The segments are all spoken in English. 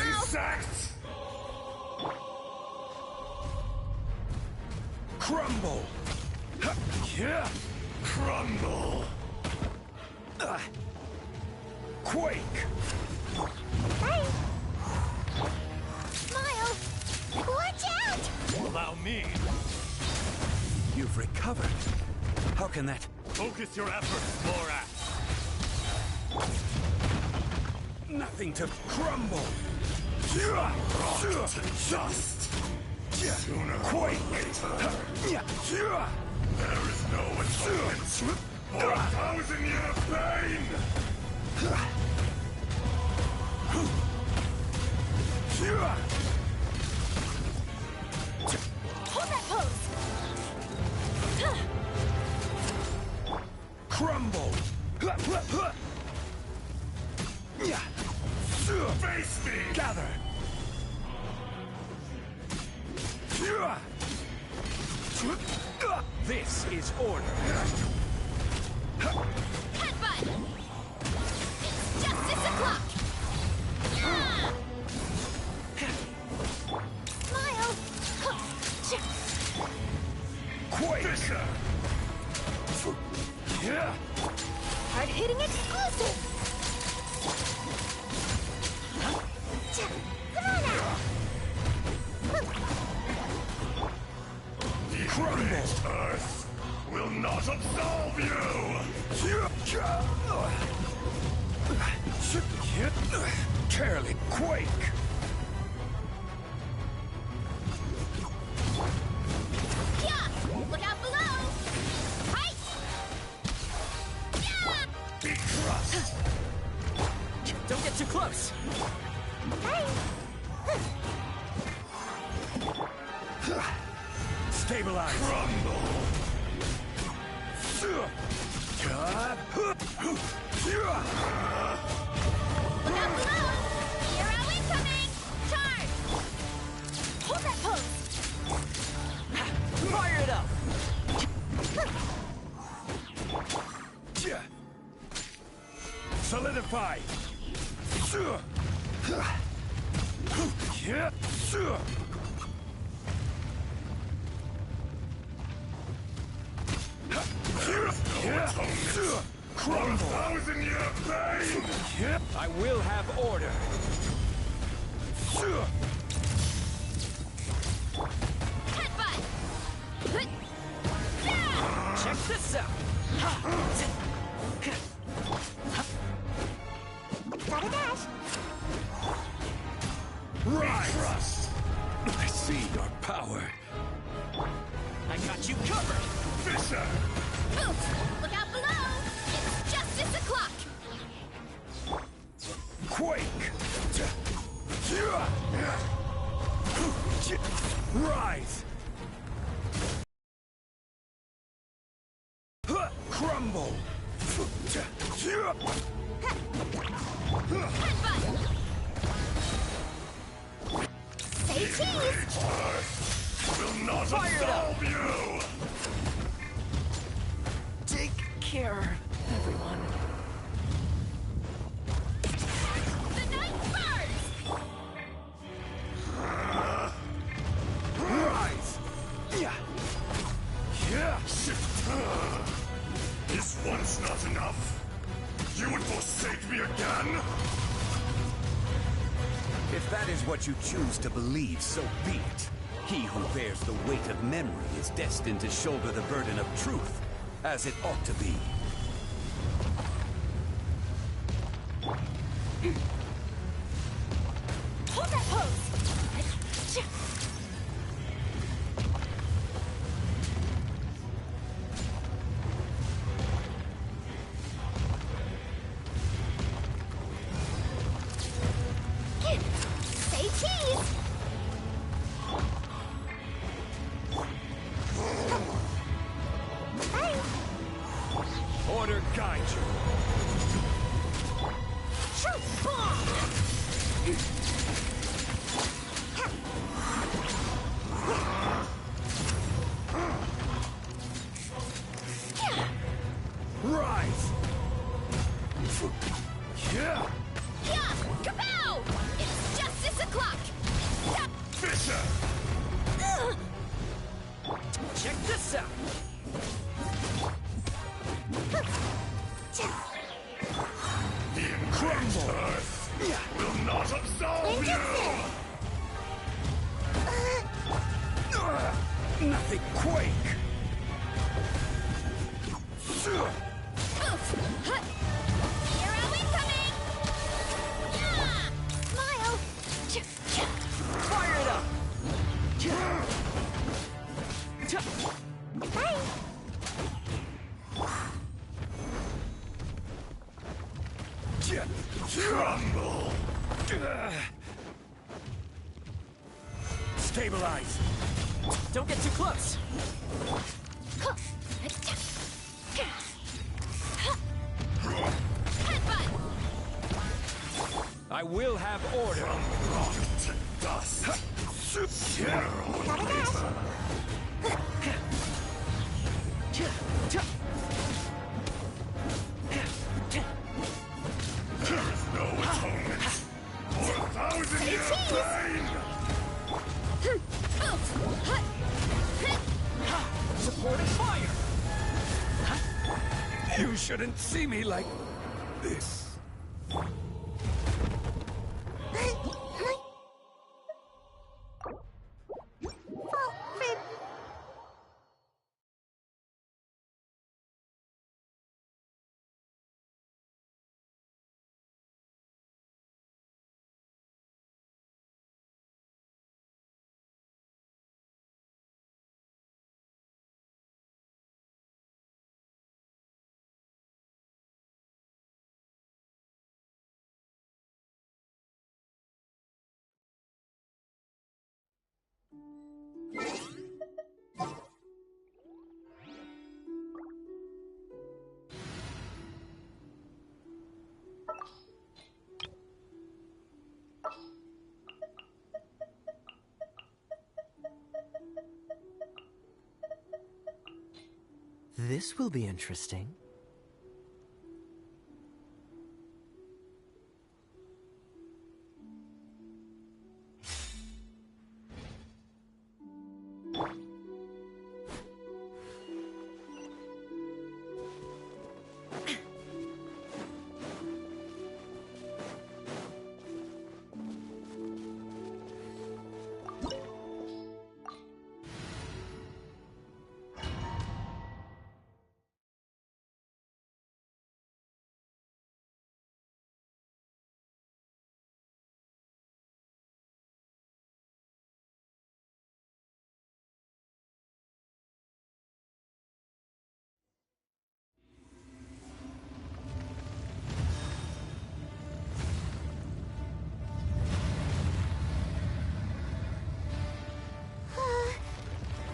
Insects! Crumble! Crumble! Quake! Hey! Smile! Watch out! Allow me. You've recovered. How can that... Focus your efforts, Lorax. Nothing to crumble! Brought to dust. Sooner or later. There is no atonement for 1,000-year pain! Hold that pose! Crumble! Face me! Gather! This is order. Headbutt! It's justice o'clock! Smile! Quake! Hard-hitting exclusive! Come on now! The great Earth will not absolve you! Carely, quake! Yeah! Look out below! Right! Yeah! Be crushed! Don't get too close! Hey! Stabilize! Crumble! Look out below! Hero incoming! Charge! Hold that pose! Fire it up! Solidify! Crumble! 1,000-year pain! I will have order! Headbutt! Check this out! Got a dash! Rise! I see your power. I got you covered! Fisher! Oops! Look out below! It's justice o'clock! Quake! Rise! Crumble! Headbutt! Say cheese! Earth will not absolve you! Take care, everyone. The night burns! Rise! Is once not enough? You would forsake me again? If that is what you choose to believe, so be it. He who bears the weight of memory is destined to shoulder the burden of truth, as it ought to be. Hold that pose! Say cheese! Hey! Order guide you. Shoot! Bomb! lights out. The enraged earth will not absolve you! Nothing quake! Hero incoming! Yeah! Smile! Fire it up! Bye! Crumble! Stabilize! Don't get too close! Headbutt! I will have order! From rock to dust! General Reaper! There is no atonement for 1,000 years of pain! Supportive fire! You shouldn't see me like this. This will be interesting.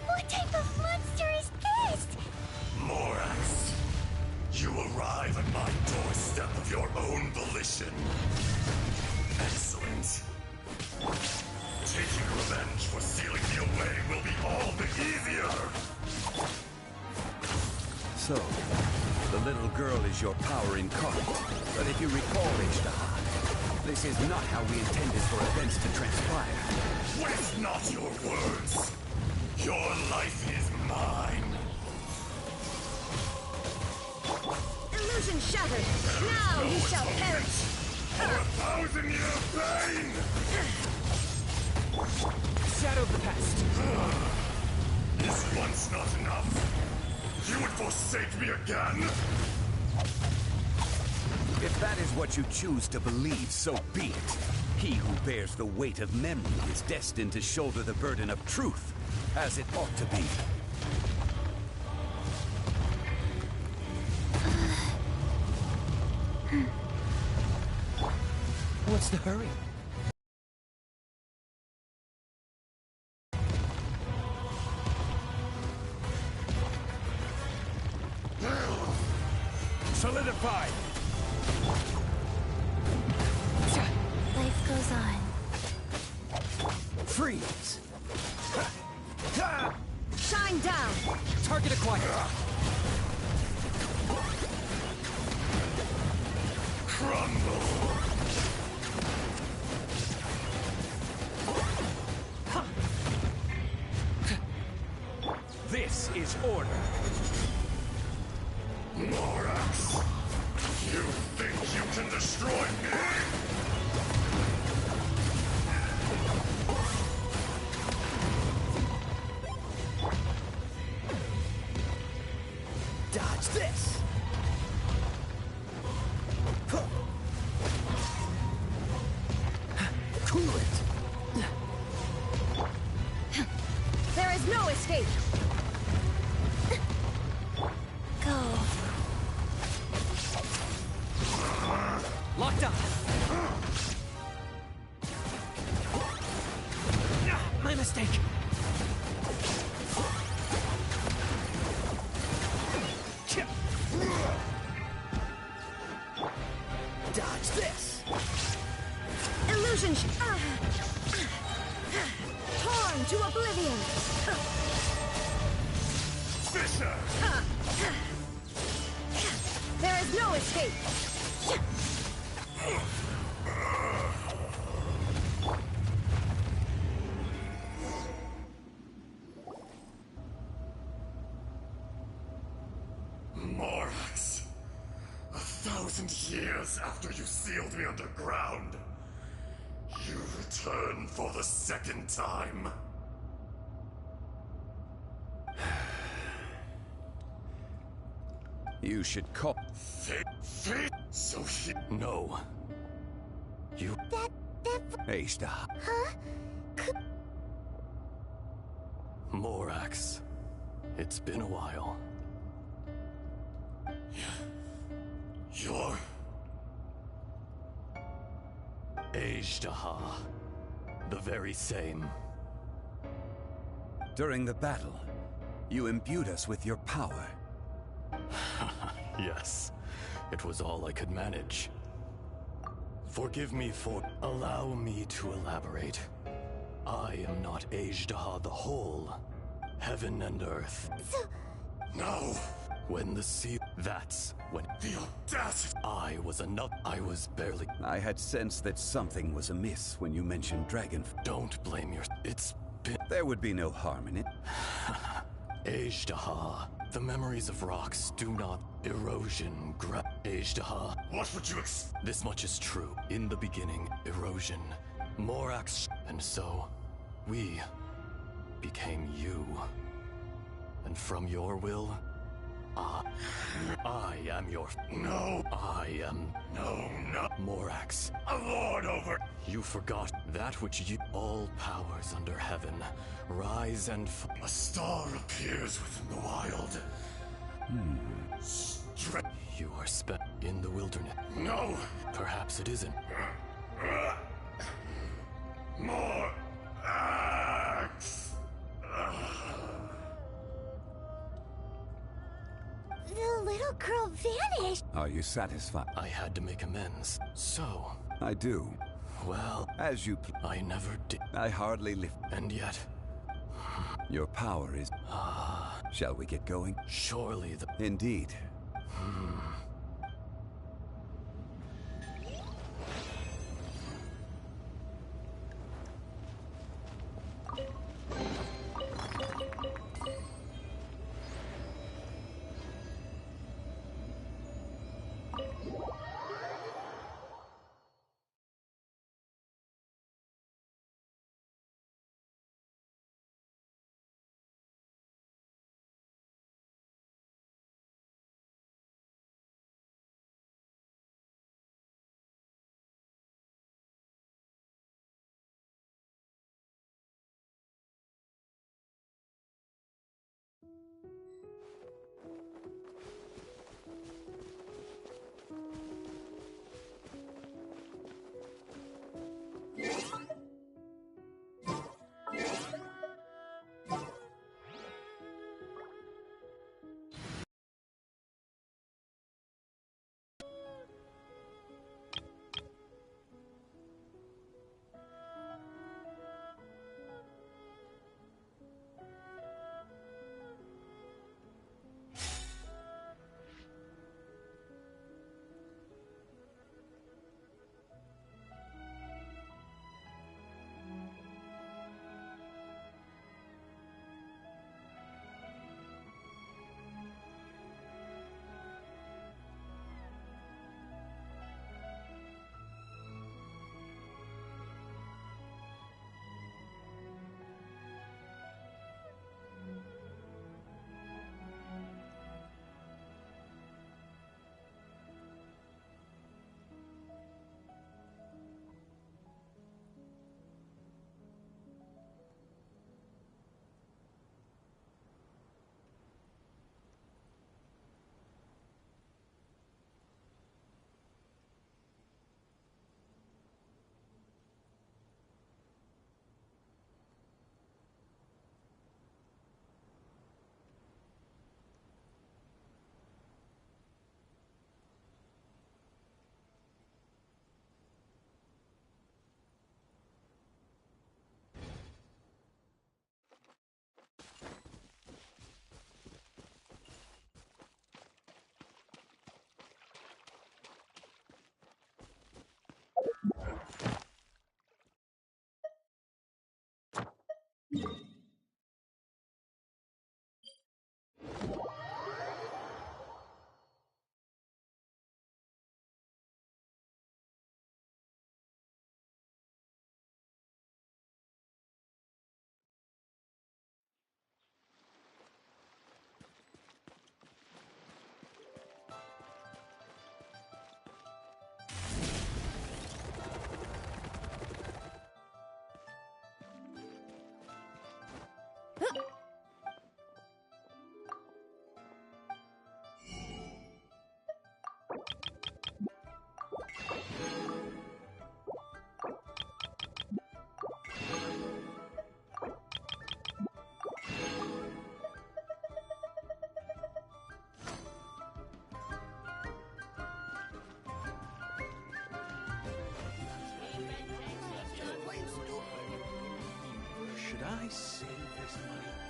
What type of monster is this? Morax, you arrive at my doorstep of your own volition. Excellent. Taking revenge for sealing me away will be all the easier. So, the little girl is your power incarnate. But if you recall, Ishtahar, this is not how we intended for events to transpire. Waste not your words. Your life is mine. Illusion shattered! Now you shall perish! For 1,000-year pain! Shadow of the past. Is once not enough? You would forsake me again? If that is what you choose to believe, so be it. He who bears the weight of memory is destined to shoulder the burden of truth, as it ought to be. What's the hurry? Solidified! Life goes on. Freeze! Shine down! Target acquired! Crumble! This is such order. Morax! You think you can destroy me? Dodge this! Cool it! There is no escape. Go. Locked up. My mistake. Dodge this! Illusion. Torn to oblivion. Fisher! There is no escape. Morax! 1,000 years after you sealed me underground, you return for the second time. You should call... So he... No. You... Ashta. Morax. It's been a while. You're... Azhdaha. The very same. During the battle, you imbued us with your power. Yes. It was all I could manage. Forgive me for... Allow me to elaborate. I am not Azhdaha the whole. Heaven and earth. No! When the sea... That's when... The audacity! I was another... I was barely... I had sensed that something was amiss when you mentioned Dragon. Don't blame your... It's been... There would be no harm in it. Azhdaha. The memories of rocks do not... Erosion, Azhdaha. What would you This much is true. In the beginning, erosion. Morax... And so, we... became you. And from your will... I am your... No! I am... No, no! Morax. A lord over... You forgot that which you... All powers under heaven. Rise and... A star appears within the wild. You are in the wilderness. No! Perhaps it isn't. More axe! The little girl vanished. Are you satisfied? I had to make amends. So, I do. well, As you... I never did. I hardly lift... And yet, Your power is... Shall we get going? surely the... Indeed. Should I save this money?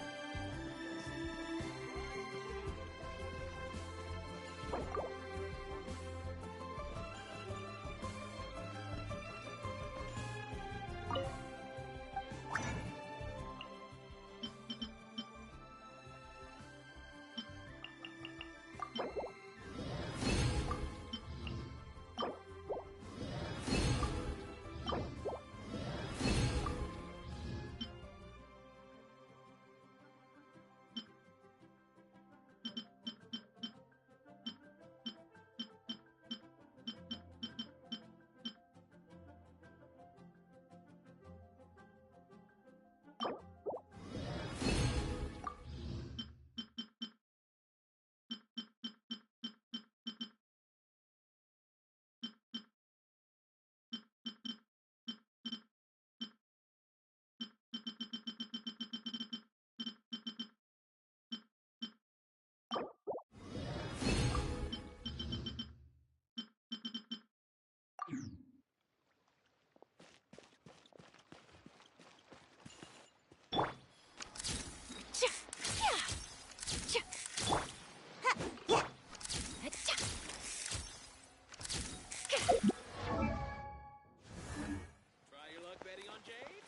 Try your luck betting on Jade?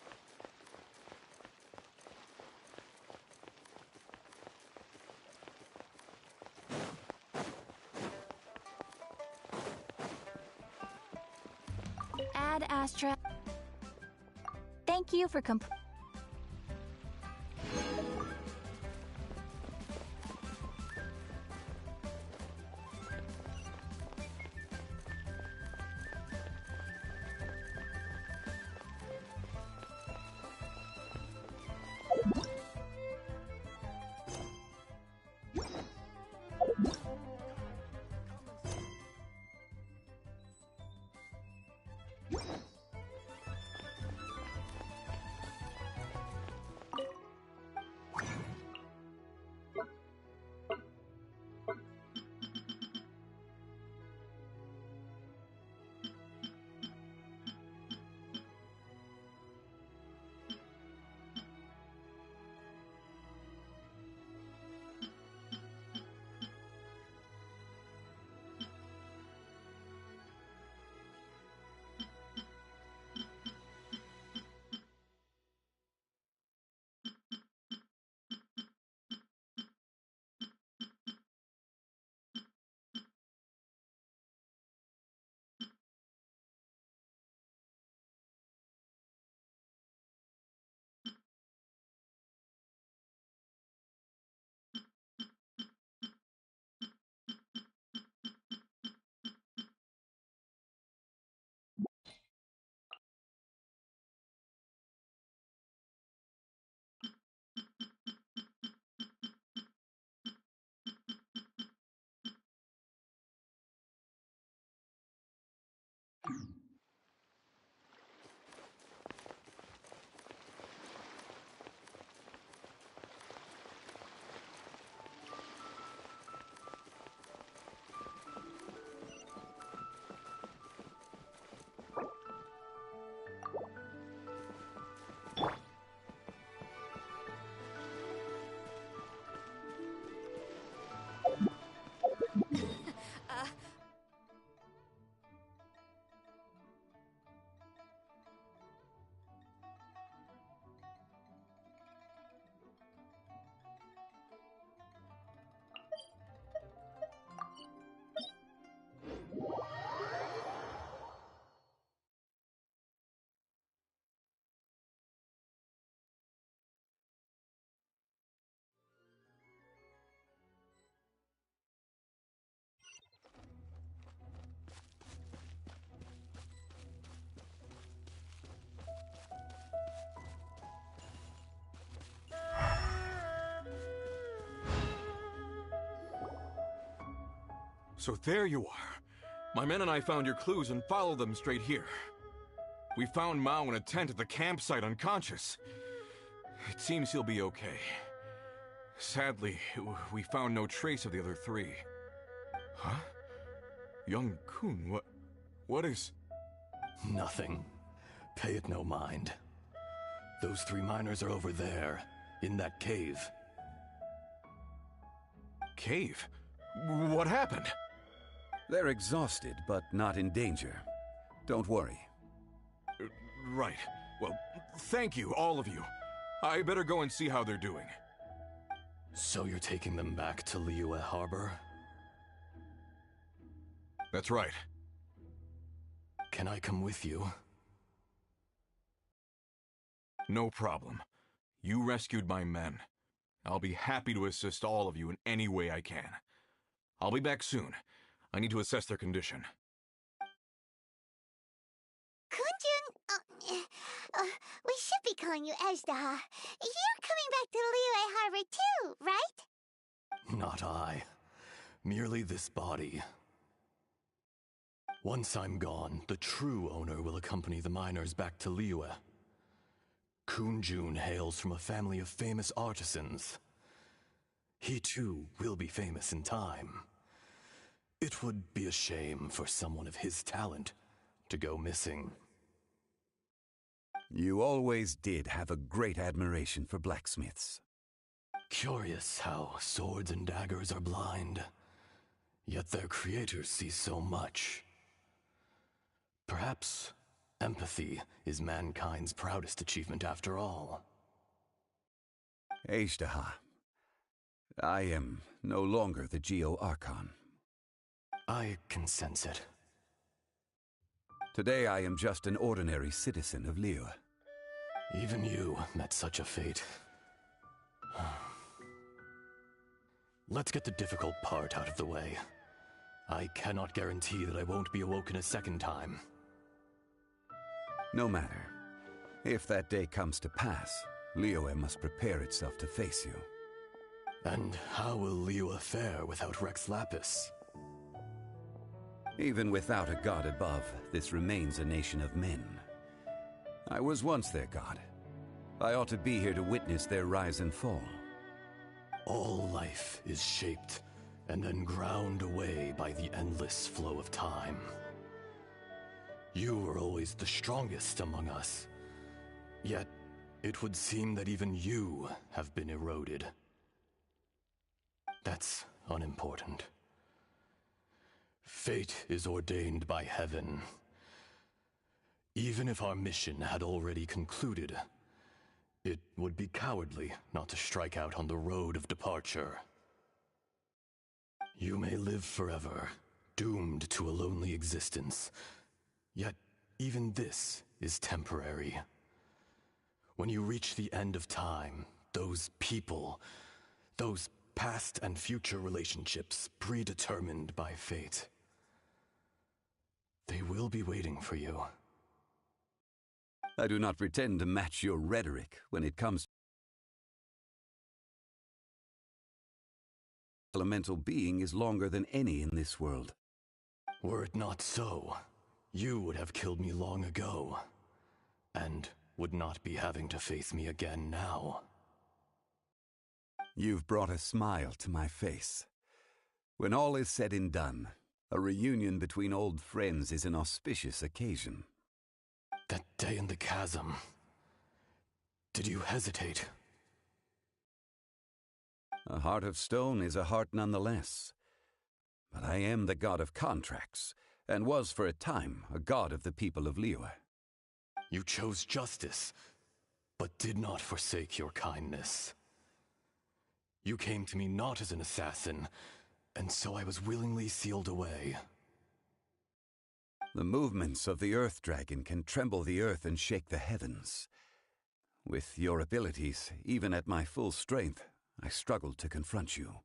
Ad Astra. Thank you for So there you are. My men and I found your clues and followed them straight here. We found Mao in a tent at the campsite unconscious. It seems he'll be okay. Sadly, we found no trace of the other three. Huh? Young Kun, what is... Nothing. Pay it no mind. Those three miners are over there, in that cave. Cave? What happened? They're exhausted, but not in danger. Don't worry. Right. Well, thank you, all of you. I better go and see how they're doing. So you're taking them back to Liyue Harbor? That's right. Can I come with you? No problem. You rescued my men. I'll be happy to assist all of you in any way I can. I'll be back soon. I need to assess their condition. Kunjun, we should be calling you Ezdaha. You're coming back to Liyue Harbor too, right? Not I. Merely this body. Once I'm gone, the true owner will accompany the miners back to Liyue. Kunjun hails from a family of famous artisans. He too will be famous in time. It would be a shame for someone of his talent to go missing. You always did have a great admiration for blacksmiths. Curious how swords and daggers are blind, yet their creators see so much. Perhaps empathy is mankind's proudest achievement after all. Ezdaha, I am no longer the Geo Archon. I can sense it. Today I am just an ordinary citizen of Liyue. Even you met such a fate. Let's get the difficult part out of the way. I cannot guarantee that I won't be awoken a second time. No matter. If that day comes to pass, Liyue must prepare itself to face you. And how will Liyue fare without Rex Lapis? Even without a god above, this remains a nation of men. I was once their god. I ought to be here to witness their rise and fall. All life is shaped and then ground away by the endless flow of time. You were always the strongest among us. Yet, it would seem that even you have been eroded. That's unimportant. Fate is ordained by heaven. Even if our mission had already concluded, it would be cowardly not to strike out on the road of departure. You may live forever, doomed to a lonely existence. Yet, even this is temporary. When you reach the end of time, those people, those past and future relationships predetermined by fate, they will be waiting for you. I do not pretend to match your rhetoric when it comes to elemental being is longer than any in this world. Were it not so, you would have killed me long ago, and would not be having to face me again now. You've brought a smile to my face. When all is said and done, a reunion between old friends is an auspicious occasion. That day in the chasm, did you hesitate? A heart of stone is a heart nonetheless. But I am the god of contracts, and was for a time a god of the people of Liyue. You chose justice, but did not forsake your kindness. You came to me not as an assassin, and so I was willingly sealed away. The movements of the Earth Dragon can tremble the earth and shake the heavens. With your abilities, even at my full strength, I struggled to confront you,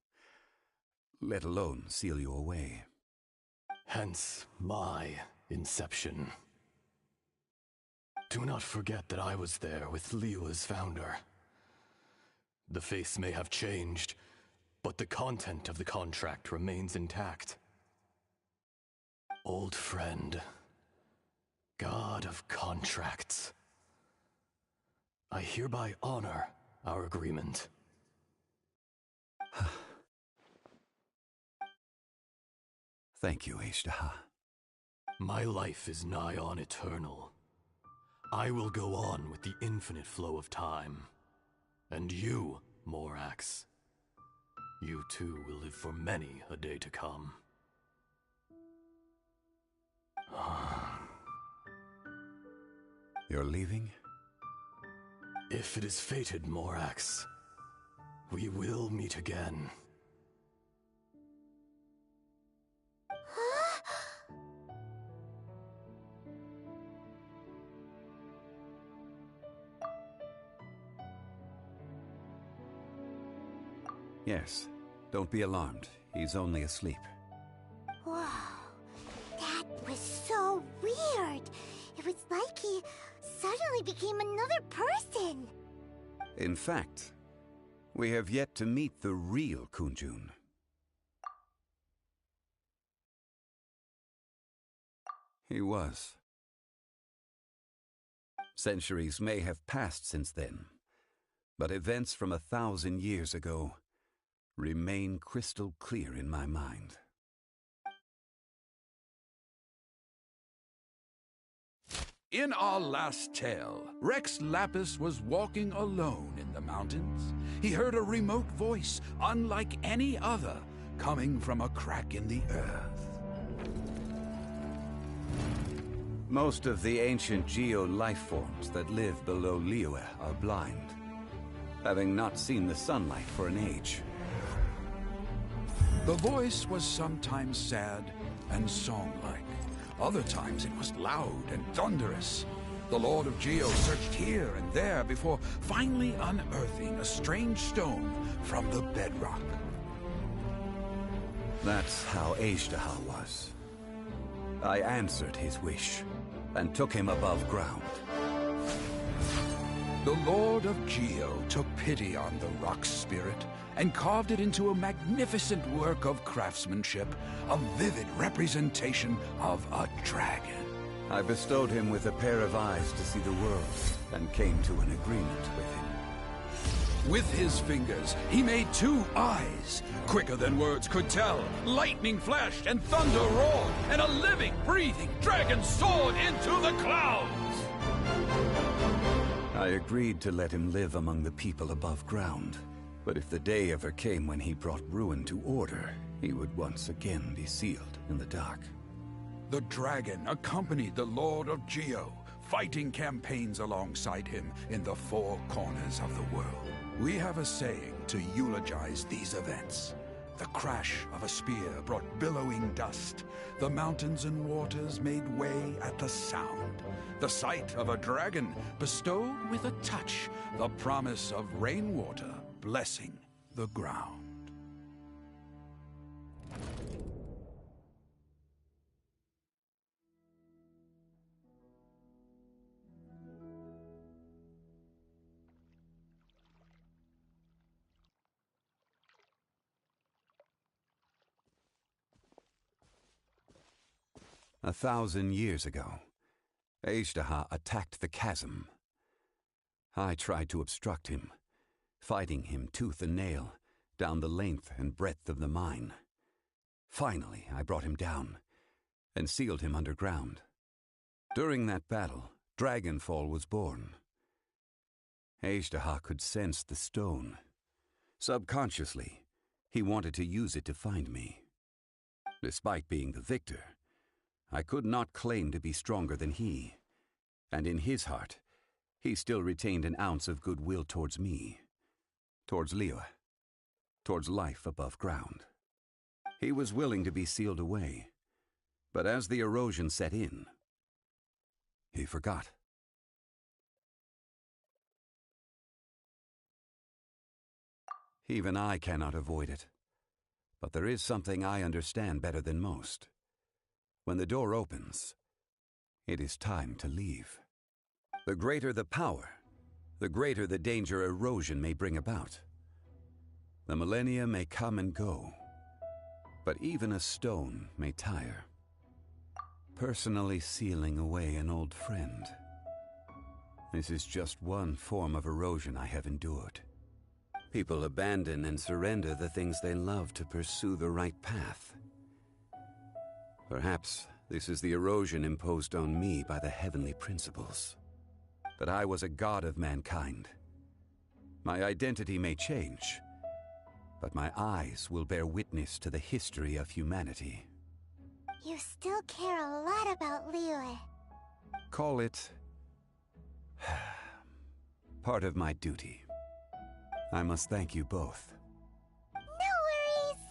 let alone seal you away. Hence my inception. Do not forget that I was there with Liyue's founder. The face may have changed, but the content of the contract remains intact. old friend, God of contracts, I hereby honor our agreement. Thank you, Ashtaha. My life is nigh on eternal. I will go on with the infinite flow of time. And you, Morax, you too will live for many a day to come. You're leaving? If it is fated, Morax, we will meet again. Yes. Don't be alarmed. He's only asleep. Wow, that was so weird. It was like he suddenly became another person. In fact, we have yet to meet the real Kunjun. He was. Centuries may have passed since then, but events from 1,000 years ago remain crystal clear in my mind. In our last tale, Rex Lapis was walking alone in the mountains. He heard a remote voice, unlike any other, coming from a crack in the earth. Most of the ancient Geo life forms that live below Liyue are blind, having not seen the sunlight for an age. The voice was sometimes sad and song-like. Other times it was loud and thunderous. The Lord of Geo searched here and there before finally unearthing a strange stone from the bedrock. That's how Ashtaha was. I answered his wish and took him above ground. The Lord of Geo took pity on the rock spirit and carved it into a magnificent work of craftsmanship, a vivid representation of a dragon. I bestowed him with a pair of eyes to see the world and came to an agreement with him. With his fingers, he made 2 eyes. Quicker than words could tell, lightning flashed and thunder roared, and a living, breathing dragon soared into the clouds! I agreed to let him live among the people above ground. But if the day ever came when he brought ruin to order, he would once again be sealed in the dark. The dragon accompanied the Lord of Geo, fighting campaigns alongside him in the 4 corners of the world. We have a saying to eulogize these events. The crash of a spear brought billowing dust. The mountains and waters made way at the sound. The sight of a dragon bestowed with a touch the promise of rainwater blessing the ground. A 1,000 years ago, Ashtaha attacked the chasm. I tried to obstruct him, fighting him tooth and nail down the length and breadth of the mine. Finally, I brought him down and sealed him underground. During that battle, Dragonfall was born. Ashtaha could sense the stone. Subconsciously, he wanted to use it to find me. Despite being the victor, I could not claim to be stronger than he, and in his heart, he still retained an ounce of goodwill towards me, towards Liyue, towards life above ground. He was willing to be sealed away, but as the erosion set in, he forgot. Even I cannot avoid it, but there is something I understand better than most. When the door opens, it is time to leave. The greater the power, the greater the danger erosion may bring about. The millennia may come and go, but even a stone may tire. personally sealing away an old friend. This is just one form of erosion I have endured. People abandon and surrender the things they love to pursue the right path. Perhaps this is the erosion imposed on me by the heavenly principles. But I was a god of mankind. My identity may change, but my eyes will bear witness to the history of humanity. You still care a lot about Liyue. Call it part of my duty. I must thank you both. No worries!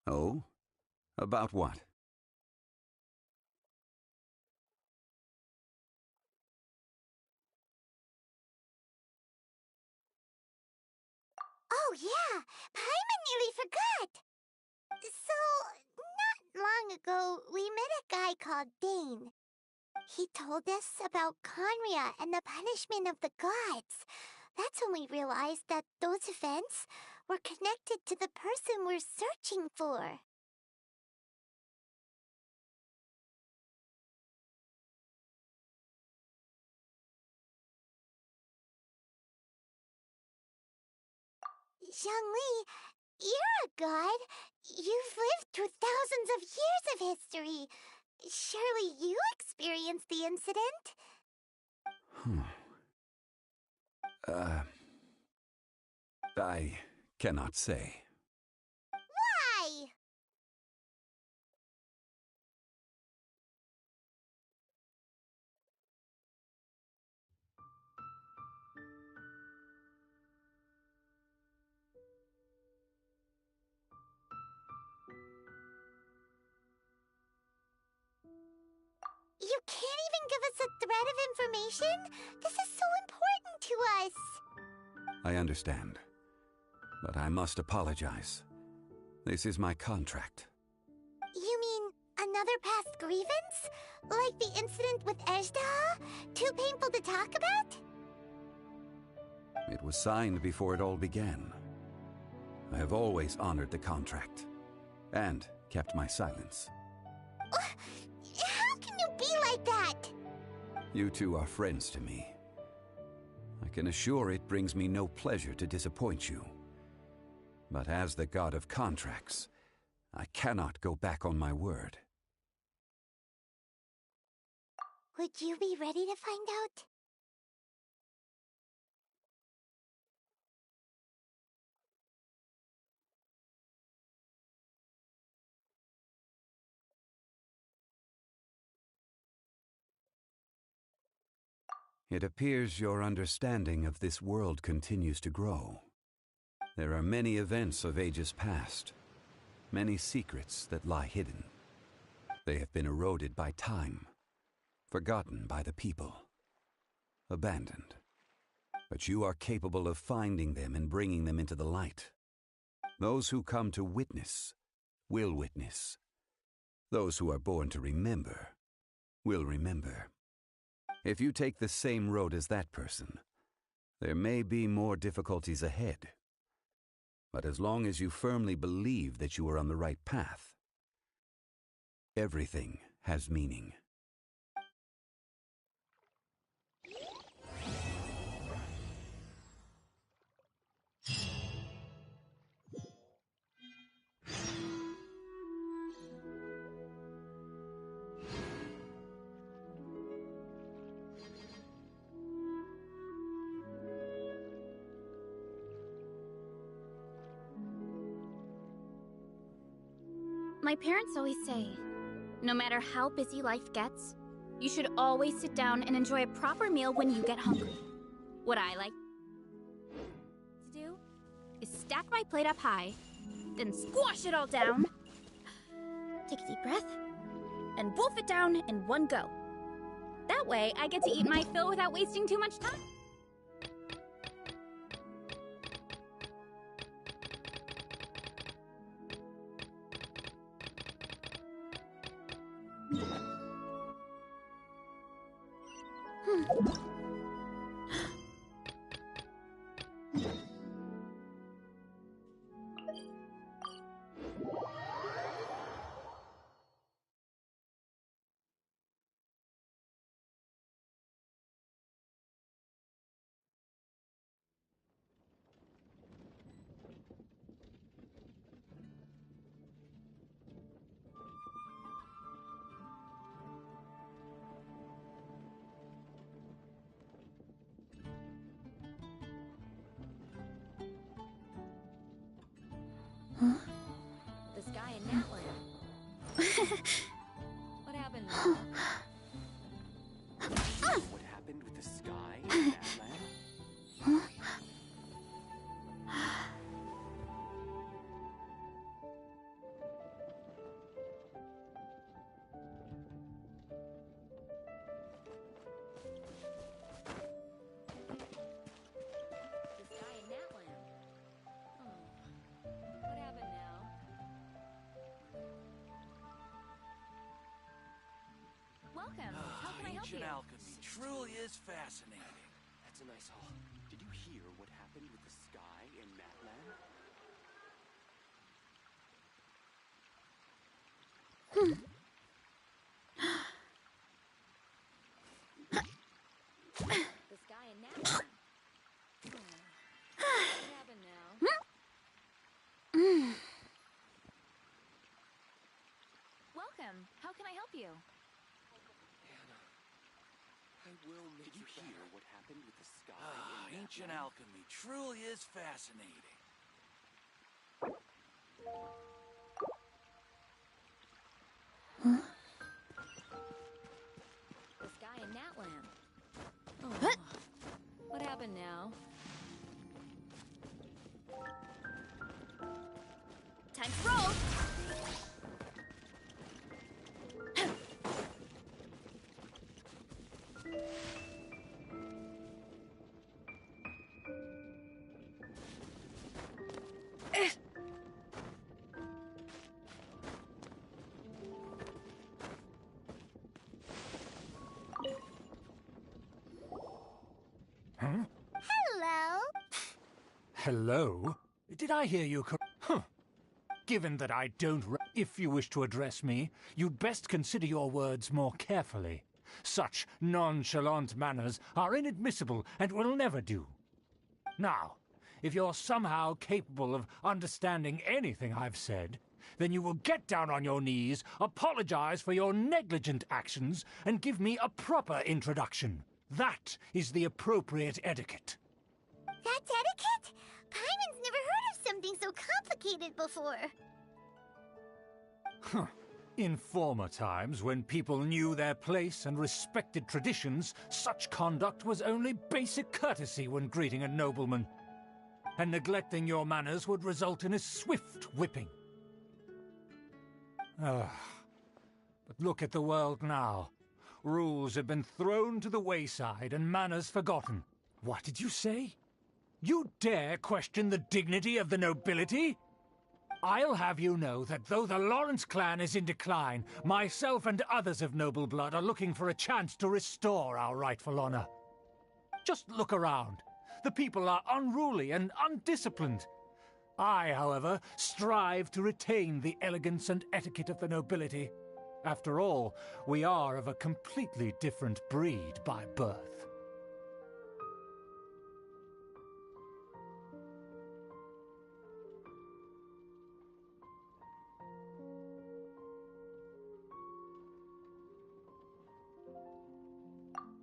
Oh? About what? Oh yeah, Paimon nearly forgot! So, not long ago, we met a guy called Dane. He told us about Khaenri'ah and the punishment of the gods. That's when we realized that those events were connected to the person we're searching for. Zhongli, you're a god. You've lived through thousands of years of history. Surely you experienced the incident? I cannot say. Why? You can't even give us a thread of information? This is so important to us. I understand. But I must apologize. This is my contract. You mean another past grievance? Like the incident with Ejdah? Too painful to talk about? It was signed before it all began. I have always honored the contract. And kept my silence. How can you be like that? You two are friends to me. I can assure it brings me no pleasure to disappoint you. But as the god of contracts, I cannot go back on my word. Would you be ready to find out? It appears your understanding of this world continues to grow. There are many events of ages past, many secrets that lie hidden. They have been eroded by time, forgotten by the people, abandoned. But you are capable of finding them and bringing them into the light. Those who come to witness will witness. Those who are born to remember will remember. If you take the same road as that person, there may be more difficulties ahead. But as long as you firmly believe that you are on the right path, everything has meaning. My parents always say, no matter how busy life gets, you should always sit down and enjoy a proper meal when you get hungry. What I like to do is stack my plate up high, then squash it all down, take a deep breath, and wolf it down in one go. That way, I get to eat my fill without wasting too much time. The sky in Natland. What happened? What happened with the sky in Natland? The sky in Natland. Oh. What happened now? Welcome. How can I help you? Ancient alchemy truly is fascinating. That's a nice haul. Did you hear what happened with the sky in Natland? The sky in Natland. Oh. What happened now? Welcome. How can I help you? Anna, I will make Did you hear what happened with the sky in Ancient alchemy truly is fascinating. The sky in Natland. Oh. What happened now? Time to roll. Hello. Hello? Did I hear you Given that I don't if you wish to address me, you'd best consider your words more carefully. Such nonchalant manners are inadmissible and will never do. Now, if you're somehow capable of understanding anything I've said, then you will get down on your knees, apologize for your negligent actions, and give me a proper introduction. That is the appropriate etiquette. That's etiquette? Paimon's never heard of something so complicated before. In former times, when people knew their place and respected traditions, such conduct was only basic courtesy when greeting a nobleman. And neglecting your manners would result in a swift whipping. But look at the world now. Rules have been thrown to the wayside and manners forgotten. What did you say? You dare question the dignity of the nobility? I'll have you know that though the Lawrence clan is in decline, myself and others of noble blood are looking for a chance to restore our rightful honor. Just look around. The people are unruly and undisciplined. I, however, strive to retain the elegance and etiquette of the nobility. After all, we are of a completely different breed by birth.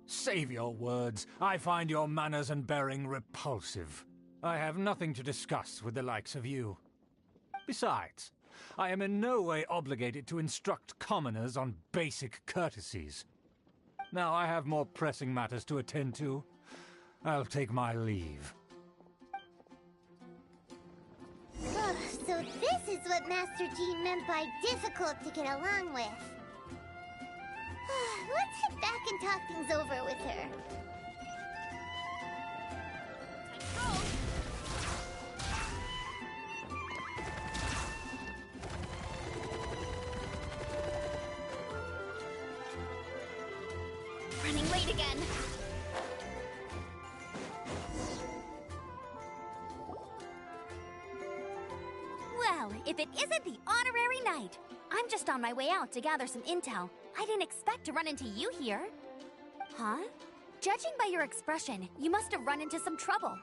Save your words. I find your manners and bearing repulsive. I have nothing to discuss with the likes of you. Besides, I am in no way obligated to instruct commoners on basic courtesies. Now I have more pressing matters to attend to. I'll take my leave. Oh, so this is what Master Jean meant by difficult to get along with. Let's head back and talk things over with her. Running late again. if it isn't the honorary knight. I'm just on my way out to gather some intel. I didn't expect to run into you here. Huh? Judging by your expression, you must have run into some trouble.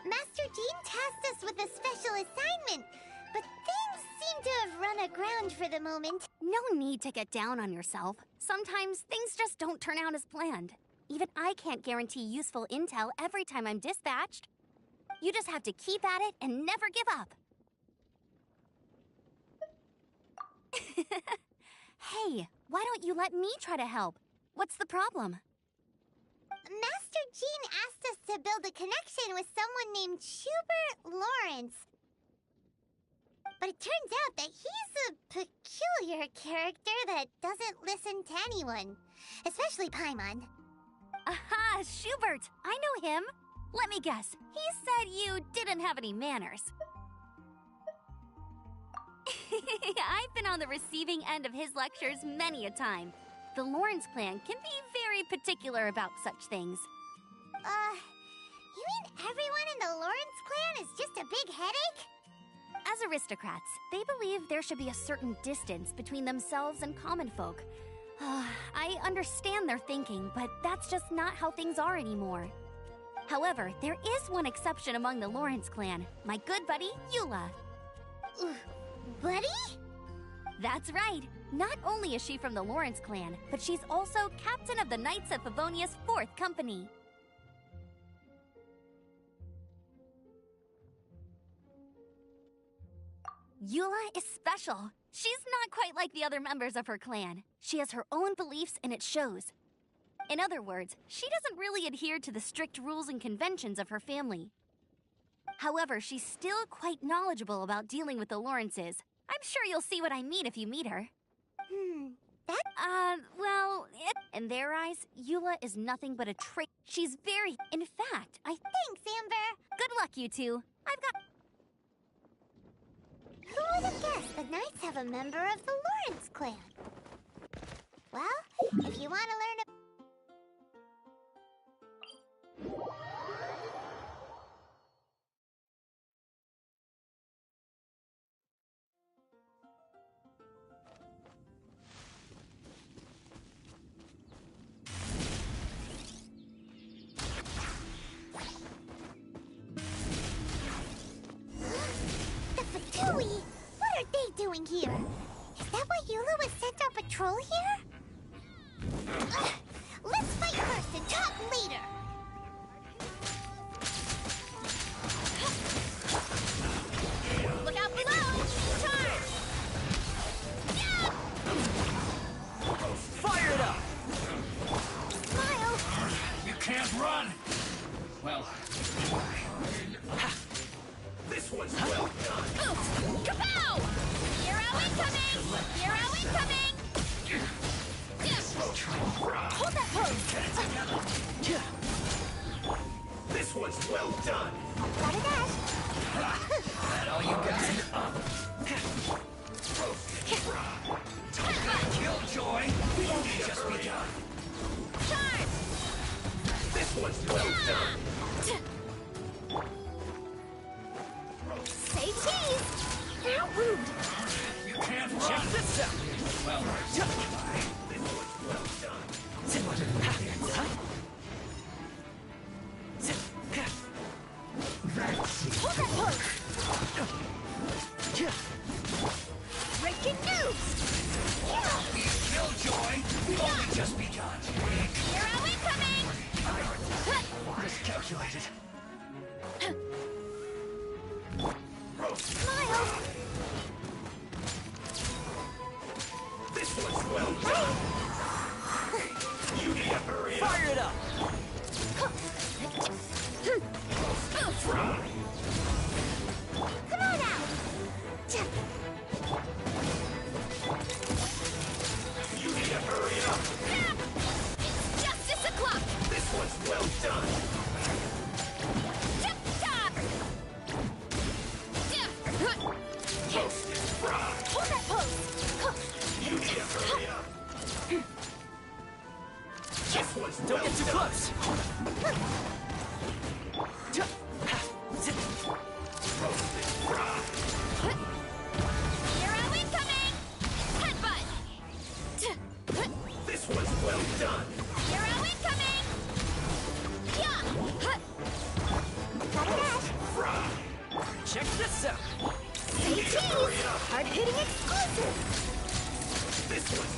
Master Jean tasked us with a special assignment, but things seem to have run aground for the moment. No need to get down on yourself. Sometimes things just don't turn out as planned. Even I can't guarantee useful intel every time I'm dispatched. You just have to keep at it and never give up. Hey, why don't you let me try to help? What's the problem? Master Jean asked us to build a connection with someone named Schubert Lawrence. But it turns out that he's a peculiar character that doesn't listen to anyone, especially Paimon. Aha, Schubert! I know him. Let me guess, he said you didn't have any manners. I've been on the receiving end of his lectures many a time. The Lawrence clan can be very particular about such things. You mean everyone in the Lawrence clan is just a big headache? As aristocrats, they believe there should be a certain distance between themselves and common folk. I understand their thinking, but that's just not how things are anymore. However, there is one exception among the Lawrence clan, my good buddy, Eula. Buddy? That's right. Not only is she from the Lawrence clan, but she's also captain of the Knights of Favonia's 4th Company. Eula is special. She's not quite like the other members of her clan. She has her own beliefs and it shows. In other words, she doesn't really adhere to the strict rules and conventions of her family. However, she's still quite knowledgeable about dealing with the Lawrences. I'm sure you'll see what I mean if you meet her. Well, in their eyes, Eula is nothing but a trick. She's very... In fact, Thanks, Amber! Good luck, you two. I've got... Who would have guessed the Knights have a member of the Lawrence clan? Well, if you want to learn Fatui! What are they doing here? Is that why Eula was sent on patrol here? Let's fight first and talk later! Look out below! Charge! Yeah! Fire it up! Smile! You can't run! Well... This one's well done! Kapow! Hero incoming! Hero incoming! Hold that pose! This one's well done! Got a dash! That all you got? Killjoy! Won't just be done! Charge! This one's well done! Say cheese! Now rude! You can't run! Check this out! Well, This one's well done! Hold that pose! Breaking news! Killjoy! Only just begun! Hero incoming! Miscalculated. Smile! This one's well done! You need to hurry up! Fire it up! Come on out! You need to hurry up! It's justice o'clock! This one's well done! Tip-top! Hold that pose! You need to hurry up! This one's Don't well get too done! close!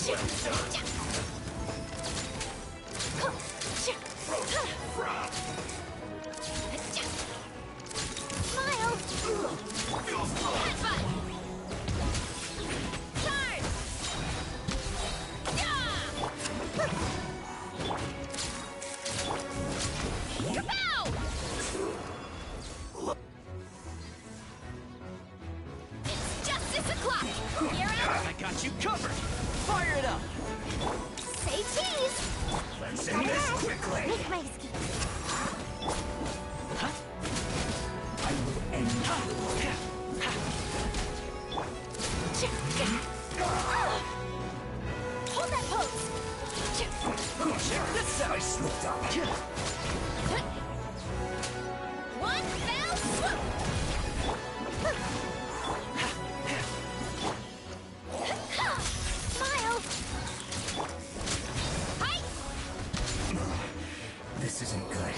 I got you covered. Fire it up. Say cheese! Let's end this quickly. Make my escape. I will end you. Hold that pose! Check this out. I slipped up. One fell swoop! Smile! Hi! This isn't good.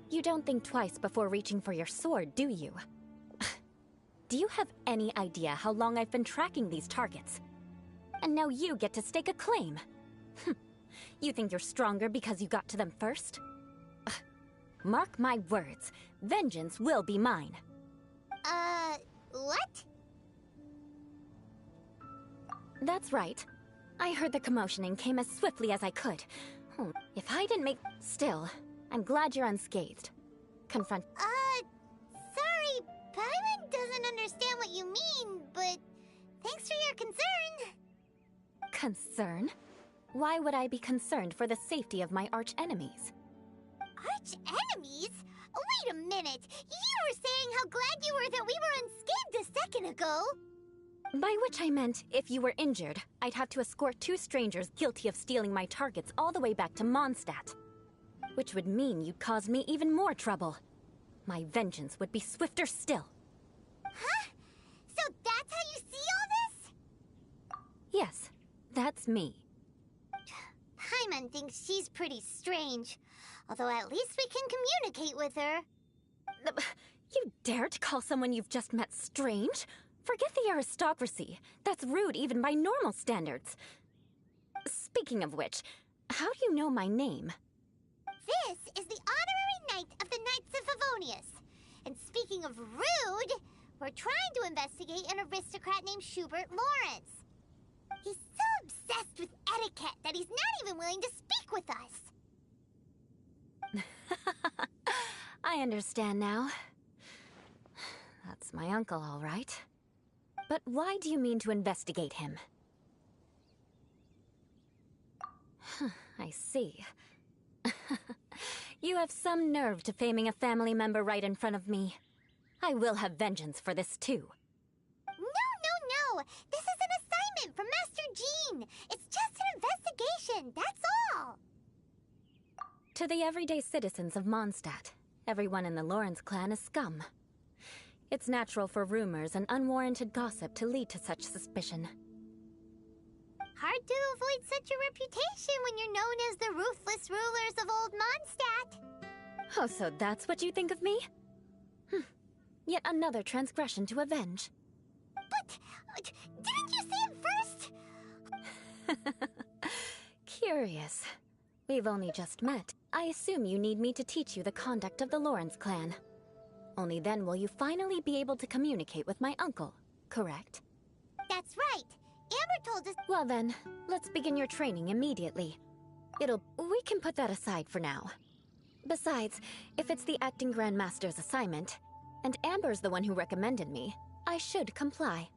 You don't think twice before reaching for your sword, do you? Do you have any idea how long I've been tracking these targets? And now you get to stake a claim. You think you're stronger because you got to them first? Mark my words, vengeance will be mine. What? That's right. I heard the commotion and came as swiftly as I could. If I didn't make... Still, I'm glad you're unscathed. Confront... Sorry, Paimon doesn't understand what you mean, but thanks for your concern. Concern? Why would I be concerned for the safety of my arch-enemies? Arch-enemies? Wait a minute! You were saying how glad you were that we were unscathed a second ago! By which I meant, if you were injured, I'd have to escort 2 strangers guilty of stealing my targets all the way back to Mondstadt. Which would mean you'd cause me even more trouble. My vengeance would be swifter still. Huh? So that's how you see all this? Yes, that's me. Paimon thinks she's pretty strange. Although at least we can communicate with her. You dare to call someone you've just met strange? Forget the aristocracy. That's rude even by normal standards. Speaking of which, how do you know my name? This is the honorary knight of the Knights of Favonius. And speaking of rude, we're trying to investigate an aristocrat named Schubert Lawrence. He's so obsessed with etiquette that he's not even willing to speak with us. I understand now. That's my uncle, all right. But why do you mean to investigate him? I see. You have some nerve to faming a family member right in front of me. I will have vengeance for this too. No! This is an assignment from Master Jean! It's just an investigation, that's all! To the everyday citizens of Mondstadt, everyone in the Lawrence clan is scum. It's natural for rumors and unwarranted gossip to lead to such suspicion. Hard to avoid such a reputation when you're known as the ruthless rulers of Old Mondstadt. Oh, so that's what you think of me? Yet another transgression to avenge. But, didn't you say it first? Curious. We've only just met. I assume you need me to teach you the conduct of the Lawrence clan. Only then will you finally be able to communicate with my uncle, correct? That's right. Amber told us— Well then, let's begin your training immediately. We can put that aside for now. Besides, if it's the acting Grandmaster's assignment, and Amber's the one who recommended me, I should comply.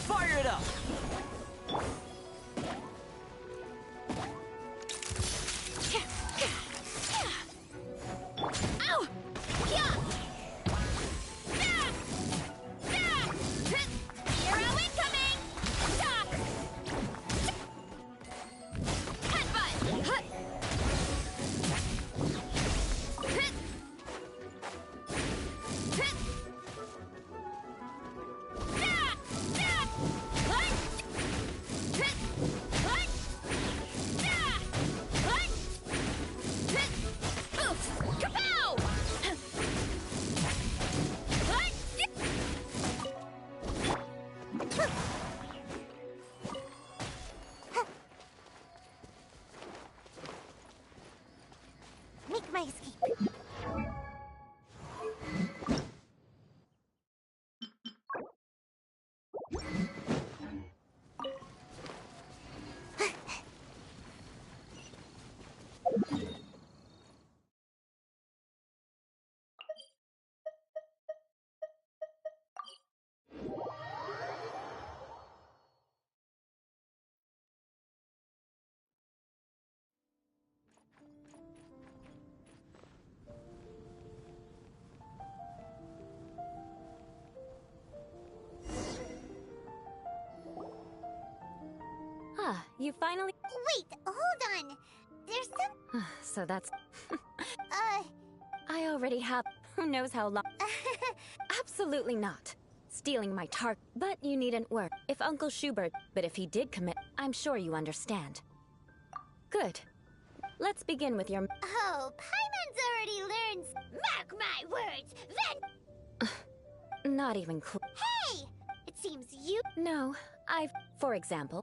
Fire it up! Ow! Hero incoming! Headbutt! Make my escape. Ah, you finally... Wait, hold on. There's some... So that's... Uh... I already have... Who knows how long... Absolutely not. Stealing my but you needn't worry. If Uncle Schubert... But if he did commit, I'm sure you understand. Good. Let's begin with your... Oh, Paimon's already learned... Mark my words, then... Not even close. Hey! It seems you... No, for example...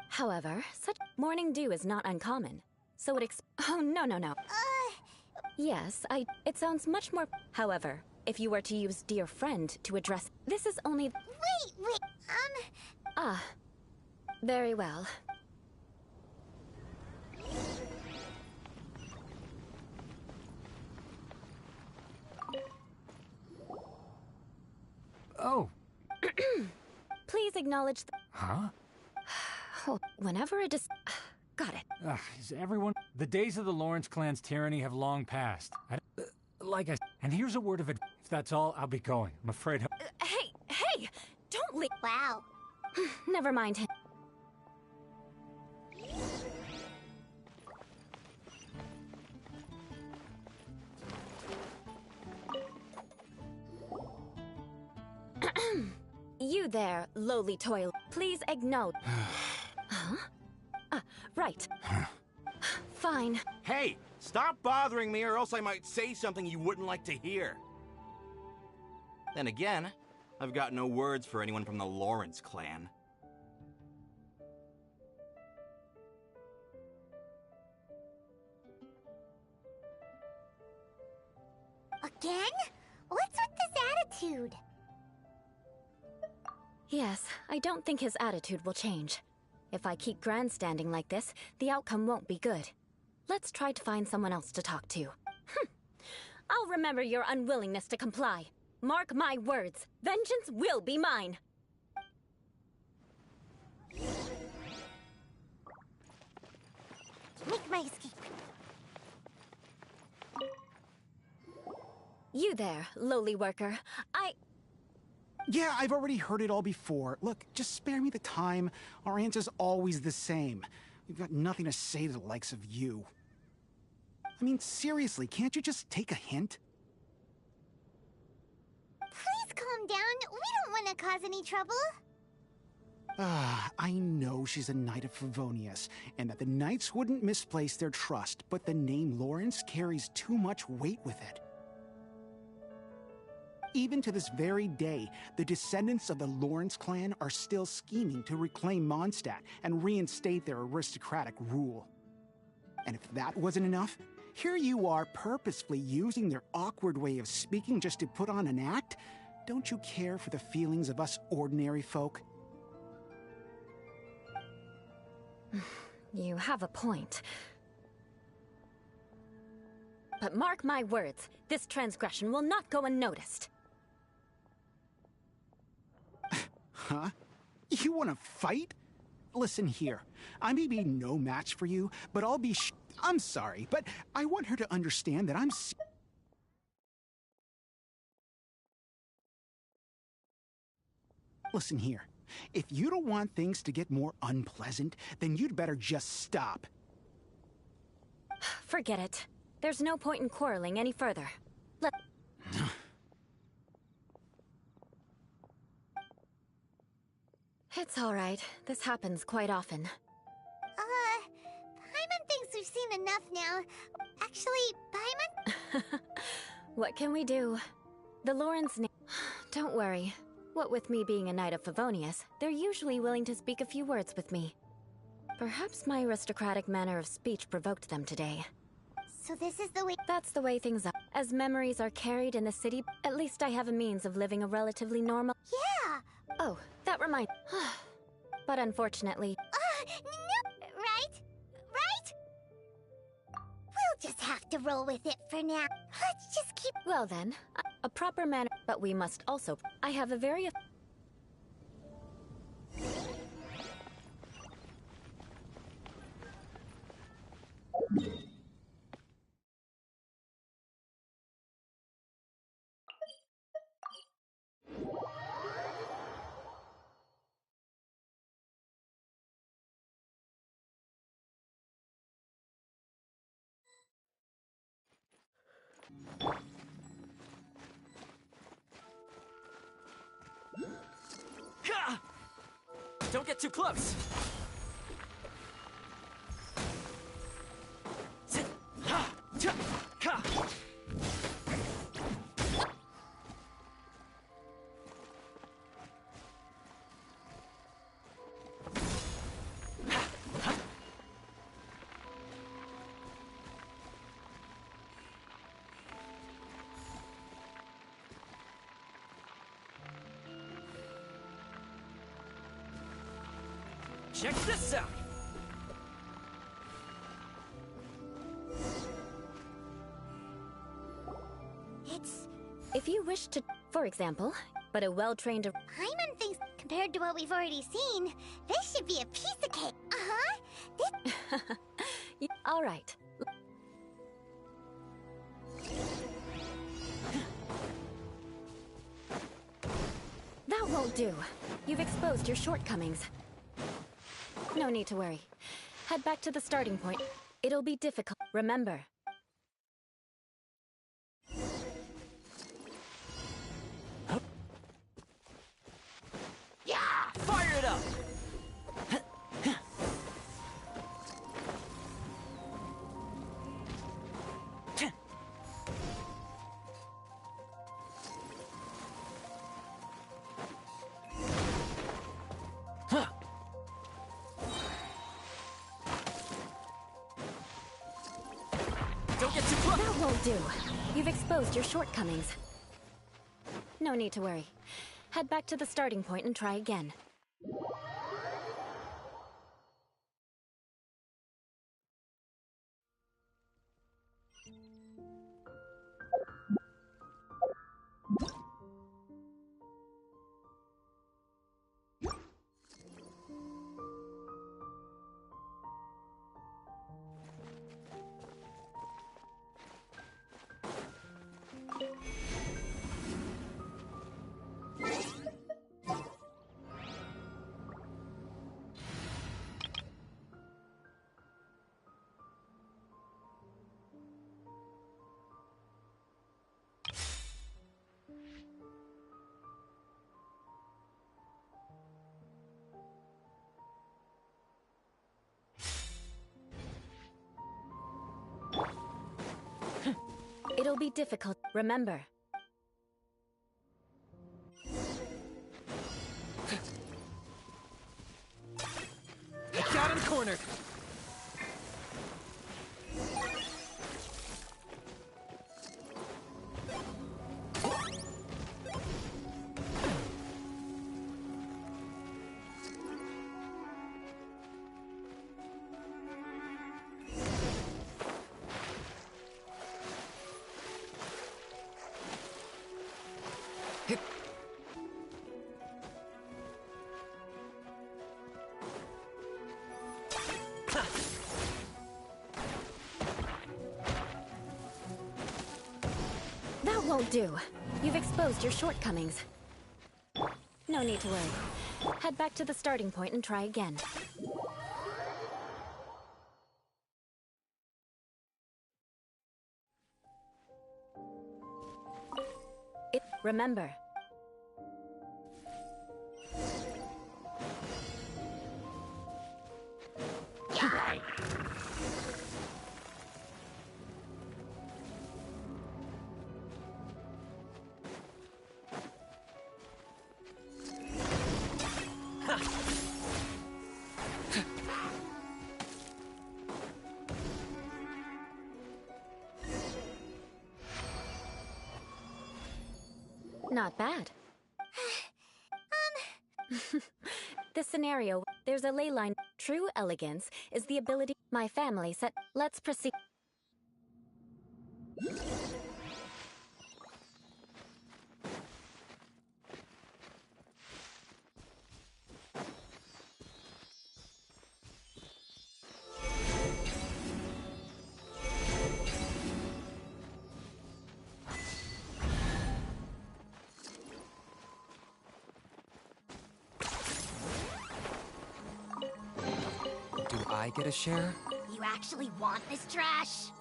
However, such morning dew is not uncommon. So it Oh, no. Yes, it sounds much more... However, if you were to use dear friend to address... This is only... Wait, Ah. Very well. Oh. Please acknowledge Huh? Oh, whenever it is... Got it. Is everyone... The days of the Lawrence clan's tyranny have long passed. And here's a word of advice. If that's all, I'll be going. I'm afraid... Hey! Don't leave... Wow. Never mind him. You there, lowly toil. Please acknowledge... Huh? Right. Fine. Hey, stop bothering me or else I might say something you wouldn't like to hear. Then again, I've got no words for anyone from the Lawrence clan. Again? What's with this attitude? Yes, I don't think his attitude will change. If I keep grandstanding like this, the outcome won't be good. Let's try to find someone else to talk to. I'll remember your unwillingness to comply. Mark my words, vengeance will be mine. Make my escape. You there, lowly worker. Yeah, I've already heard it all before. Look, just spare me the time. Our answer's always the same. You've got nothing to say to the likes of you. I mean, seriously, can't you just take a hint? Please calm down. We don't want to cause any trouble. I know she's a Knight of Favonius, and that the Knights wouldn't misplace their trust, but the name Lawrence carries too much weight with it. Even to this very day, the descendants of the Lawrence clan are still scheming to reclaim Mondstadt and reinstate their aristocratic rule. And if that wasn't enough, here you are purposefully using their awkward way of speaking just to put on an act? Don't you care for the feelings of us ordinary folk? You have a point. But mark my words, this transgression will not go unnoticed. Huh? You want to fight? Listen here, I may be no match for you, but I'll be I'm sorry, but I want her to understand that I'm Listen here. If you don't want things to get more unpleasant, then you'd better just stop. Forget it. There's no point in quarreling any further. It's all right. This happens quite often. Paimon thinks we've seen enough now. Actually, Paimon? What can we do? The Lawrence name... Don't worry. What with me being a Knight of Favonius, they're usually willing to speak a few words with me. Perhaps my aristocratic manner of speech provoked them today. So this is the way— That's the way things are. As memories are carried in the city, at least I have a means of living a relatively normal— Yeah! Oh, that reminds— But unfortunately— No! Right? Right? We'll just have to roll with it for now. Let's just keep— Well then, a proper manner— But we must also— I have a very— Don't get too close! Check this out! It's— If you wish to— For example, but a well-trained— Paimon thinks, compared to what we've already seen, this should be a piece of cake. Uh-huh. All right. That won't do. You've exposed your shortcomings. No need to worry. Head back to the starting point. It'll be difficult. Remember. Yeah! Fire it up! Don't get too close! That won't do. You've exposed your shortcomings. No need to worry. Head back to the starting point and try again. will be difficult. Remember. I got him cornered. That won't do. You've exposed your shortcomings. No need to worry. Head back to the starting point and try again. Remember. Not bad. This scenario, there's a ley line. True elegance is the ability my family set. Let's proceed. Do I get a share? You actually want this trash?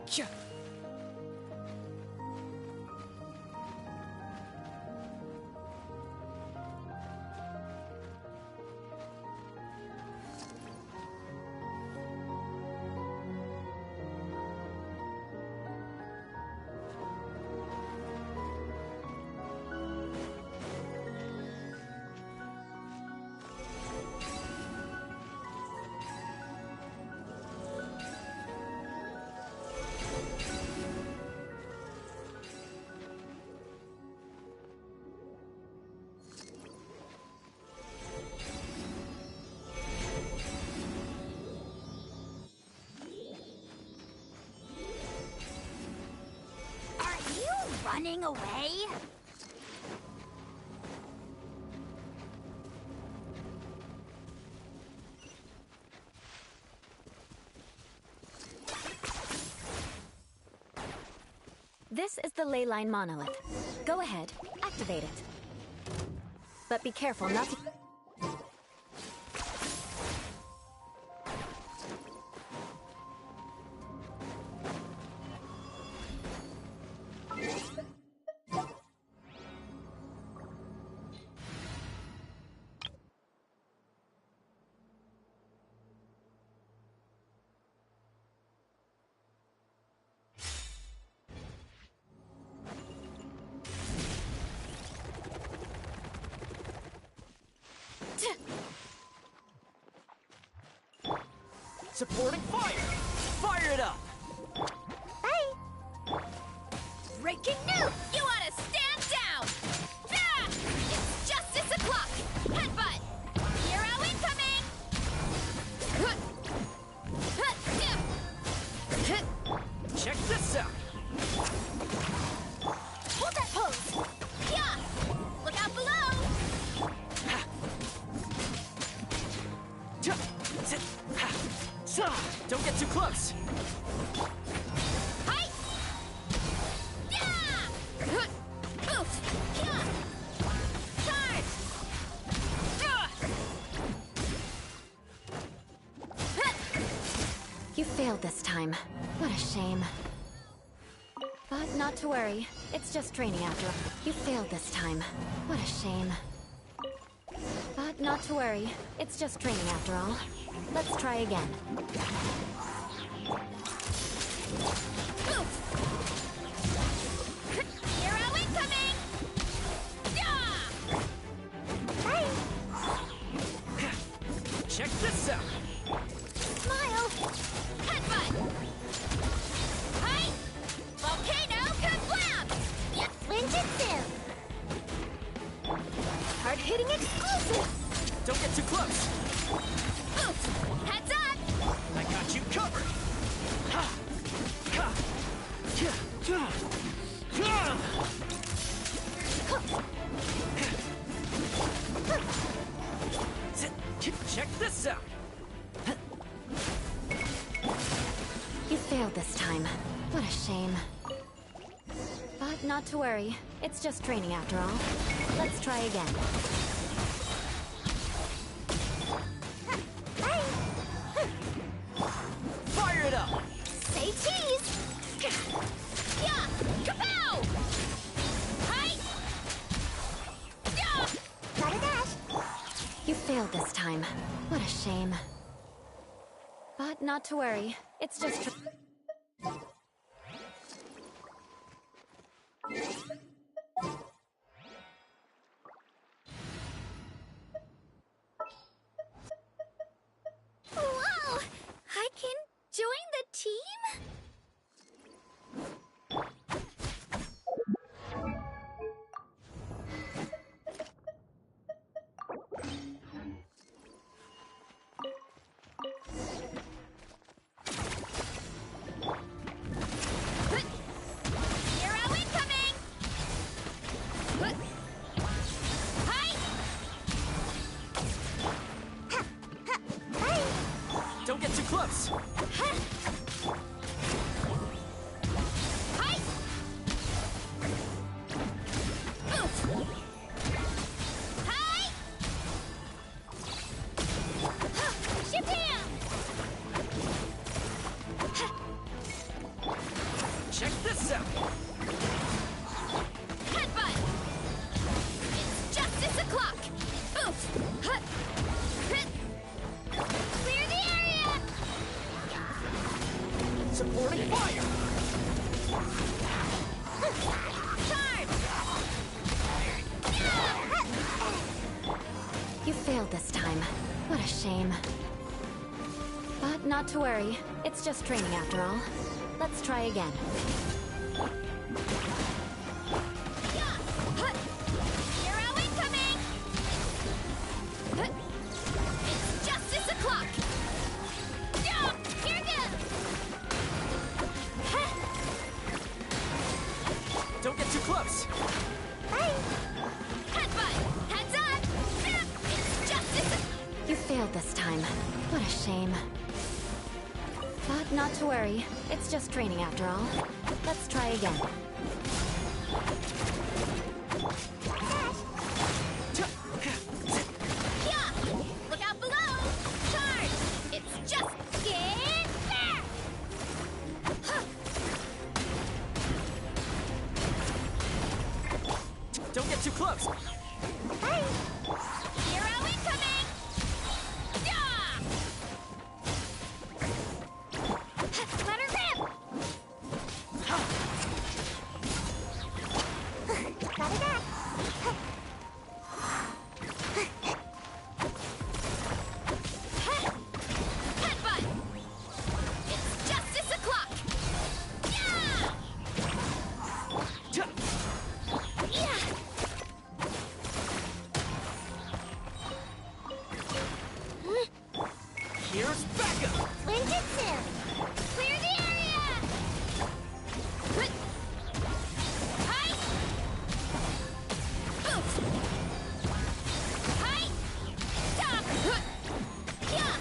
Sure. running away? This is the Leyline monolith. Go ahead, activate it. But be careful not to... Supporting fire! Fire it up! Bye! Breaking news! You ought to stand down! Ah! It's justice o'clock! Headbutt! Hero incoming! Check this out! Hold that pose! Yeah! Look out below! Don't get too close! Hi! Yeah! Oof! Yeah! Charge! You failed this time. What a shame. But not to worry. It's just training after all. You failed this time. What a shame. But not to worry. It's just training after all. Let's try again. Hero incoming! Yeah! Bye! Check this out! Smile! Headbutt! Hi! Volcano kablam! Yeah, Ninjutsu! Hard-hitting exclusive! Don't get too close! Oof! Heads up! I got you covered! Check this out! You failed this time. What a shame. But not to worry. It's just training after all. Let's try again. Fire it up! Say cheese! Yeah! Kapow! Hi! Yeah! Got a dash! You failed this time. What a shame. But not to worry. It's just... Whoa! I can join the team? Hero incoming! Hi! Don't get too close! Hi! Oof! Hi! Shabam! Check this out! Headbutt! It's justice o'clock! Oof! Clear the area! Supporting fire! Charge! You failed this time. What a shame. But not to worry. It's just training after all. Let's try again. Hero incoming! It's justice o'clock! Here goes! Don't get too close! time. What a shame. But not to worry. It's just training after all. Let's try again. Yeah! Look out below! Charge! It's just get there! Don't get too close. Hero incoming! Yeah! Let her rip! Got it back. Headbutt! It's justice o'clock! Yeah! Yeah! Here's backup. Ninjutsu. Clear the area! Hi! Oof! Hi! Stop! Yeah!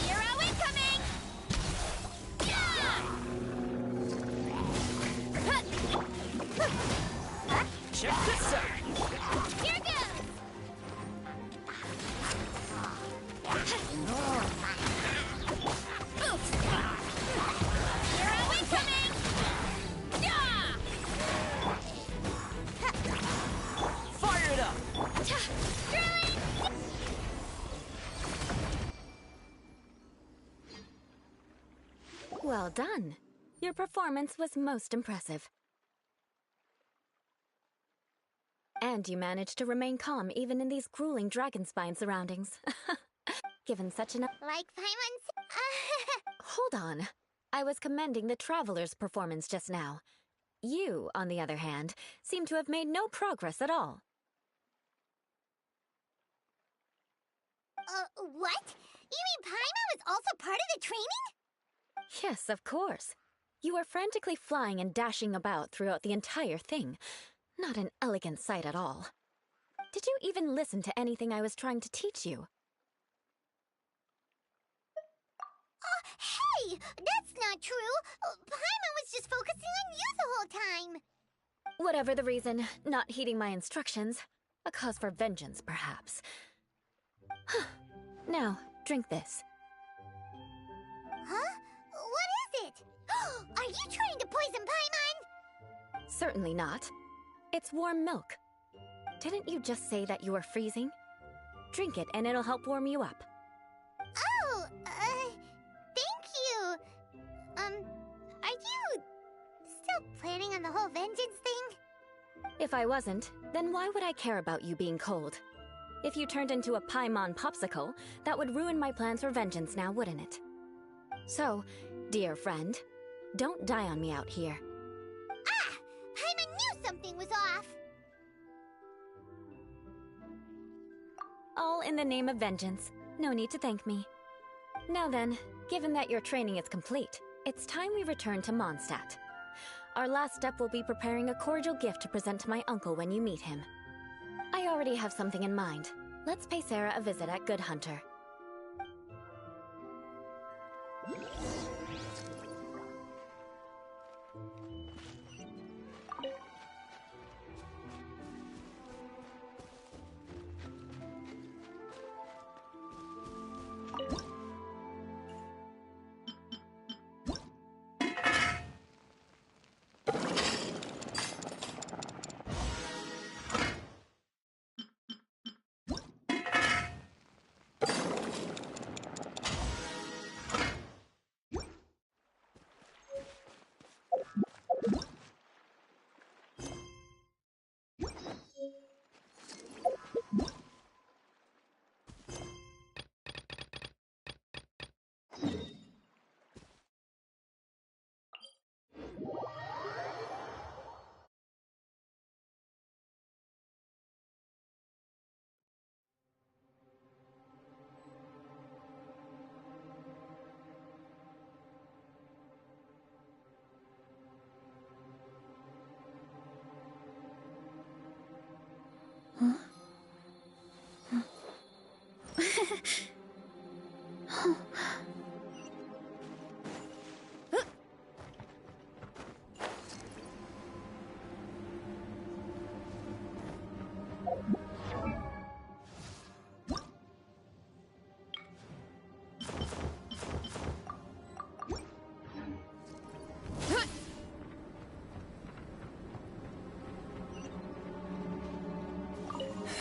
Hero incoming! Yeah! Check this out. Here goes! Oof! Hero incoming! Yeah! Fire it up. Drilling! Well done. Your performance was most impressive. And you managed to remain calm even in these grueling dragonspine surroundings. Given such an... Like Paimon's... Hold on. I was commending the Traveler's performance just now. You, on the other hand, seem to have made no progress at all. What? You mean Paimon was also part of the training? Yes, of course. You were frantically flying and dashing about throughout the entire thing. Not an elegant sight at all. Did you even listen to anything I was trying to teach you? Hey! That's not true! Paimon was just focusing on you the whole time! Whatever the reason, not heeding my instructions. A cause for vengeance, perhaps. Now, drink this. Huh? What is it? Are you trying to poison Paimon? Certainly not. It's warm milk. Didn't you just say that you were freezing? Drink it and it'll help warm you up. Oh, thank you. Are you still planning on the whole vengeance thing? If I wasn't, then why would I care about you being cold? If you turned into a Paimon popsicle, that would ruin my plans for vengeance now, wouldn't it? So, dear friend, don't die on me out here. Ah! Paimon knew something was off! All in the name of vengeance. No need to thank me. Now then, given that your training is complete, it's time we return to Mondstadt. Our last step will be preparing a cordial gift to present to my uncle when you meet him. I already have something in mind. Let's pay Sarah a visit at Good Hunter.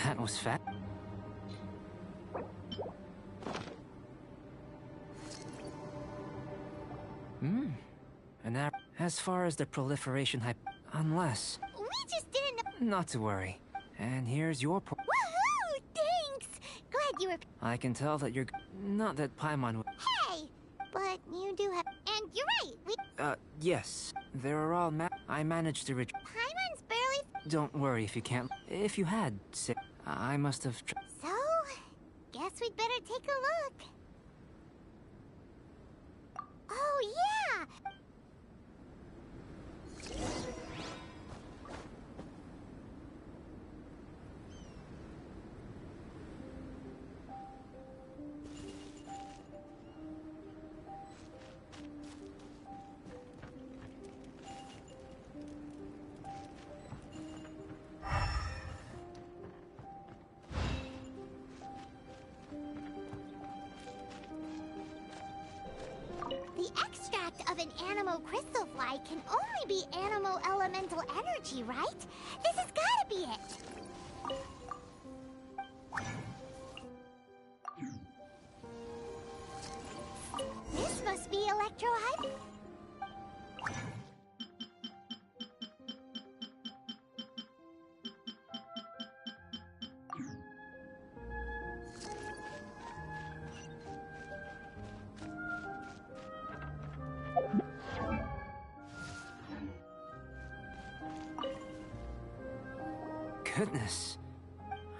That was fat. And as far as the proliferation unless... We just didn't... Not to worry. And here's your Woohoo! Thanks! Glad you were... I can tell that you're... Not that Paimon... Hey! But you do have... And you're right, we... Yes. There are all I managed to reach... Paimon's barely... Don't worry if you can't... If you had, say... I must have... So... Guess we'd better take a look. Oh, yeah! The extract of an animo crystal fly can only be animo elemental energy, right? This has gotta be it! This must be electrohype. Goodness.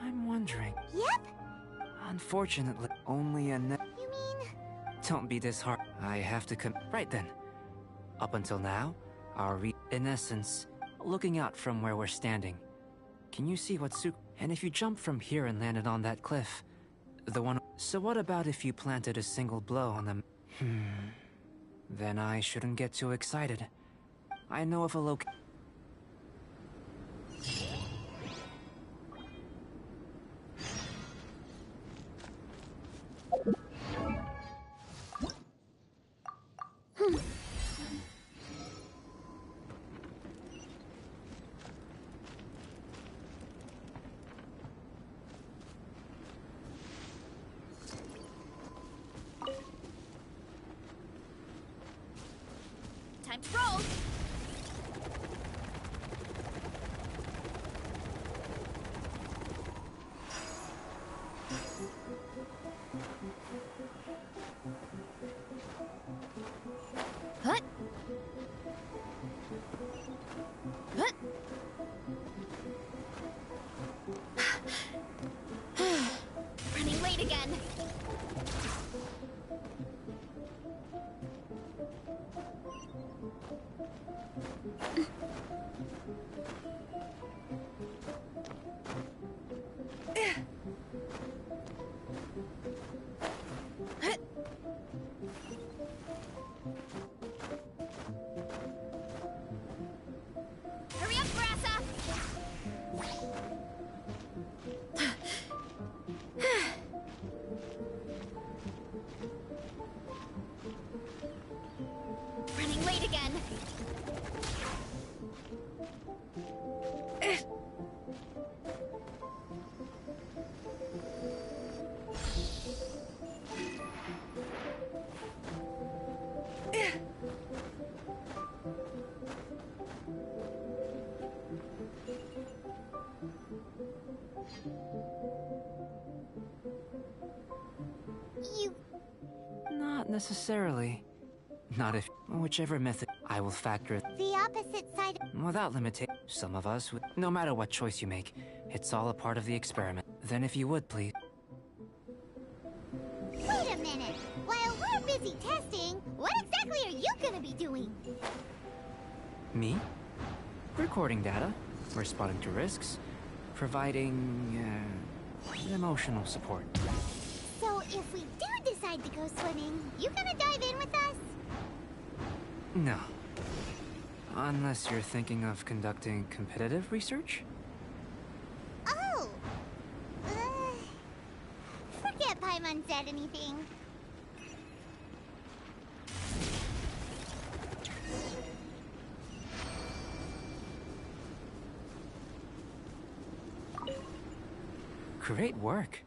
I'm wondering. Yep. Unfortunately, only a You mean... Don't be disheartened. I have to Right then. Up until now, in essence, looking out from where we're standing. Can you see what's And if you jump from here and landed on that cliff, the one... So what about if you planted a single blow on them? Then I shouldn't get too excited. I know of a Time to roll! Hut! Hut! Running late again. Hurry up, Brassa! Running late again. You... Not necessarily. Not if... Whichever method, I will factor it. The opposite side... Without limitation. Some of us would... No matter what choice you make, it's all a part of the experiment. Then if you would, please... Wait a minute! While we're busy testing, what exactly are you gonna be doing? Me? Recording data, responding to risks, providing... emotional support. So decide to go swimming, you gonna dive in with us? No. Unless you're thinking of conducting competitive research? Oh! Forget Paimon said anything. Great work.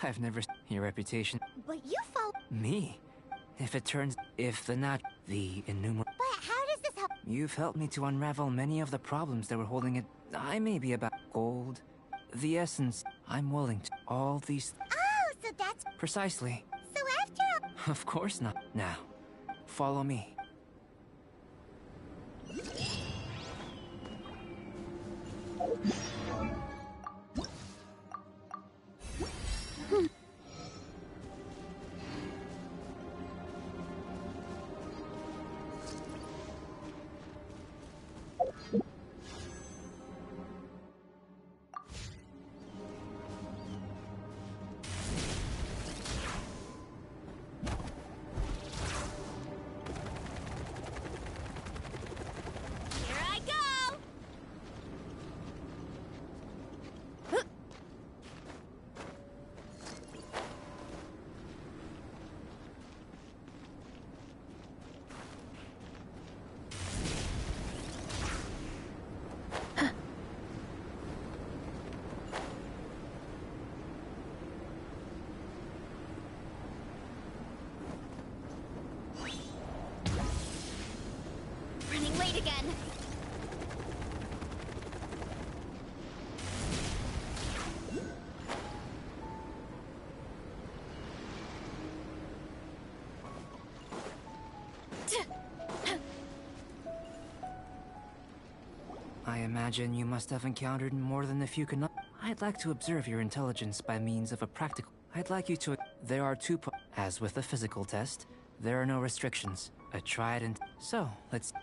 I've never seen your reputation. But you follow. Me? If the innumerable. But how does this help? You've helped me to unravel many of the problems that were holding it. I may be about gold, the essence. I'm willing to. All these. Oh, so that's. Precisely. So after all. Of course not. Now, follow me. Here I go! Running late again. I imagine you must have encountered more than a few can. I'd like to observe your intelligence by means of a practical. I'd like you to. There are as with the physical test, there are no restrictions. A tried and. So, let's.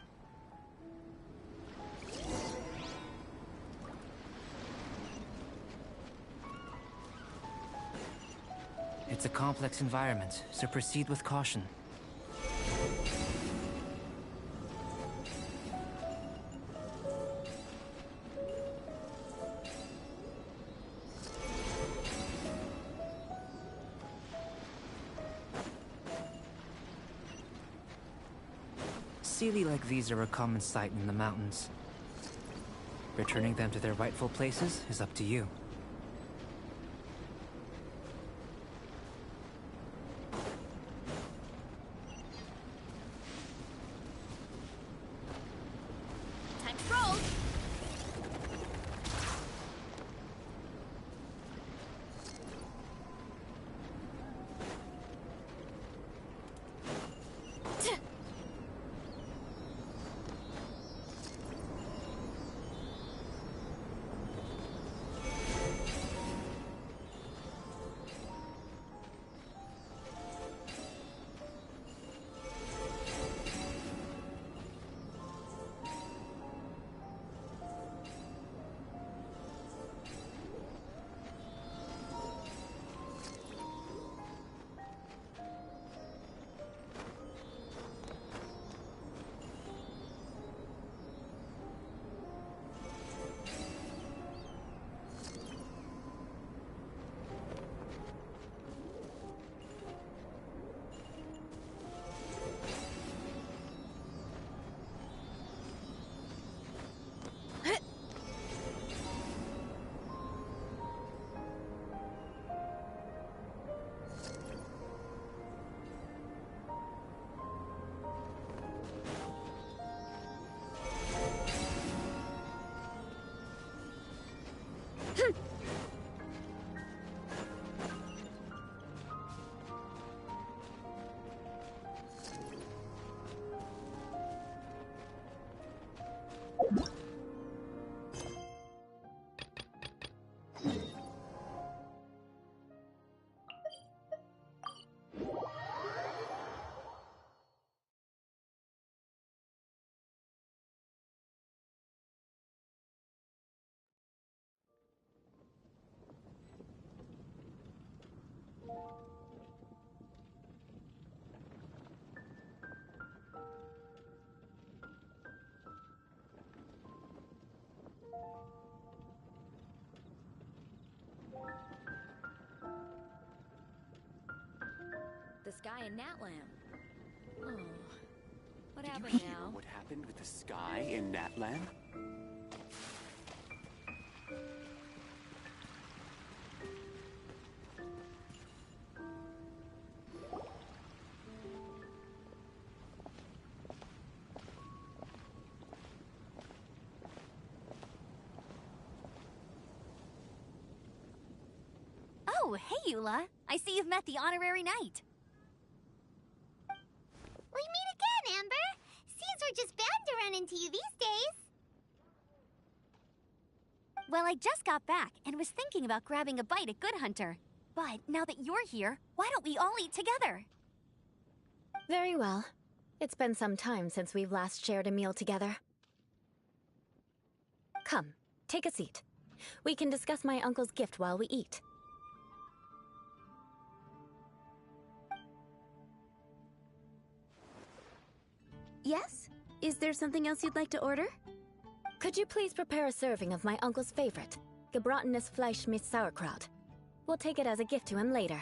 It's a complex environment, so proceed with caution. Sealy like these are a common sight in the mountains. Returning them to their rightful places is up to you. Time to roll! sky in Natlam. Oh. What Did happened you hear now? what happened with the sky in Natlan? Oh, hey, Eula. I see you've met the honorary knight. We meet again, Amber. Seems we're just bound to run into you these days. Well, I just got back and was thinking about grabbing a bite at Good Hunter. But now that you're here, why don't we all eat together? Very well. It's been some time since we've last shared a meal together. Come, take a seat. We can discuss my uncle's gift while we eat. Yes? Is there something else you'd like to order? Could you please prepare a serving of my uncle's favorite, Gebratenes Fleisch mit Sauerkraut? We'll take it as a gift to him later.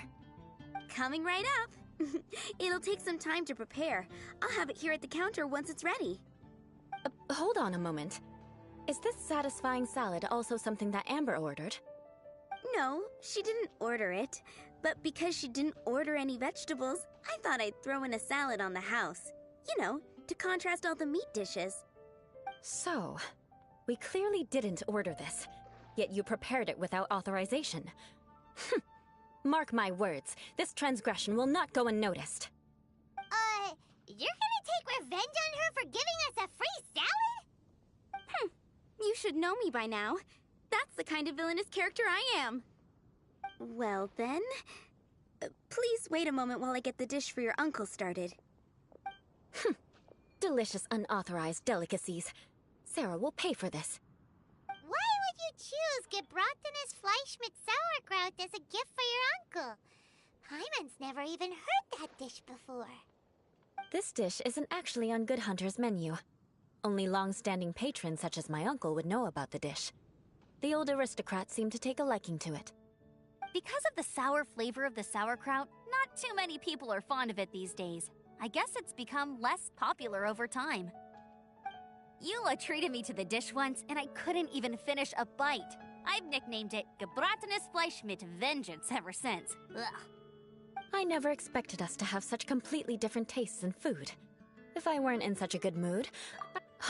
Coming right up. It'll take some time to prepare. I'll have it here at the counter once it's ready. Hold on a moment. Is this satisfying salad also something that Amber ordered? No, she didn't order it. But because she didn't order any vegetables, I thought I'd throw in a salad on the house. You know, to contrast all the meat dishes. So, we clearly didn't order this, yet you prepared it without authorization. Mark my words, this transgression will not go unnoticed. You're gonna take revenge on her for giving us a free salad? You should know me by now. That's the kind of villainous character I am. Well then, please wait a moment while I get the dish for your uncle started. Delicious unauthorized delicacies. Sarah will pay for this. Why would you choose Gebratenes Fleisch mit Sauerkraut as a gift for your uncle? Hyman's never even heard that dish before. This dish isn't actually on Good Hunter's menu. Only long-standing patrons such as my uncle would know about the dish. The old aristocrat seemed to take a liking to it. Because of the sour flavor of the sauerkraut, not too many people are fond of it these days. I guess it's become less popular over time. Eula treated me to the dish once, and I couldn't even finish a bite. I've nicknamed it Gebratenes Fleisch mit Vengeance ever since. Ugh. I never expected us to have such completely different tastes in food. If I weren't in such a good mood,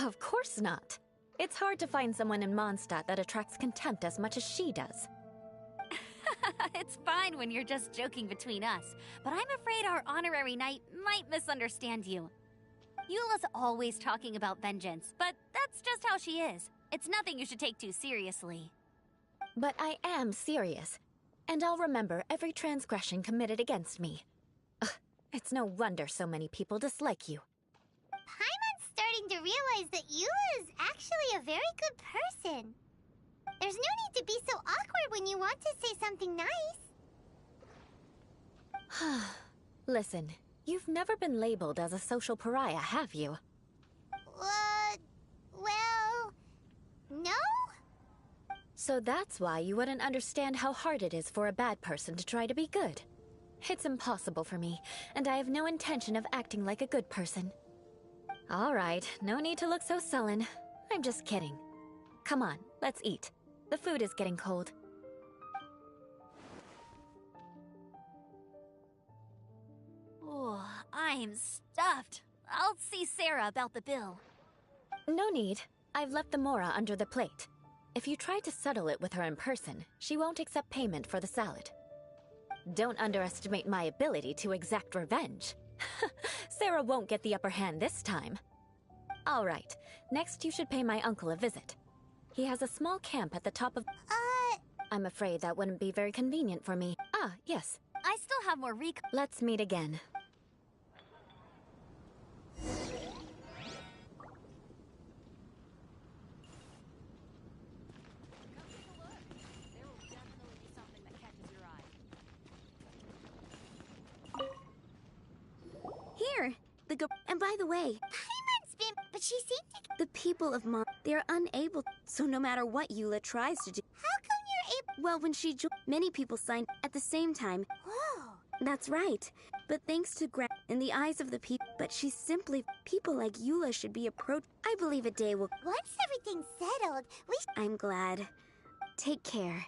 of course not. It's hard to find someone in Mondstadt that attracts contempt as much as she does. It's fine when you're just joking between us, but I'm afraid our honorary knight might misunderstand you. Eula's always talking about vengeance, but that's just how she is. It's nothing you should take too seriously. But I am serious, and I'll remember every transgression committed against me. Ugh, it's no wonder so many people dislike you. Paimon's starting to realize that Eula is actually a very good person. There's no need to be so awkward when you want to say something nice. Listen, you've never been labeled as a social pariah, have you? Well, no? So that's why you wouldn't understand how hard it is for a bad person to try to be good. It's impossible for me, and I have no intention of acting like a good person. All right, no need to look so sullen. I'm just kidding. Come on, let's eat. The food is getting cold. Oh, I'm stuffed. I'll see Sarah about the bill. No need. I've left the mora under the plate. If you try to settle it with her in person, she won't accept payment for the salad. Don't underestimate my ability to exact revenge. Sarah won't get the upper hand this time. All right, next you should pay my uncle a visit. He has a small camp at the top of... I'm afraid that wouldn't be very convenient for me. Ah, yes. I still have more Let's meet again. Here, and by the way, Paimon's been, but she seemed to... the people of Mon, they're unable, so no matter what Eula tries to do... How come you're able... Well, when she joined, many people signed at the same time. Whoa, That's right. But thanks to in the eyes of the people, but she's simply people like Eula should be approached. I believe a day will. Once everything's settled, I'm glad. Take care.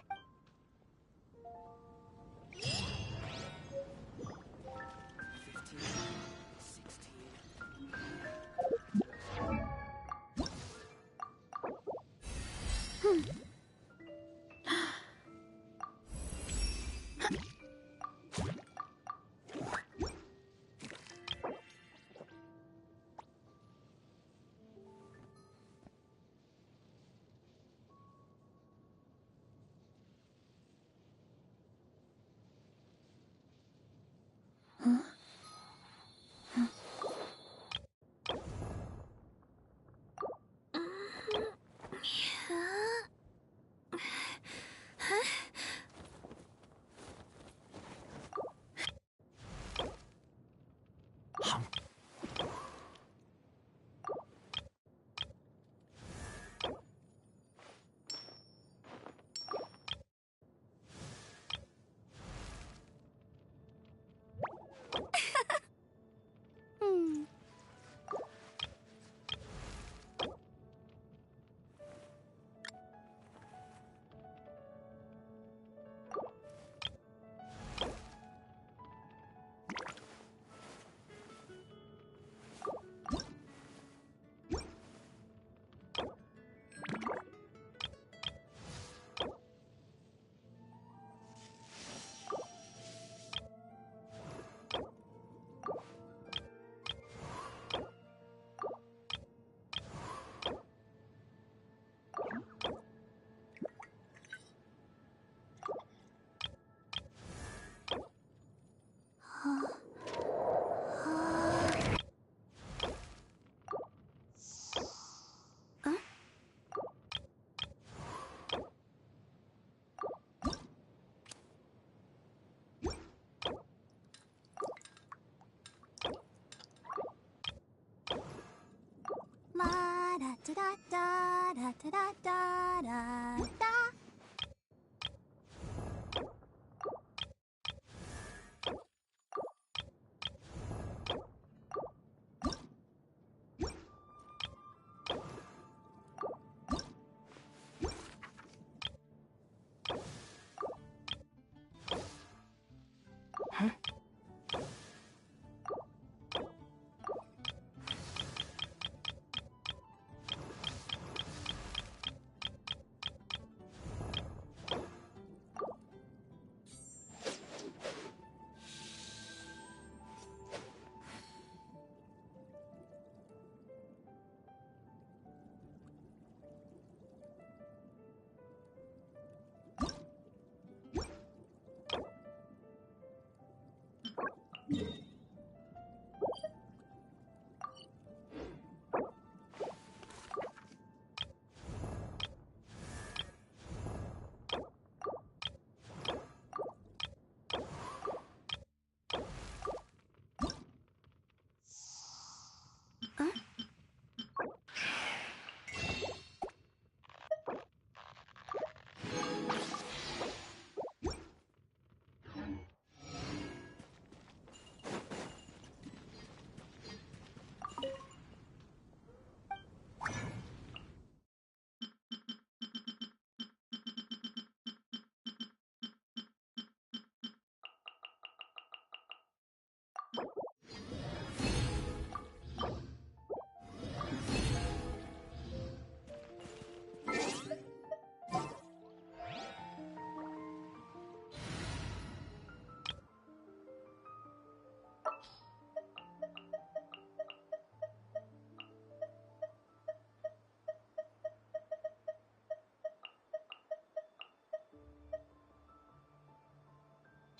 La-da-da-da-da-da-da-da-da.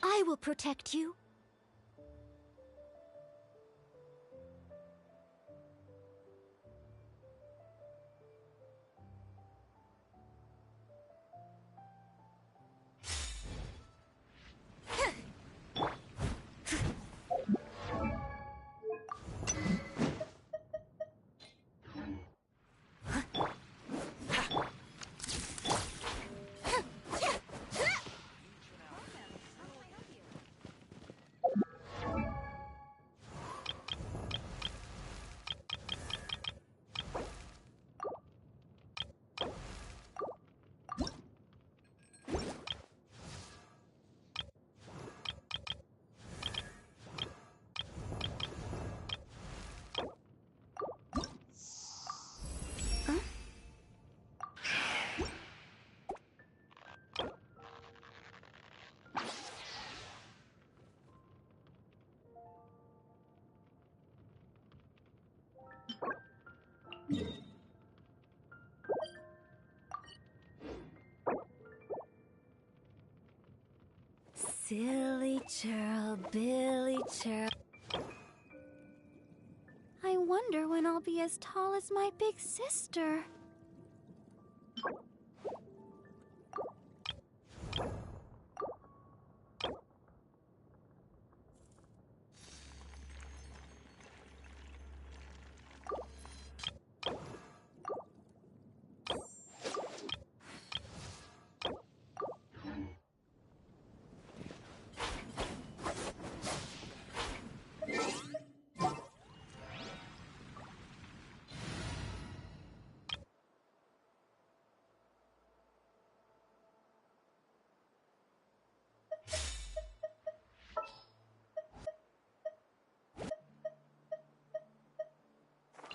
I will protect you. Silly churl, Billy churl. I wonder when I'll be as tall as my big sister.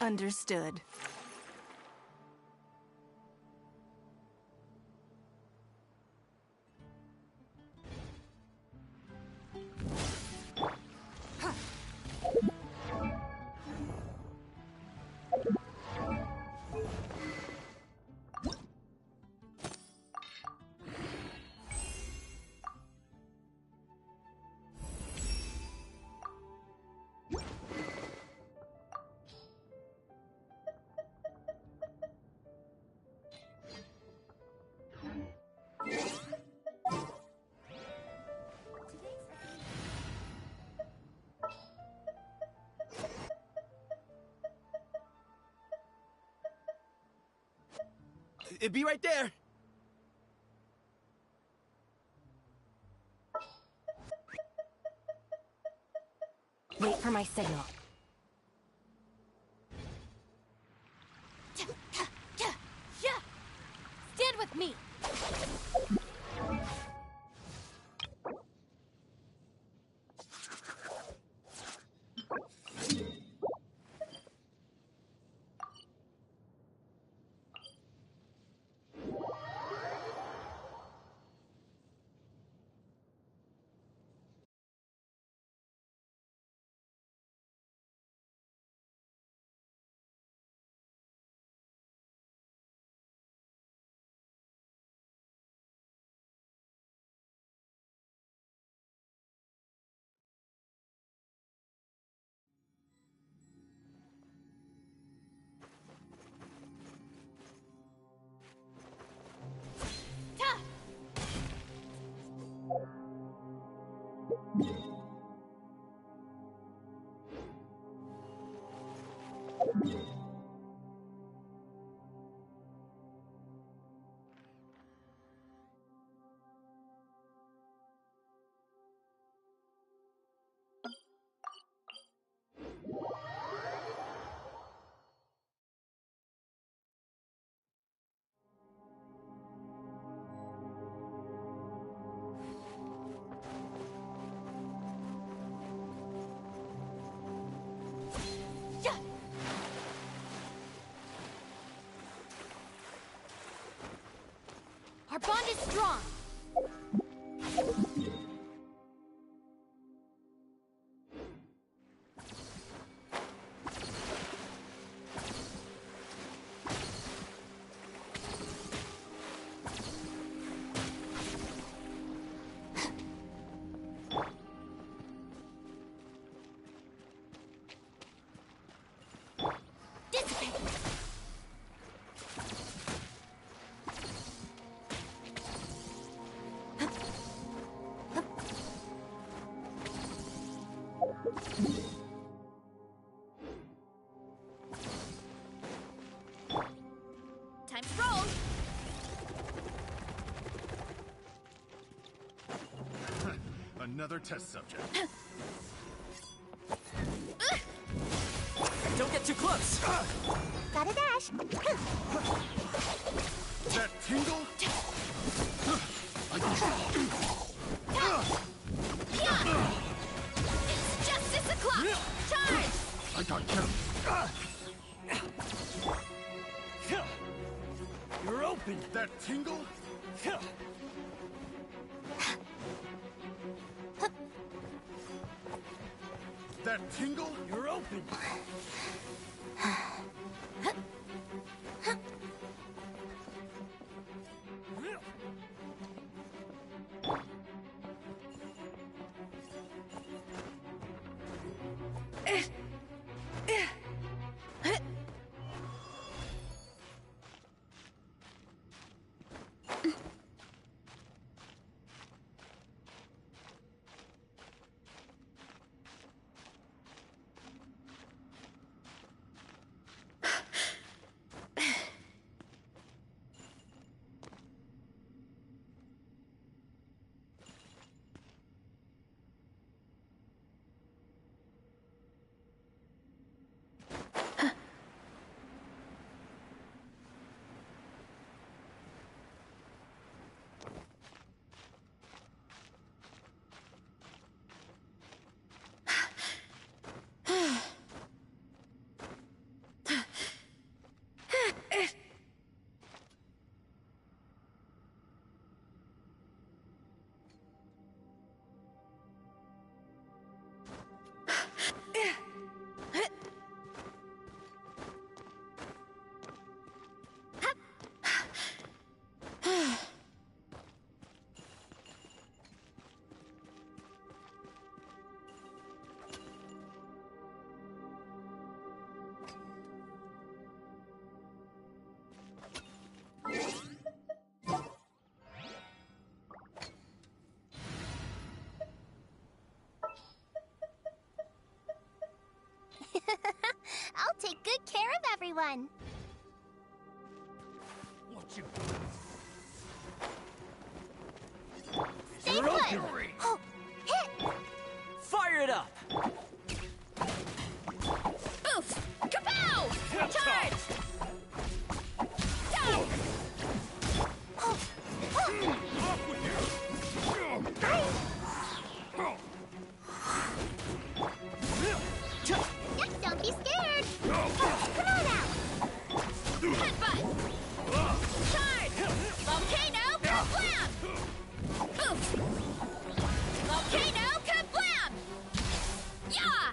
Understood. It'd be right there. Wait for my signal. Stand with me. Our bond is strong. Time to roll. Another test subject. Don't get too close. Gotta dash. That tingle? It's justice o'clock. Charge. I got him. You're open. That tingle? That tingle? You're open. everyone. What you Stay put! Oh, hit! Fire it up! Oof! Kapow! Charge! Down! Don't be scared! Come on out! Headbutt! Charge! Volcano kablam! Oof! Volcano kablam! Yeah!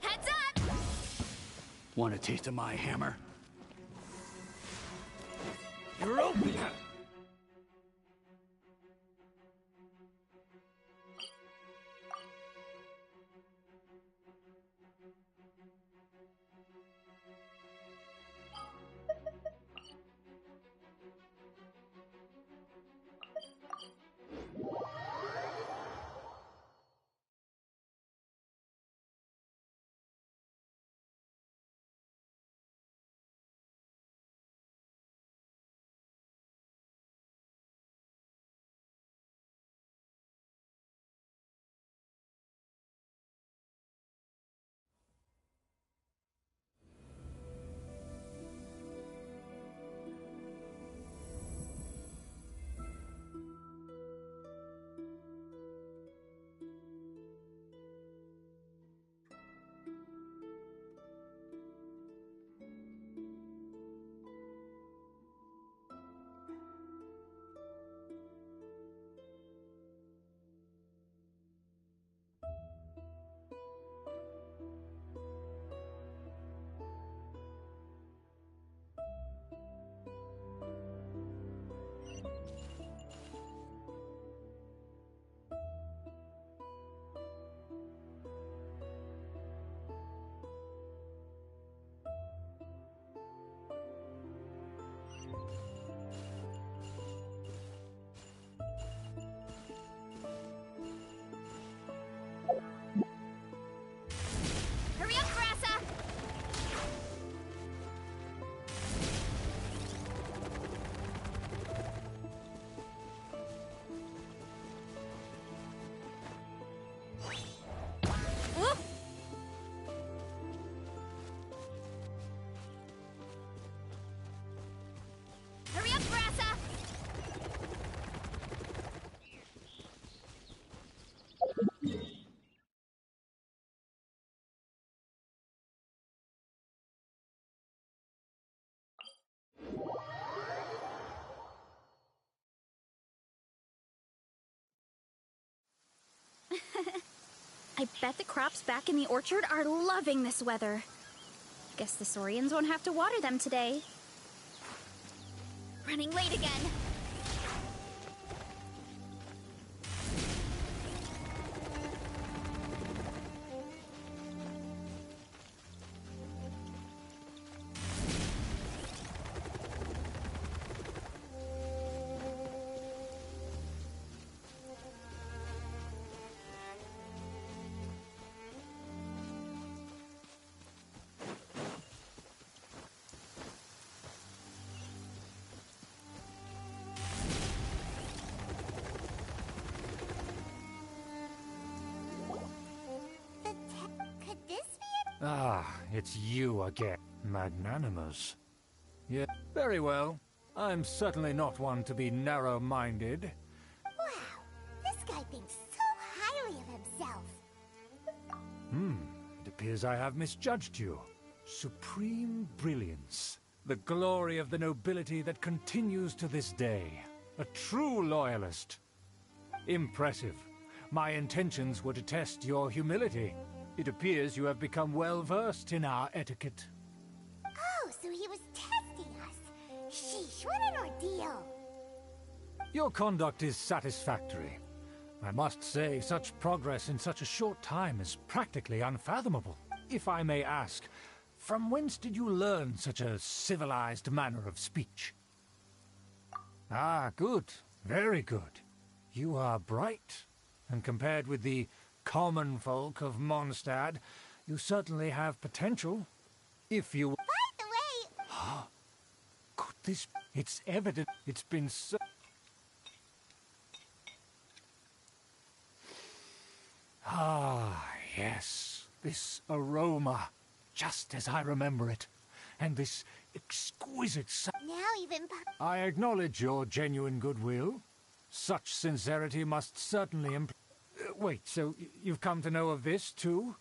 Heads up! Want a taste of my hammer? You're open! Hurry up, Grassa! Whoop! Hurry up, Grassa! I bet the crops back in the orchard are loving this weather. Guess the Saurians won't have to water them today. Running late again. Ah, it's you again. Magnanimous. Yeah, very well. I'm certainly not one to be narrow-minded. Wow, this guy thinks so highly of himself. It appears I have misjudged you. Supreme brilliance. The glory of the nobility that continues to this day. A true loyalist. Impressive. My intentions were to test your humility. It appears you have become well-versed in our etiquette. Oh, so he was testing us. Sheesh, what an ordeal. Your conduct is satisfactory. I must say, such progress in such a short time is practically unfathomable. If I may ask, from whence did you learn such a civilized manner of speech? Ah, good. Very good. You are bright, and compared with the common folk of Mondstadt, you certainly have potential. If you... By the way... Could this... It's evident it's been so... Ah, yes. This aroma, just as I remember it. And this exquisite sound. Now even... I acknowledge your genuine goodwill. Such sincerity must certainly wait, so you've come to know of this, too?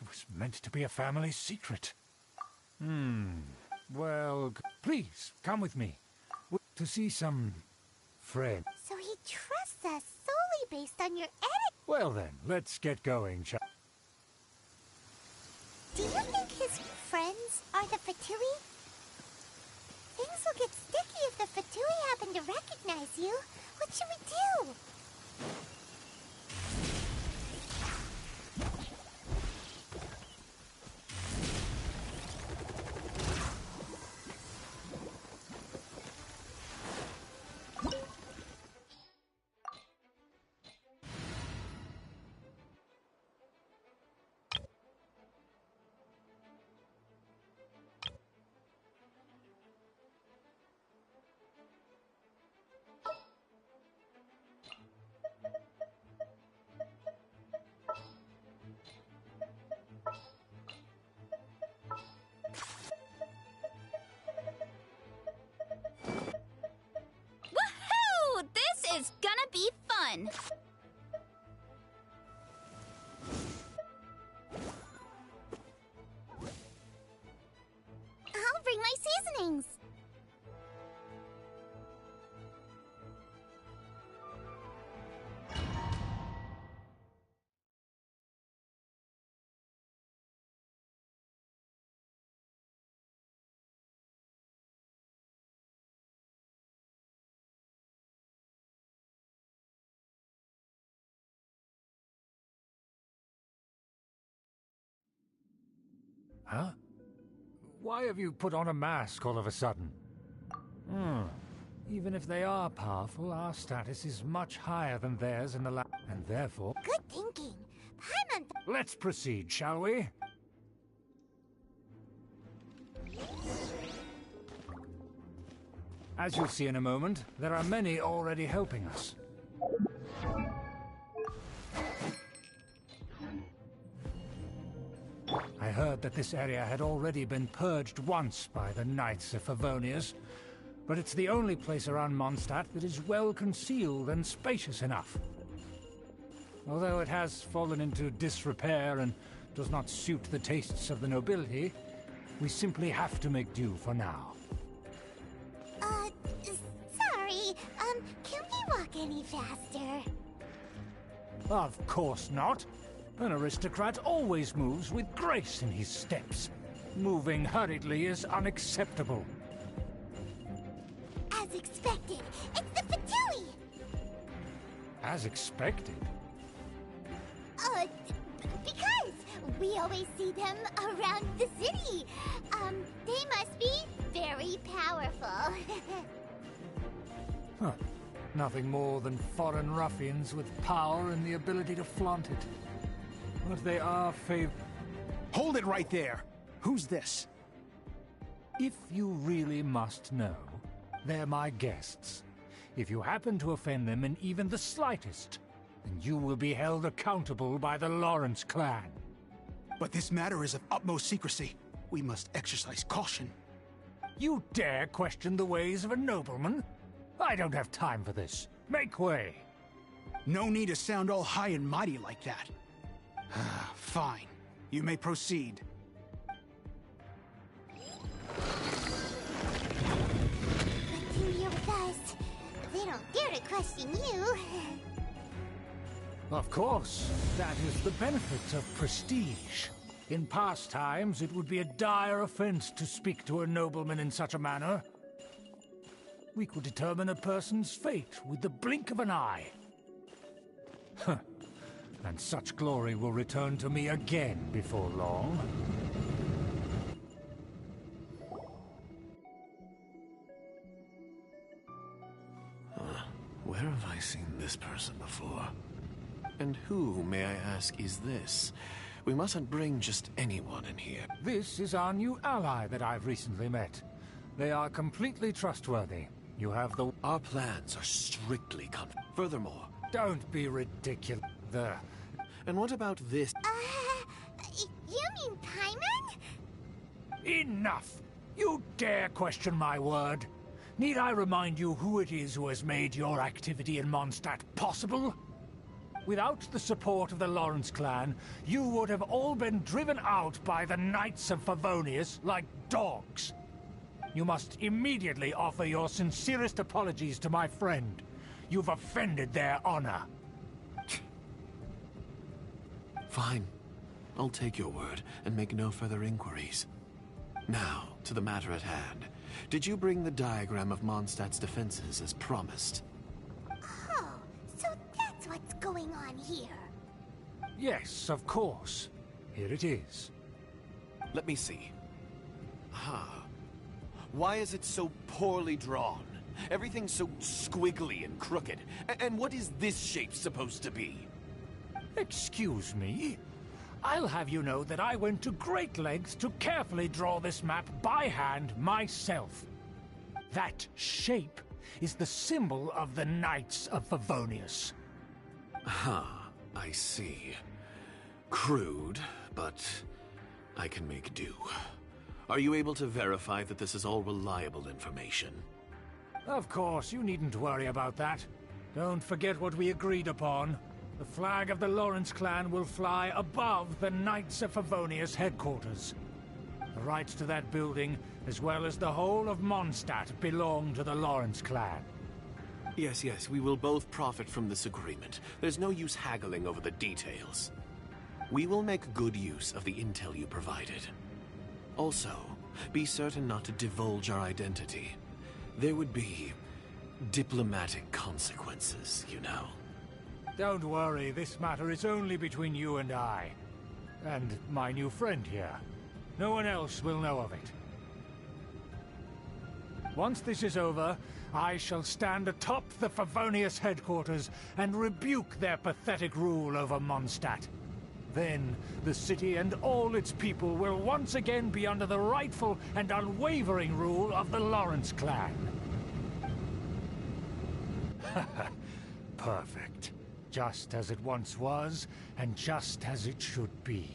It was meant to be a family secret. Well, please, come with me. To see some... friend. So he trusts us solely based on your etiquette. Well then, let's get going, Do you think his friends are the Fatui? Things will get sticky if the Fatui happen to recognize you. What should we do? It's gonna be fun! I'll bring my seasonings! Huh? Why have you put on a mask all of a sudden? Even if they are powerful, our status is much higher than theirs in the land, and therefore... Good thinking. Paimon... Let's proceed, shall we? As you'll see in a moment, there are many already helping us. I heard that this area had already been purged once by the Knights of Favonius, but it's the only place around Mondstadt that is well concealed and spacious enough. Although it has fallen into disrepair and does not suit the tastes of the nobility, we simply have to make do for now. Sorry, can we walk any faster? Of course not. An aristocrat always moves with grace in his steps. Moving hurriedly is unacceptable. As expected, it's the Fatui! As expected? Because we always see them around the city. They must be very powerful. Huh. Nothing more than foreign ruffians with power and the ability to flaunt it. But they are Hold it right there! Who's this? If you really must know, they're my guests. If you happen to offend them in even the slightest, then you will be held accountable by the Lawrence clan. But this matter is of utmost secrecy. We must exercise caution. You dare question the ways of a nobleman? I don't have time for this. Make way. No need to sound all high and mighty like that. Fine. You may proceed. Continue with us. They don't dare to question you. Of course. That is the benefit of prestige. In past times, it would be a dire offense to speak to a nobleman in such a manner. We could determine a person's fate with the blink of an eye. Huh. And such glory will return to me again before long. Where have I seen this person before? And who, may I ask, is this? We mustn't bring just anyone in here. This is our new ally that I've recently met. They are completely trustworthy. You have the... Our plans are strictly Furthermore... Don't be ridiculous. There. And what about this? You mean Paimon? Enough! You dare question my word? Need I remind you who it is who has made your activity in Mondstadt possible? Without the support of the Lawrence clan, you would have all been driven out by the Knights of Favonius like dogs. You must immediately offer your sincerest apologies to my friend. You've offended their honor. Fine. I'll take your word and make no further inquiries. Now, to the matter at hand. Did you bring the diagram of Mondstadt's defenses as promised? Oh, so that's what's going on here. Yes, of course. Here it is. Let me see. Why is it so poorly drawn? Everything's so squiggly and crooked. And what is this shape supposed to be? Excuse me? I'll have you know that I went to great lengths to carefully draw this map by hand myself. That shape is the symbol of the Knights of Favonius. I see. Crude, but I can make do. Are you able to verify that this is all reliable information? Of course, you needn't worry about that. Don't forget what we agreed upon. The flag of the Lawrence clan will fly above the Knights of Favonius headquarters. The rights to that building, as well as the whole of Mondstadt, belong to the Lawrence clan. Yes, we will both profit from this agreement. There's no use haggling over the details. We will make good use of the intel you provided. Also, be certain not to divulge our identity. There would be diplomatic consequences, you know. Don't worry, this matter is only between you and I. And my new friend here. No one else will know of it. Once this is over, I shall stand atop the Favonius headquarters and rebuke their pathetic rule over Mondstadt. Then, the city and all its people will once again be under the rightful and unwavering rule of the Lawrence clan. Perfect. Just as it once was, and just as it should be.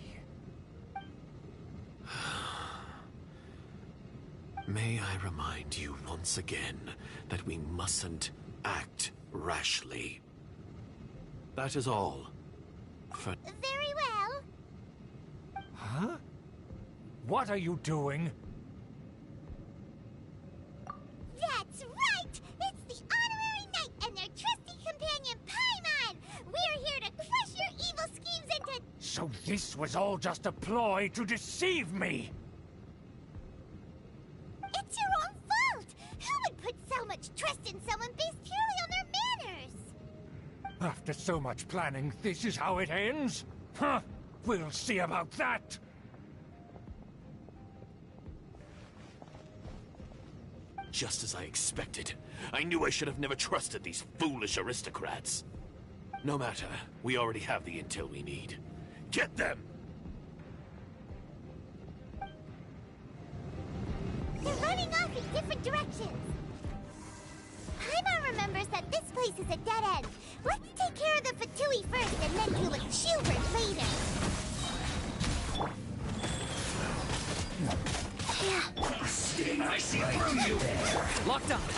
May I remind you once again that we mustn't act rashly. That is all. For... Very well. Huh? What are you doing? That's right! It's the Honorary Knight and their trusty companion, Paimon! We're here to crush your evil schemes into... So this was all just a ploy to deceive me! It's your own fault! Who would put so much trust in someone based purely on their manners? After so much planning, this is how it ends? Huh? We'll see about that! Just as I expected. I knew I should have never trusted these foolish aristocrats. No matter, we already have the intel we need. Get them! They're running off in different directions. Paimon remembers that this place is a dead end. Let's take care of the Fatui first and then deal with Schubert later. Stop!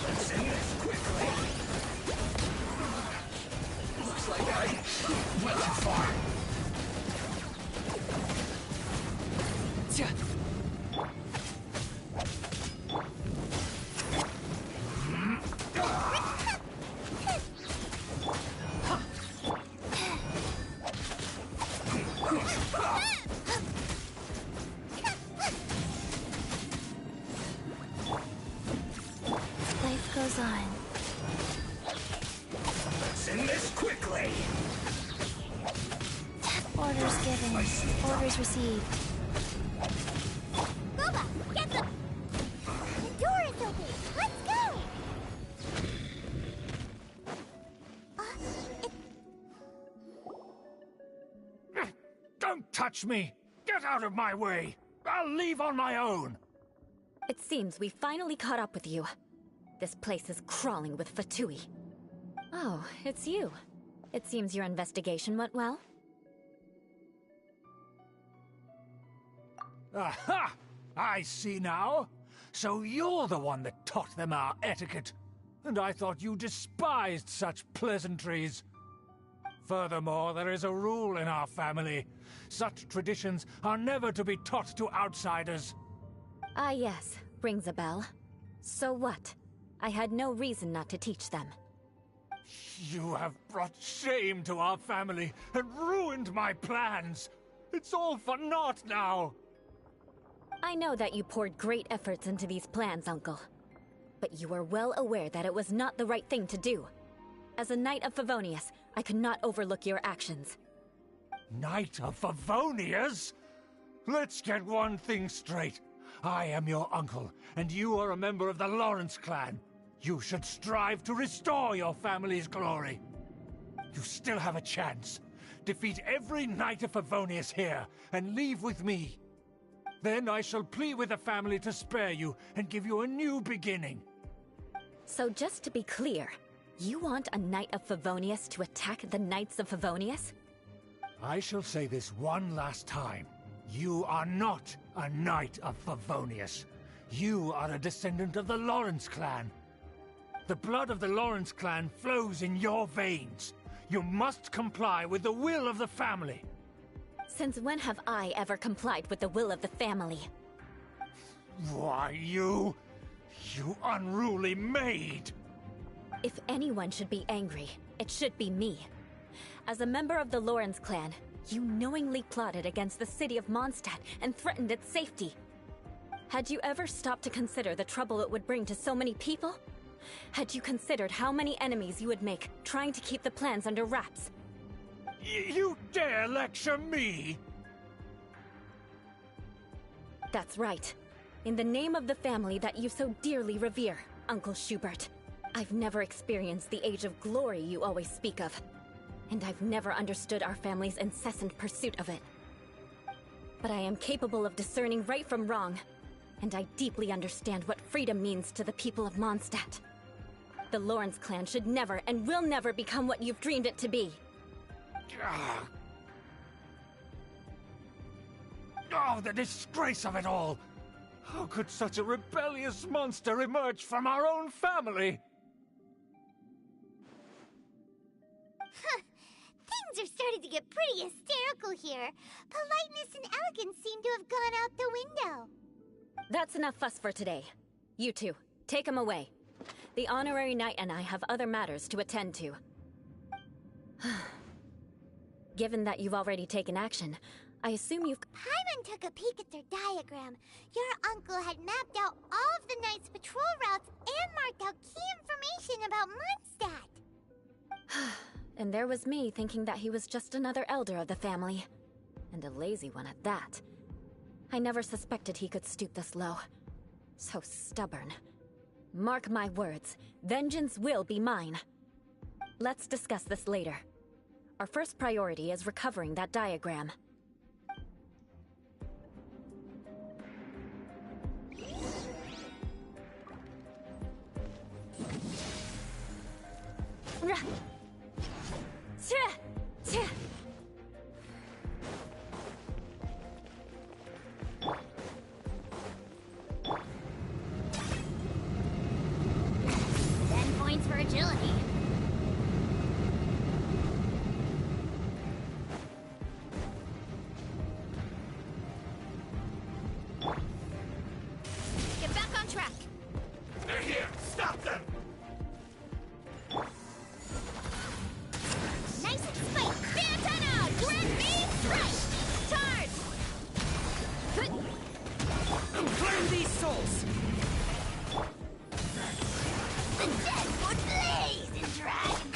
Let's end this quickly! Looks like I went too far. Life goes on. Let's end this quickly! Orders given. Orders received. Boba, get the... The door is open! Let's go! Don't touch me! Get out of my way! I'll leave on my own! It seems we finally caught up with you. This place is crawling with Fatui. Oh, it's you. It seems your investigation went well. Aha! I see now. So you're the one that taught them our etiquette. And I thought you despised such pleasantries. Furthermore, there is a rule in our family. Such traditions are never to be taught to outsiders. Ah yes, rings a bell. So what? I had no reason not to teach them. You have brought shame to our family and ruined my plans. It's all for naught now. I know that you poured great efforts into these plans, Uncle. But you were well aware that it was not the right thing to do. As a Knight of Favonius, I could not overlook your actions. Knight of Favonius? Let's get one thing straight. I am your uncle, and you are a member of the Lawrence clan. You should strive to restore your family's glory. You still have a chance. Defeat every Knight of Favonius here, and leave with me. Then I shall plead with the family to spare you and give you a new beginning. So just to be clear, you want a Knight of Favonius to attack the Knights of Favonius? I shall say this one last time. You are not a Knight of Favonius. You are a descendant of the Lawrence clan. The blood of the Lawrence clan flows in your veins. You must comply with the will of the family. Since when have I ever complied with the will of the family? Why, you unruly maid! If anyone should be angry, it should be me. As a member of the Lawrence clan, you knowingly plotted against the city of Mondstadt and threatened its safety. Had you ever stopped to consider the trouble it would bring to so many people? Had you considered how many enemies you would make trying to keep the plans under wraps? You dare lecture me? That's right. In the name of the family that you so dearly revere, Uncle Schubert. I've never experienced the age of glory you always speak of. And I've never understood our family's incessant pursuit of it. But I am capable of discerning right from wrong, and I deeply understand what freedom means to the people of Mondstadt. The Lawrence clan should never and will never become what you've dreamed it to be. Oh, the disgrace of it all! How could such a rebellious monster emerge from our own family? Things are starting to get pretty hysterical here. Politeness and elegance seem to have gone out the window. That's enough fuss for today. You two, take him away. The honorary knight and I have other matters to attend to. Given that you've already taken action, I assume you've... Paimon took a peek at their diagram. Your uncle had mapped out all of the Knight's patrol routes and marked out key information about Mondstadt. And there was me thinking that he was just another elder of the family. And a lazy one at that. I never suspected he could stoop this low. So stubborn. Mark my words, vengeance will be mine. Let's discuss this later. Our first priority is recovering that diagram.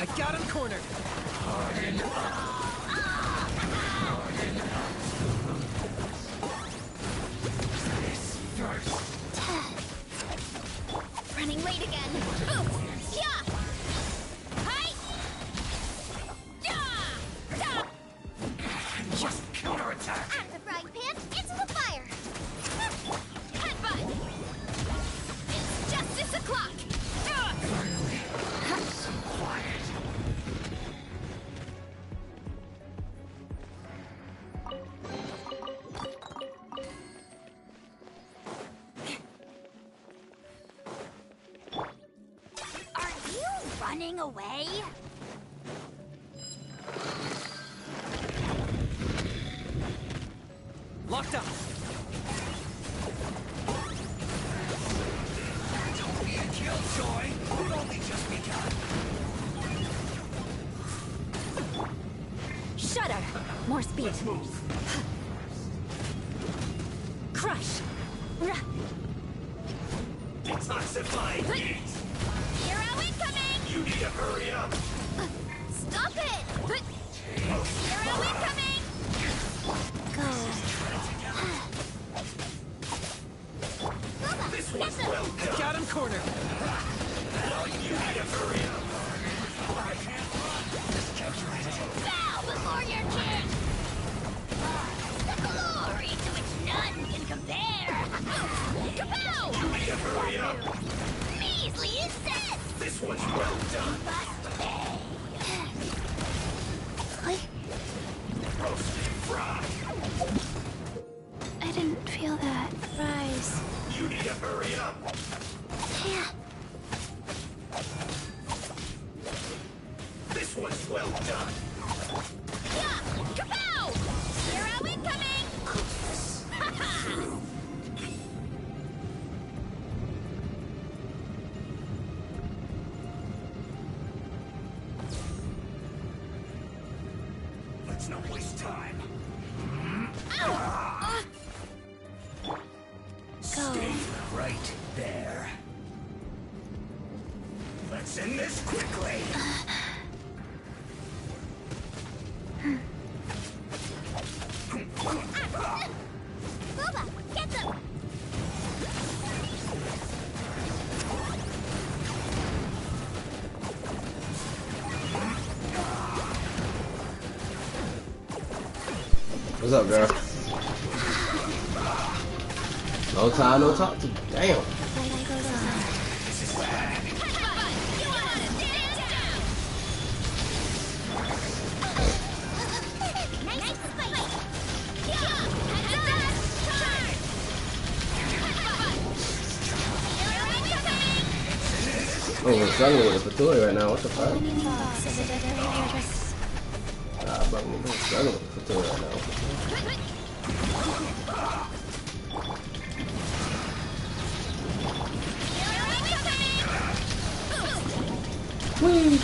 I got him cornered. Running late again. Yeah. Hi. Yeah. Just counterattack. Out of the frying pan, into the fire. Headbutt. It's justice o'clock. Are you running away? Locked up. Don't be a killjoy. We've only just begun. Shudder! More speed. Let's move. Crush! Detoxify heat. Hero incoming. You need to hurry up. Stop it. Hero incoming. This one's well done. Got him cornered. You need to hurry up. Bow before your king! The glory to which none can compare! Kapow! You need to hurry up. Measly insist! This one's well done. Roasted fry. I didn't feel that. Fries. You need to hurry up. Yeah. This one's well done. Yeah. Kapow. Hero incoming. Let's not waste time. Stay right there. Let's end this quickly. Booba, get them! What's up, girl? No time, no talk to. Damn. Oh, we're struggling with the Fatui right now. What the fuck? Nah, but we're struggling with the Fatui right now. Whee!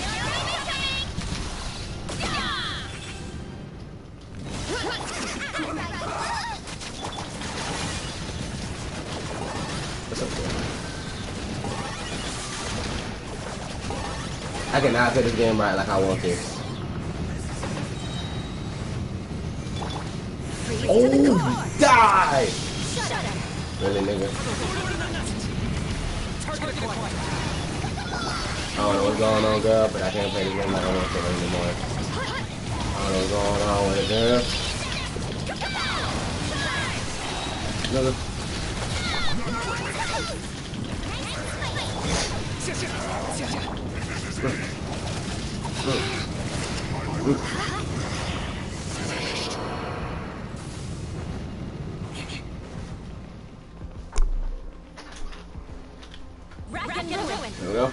I cannot play this game right like I want to. Oh, die! Really, nigga? I don't know what's going on, girl, but I can't play this game like I want to anymore. I don't know what's going on with it, girl. Nigga. There we go.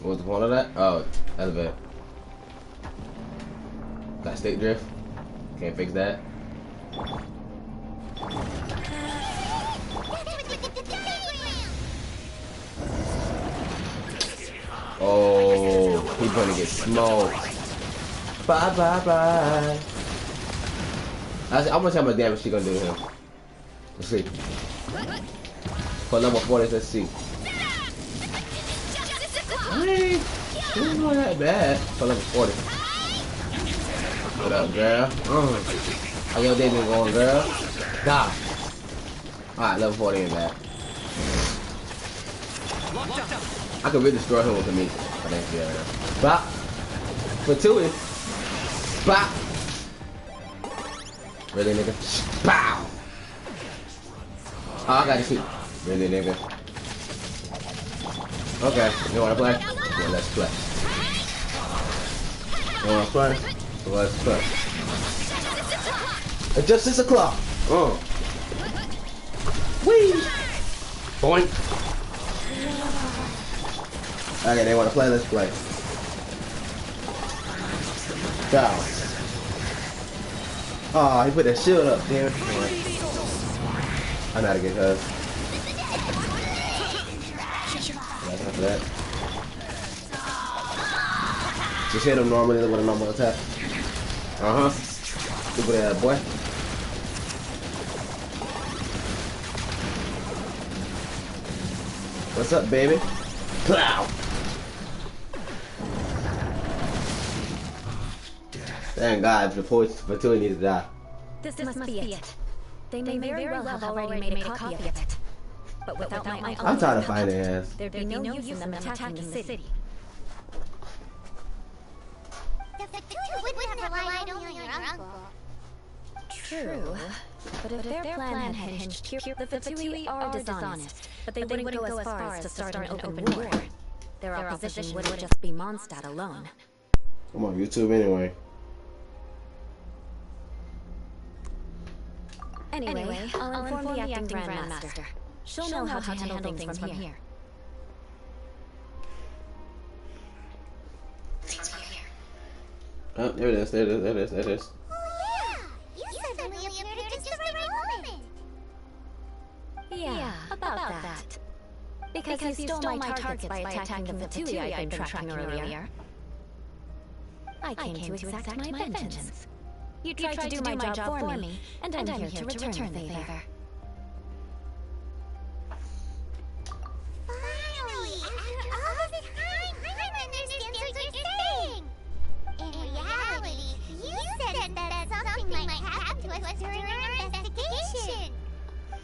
What's the point of that? Oh, that's bad. Got stick drift. Can't fix that. Oh, he's gonna get smoked. Bye bye bye. I'm gonna see how much damage she's gonna do to him. Let's see. For number 40, let's see. Hey, it's not that bad for level 40. What up, girl? How your day been going, girl? Die. Alright, level 40 ain't bad. I could really destroy him with the meat. I think, yeah. Bop. Fatui. Bop. Really, nigga? Pow. Oh, I got to shoot. Really, nigga? Okay, you wanna play? Yeah, let's play. You wanna play? So let's play. It's just 6 o'clock. Whee! Boink. Okay, they wanna play? Let's play. Down. Oh, he put that shield up, damn it. I know how to get her. After that. Just hit him normally with a normal attack. Stupid ass boy. What's up, baby? Plow! Thank God, Fatui needs to die. This must be it. They may very well have already made a copy of it. But without my I'm tired of fighting their ass. There'd be no use in them attacking the city. The Fatui wouldn't have relied only on your uncle. True. But if their plan had hinged pure, the Fatui are dishonest. But they wouldn't go as far as to start an open war. Their opposition wouldn't just be Mondstadt alone. I'm on YouTube anyway. Anyway, I'll inform the acting Grandmaster. She'll know how to handle things from here. Oh, there it is, there it is, there it is, there it is. Oh yeah! You suddenly appeared at just the right moment! Yeah, about that. Because you stole my targets by attacking the Fatui I'd been tracking earlier. I came to exact my vengeance. You tried to do my job for me, and I'm here to return the favor. Finally! After all this time, I understand what you're saying! In reality, you said that something might happen to us during our investigation!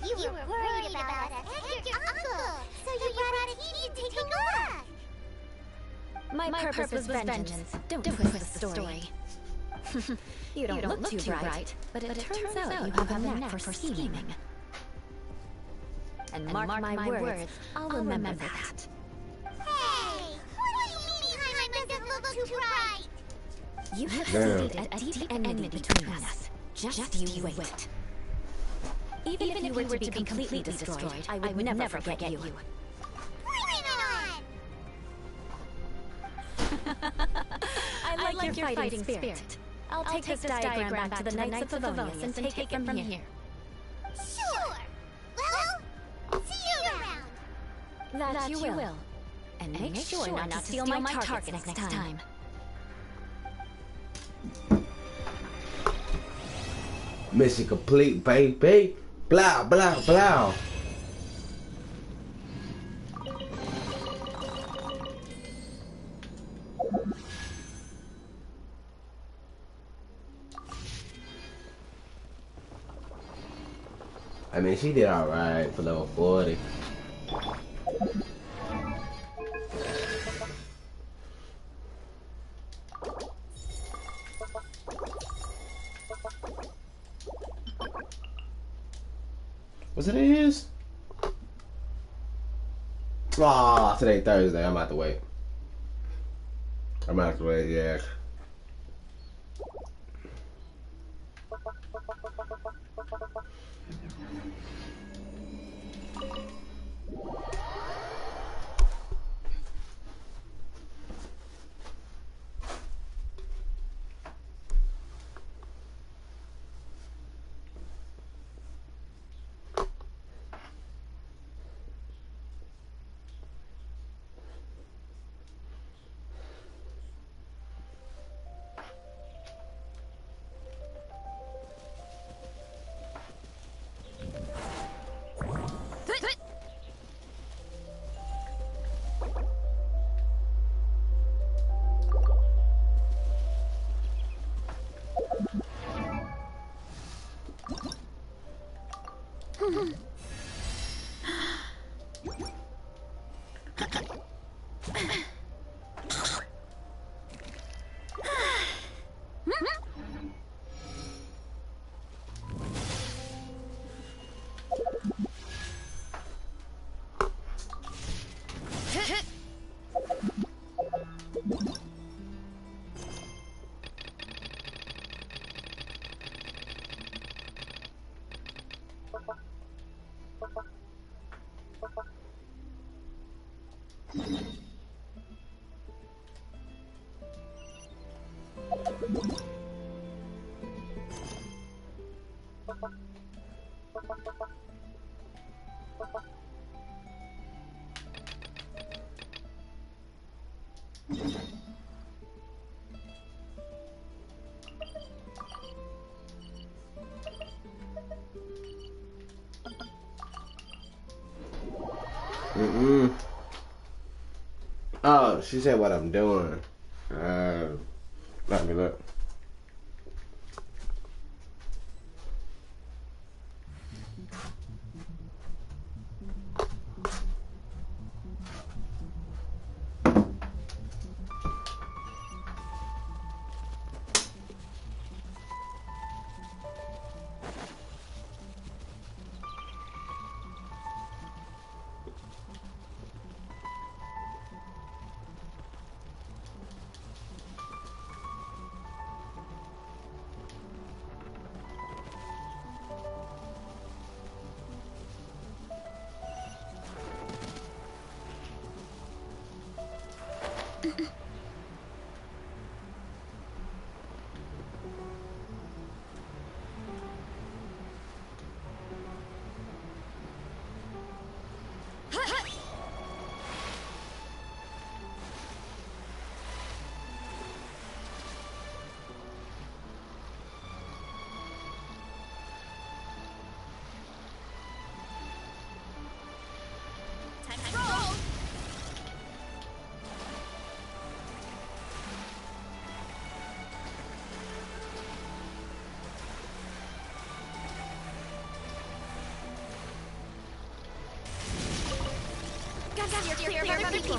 You were worried about us and your uncle, so you brought a key to take a look! My purpose was vengeance. Don't twist the story. You don't look too bright, but it turns out you have a knack for scheming. And mark my words, I'll remember that. Hey! What do you mean Paimon doesn't look too bright? You have seeded a deep enmity between us. Just you wait. Even if you were to be completely destroyed, I would never forget you. I like your fighting spirit. I'll take this diagram back to the Knights of Favonius and take it from here. Sure! Well, see you around! That you will. And make sure not to steal my targets next time. Mission complete, baby. Blah, blah, blah. I mean, she did alright for level 40. Was it his? Ah, today Thursday. I'm out to wait. I'm out to wait, yeah. Oh, she said what I'm doing. Let me look. You're clear of other people.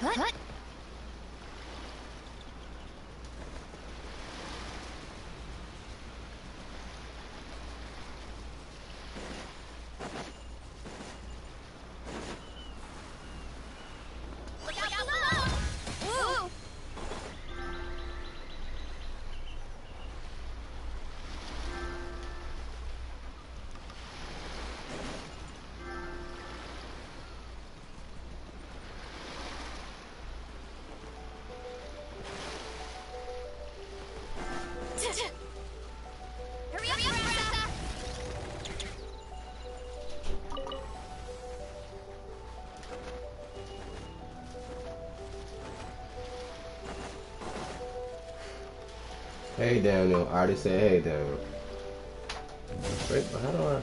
What? Hurry up, Rasa! Hey Daniel, I already said hey Daniel. Wait, but how do I?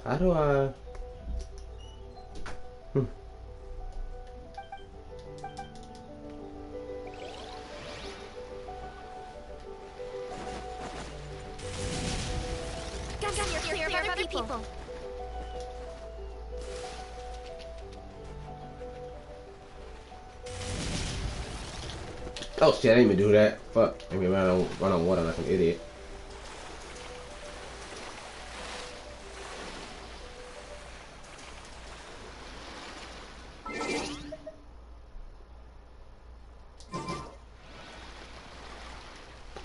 How do I? Oh shit, I didn't even do that. Fuck. I mean, run on water like an idiot.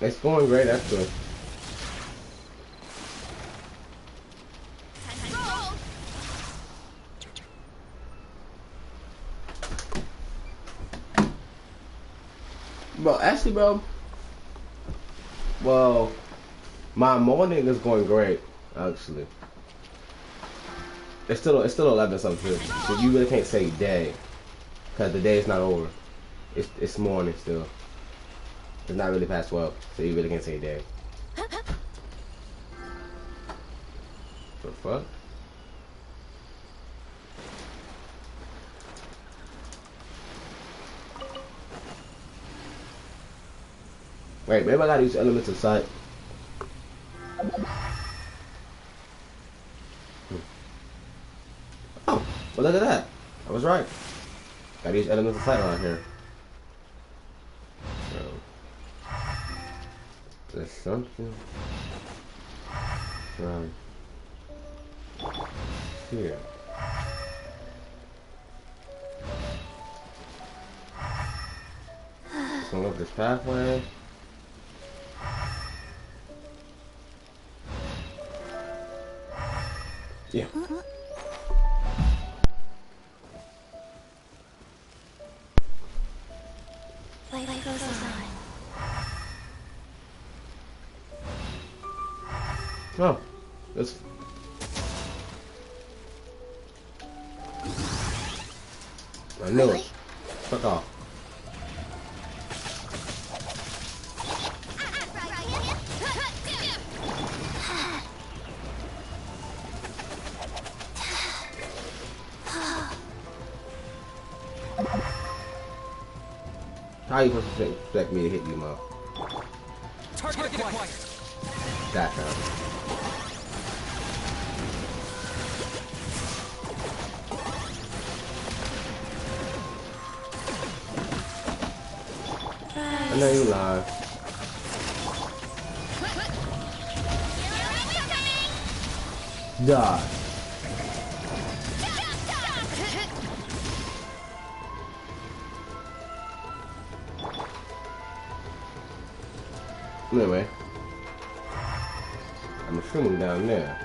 It's going great, that's good. Bro, actually, bro. Well, my morning is going great, actually. It's still 11 something, so you really can't say day, cause the day is not over. It's morning still. It's not really past 12, so you really can't say day. The fuck? Wait, maybe I gotta use elements of sight. Oh, well look at that. I was right. Gotta use elements of sight around here. So, there's something around here. Just gonna look this pathway. Yeah. Life goes on. Oh, that's. I knew it. Fuck off. How you supposed to expect me to hit you, Mo? Target acquired. That time. I know you lied. Die. Anyway, I'm assuming down there.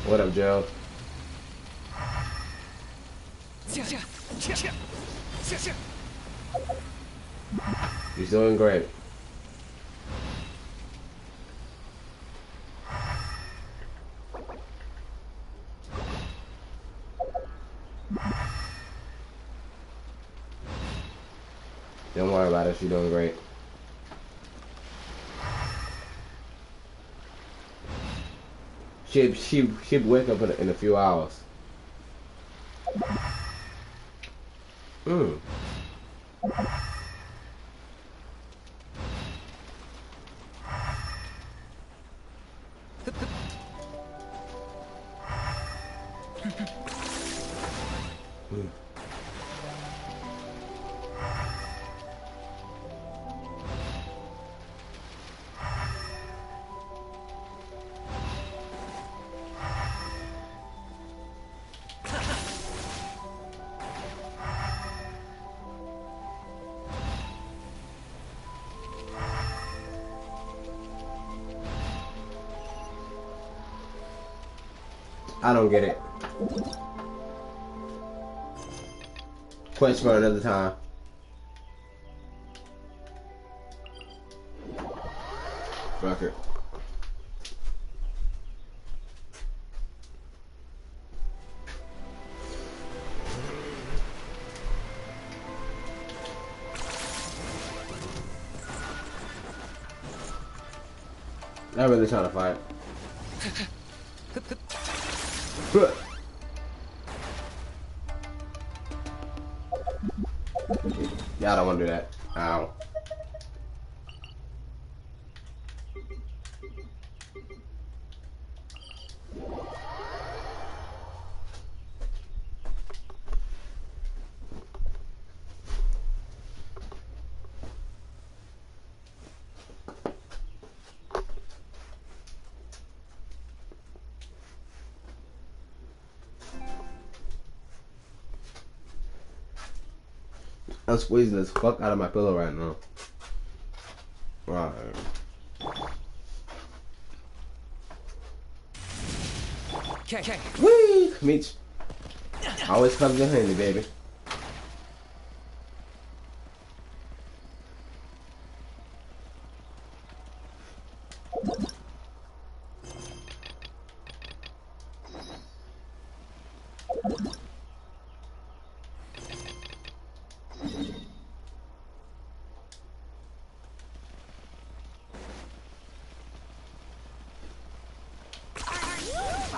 What up, Joe? He's doing great. Don't worry about it, she's doing great. She'd wake up in a few hours. I don't get it. Quench for another time. Fuck it. Not really trying to fight. Yeah, I don't want to do that. Ow. I'm squeezing this fuck out of my pillow right now. Right. Okay. Whee! Meech. Always comes in handy, baby.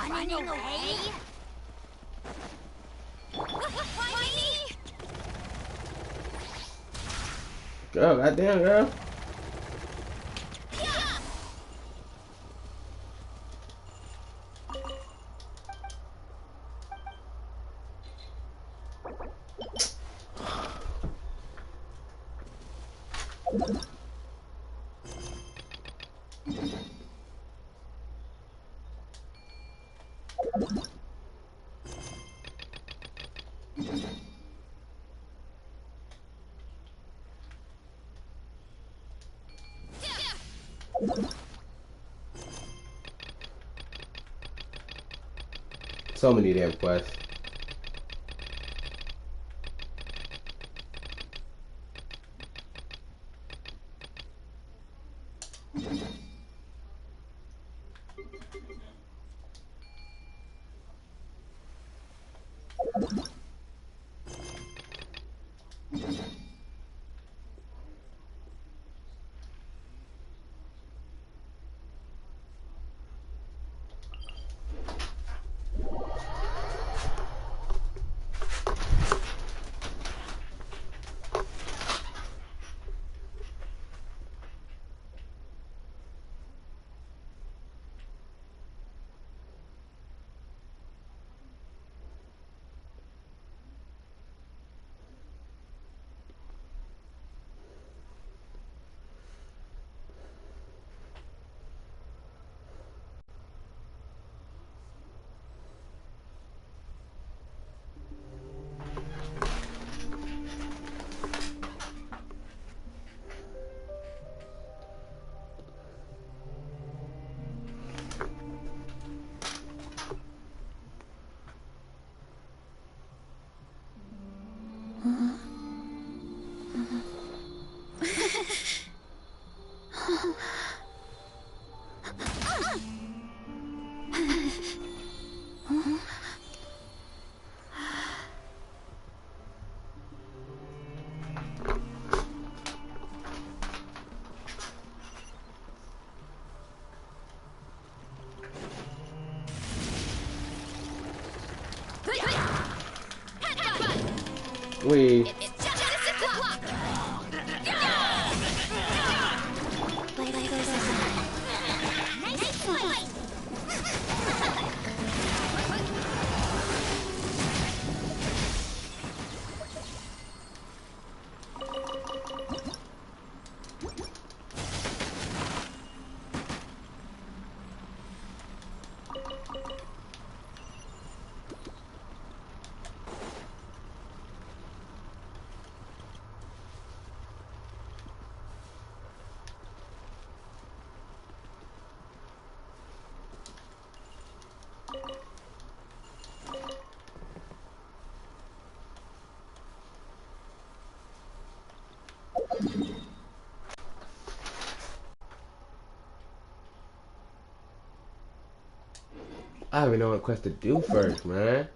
Running away? Girl, goddamn girl. So many damn quests. We. I don't even know what quest to do first, man.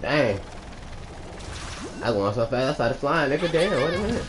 Dang. I going so fast I started flying, nigga. Damn, wait a minute.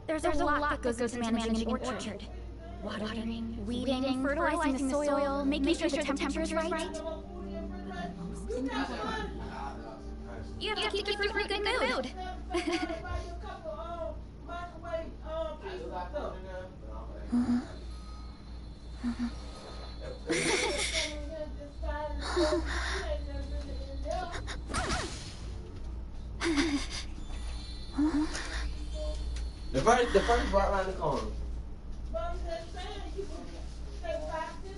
There's a lot that goes into managing an orchard. Watering, weeding, fertilizing the soil, making sure the temperature's right. You have to keep the fruit in good mood. The first right around the corner. But I'm just saying, you can take $5,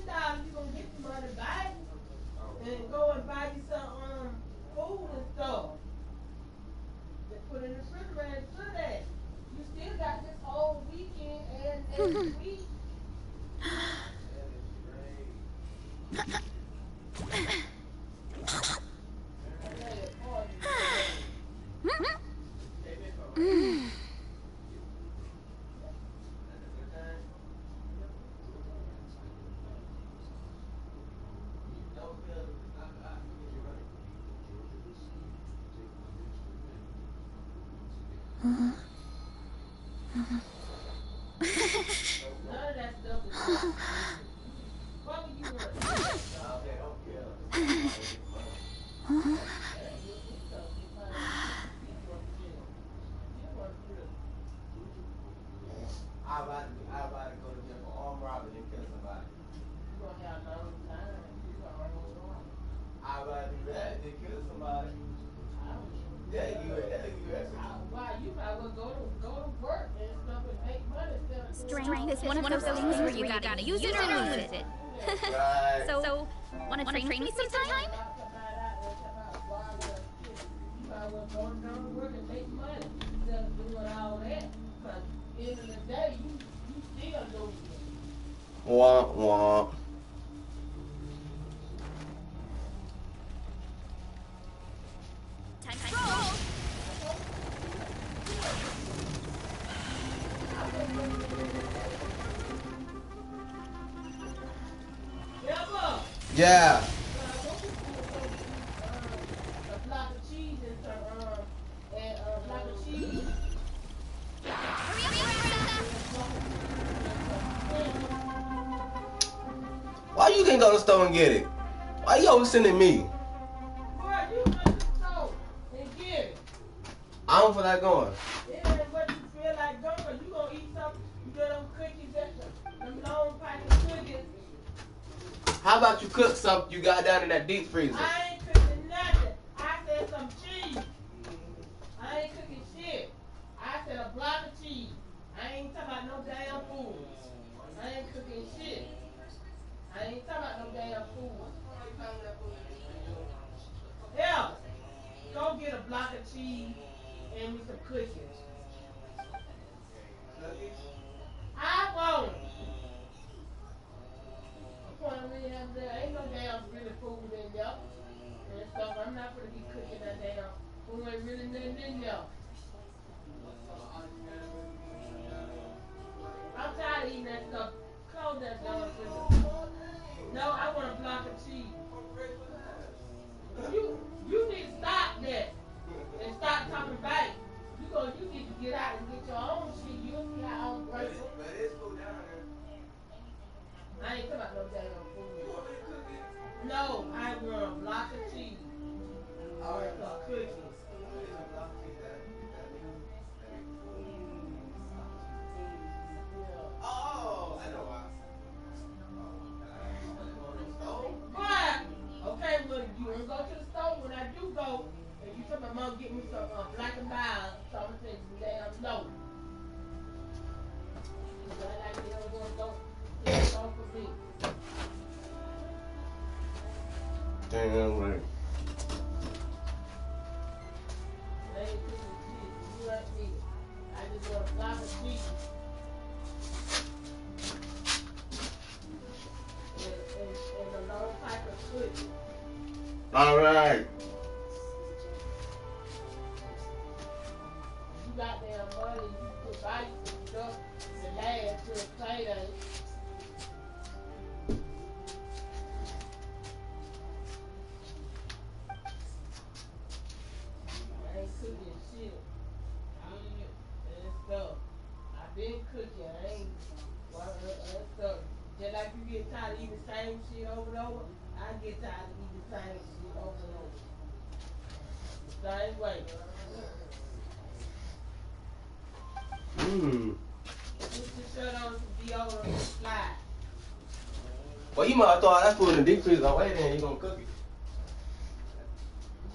$10, you gonna get the money back and go and buy you some food and stuff. They put in the refrigerator so that you still got this whole weekend and next week. Strength is one of those things where you gotta use it or lose it. Right. So, wanna train me sometime? Womp womp. Time to roll! Yeah. Why you can't go to the store and get it? Why you always sending me? I don't feel like going. Yeah, what you feel like going, you gonna eat something, you get them cookies, them long packed cookies. How about you cook something you got down in that deep freezer? I ain't cooking nothing. I said some cheese. I ain't cooking shit. I said a block of cheese. I ain't talking about no damn food. I ain't cooking shit. I ain't talking about no damn food. Yeah. Go get a block of cheese and me some cookies. I won't. Appointment have there. Ain't no damn really food in there and stuff. I'm not gonna be cooking that damn food. Ain't really nothing in there. I'm tired of eating that stuff. Close that door. No, I want a block of cheese. You need to stop that and stop coming back. You need to get out and get your own shit. You'll see how ungrateful. But it's food down there. I ain't talking about no damn food. No, I want a block of cheese. Or a cookie. Oh, I know why. But, okay, well, you want to go to the store. When I do go, and you tell my mom get me some black and mild, something damn no. I like the other one, go for me. Damn right. They ain't cooking shit. You like me. I just want a block of cheese. And a long type of cookie. All right. You got damn money, you could buy some stuff to last till payday. I ain't cooking shit. And stuff. I been cooking. I ain't stuff. Just like you get tired of eating the same shit over and over, I get tired of eating the same shit over and over. The same way. Put your shirt on some deodorant and slide. Well, you might have thought that food in the deep freezer. Wait, then you gonna cook it.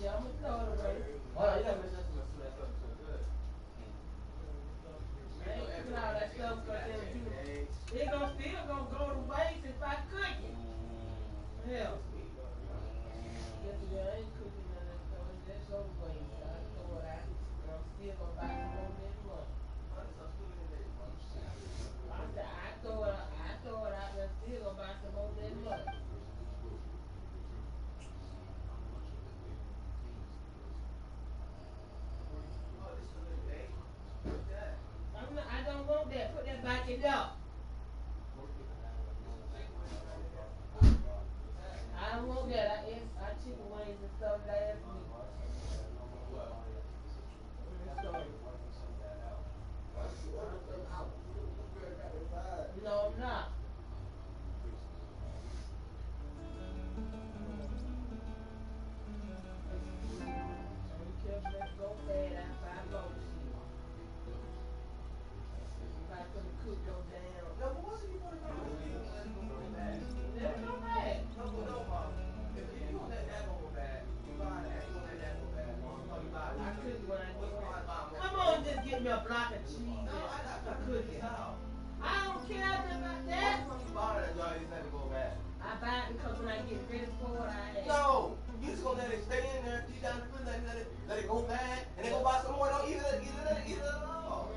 Yeah, I'm gonna throw it away. Hold on, you gotta make sure that's good. I ain't cooking all that stuff because it still gonna go to waste if I cook it. Hell. Yesterday I ain't cooking none of that stuff. That's so waste. I throw it out. And I'm still gonna buy some more next month. I throw it out and still gonna buy some more next month. I don't want that. Put that back in there. I don't want that. I ate chicken wings and stuff last week. No, I'm not. Be careful, let's go bad after I go. Somebody gonna cook no damn. No, but what's you gonna do? Let it go bad. No, Mom. If you don't let that go bad, you buy that. You don't let that go bad. I cook it when I get home. Come on, just get me a block of cheese and a cookie. I don't care about that. I buy it because when I get ready for it, I have. No, you just gonna let it stay in there, deep down the fridge, let it go bad, and then go buy some more. Don't eat it at all.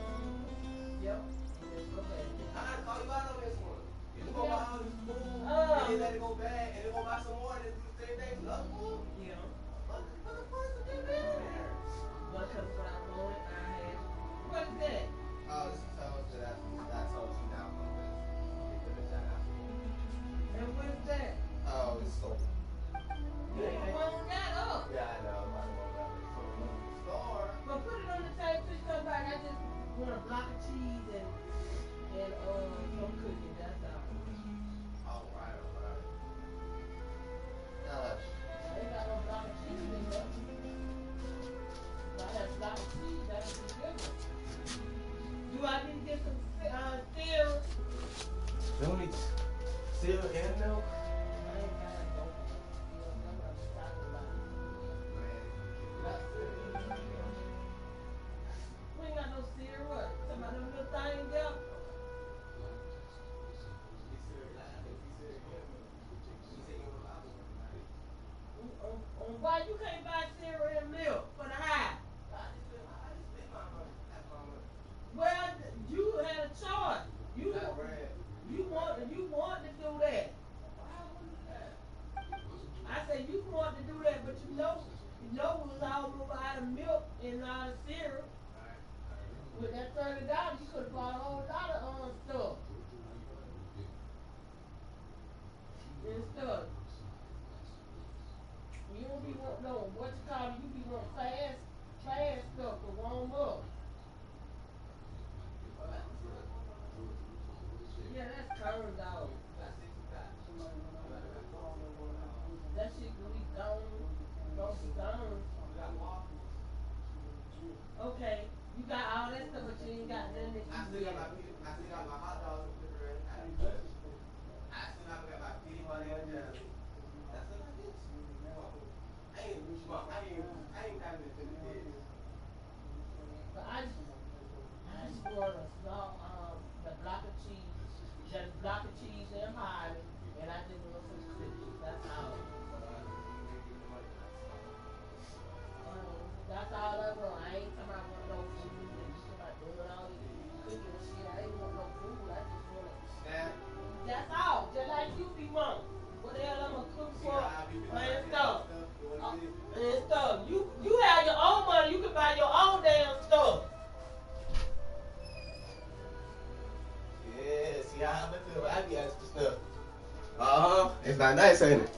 Yep. Let's go bad. I call you out on this one. You just go buy all this food, and then let it go bad, and then go buy some more, and then do the same thing to the other food. Yeah. What the fuck is in there? Because when I want it, I have. What is that? Oh, this is how much that's you now. And what is that? Oh, it's soap. You ain't blowing that up. Yeah, I know. I know about it. So, store. But put it on the table till you come back. I just want a block of cheese and some cookies. That's all. All right. I ain't got no block of cheese in there. If I had a block of cheese, that would be different. Do I need to get some cereal? Don't need cereal and milk? I ain't got no cereal. I'm not talking about it. We ain't got no cereal. What? Talking about them little things there? Why you can't buy cereal and milk? You know we was all over out of milk and out of syrup. With that $30, you could have bought a whole lot of stuff. And stuff. You don't be wanting no, what you call it, you be wanting fast stuff to warm up. Yeah, that's corn dog. That shit can be gone. Okay, you got all that stuff, but you ain't got nothing that you I still got my hot dogs in the refrigerator. I still got my pity money on there. That's what I did. I ain't got it in the days. But I just want a small, the block of cheese, just block of cheese and Harley, and I just want some cookies. That's all. That's all I want. I ain't talking about no food. I'm about doing all this cooking and shit. I ain't want no food. I just want to. That's all. Just like you be want. What the hell I'm gonna cook for? And stuff. And stuff. You have your own money. You can buy your own damn stuff. Yeah, see how I feel. I be asking for stuff. It's not nice, ain't it?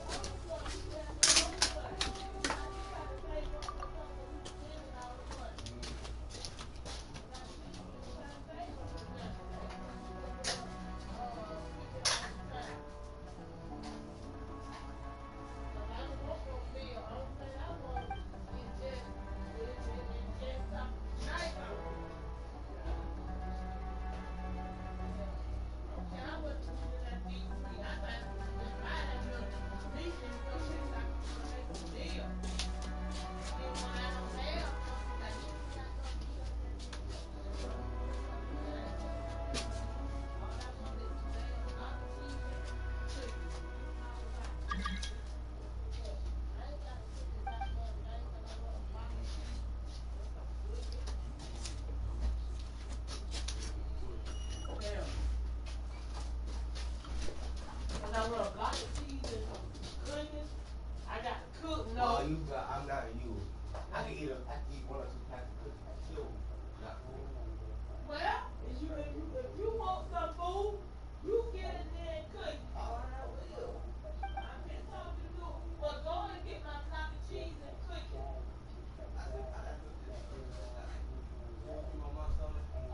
I'm not you. I can eat one or two packs of cookies too. Not food. Well, if you want some food, you get it there and cook it. All right, I will. I'm just talking to you. But go and get my block of cheese and cook it.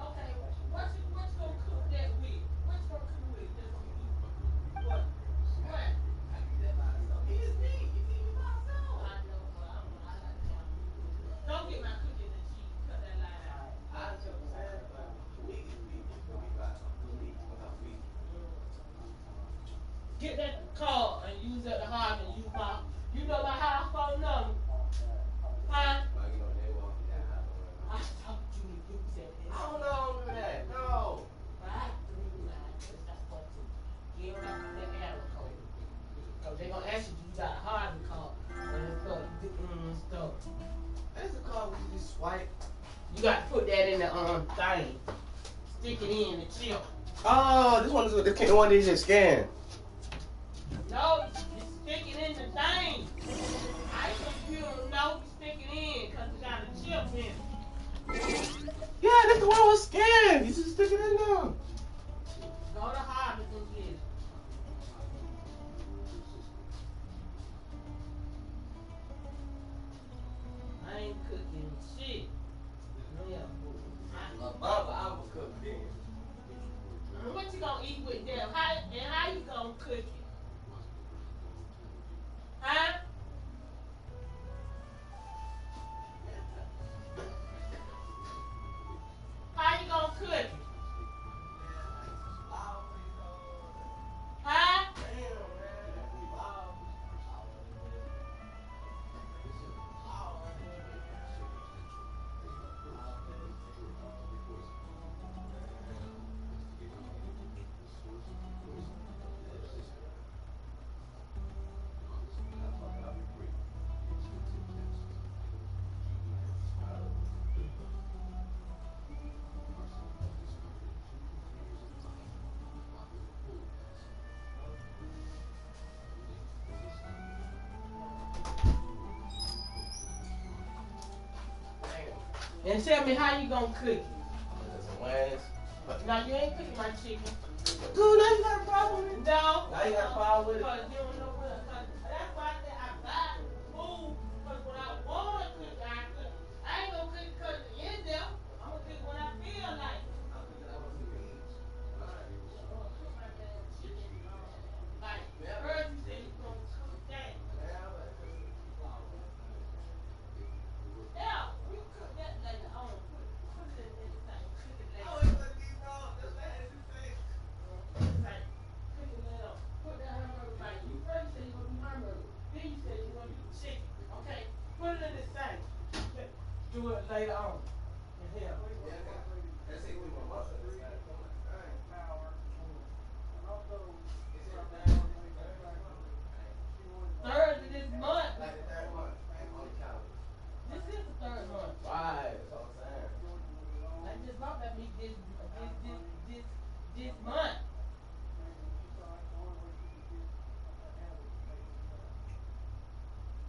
Okay, what you gonna cook that with? What you gonna cook with? What? What? It's me. You eat my soul. I know, but I like to. Don't get my cookies and cheese. Cut that line out. Get that card and use it at the heart and use my. You know my house phone number? Huh? I told you to use that. I don't know how to do that. No. I do that. That's what to give them that arrow code. Because they're going to ask you, you got a Harvey card. And stuff. Stuff. That's a card where you just swipe. You got to put that in the thing. Stick it in the chip. Oh, this one is the one they just scanned. No, you stick it in the thing. I computer no, you stick it in because it got a chip in it. Yeah, that's the one was scanned. You just stick it in there. Go to Harvard and get it. I ain't cooking shit. Yeah. Baba, I will cook then. What you gonna eat with them? How you gonna And tell me how you gonna cook it. Some wings. Now you ain't cooking my chicken. Dude, now you got a problem with it? No. Now you got a problem with it? Because you don't know what. That's why I said I buy food. Because when I want to cook, I cook. I ain't gonna cook because it's in there. I'm gonna cook when I feel like it. Like, first you said you gonna cook that. Yeah, you cook that later on. Put it in this thing. Cook it later. Oh, it's gonna be wrong. That's what I had to say. Like, cook it later. Put that hamburger back. You first said you gonna do hamburger. Then you said you gonna do chicken. Okay? Put it in this thing. Do it later on. In here. That's it. We want muscle. Third of this month. Like the third month. On the calendar. This is the third month. Right. That's what I'm saying. I just bought that meat this month.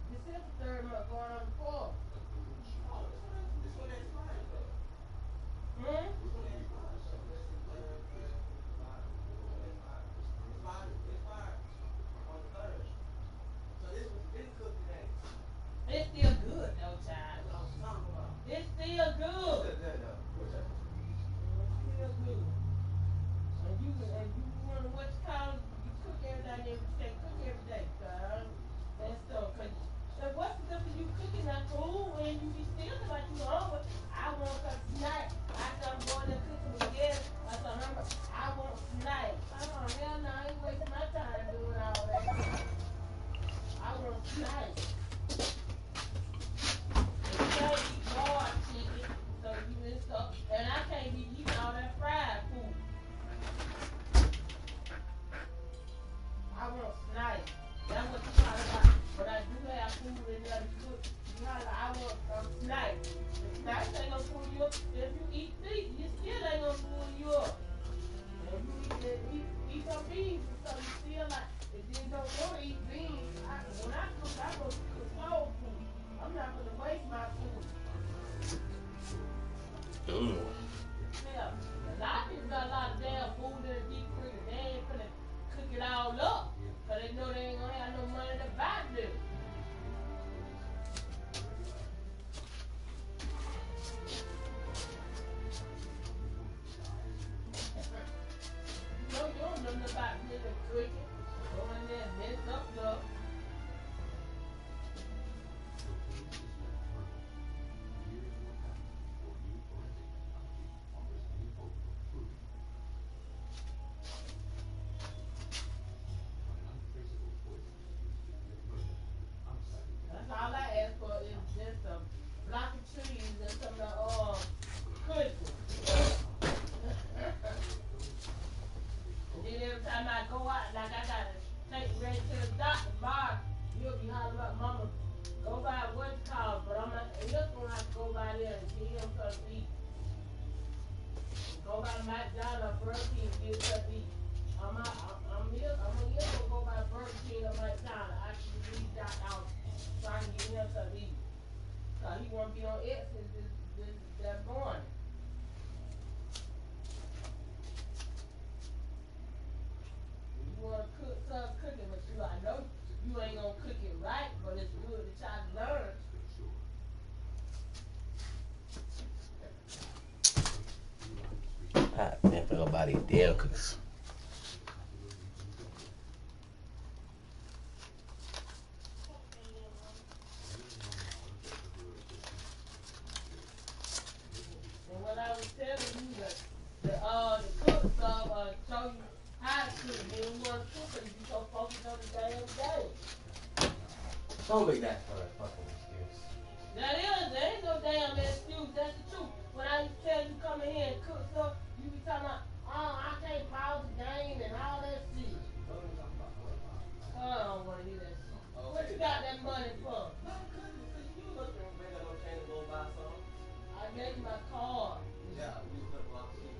This is the third month going on the fourth. This one is fine. Hmm? It's still good though, child. It's still good. It's still good. And you wanna what you call it? You cook every day, cook every day, child. That stuff. So what's the difference you cooking that food when you be still like you hungry? I want a snack. After I'm going to cooking again, I want snacks. Oh hell no, I ain't wasting my time doing all that. I want snacks. You can't eat raw chicken, so you and stuff, and I can't be eating all that fried food. I want snacks. That's what you talk about. When I do have food and nothing good, you holler, I want snacks. The snacks ain't gonna pull you up. If you eat meat, you still ain't gonna pull you up. If you eat some beans, so you still like, if you don't want to eat beans, when I cook, I go cook soul food. I'm not gonna waste my food. Ooh. Yeah, a lot of people got a lot of damn food in the deep freezer. They ain't gonna cook it all up. Cause they know they ain't gonna have no money to buy them. You don't know nothing about nigga cooking. Go in there and mess up stuff. That's all I ask for is just a block of trees and some of the cookies. And then every time I go out, like I gotta take Ray to the doctor bar, you'll be hollering about mama, go by what's called, but I'm like, this one I go by there and give him something to eat. Go by McDonald's, Burger King, give him something to eat. I'm gonna go by Burger King or McDonald's. I can leave that out so I can give him something to eat. Cause he won't be on X that morning. You wanna cook some cooking, but I know you ain't gonna cook it right, but it's good to try to learn. I man, feel about these damn cookies. And what I was telling you, the cook stuff, show you how to cook. You don't want to cook it, you so focused on the damn day. Don't make that for a fucking excuse. There ain't no damn excuse, that's the truth. When I used to tell you come in here and cook stuff, you be talking about, oh, I can't pause the game and all that shit. Oh, I don't want to hear that shit. What you got that money for? I gave you my card. Yeah, we put a lot of shit.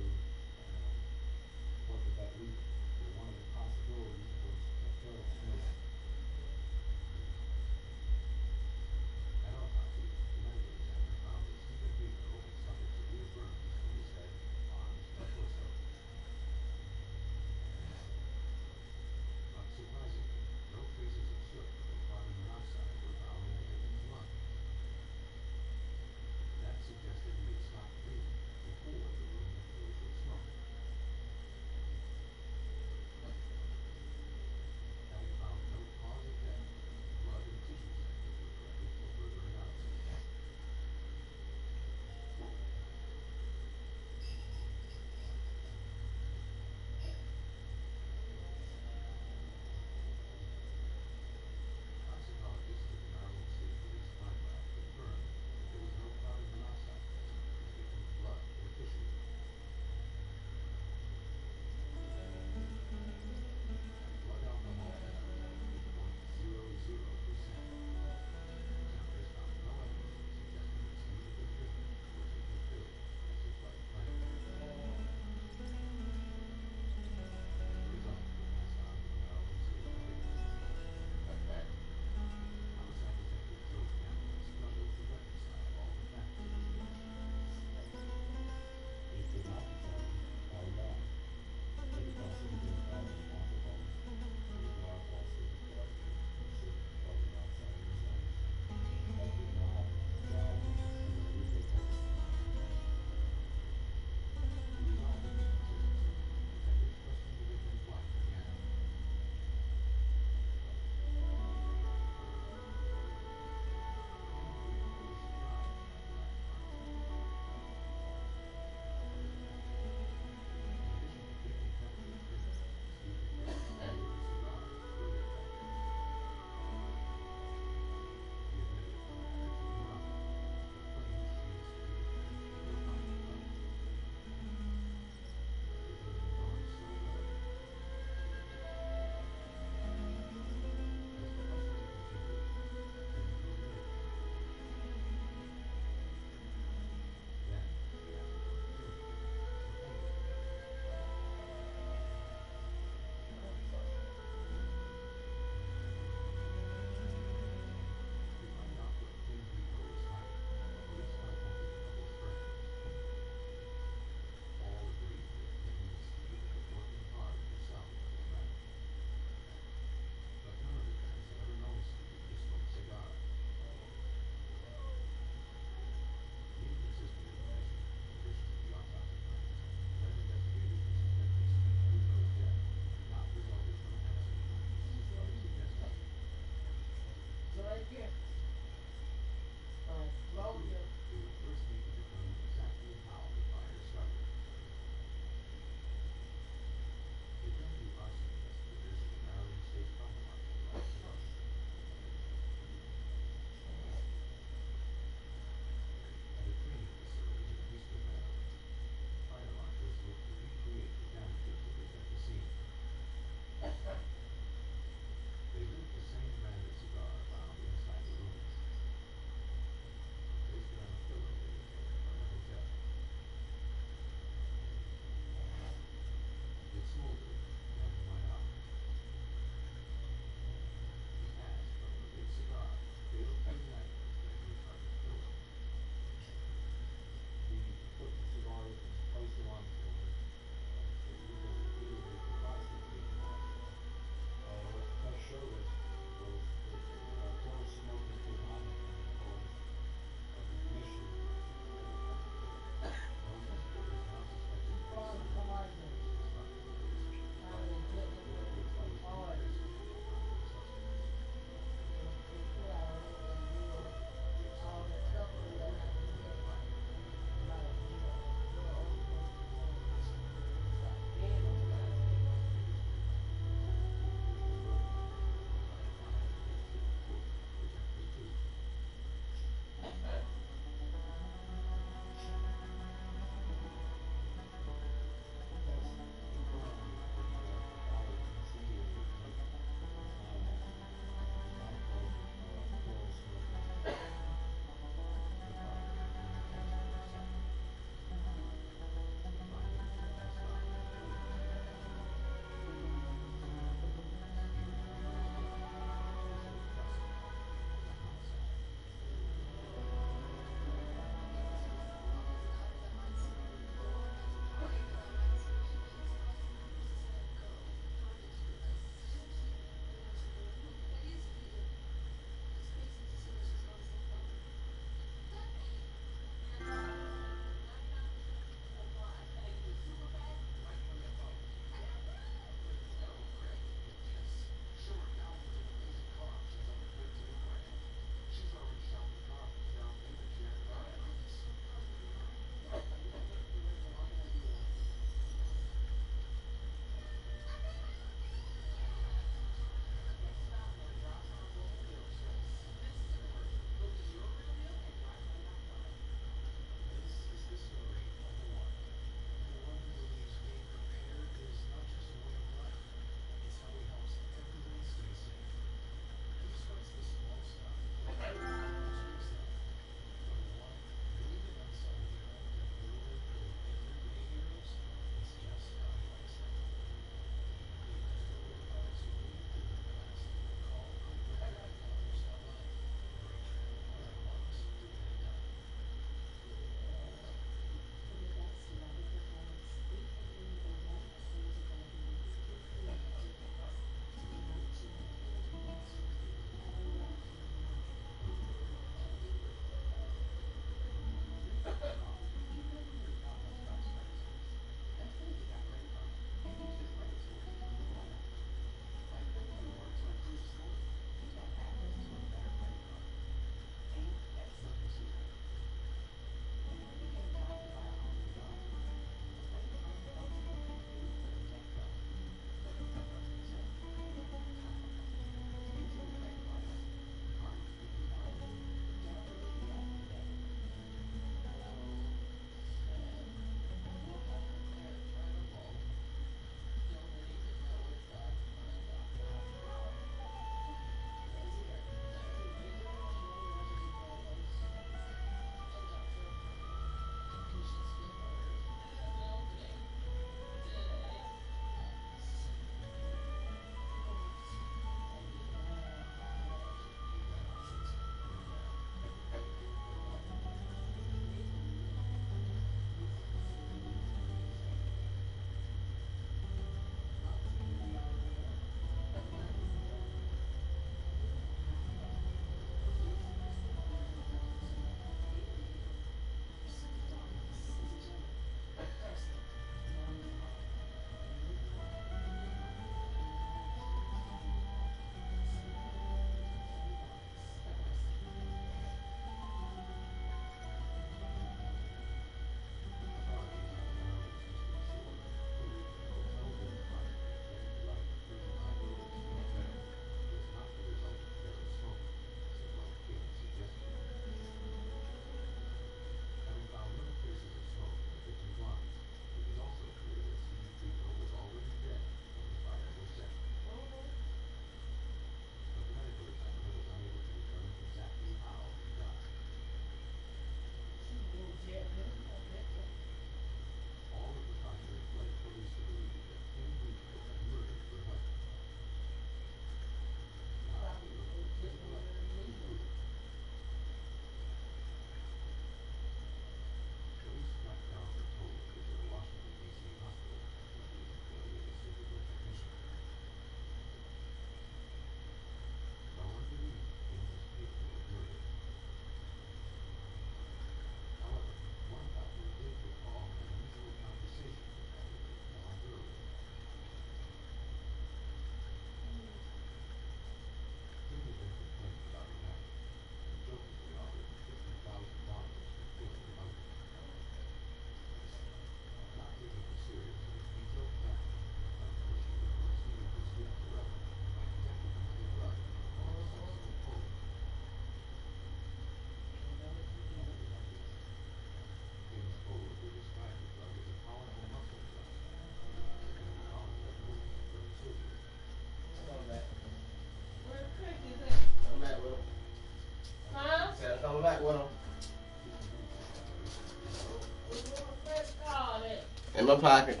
No pocket.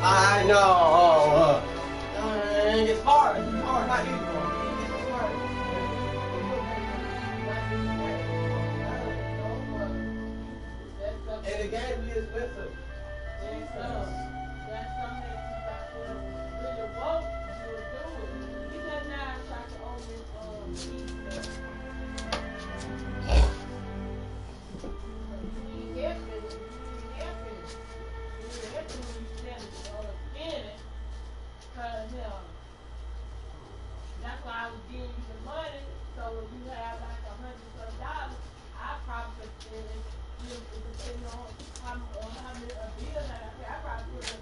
I know. It's hard. It's hard. Not easy. And the game is expensive. That's something that you got to really want to do it. You just now try to own this that's why I was giving you the money, so if you have like $100 I probably spend it, depending on how many bills that I pay, I probably put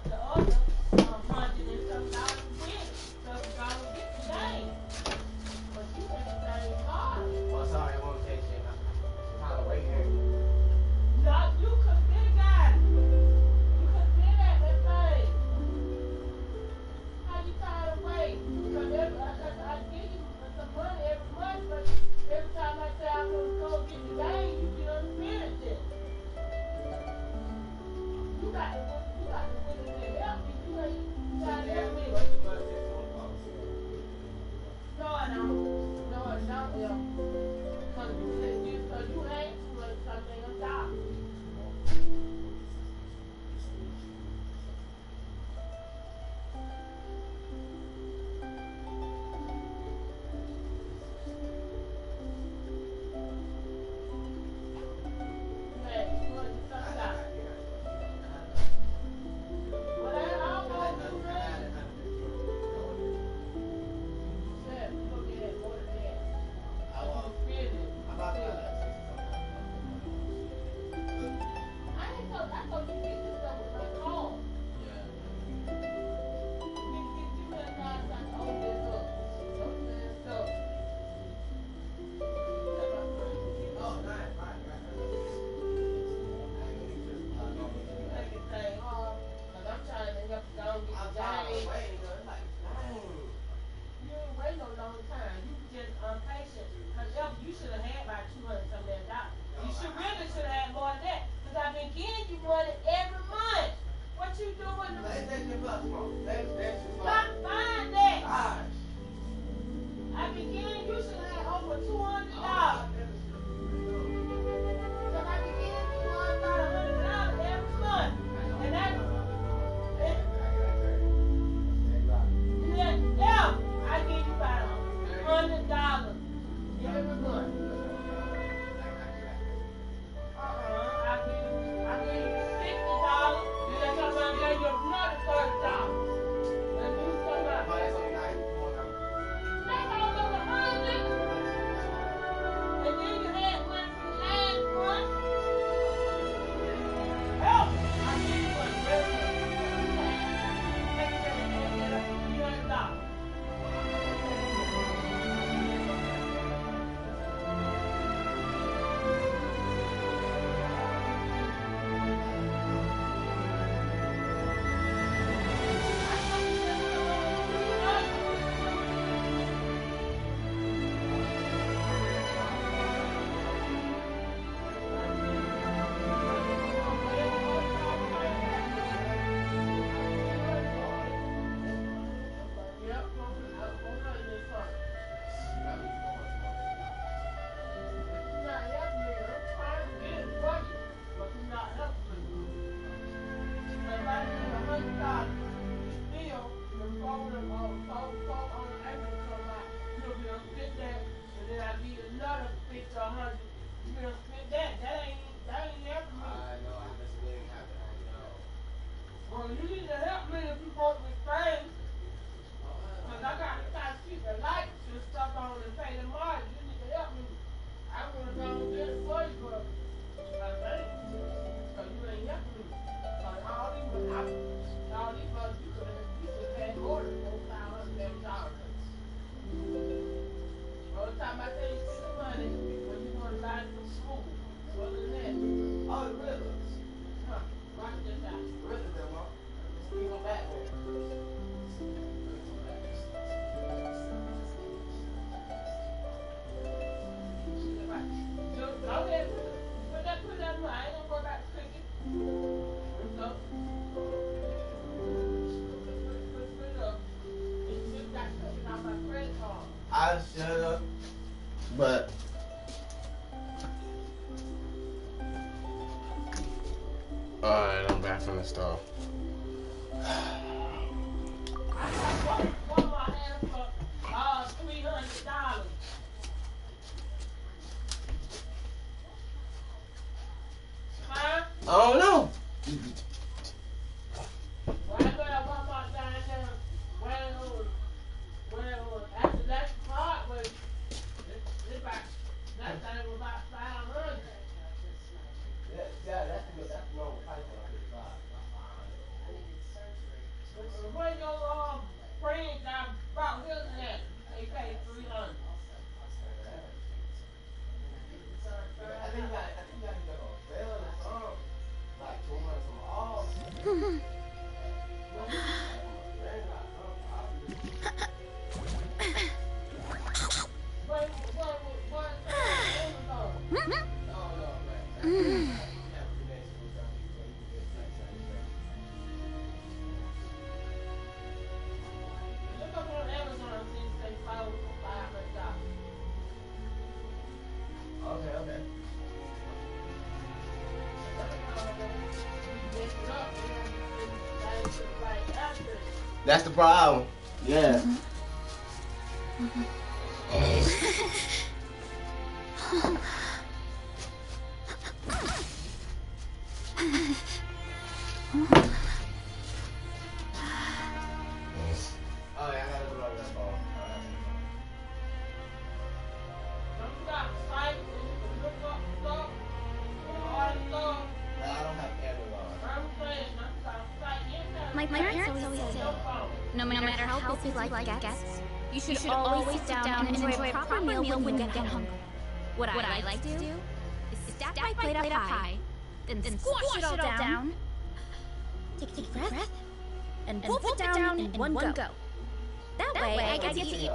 the other $100 and some dollars with it, so if I would get the game. But you got the same hard. Well, sorry, I won't take it. I'm of way here. No, you consider God. You consider that thing. How you try to wait? Because I give you some money every month, but every time I say I'm going to go get the game, you get unfinished it. You got to win it and help me. You ain't trying to help me. No, I don't. No, I don't. Because you asked for something on top. I shut up, but alright, I'm back from the stove. $300. Huh? I don't know. After that part was, that thing was about 500. Yeah, that's normal price on a When your friend got brought his at, they paid 300. I think you got on sale or something. Like 200 some off. Look up on Amazon and see if they sold for $500. Okay. That's the problem. Yeah. Oh, yeah, I gotta go over that ball. My parents always say, no matter how busy life gets, you should always sit down and enjoy a proper meal when you get hungry. What I like to do is stack my plate up high, then squash it all down, take a deep breath, and wolf it down in one go. That way I get to eat.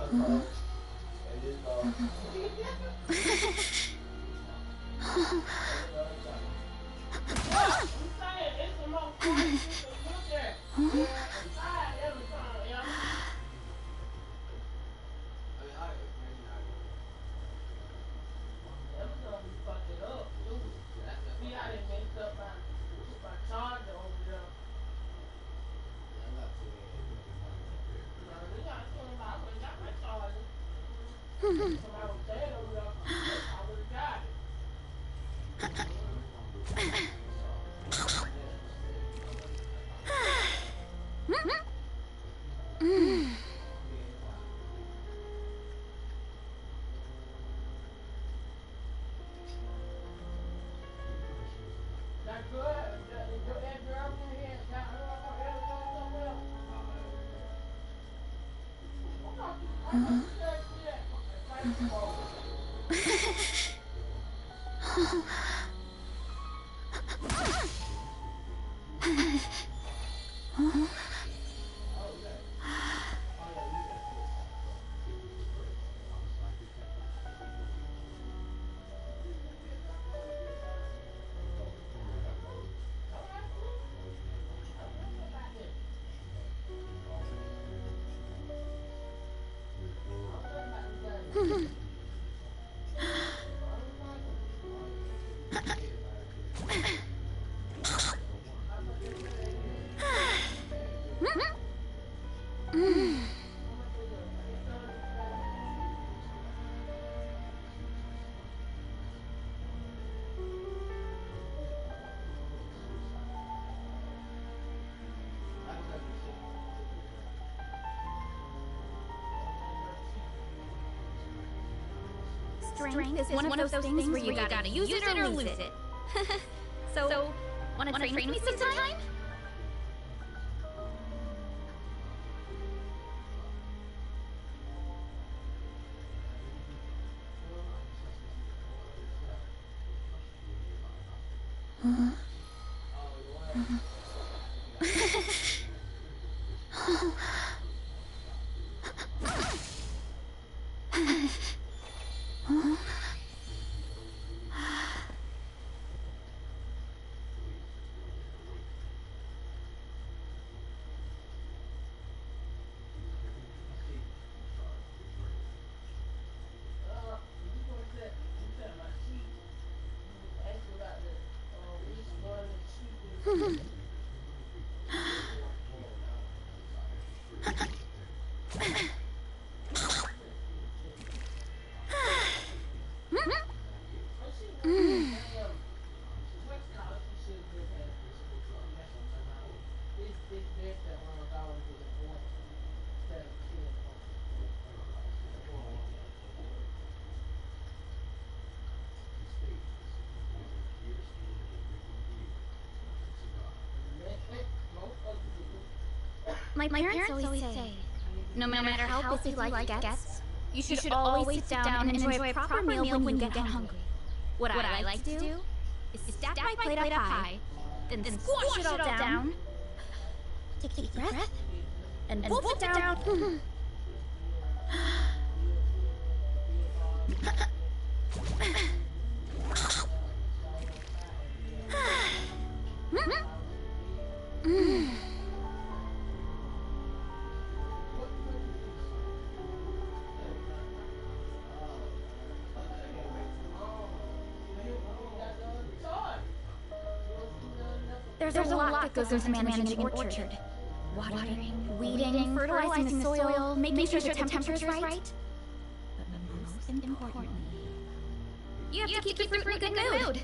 Strength is one of those things where you gotta use it or lose it. So, wanna train with me sometime? My parents always say, no matter how busy life gets, you should always sit down and enjoy a proper meal when you get hungry. What I like to do is stack my plate up high, then squash it all down, take a deep breath, and wolf it down. There's a lot that goes into managing an orchard. Watering, weeding, fertilizing the soil, making sure the temperature's right. But most importantly, you have to keep the fruit in a good mood.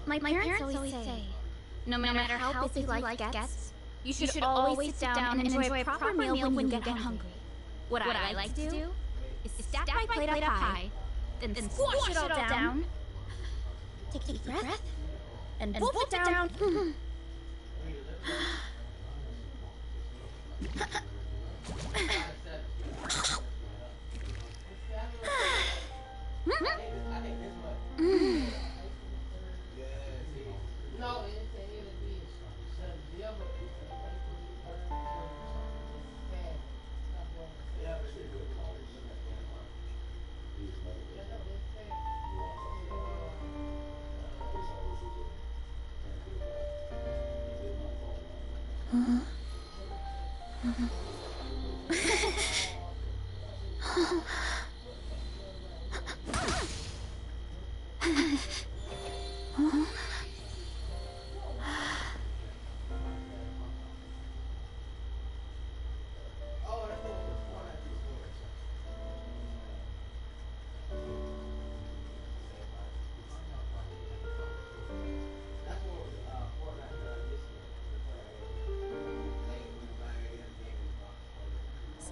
My parents always say, no matter how busy life gets, you should always sit down and enjoy a proper meal when you get hungry. What I like to do is stack my plate up high, then squash it all down, take a deep breath, and wolf it down.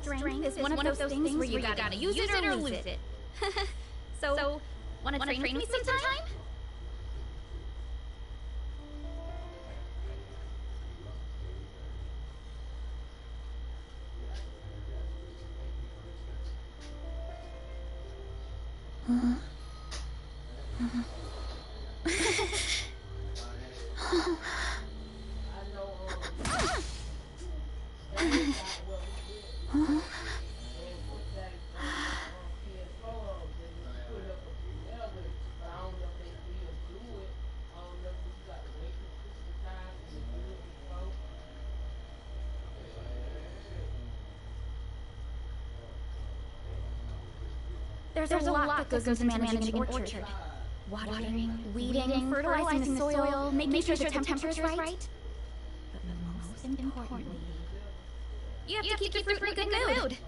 Strength is one of those things where you gotta use it or lose it. So, wanna train with me sometime? There's a lot that goes into managing an orchard. Watering, weeding, fertilizing the soil, making sure the temperature's right. But most importantly, you have to keep the fruit in a good mood.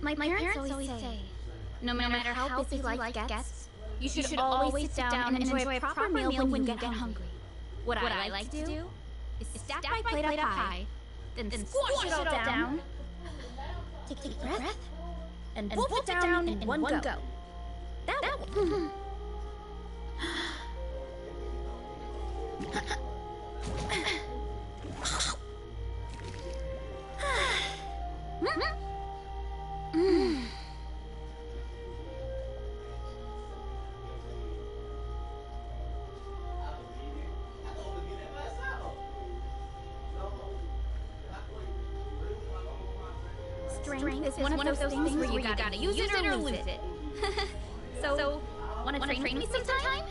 My parents always say, no matter how busy life gets, you should always sit down and enjoy a proper meal when you get hungry. What I like to do is stack my plate up high, then squash it all down, take a breath, and wolf it down in one go. That one. Strength is one of those things where you gotta use it or lose it. So, wanna train me sometime?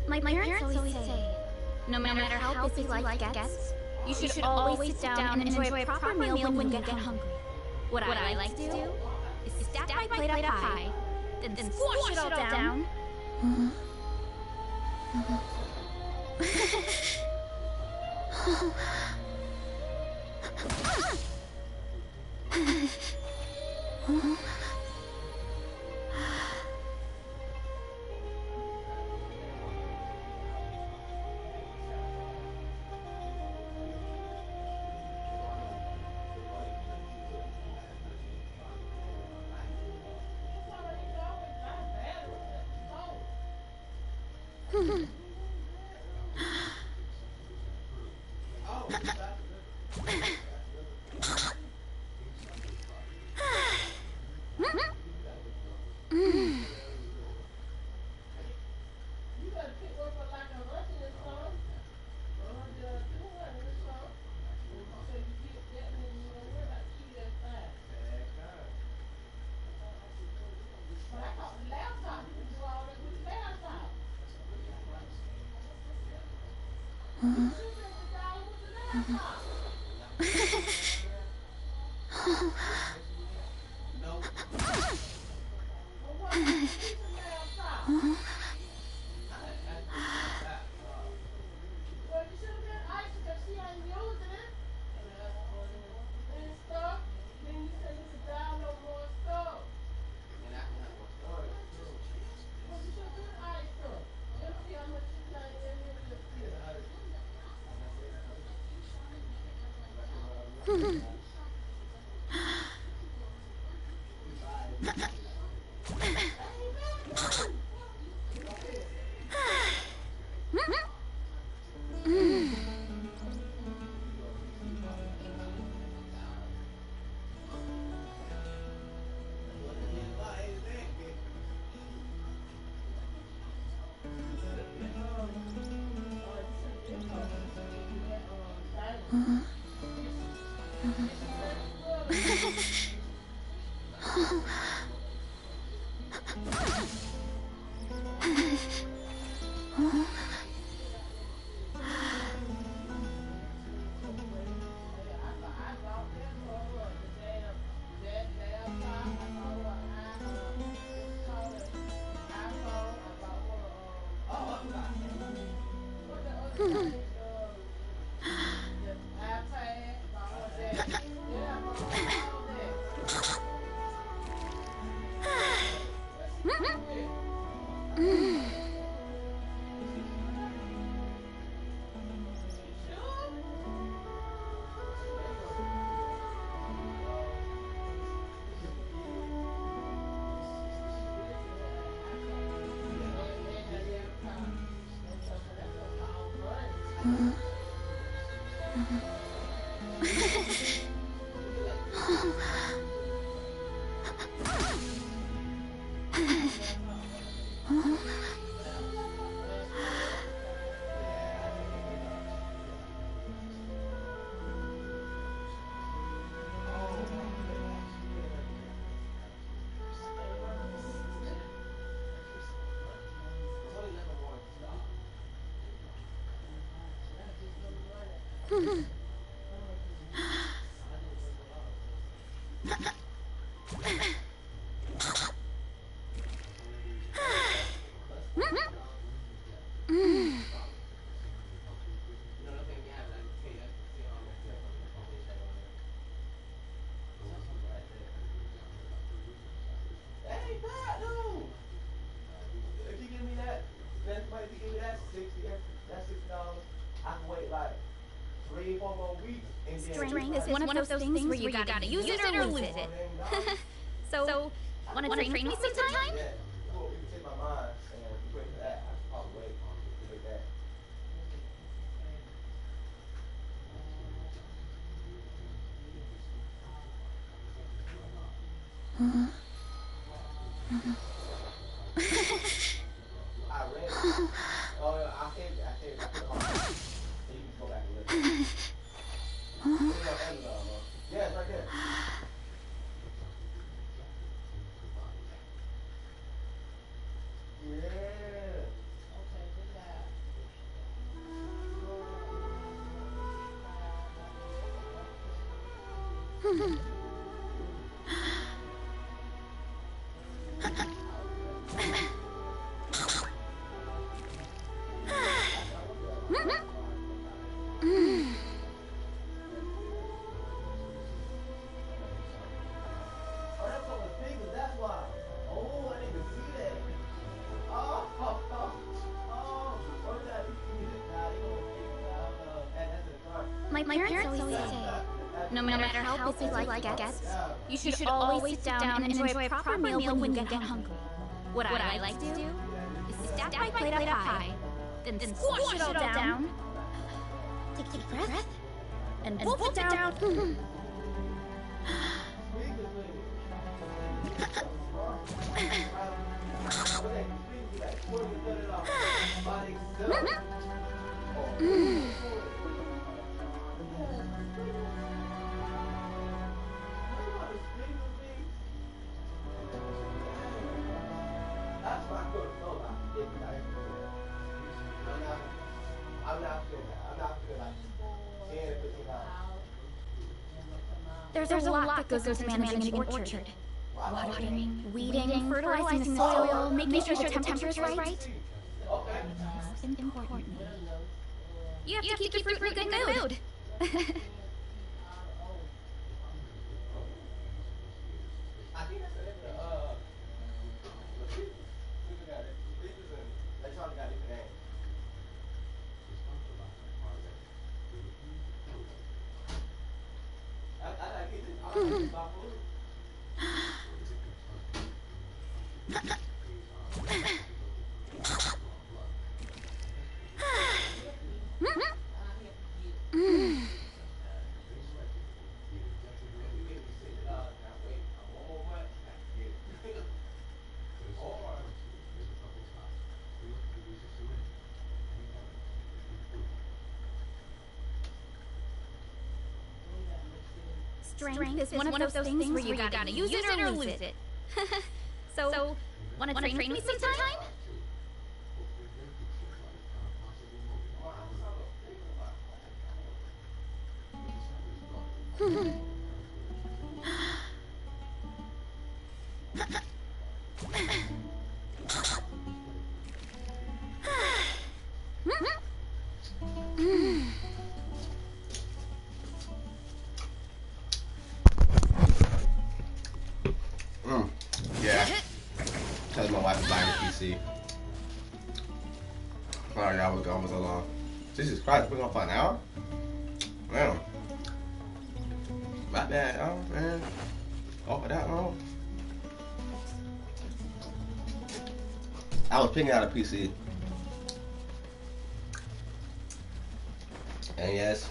My parents always say, no matter how busy life gets, you should always sit down and enjoy a proper meal when you get hungry. What I like to do is stack my plate up high, then squash it all down. Strength is one of those things where you gotta use it or lose it. So, wanna train me sometime? My parents always say, no matter how busy life gets, you should always sit down and enjoy a proper meal when you get hungry. What I like to do is stack my plate up high, then squash it all down, take a deep breath, and wolf it down. There's a lot that goes into managing an orchard. Watering, weeding, fertilizing the soil, making sure the temperature's right. Most importantly, you have to keep the fruit in a good mood. Strength is one of those things where you gotta use it or lose it. So, wanna train me sometime? Yeah. Because my wife is buying a PC. Sorry, y'all was going so long. Jesus Christ, we're going for an hour? Man. My bad, man. Over that long. I was picking out a PC. And yes,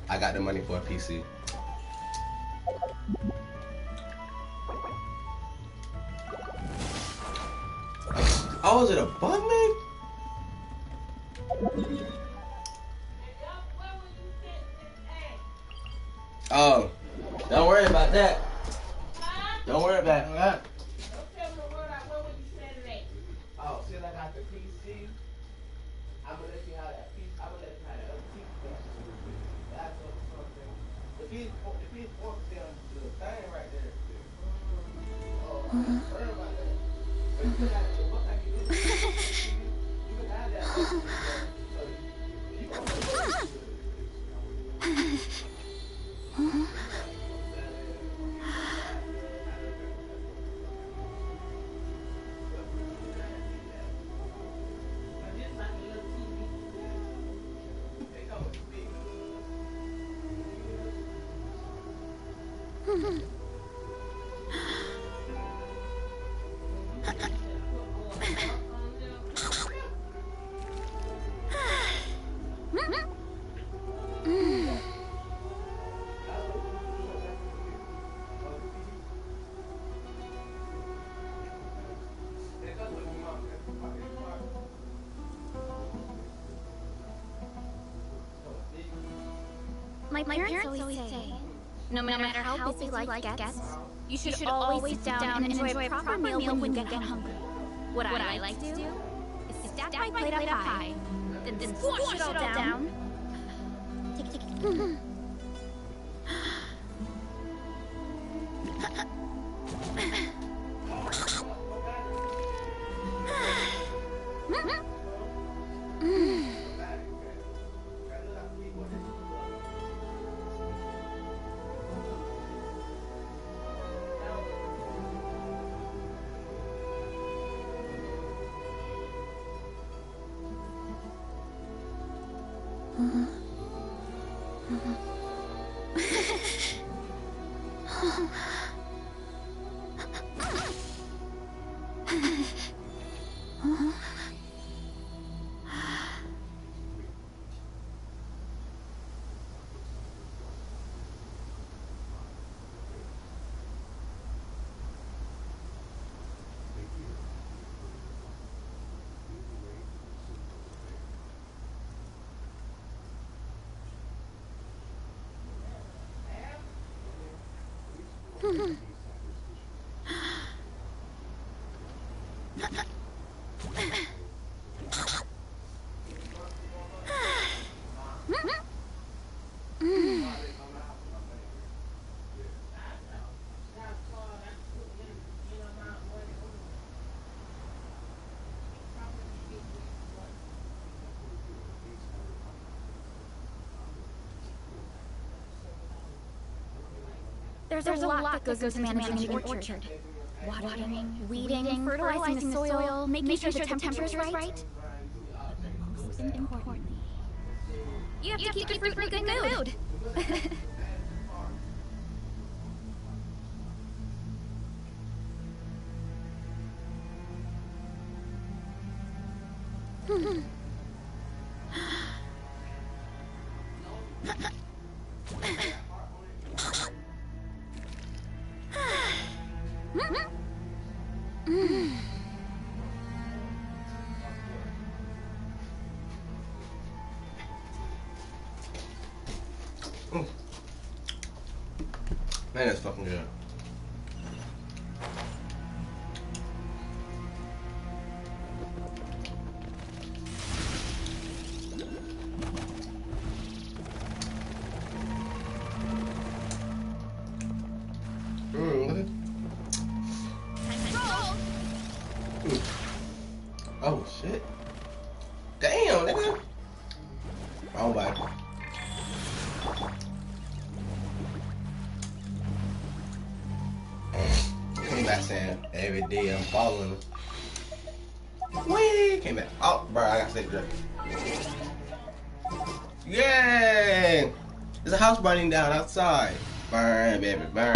I got the money for a PC. Oh, is it above me? Oh, don't worry about that. Don't worry about that. Oh, since I got the PC, I'm gonna let you have that PC. I'm gonna let you have that other PC. That's something. The PS4 is down to the thing right there. Oh, sorry about that. But you can have it. What can you do? You can have that. So you can have My parents always say, no matter how busy life gets, you should always sit down and enjoy a proper meal when you get hungry. What I like to do is stack my plate up high, then squash it all down. There's a lot that goes into managing an orchard. Watering, weeding, fertilizing the soil, making sure the temperature is right. Most importantly, you have to keep your fruit in a good mood. Man, that's fucking good. Oh shit. Damn, nigga. Wrong way. Came back saying every day I'm following him. Whee! Came back. Oh, bro, I got sick drink. Yay! There's a house burning down outside. Burn, baby, burn.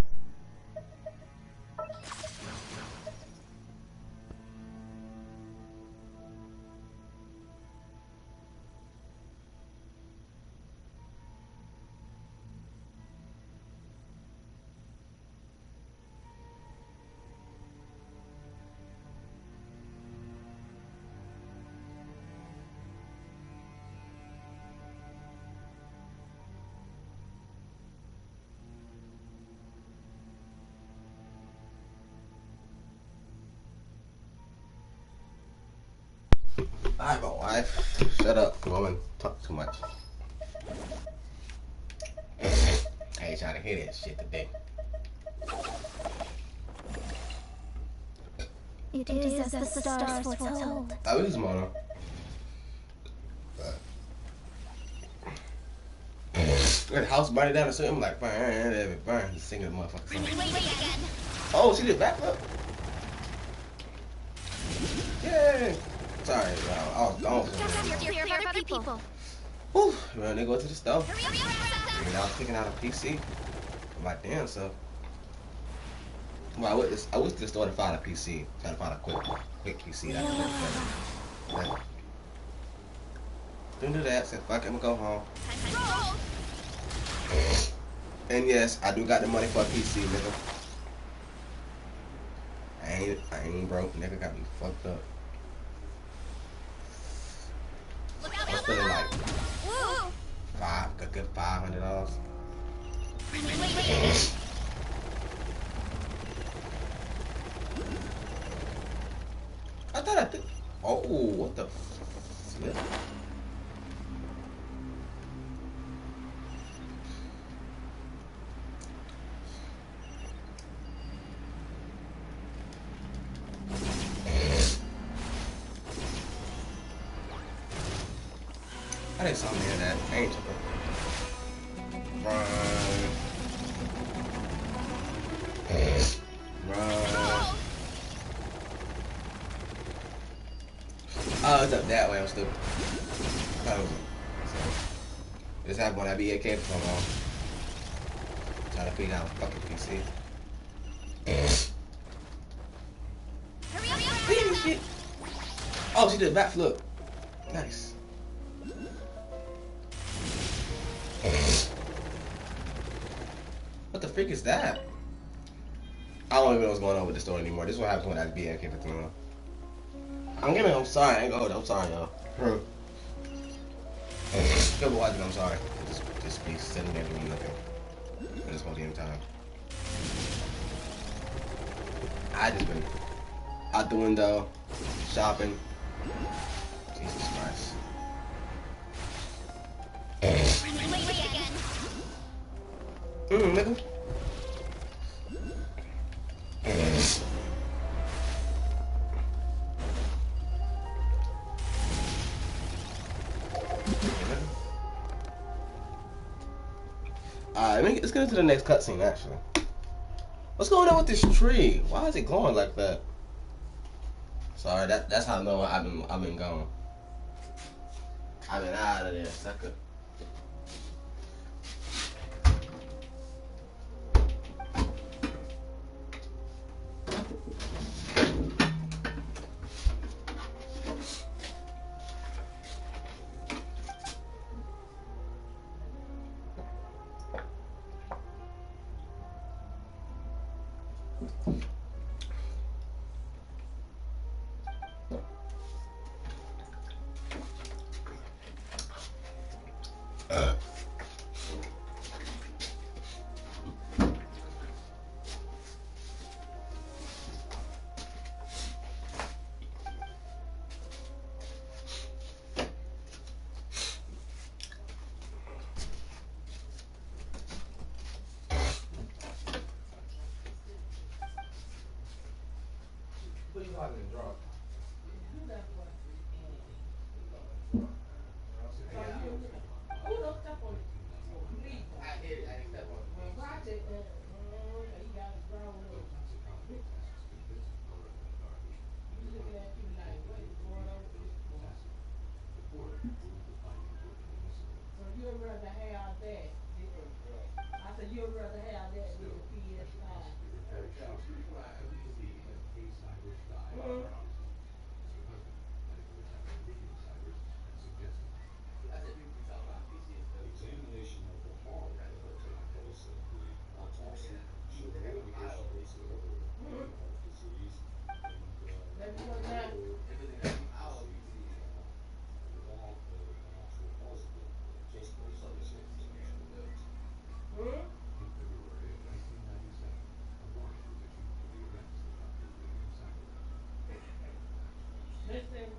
Alright, my wife. Shut up, woman. Talk too much. I ain't trying to hear that shit today. It is as the stars foretold. Oh, we was mono. The house burning down, so I'm like, burn, burn, singing the motherfucker song. Oh, she did backflip? Yay! Sorry, I was gone for a minute. Clear of other people. Whew, well, they go to the stove. And I was picking out a PC for my damn self. Well, I went to the store to find a PC. Trying to find a quick PC that I could Didn't do that, said fuck it, I'm gonna go home. And yes, I do got the money for a PC, nigga. I ain't broke, nigga, got me fucked up. I'm feeling like good $500. I thought I did. Oh, what the flip? I didn't saw me in that. I ain't tripping. Run. Oh, it's up that way. I'm stupid. Just have one. I be AK for so long. Trying to figure out a fucking PC. Shit. Oh, she did a backflip. Nice. What the freak is that? I don't even know what's going on with the store anymore. This is what happens when I be AK for too long. I'm sorry. I ain't go. I'm sorry, y'all. Good watching. I'm sorry. Just be sitting there doing nothing for this whole damn time. I just been out the window shopping. Jesus Christ. Nigga. Let's get into the next cutscene. Actually, what's going on with this tree? Why is it glowing like that? Sorry, that's how I know I've been gone. I've been out of there, sucker.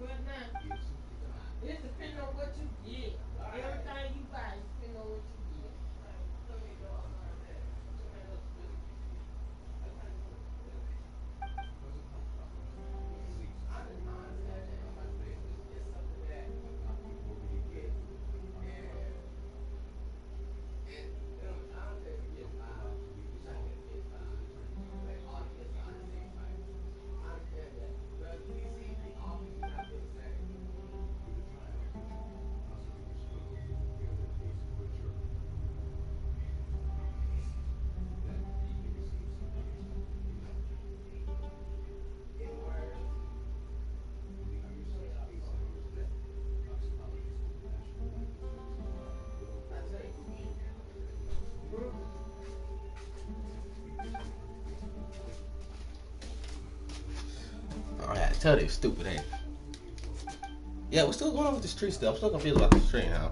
But now, it depends on what you get. Everything you buy depends on what you get. I had to tell they stupid ass. Yeah, what's still going on with this tree stuff? I'm still confused about this tree now.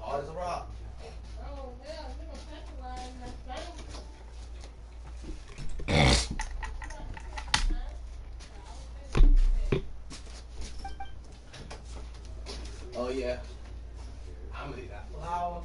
Hard as a rock. Oh, yeah, you know, that's why I'm Oh yeah. I'm gonna eat that flour.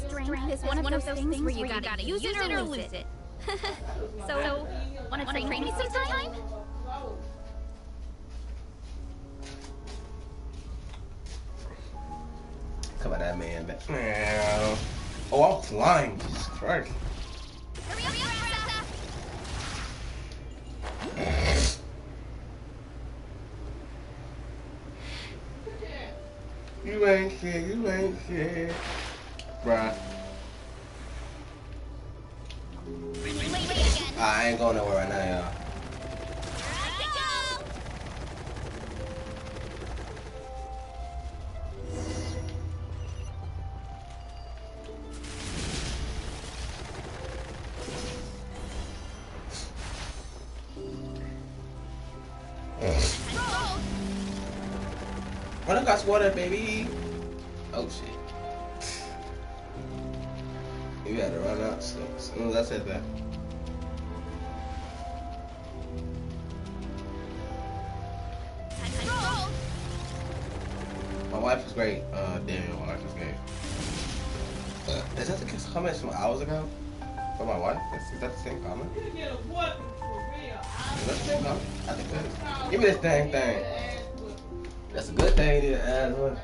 Strength is one of those things where you gotta use it or lose it. So, wanna train me sometime? Come on, that man back. Oh, I'm flying. Jesus Christ. You ain't shit, you ain't shit. Bruh. I ain't going nowhere right now, y'all. What I got water, baby? Oh shit. You had to run out so as soon as I said that. My wife is great. Daniel, my wife is great. Is that the comment from hours ago? From my wife? Is that the same comment? You get a weapon for real. Let's think of. I think that. Give me this dang thing. That's a good thing to add one.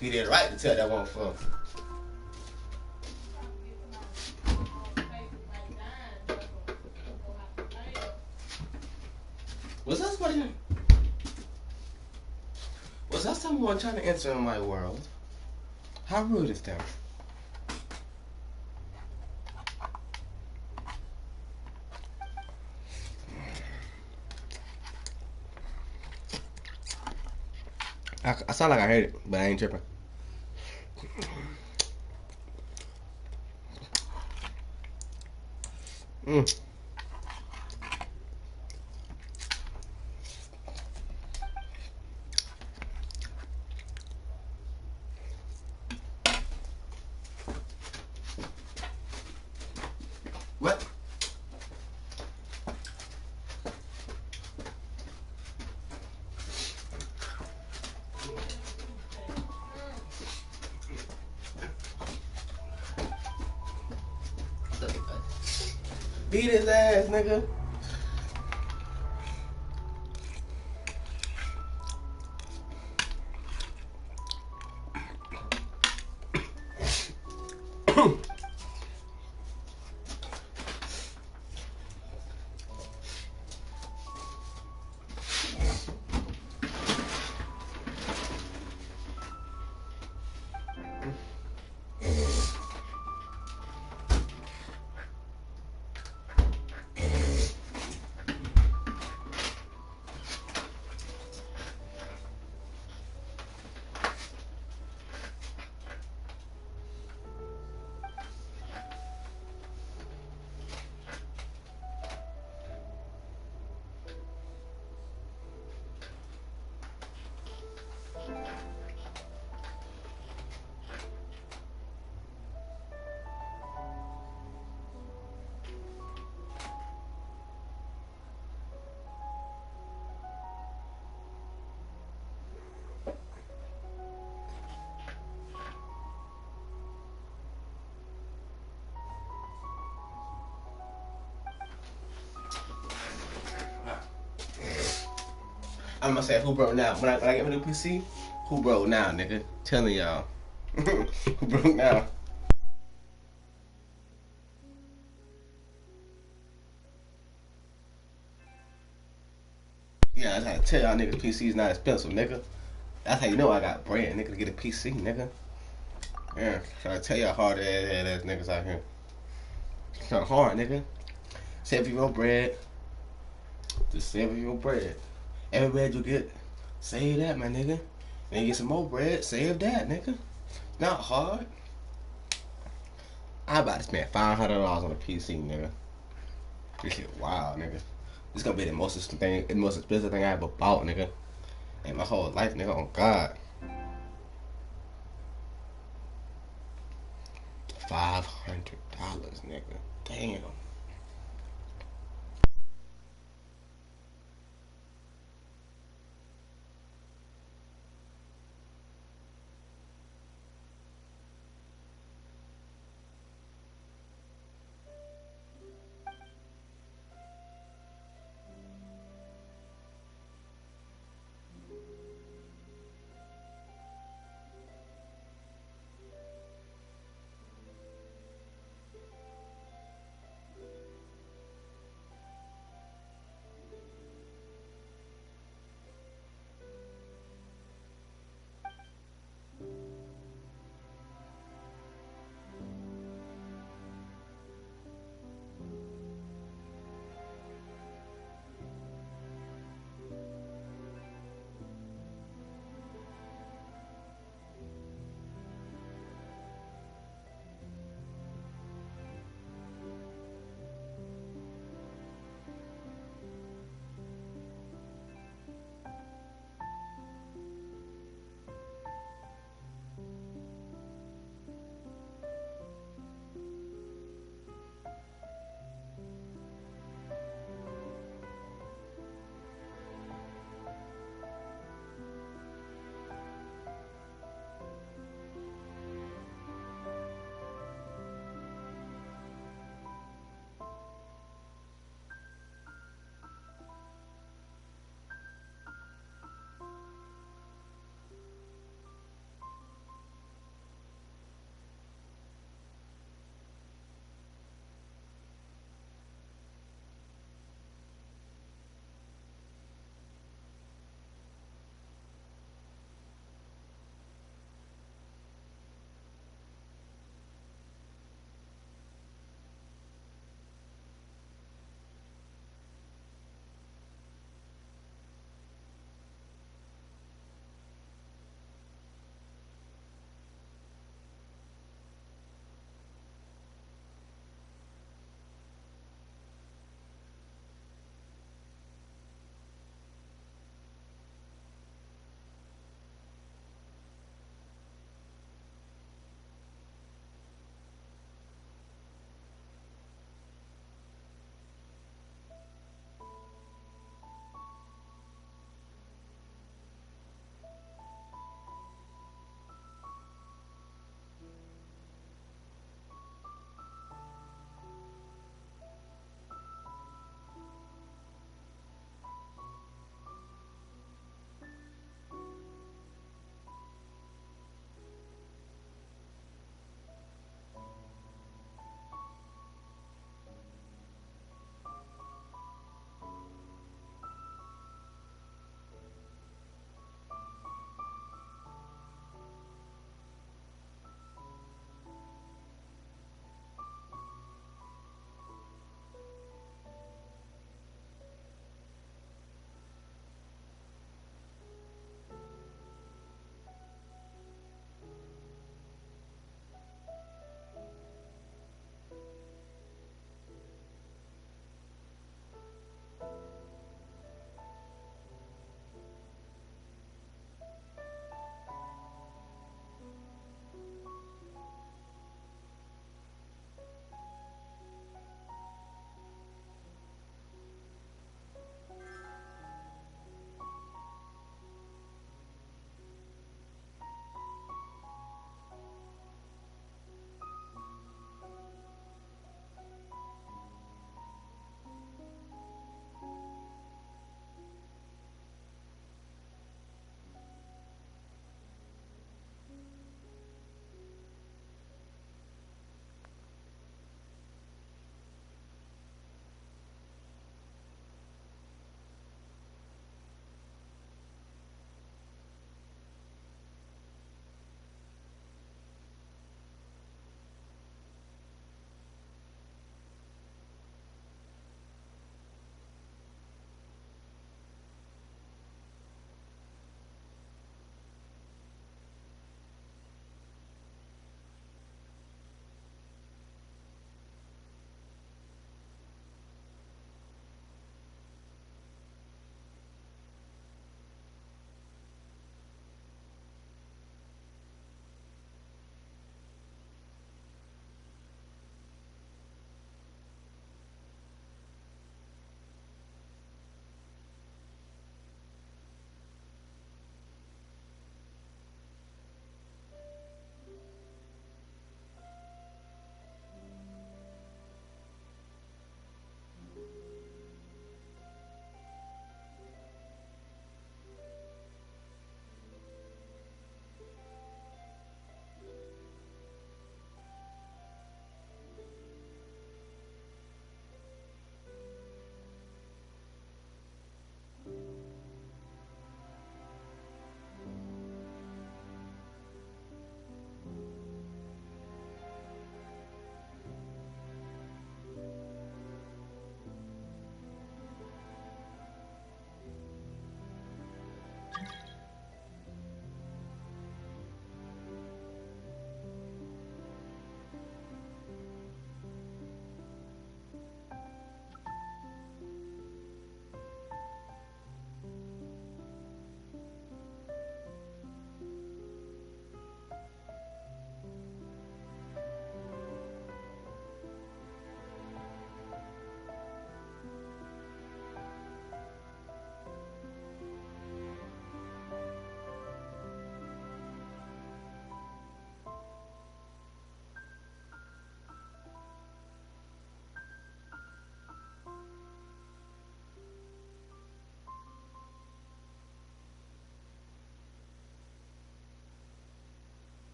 He did right to tell that one for. Was that somebody? Was that someone trying to enter in my world? How rude is that? I sound like I heard it, but I ain't tripping. What? Beat his ass, nigga. I'm gonna say who broke now. When I get my new PC, who broke now, nigga? Telling y'all. Who broke now? Yeah, that's how I tell y'all niggas PC's not expensive, nigga. That's how you know I got bread, nigga, to get a PC, nigga. Yeah, trying to tell y'all hard ass niggas out here. It's not hard, nigga. Save your bread. Just save your bread. Every bread you get, save that, my nigga. Then you get some more bread, save that, nigga. Not hard. I about to spend $500 on a PC, nigga. This shit wild, nigga. This gonna be the most expensive thing I ever bought, nigga. In my whole life, nigga. On God. $500, nigga. Damn.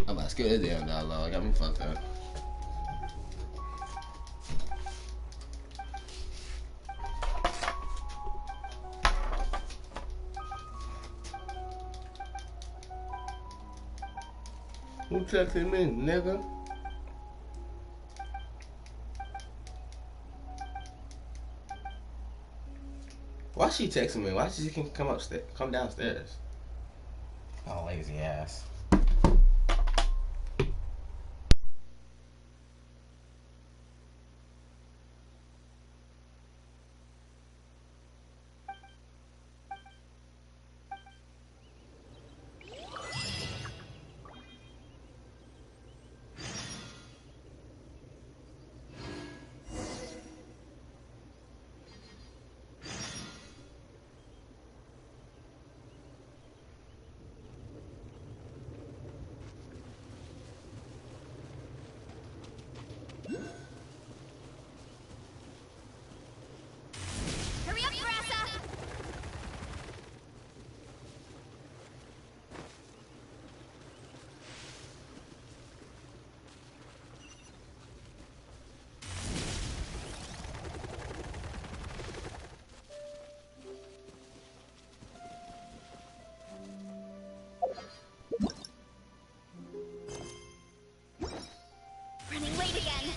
I'm about to skip this damn dialogue. Got me fucked up. Who texted me, nigga? Why she texting me? Why she can come downstairs? Oh, lazy ass. Running late again.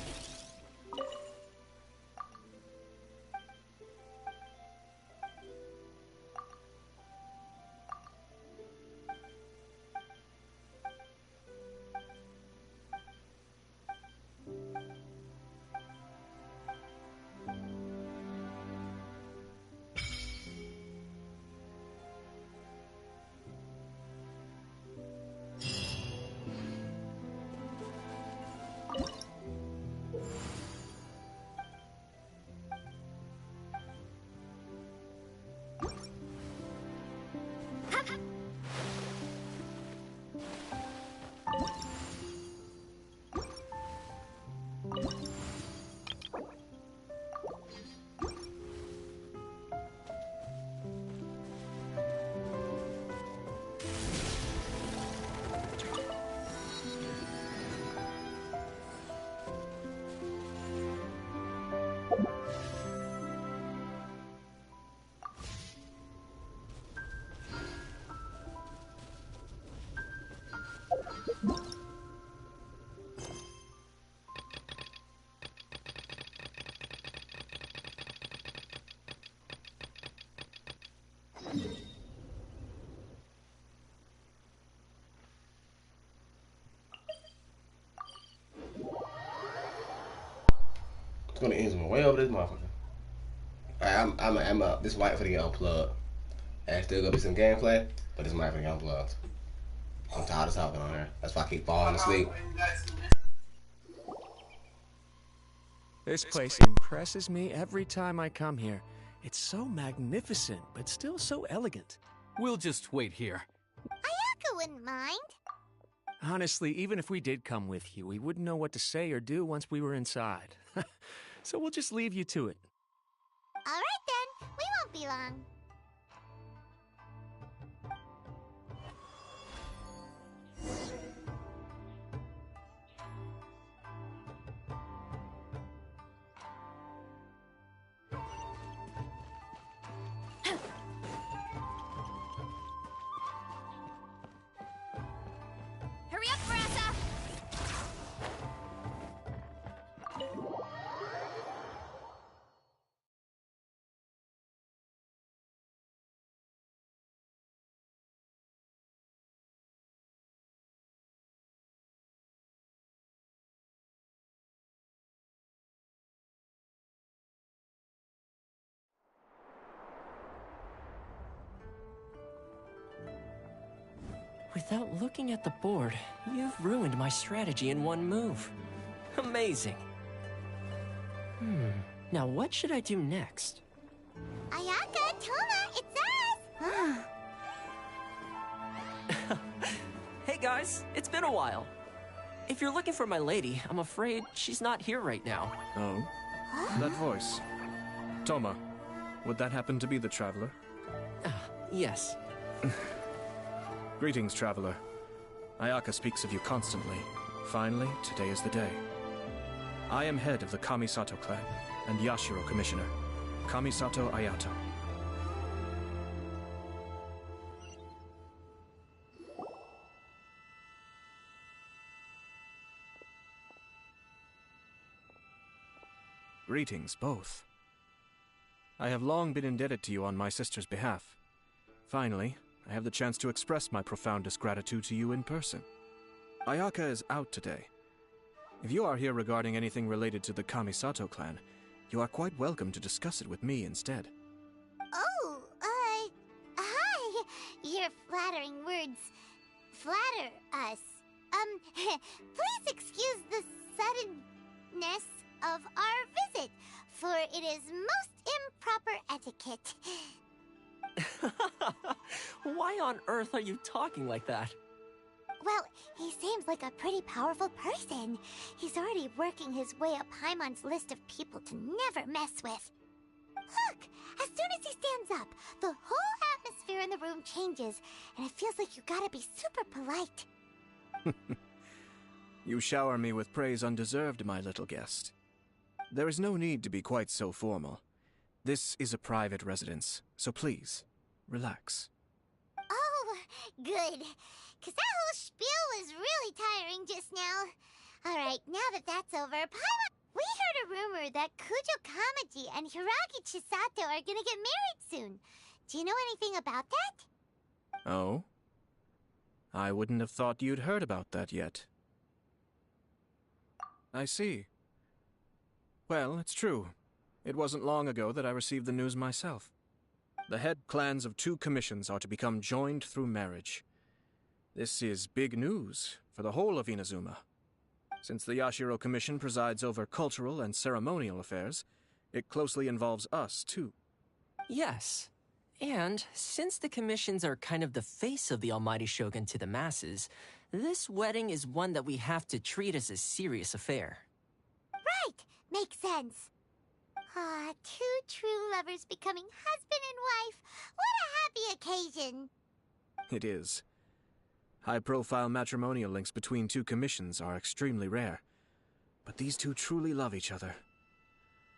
It's gonna end way over this motherfucker. Alright, I'm up. This mic finna get unplugged. And still gonna be some gameplay, but this mic finna get unplugged. I'm tired of talking on there. That's why I keep falling asleep. This place impresses me every time I come here. It's so magnificent, but still so elegant. We'll just wait here. Ayaka wouldn't mind. Honestly, even if we did come with you, we wouldn't know what to say or do once we were inside. So we'll just leave you to it. All right then, we won't be long. Hurry up, Brassa! Without looking at the board, you've ruined my strategy in one move. Amazing. Now what should I do next? Ayaka, Toma, it's us! Hey guys, it's been a while. If you're looking for my lady, I'm afraid she's not here right now. Oh? That voice. Toma, would that happen to be the Traveler? Yes. Greetings, Traveler. Ayaka speaks of you constantly. Finally, today is the day. I am head of the Kamisato clan and Yashiro commissioner, Kamisato Ayato. Greetings, both. I have long been indebted to you on my sister's behalf. Finally, I have the chance to express my profoundest gratitude to you in person. Ayaka is out today. If you are here regarding anything related to the Kamisato clan, you are quite welcome to discuss it with me instead. Oh, hi. Your flattering words flatter us. Please excuse the suddenness of our visit, for it is most improper etiquette. Why on earth are you talking like that? Well, he seems like a pretty powerful person. He's already working his way up Paimon's list of people to never mess with. Look, as soon as he stands up, the whole atmosphere in the room changes, and it feels like you gotta be super polite. You shower me with praise undeserved, my little guest. There is no need to be quite so formal. This is a private residence, so please, relax. Oh, good. 'Cause that whole spiel was really tiring just now. Alright, now that that's over, Paimon, we heard a rumor that Kujo Kamaji and Hiragi Chisato are gonna get married soon. Do you know anything about that? Oh? I wouldn't have thought you'd heard about that yet. I see. Well, it's true. It wasn't long ago that I received the news myself. The head clans of 2 commissions are to become joined through marriage. This is big news for the whole of Inazuma. Since the Yashiro Commission presides over cultural and ceremonial affairs, it closely involves us, too. Yes. And since the commissions are kind of the face of the Almighty Shogun to the masses, this wedding is one that we have to treat as a serious affair. Right! Makes sense. Ah, 2 true lovers becoming husband and wife. What a happy occasion. It is. High-profile matrimonial links between 2 commissions are extremely rare. But these 2 truly love each other.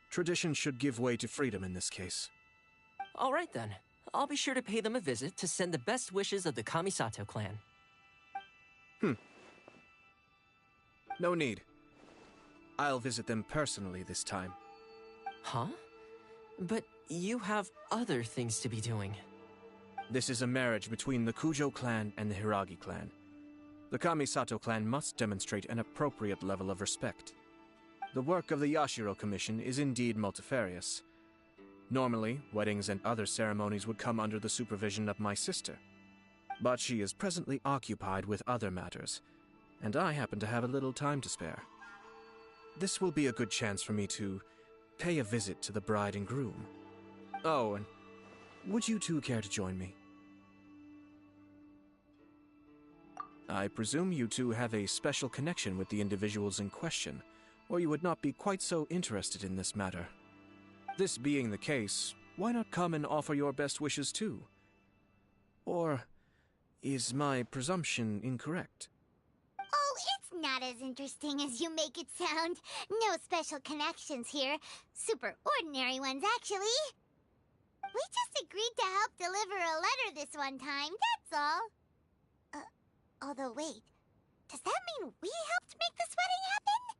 Tradition should give way to freedom in this case. All right then. I'll be sure to pay them a visit to send the best wishes of the Kamisato clan. No need. I'll visit them personally this time. Huh? But you have other things to be doing. This is a marriage between the Kujo clan and the Hiragi clan. The Kamisato clan must demonstrate an appropriate level of respect. The work of the Yashiro Commission is indeed multifarious. Normally, weddings and other ceremonies would come under the supervision of my sister. But she is presently occupied with other matters, and I happen to have a little time to spare. This will be a good chance for me to pay a visit to the bride and groom. Oh, and would you 2 care to join me? I presume you 2 have a special connection with the individuals in question, or you would not be quite so interested in this matter. This being the case, why not come and offer your best wishes too? Or is my presumption incorrect? Oh, it's not as interesting as you make it sound. No special connections here. Super ordinary ones, actually. We just agreed to help deliver a letter this one time, that's all. Although wait, does that mean we helped make this wedding happen?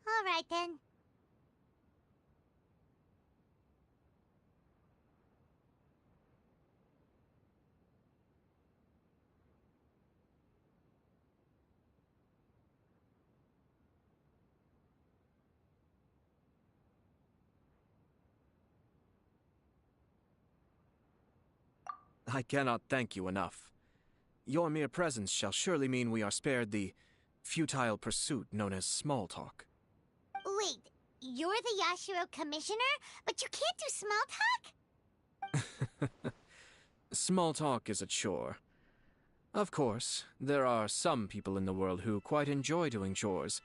All right then. I cannot thank you enough. Your mere presence shall surely mean we are spared the futile pursuit known as small talk. Wait, you're the Yashiro Commissioner, but you can't do small talk? Small talk is a chore. Of course, there are some people in the world who quite enjoy doing chores,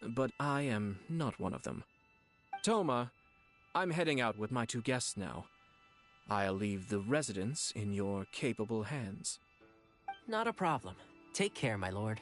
but I am not one of them. Toma, I'm heading out with my 2 guests now. I'll leave the residence in your capable hands. Not a problem. Take care, my lord.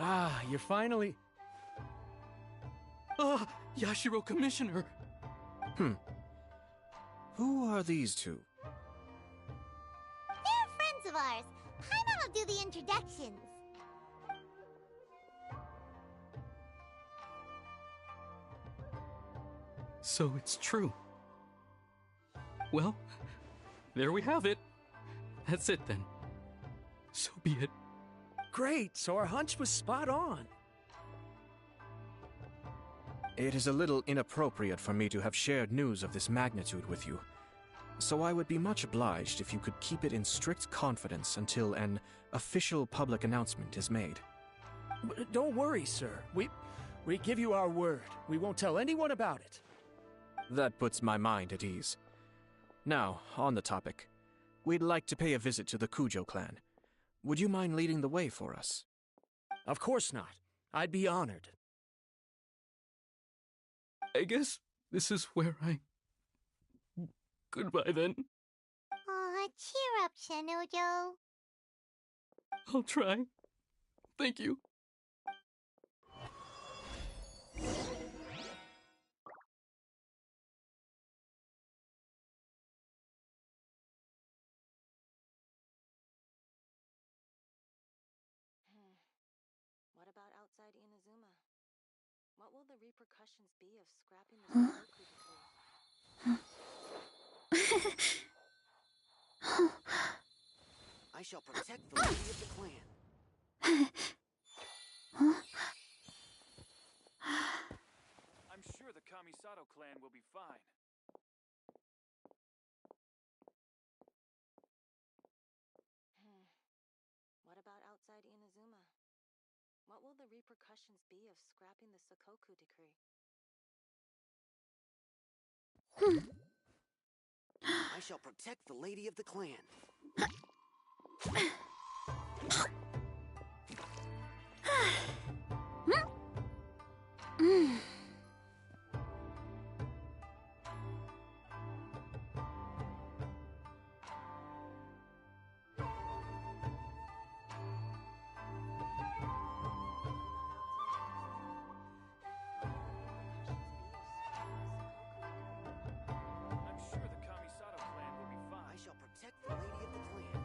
Ah, you're finally... Ah, Yashiro Commissioner! Who are these 2? They're friends of ours. Paimon will do the introductions. So it's true. Well, there we have it. That's it then. So be it. Great, so our hunch was spot on. It is a little inappropriate for me to have shared news of this magnitude with you, so I would be much obliged if you could keep it in strict confidence until an official public announcement is made. Don't worry, sir. We give you our word. We won't tell anyone about it. That puts my mind at ease. Now, on the topic. We'd like to pay a visit to the Kujo clan. Would you mind leading the way for us? Of course not. I'd be honored. I guess this is where I... Goodbye then. Aw, cheer up, Shenoujo. I'll try. Thank you. What about outside Inazuma? What will the repercussions be of scrapping the Sudoku I shall protect the lady of the clan. I'm sure the Kamisato clan will be fine. What about outside Inazuma? What will the repercussions be of scrapping the Sakoku decree? I shall protect the lady of the clan. Protect the lady of the clan.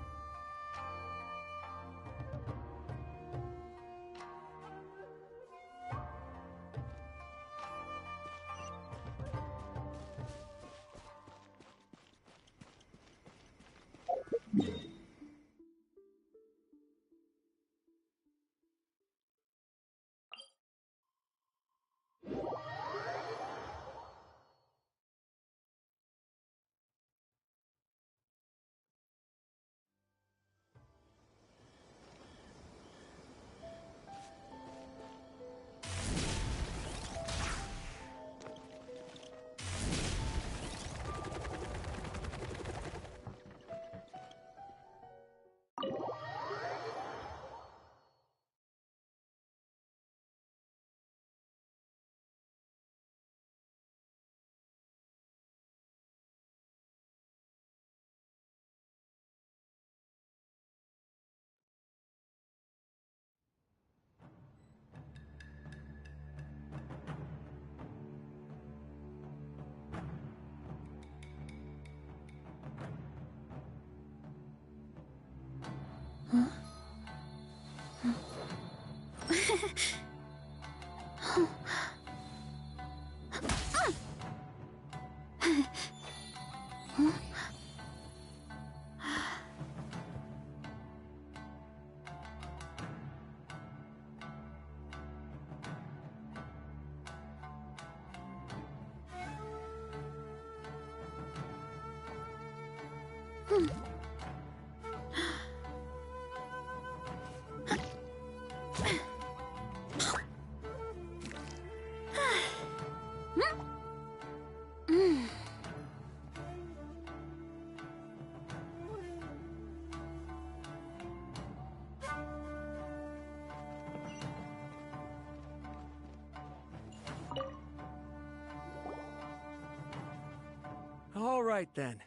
All right, then.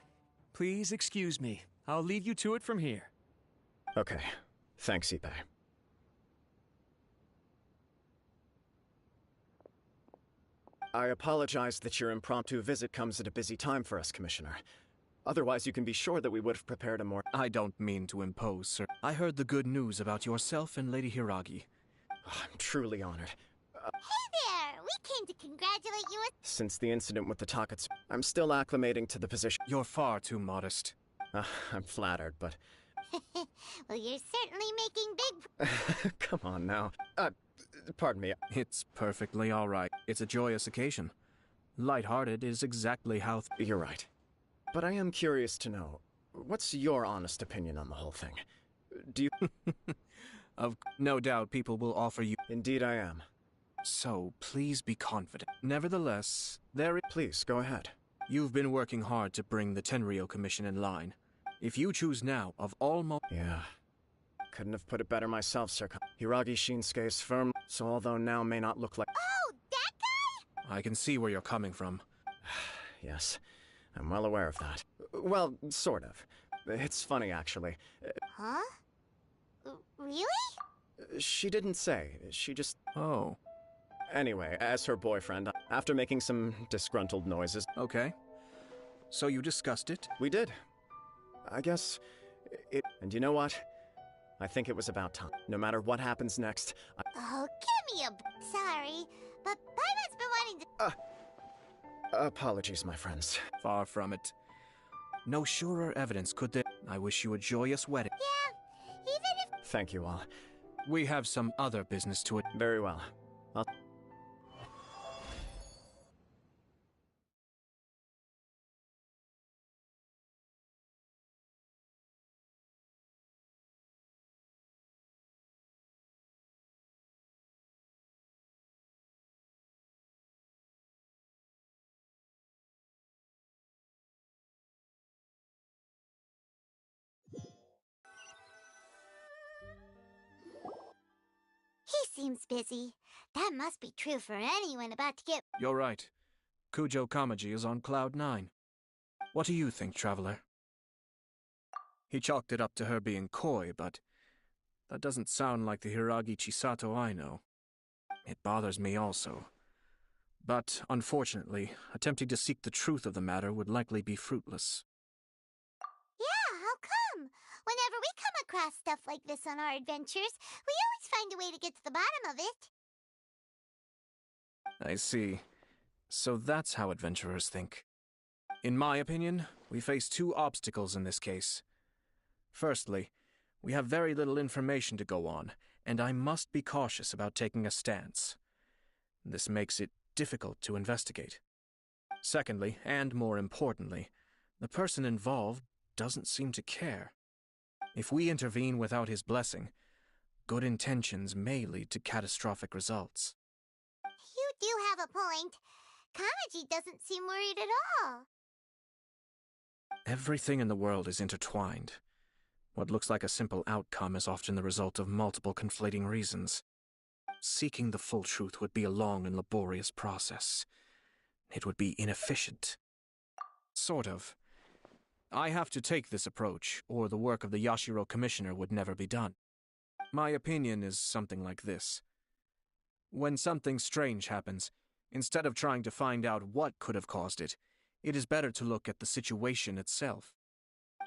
Please excuse me. I'll leave you to it from here. Okay. Thanks, Ippei. I apologize that your impromptu visit comes at a busy time for us, Commissioner. Otherwise, you can be sure that we would have prepared a more— I don't mean to impose, sir. I heard the good news about yourself and Lady Hiragi. I'm truly honored. Hey there! We came to congratulate you with— Since the incident with the Takatsu, I'm still acclimating to the position. You're far too modest. I'm flattered, but— Well, you're certainly making big— Come on now. Pardon me. It's perfectly all right. It's a joyous occasion. Lighthearted is exactly how— You're right. But I am curious to know, what's your honest opinion on the whole thing? Do you— No doubt people will offer you— Indeed I am. So, please be confident. Nevertheless, Please, go ahead. You've been working hard to bring the Tenryou Commission in line. If you choose now, of all Yeah. Couldn't have put it better myself, Sir. Hiragi Shinsuke's firm, so although now may not look like— Oh, that guy? I can see where you're coming from. Yes, I'm well aware of that. Well, sort of. It's funny, actually. Huh? Really? She didn't say. She just— Oh. Anyway, as her boyfriend, after making some disgruntled noises— Okay. So you discussed it? We did. I guess it— And you know what? I think it was about time. No matter what happens next, Oh, give me a— Sorry, but Paimon's been wanting to— Apologies, my friends. Far from it. No surer evidence could there— I wish you a joyous wedding. Yeah, even if— Thank you all. We have some other business to it. Very well. He seems busy. That must be true for anyone about to get— You're right. Kujo Kamaji is on cloud 9. What do you think, Traveler? He chalked it up to her being coy, but that doesn't sound like the Hiragi Chisato I know. It bothers me also. But, unfortunately, attempting to seek the truth of the matter would likely be fruitless. Yeah, how come? Whenever we come across stuff like this on our adventures, we always find a way to get to the bottom of it. I see. So that's how adventurers think. In my opinion, we face two obstacles in this case. Firstly, we have very little information to go on, and I must be cautious about taking a stance. This makes it difficult to investigate. Secondly, and more importantly, the person involved doesn't seem to care. If we intervene without his blessing, good intentions may lead to catastrophic results. You do have a point. Kamaji doesn't seem worried at all. Everything in the world is intertwined. What looks like a simple outcome is often the result of multiple conflating reasons. Seeking the full truth would be a long and laborious process. It would be inefficient. Sort of. I have to take this approach, or the work of the Yashiro Commissioner would never be done. My opinion is something like this. When something strange happens, instead of trying to find out what could have caused it, it is better to look at the situation itself.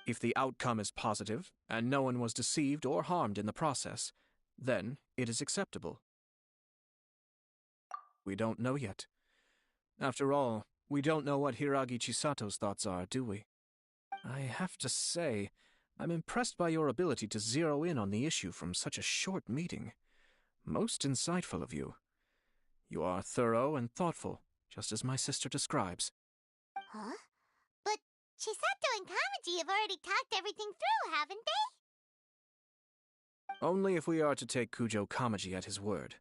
If the outcome is positive, and no one was deceived or harmed in the process, then it is acceptable. We don't know yet. After all, we don't know what Hiragi Chisato's thoughts are, do we? I have to say, I'm impressed by your ability to zero in on the issue from such a short meeting. Most insightful of you. You are thorough and thoughtful, just as my sister describes. Huh? But Chisato and Kamaji have already talked everything through, haven't they? Only if we are to take Kujo Kamaji at his word.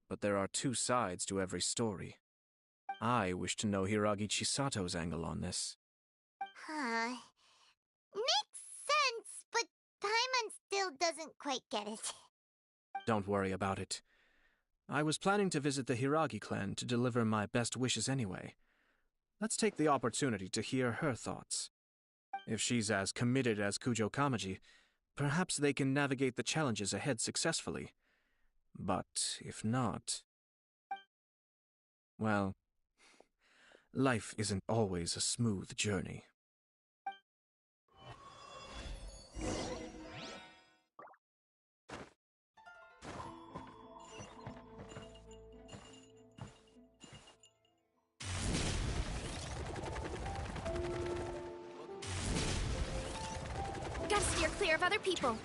But there are two sides to every story. I wish to know Hiragi Chisato's angle on this. Makes sense, but Paimon still doesn't quite get it. Don't worry about it. I was planning to visit the Hiragi clan to deliver my best wishes anyway. Let's take the opportunity to hear her thoughts. If she's as committed as Kujo Kamaji, perhaps they can navigate the challenges ahead successfully. But if not... well, life isn't always a smooth journey. Gotta steer clear of other people.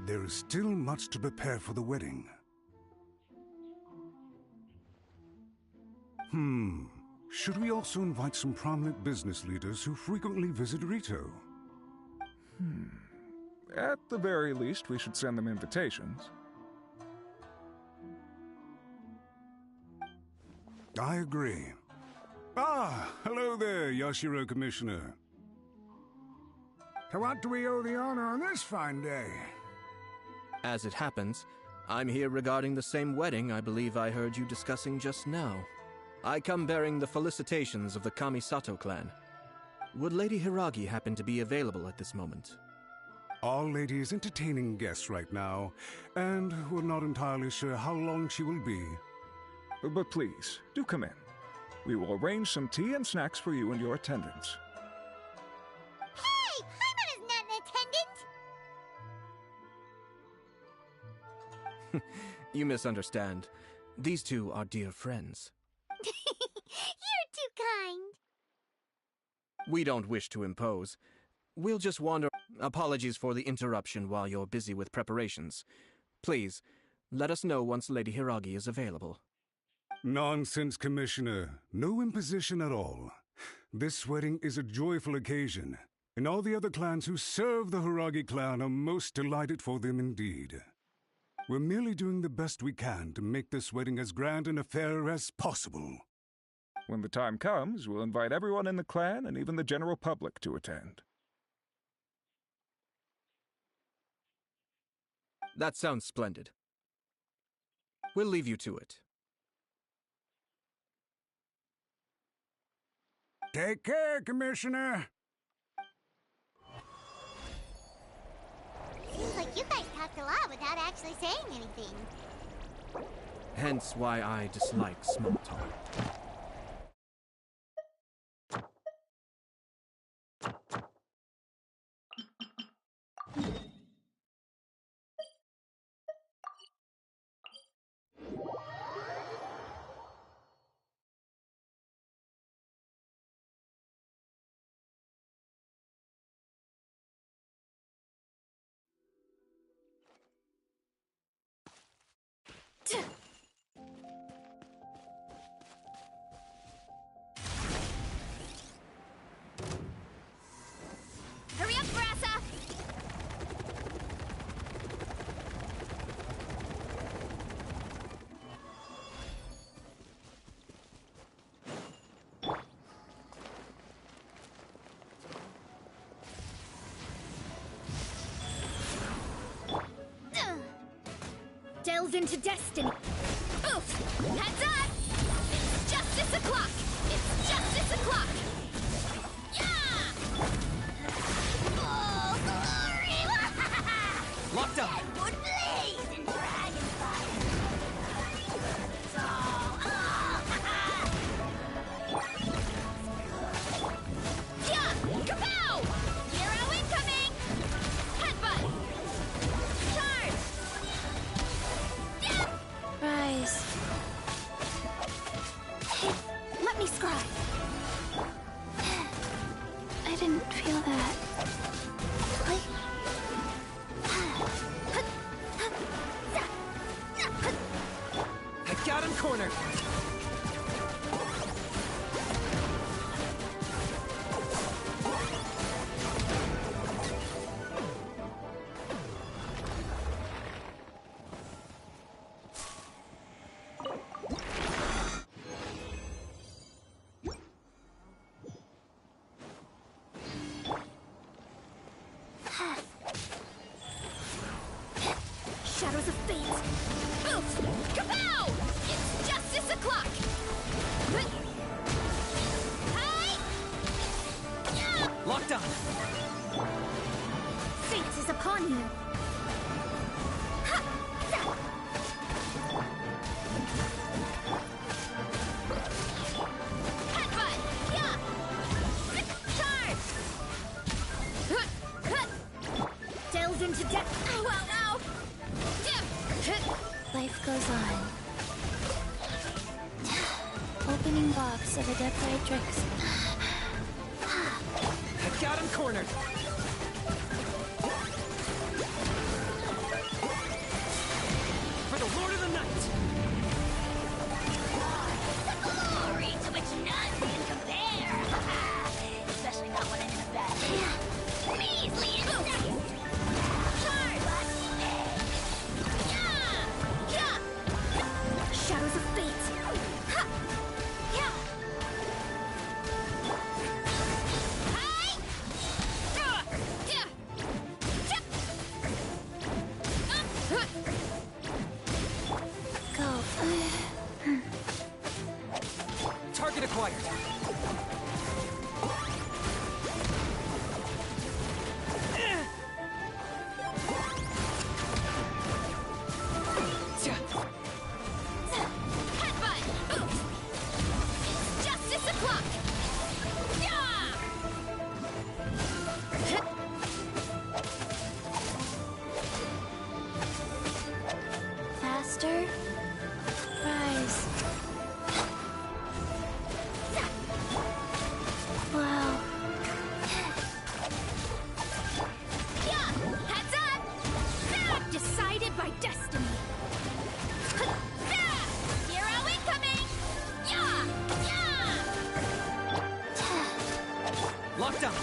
There is still much to prepare for the wedding. Should we also invite some prominent business leaders who frequently visit Rito? At the very least, we should send them invitations. I agree. Hello there, Yashiro Commissioner. To what do we owe the honor on this fine day? As it happens, I'm here regarding the same wedding I believe I heard you discussing just now. I come bearing the felicitations of the Kamisato clan. Would Lady Hiragi happen to be available at this moment? Our lady is entertaining guests right now, and we're not entirely sure how long she will be. But please, do come in. We will arrange some tea and snacks for you and your attendants. Hey! Paimon is not an attendant! You misunderstand. These two are dear friends. You're too kind. We don't wish to impose. We'll just wander. Apologies for the interruption while you're busy with preparations. Please, let us know once Lady Hiragi is available. Nonsense, Commissioner. No imposition at all. This wedding is a joyful occasion, and all the other clans who serve the Hiragi clan are most delighted for them indeed. We're merely doing the best we can to make this wedding as grand an affair as possible. When the time comes, we'll invite everyone in the clan and even the general public to attend. That sounds splendid. We'll leave you to it. Take care, Commissioner. Seems like you guys talked a lot without actually saying anything. Hence why I dislike small talk. Hurry up, Brassa! Delve into destiny. Oof! Heads up! It's justice o'clock! It's justice o'clock! Yeah! Let me scry. I didn't feel that. I got him cornered. Shadows of fate. Boot! Kapow! It's justice o'clock! Hi! Locked on. Fate is upon you. Headbutt! Yeah! Charge! Delve into death. Ow, ow, ow! Life goes on. Opening box of Adeptrix. I got him cornered. For the Lord of the Night. The glory to which none can compare. Especially not when I'm in a bad mood. Measly insect. Shadows of fate. Ha! Yeah. Hi! Go. Target acquired. Faster. Rise. Wow. Yeah! Heads up! Decided by destiny. Hero incoming! Yeah! Yeah! Locked on.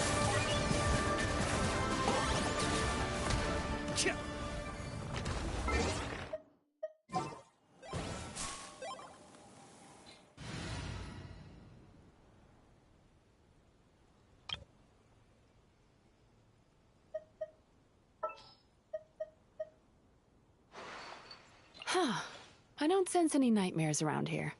Huh. I don't sense any nightmares around here.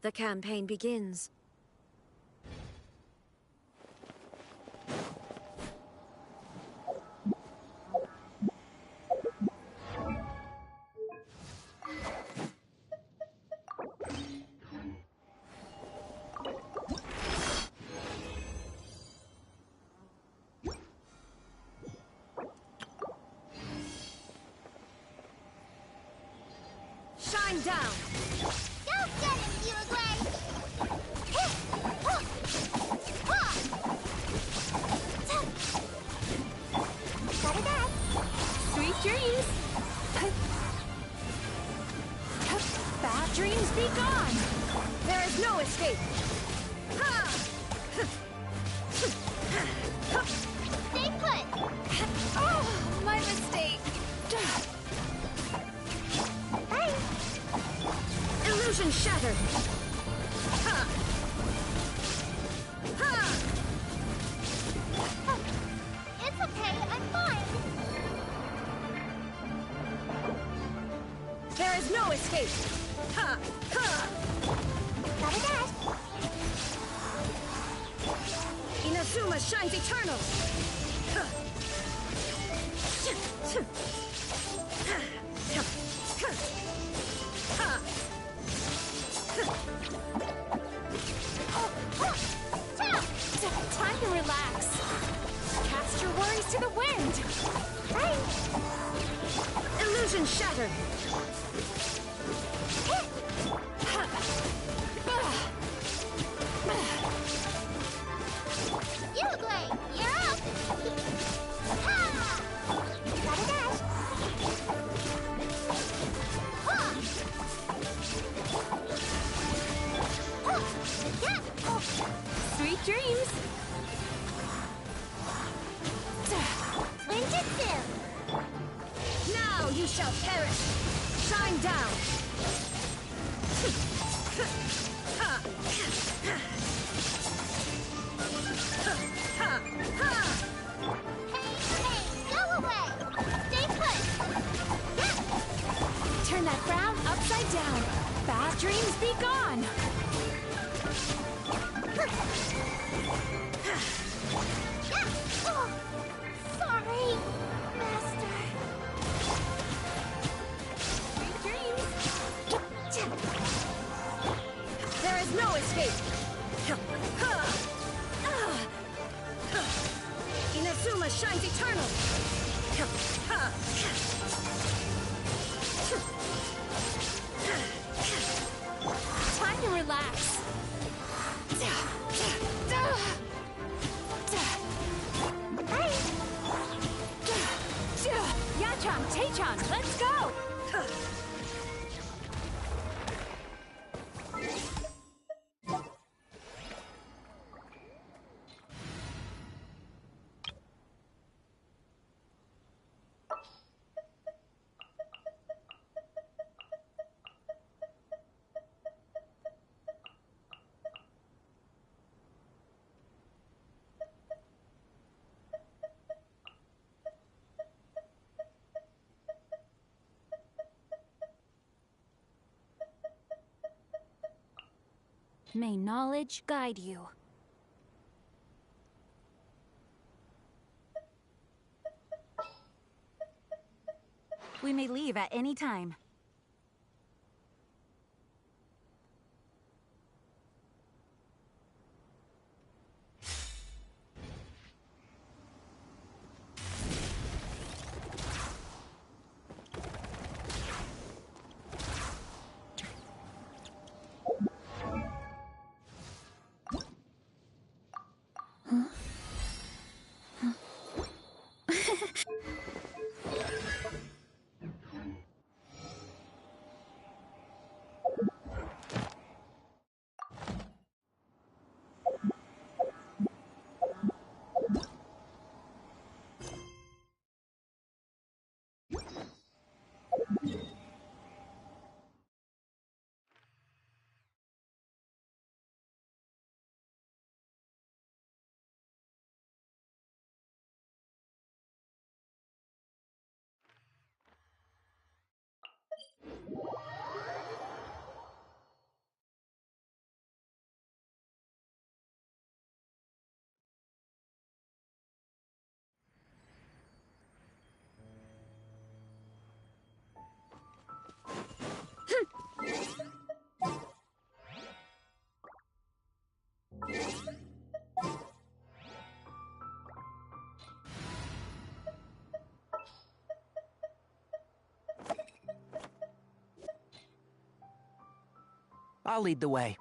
The campaign begins. Shine down! Don't get him, Uruguay! Sweet dreams! Bad dreams be gone! There is no escape! Stay put! Oh, my mistake! Bye! Illusion shattered! It's okay, I'm fine! There is no escape! Gotta dash! Inazuma shines eternal! Time to relax. to the wind! Illusion shattered! Uruguay, you're up! Ha! Gotta dash! Ha! Ha! Yeah! Sweet dreams! Ninjutsu! Now you shall perish! Shine down! Hey, go away! Stay put! Yeah! Turn that frown upside down. Bad dreams be gone. Yeah! Oh, sorry, Master. Sweet dreams. There is no escape! Inazuma shines eternal! Time to relax. Yachan, Taechan, let's go! May knowledge guide you. We may leave at any time. I'll lead the way.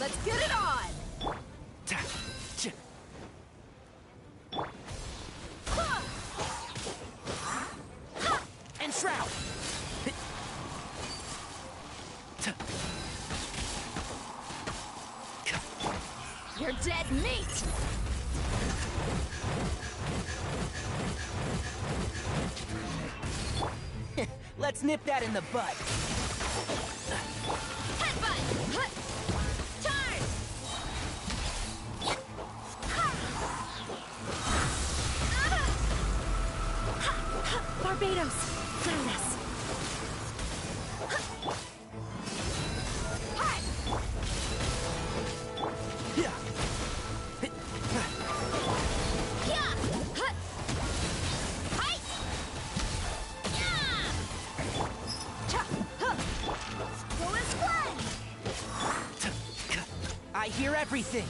Let's get it on! And Shroud! You're dead meat! Let's nip that in the bud. Headbutt! Charge! Barbados! Clear this! hear everything.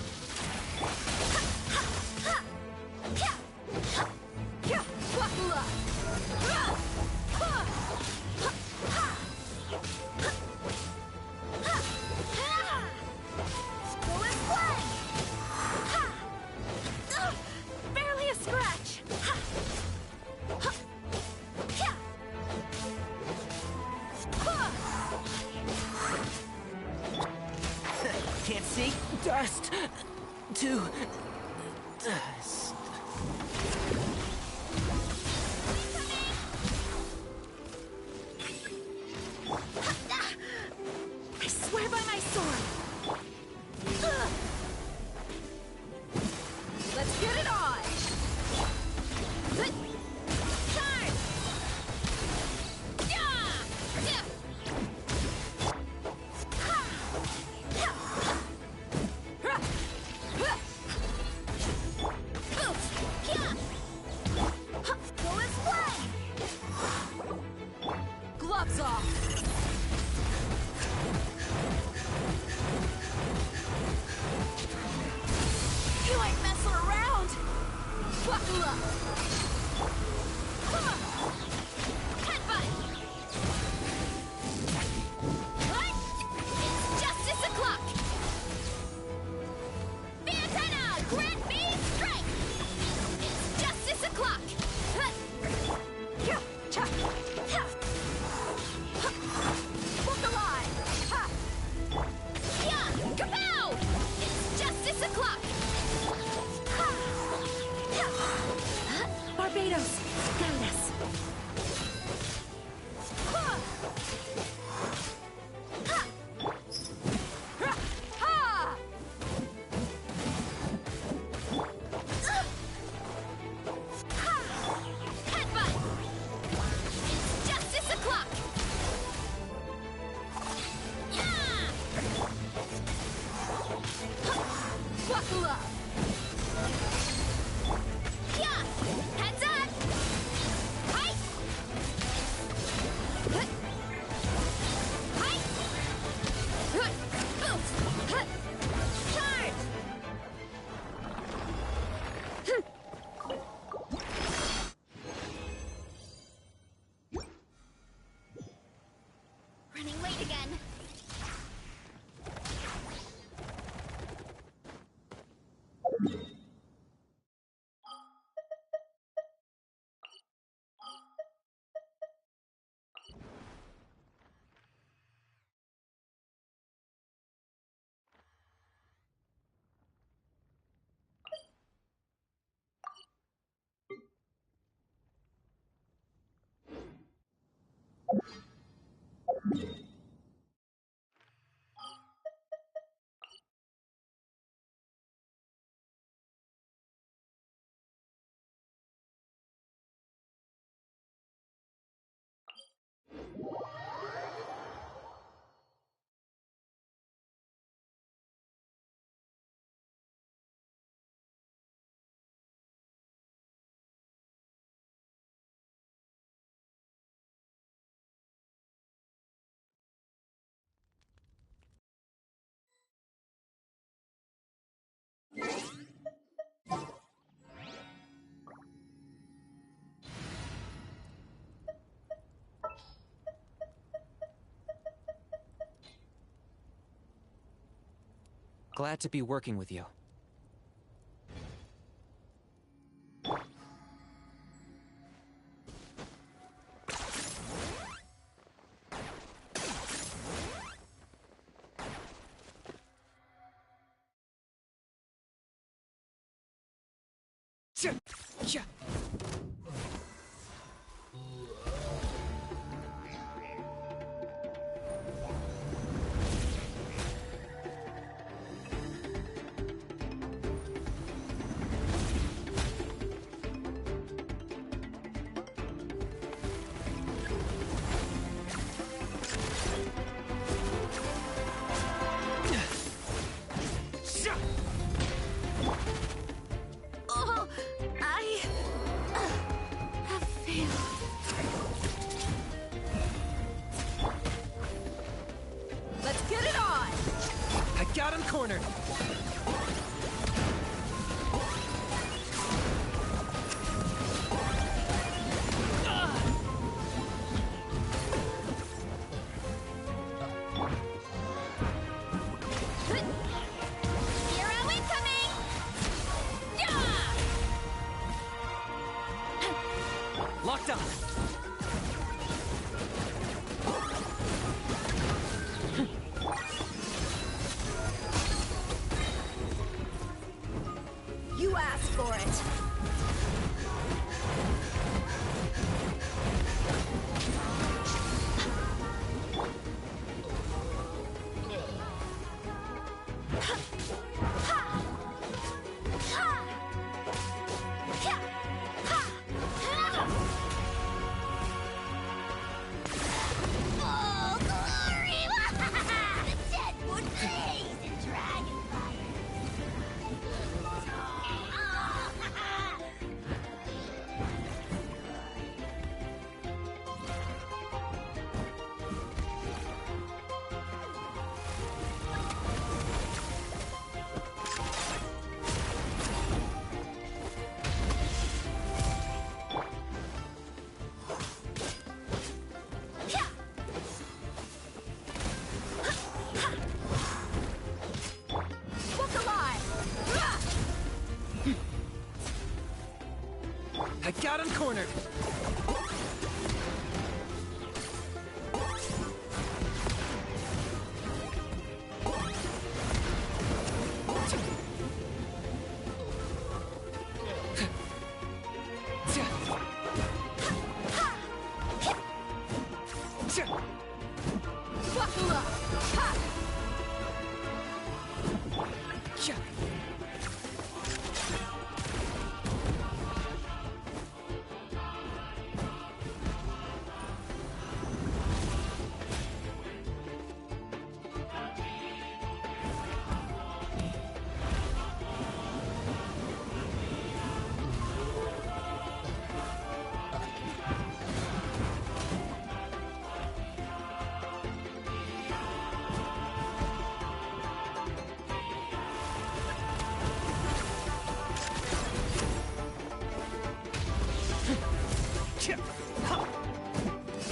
Barely a scratch. Can't see? Dust. To dust. I swear by my sword. Let's get it on. Charge! Gloves off. You ain't messing around! Buckle up! Come on! Headbutt! What? It's justice o'clock! Fiatena! Grand Beat Strike! It's justice o'clock! Book alive! Yeah! Kapow! It's justice o'clock! Barbados, guide us. Headbutt! It's justice o'clock! Yeah! Buckle up! Yeah! Heads up! Height! Height! Boost! Charge! Running late again. Glad to be working with you. Oh, I have failed. Let's get it on! I got him cornered. Locked on. You asked for it. Oh, glory! The dead would blaze in dragon fire. Book alive! I got him cornered. Buckle up! Ha!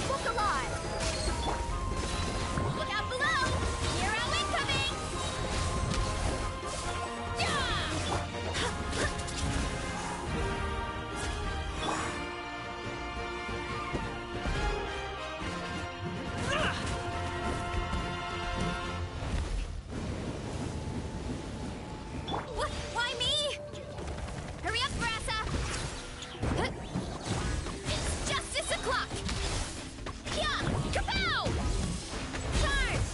Book alive! Look out below! Hero incoming! What? Why me? Hurry up, Brassa! It's justice o'clock! Yeah! Kapow! Charge!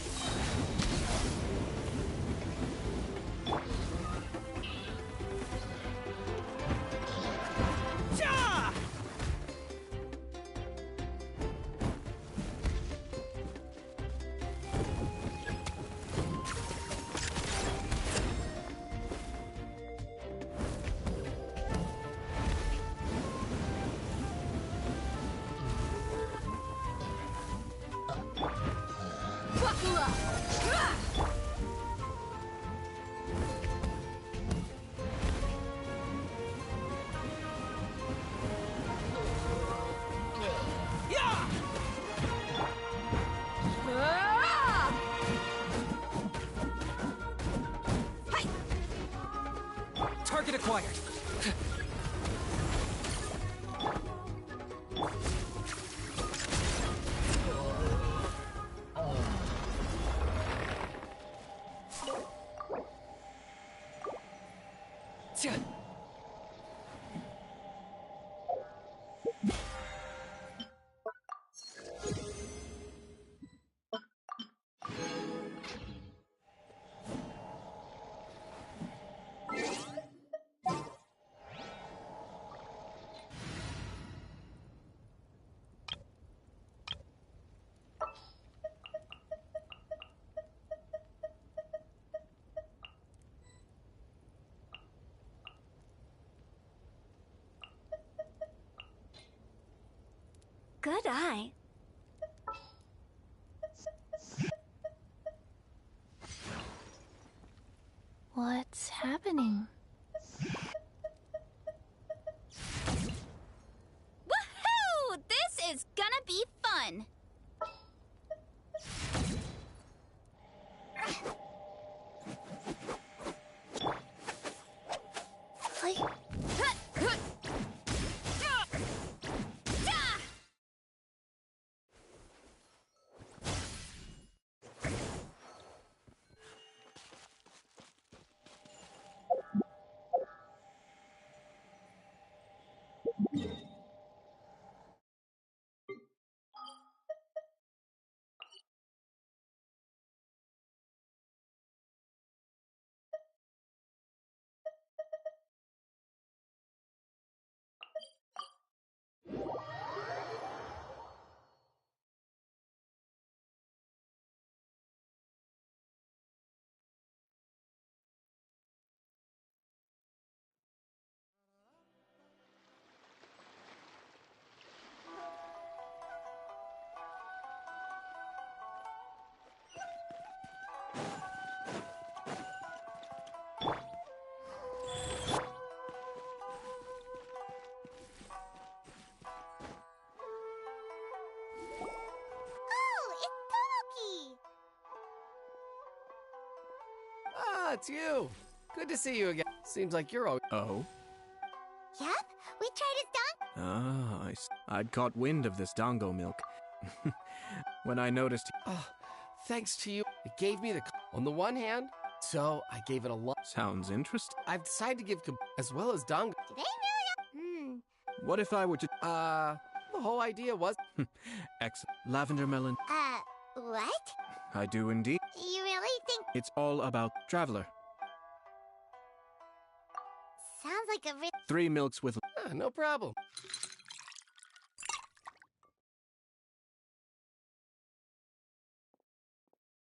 Ja! Buckle up! Ah! Target acquired. Good eye. What's happening? Woohoo! This is gonna be fun! Hey. Ja! Ah, it's you. Good to see you again. Seems like you're all. Oh? Yep, we tried his dog. Ah, I'd caught wind of this Dongo milk. When I noticed... Oh, thanks to you. It gave me the... On the one hand, so I gave it a lot. Sounds interesting. I've decided to give as well as Dongo. Do they really? What if I were to... The whole idea was... Excellent. Lavender melon. What? I do indeed. You really think... It's all about Traveler. Sounds like a 3 milks with... no problem.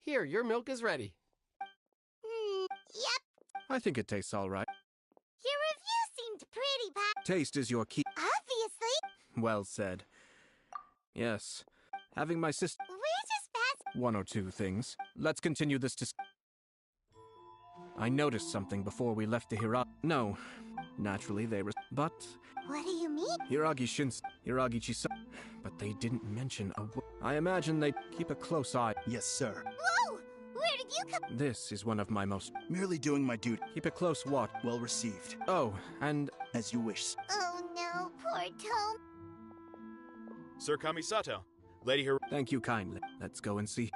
Here, your milk is ready. Yep. I think it tastes all right. Your review seemed pretty bad. Taste is your key. Obviously. Well said. Yes. Having my sister... We're just past... 1 or 2 things. Let's continue this I noticed something before we left the Hiragi... No. Naturally, they were... But... What do you mean? Hiragi Shins... Hiragi Chisa... But they didn't mention a... I imagine they keep a close eye. Yes, sir. Whoa! Where did you come... This is one of my most... Merely doing my duty. Keep a close watch. Well received. Oh, and... As you wish. Oh no, poor Tome. Sir Kamisato. Lady Her... Thank you kindly. Let's go and see.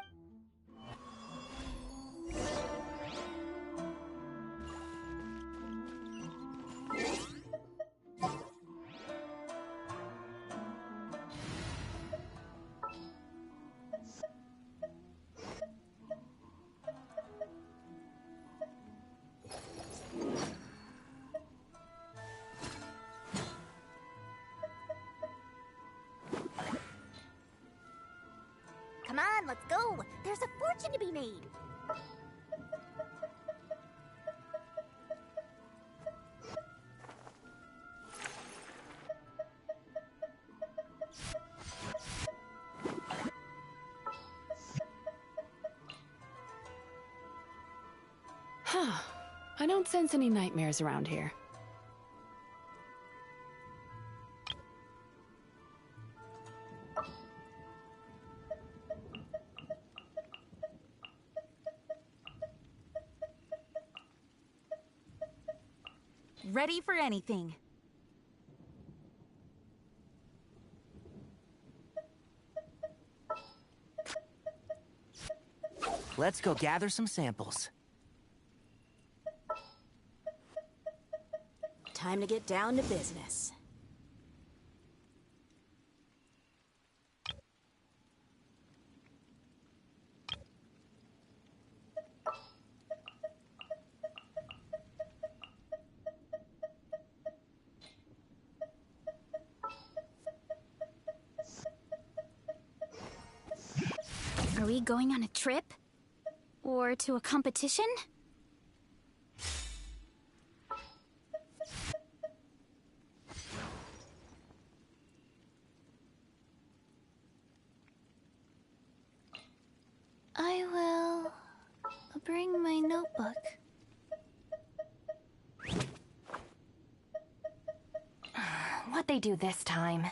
Come on, let's go. There's a fortune to be made. I don't sense any nightmares around here. Ready for anything. Let's go gather some samples. Time to get down to business. Are we going on a trip? Or to a competition? I will bring my notebook. What'd they do this time?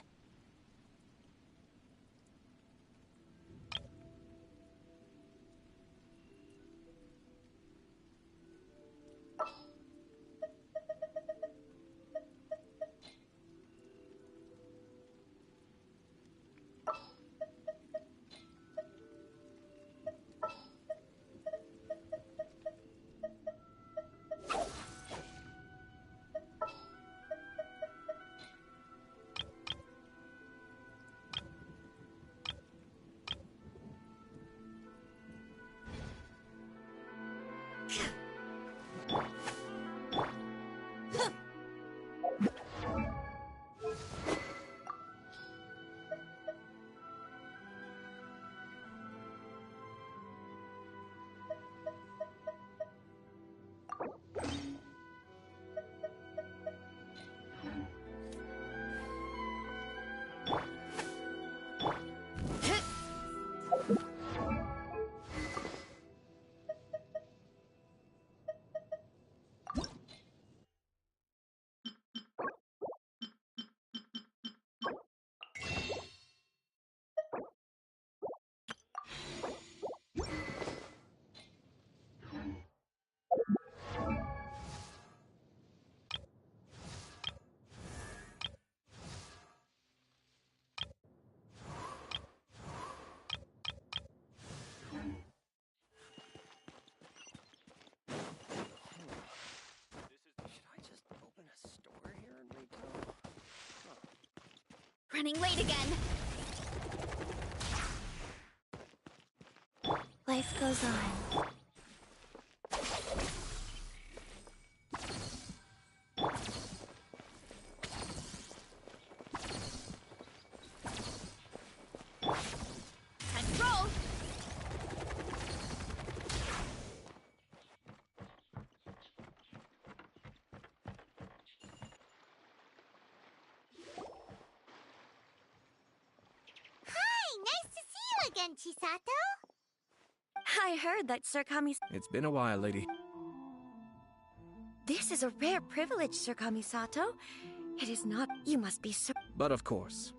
Running late again. Life goes on. Time to roll. Hi, nice to see you again, Chisato. I heard that Sir Kamisato. It's been a while, lady. This is a rare privilege, Sir Kamisato. It is not. You must be so. But of course,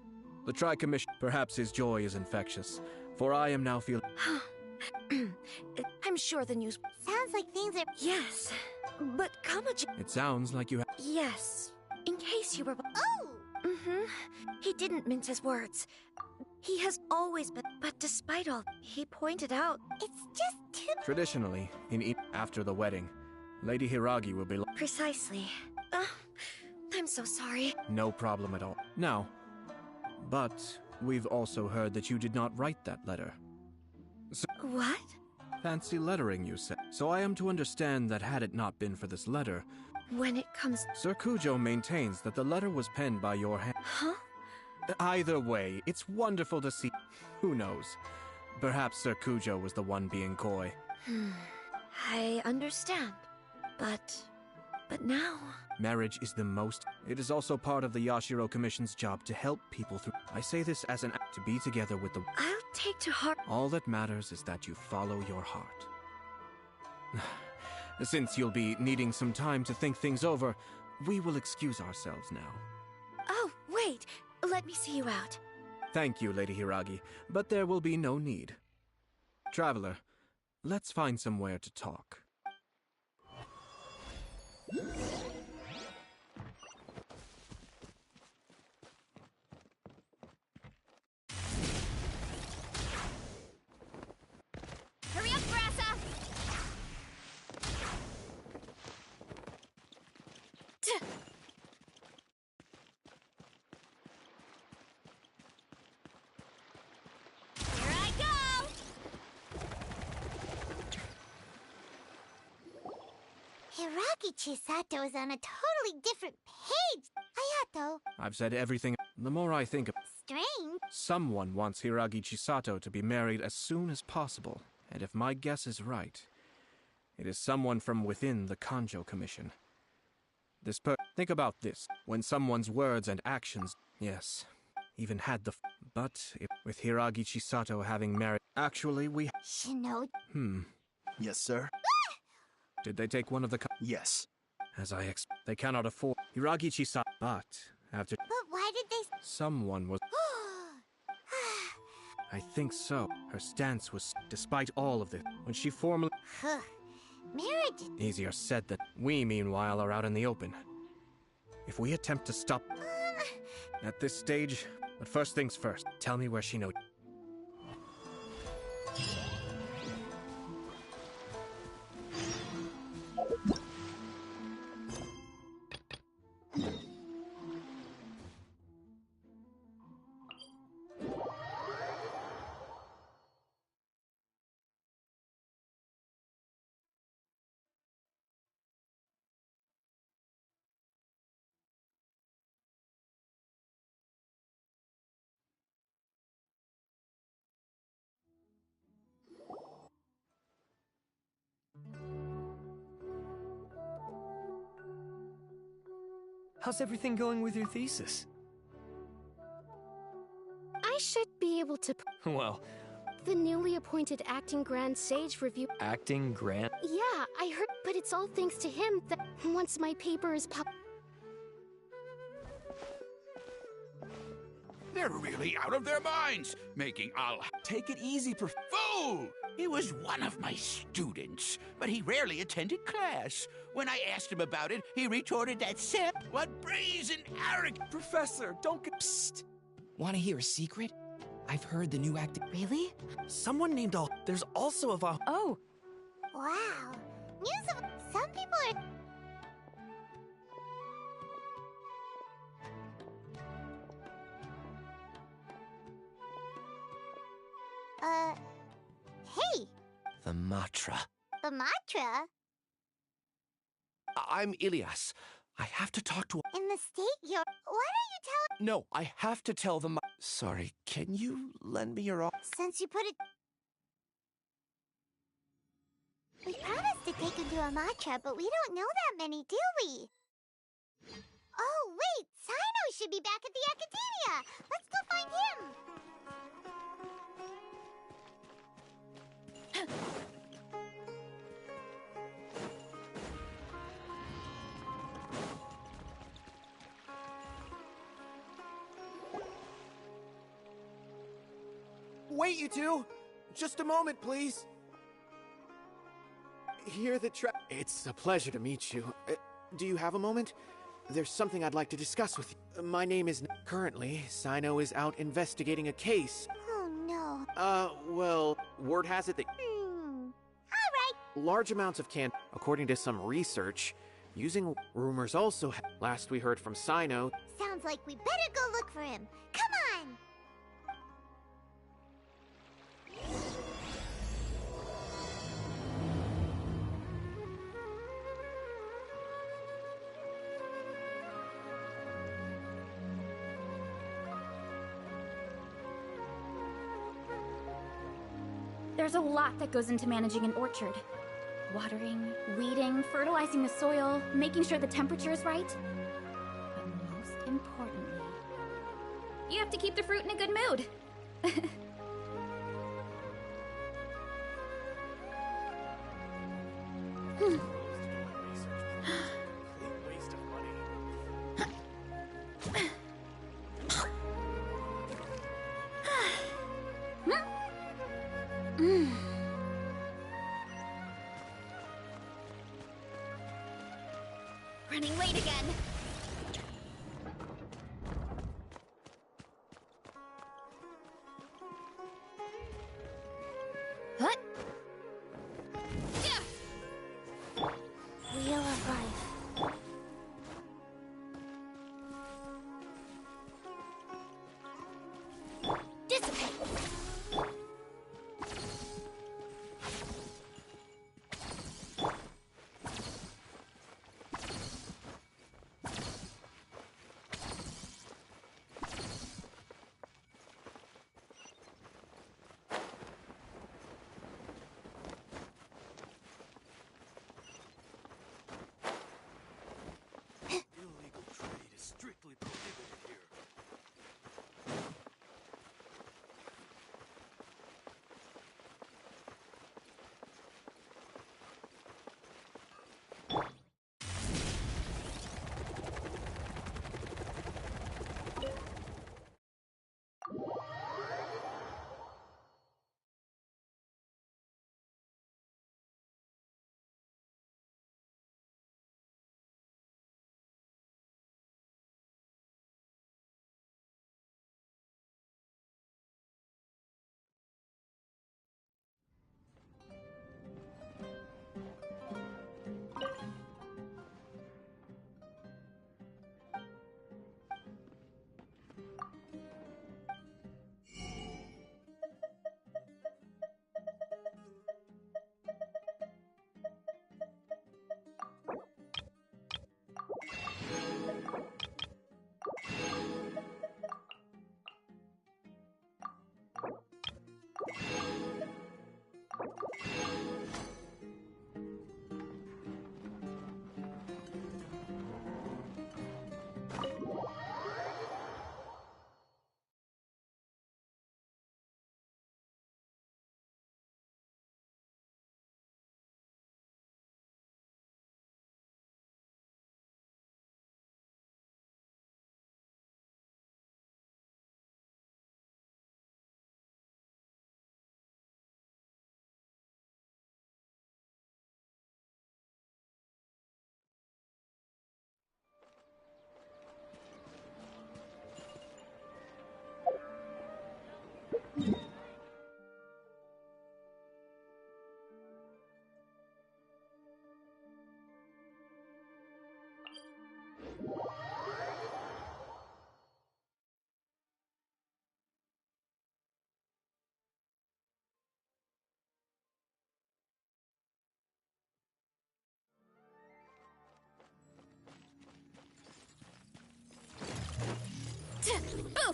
the Tri-Commission, perhaps his joy is infectious, for I am now feeling... I'm sure the news. Sounds like things are. Yes, but Kamaji. It sounds like you have... Yes, in case you were. Oh! He didn't mince his words. He has always been. But despite all, he pointed out. It's just too. Traditionally, after the wedding, Lady Hiragi will be... Precisely. I'm so sorry. No problem at all. Now, but we've also heard that you did not write that letter. So, what? Fancy lettering, you said. So I am to understand that had it not been for this letter... When it comes... Sir Kujo maintains that the letter was penned by your hand. Huh? Either way, it's wonderful to see... Who knows? Perhaps Sir Kujo was the one being coy. I understand. But now... Marriage is the most... It is also part of the Yashiro Commission's job to help people through... I say this as an act to be together with the... I'll take to heart... All that matters is that you follow your heart. Since you'll be needing some time to think things over, we will excuse ourselves now. Oh, wait. Let me see you out. Thank you, Lady Hiragi, but there will be no need. Traveler, let's find somewhere to talk. Hurry up, Grassa! Here I go! Hiragi Chisato is on a totally different page. Hayato. I've said everything. The more I think of... Strange. Someone wants Hiragi Chisato to be married as soon as possible. And if my guess is right, it is someone from within the Kanjo Commission. Think about this. When someone's words and actions... Yes, even had the... But with Hiragi Chisato having married... Actually, we... Shinoji. Yes, sir? Did they take one of the... Yes. As I they cannot afford... Hiragi Chisato... But, after... But why did they... Someone was... I think so. Her stance was... Despite all of this, when she formally... Marriage... Easier said than... We, meanwhile, are out in the open. If we attempt to stop... At this stage... But first things first, tell me where Shinoji... How's everything going with your thesis? I should be able to... Well... The newly appointed acting Grand Sage review... Acting Grand? Yeah, I heard, but it's all thanks to him that once my paper is They're really out of their minds, making Al... Take it easy, Fool! He was one of my students, but he rarely attended class. When I asked him about it, he retorted that what brazen arrogant... Professor, don't get... Psst! Want to hear a secret? I've heard the new acting... Really? Someone named Al... There's also a... Oh! Wow. News of... Some people are... Hey, The Matra. the Matra? I'm Ilias. I have to talk to. In the state you're... Why don't you tell... No, I have to tell them. Sorry, can you lend me your. Since you put it... We promised to take him to a Matra, but we don't know that many, do we? Oh, wait! Sino should be back at the Academia! Let's go find him! Wait, you two! Just a moment, please. Hear the It's a pleasure to meet you. Do you have a moment? There's something I'd like to discuss with you. My name is... Currently, Sino is out investigating a case. Oh, no. Well, word has it that... Alright. Large amounts of according to some research, using rumors also... Last we heard from Sino... Sounds like we better go look for him. Come on! There's a lot that goes into managing an orchard. Watering, weeding, fertilizing the soil, making sure the temperature is right. But most importantly, you have to keep the fruit in a good mood. Running late again.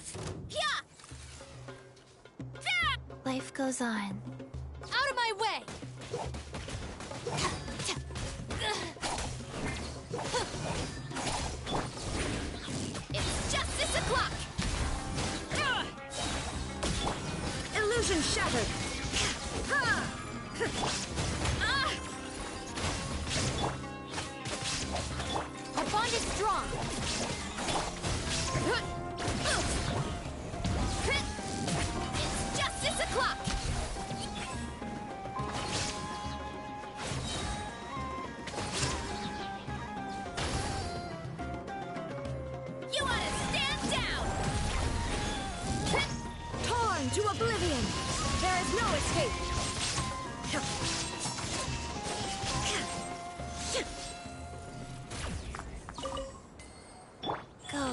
move! Yeah! Life goes on. Out of my way! It's justice o'clock! Illusion shattered! Our bond is strong! It's justice o'clock! You ought to stand down! Torn to oblivion! There is no escape! Go.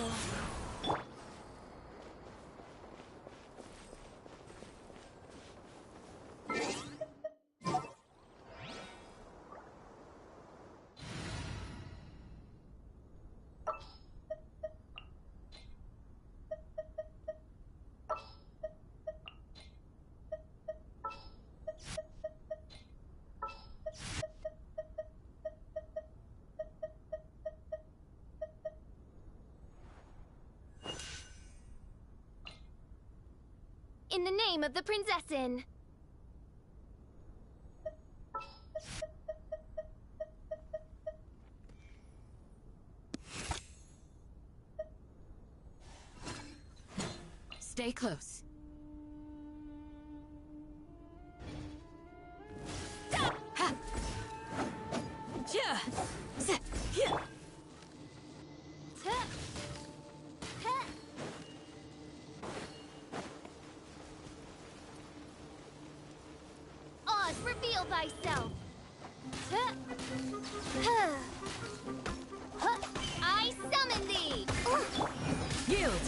In the name of the Prinzessin. Stay close. Oz, reveal thyself! I summon thee! Yield!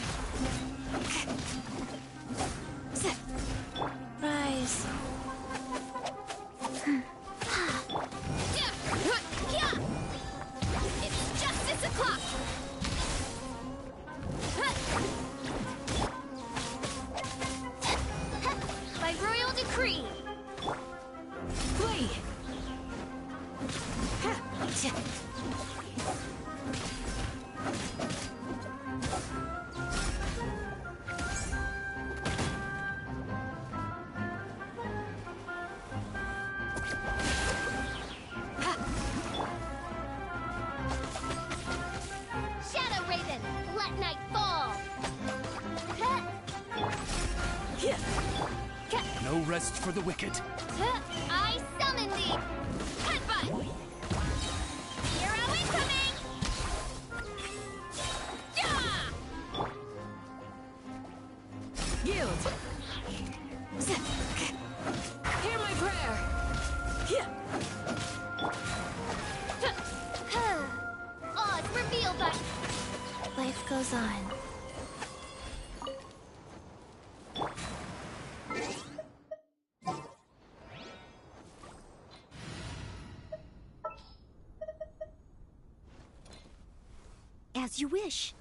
Rise. It's justice o'clock! By royal decree! Flee! Shadow Raven, let night fall! No rest for the wicked. I summon thee! Headbutt! Hero incoming! Yield! Hear my prayer! Oz, reveal thy... Life goes on. As you wish.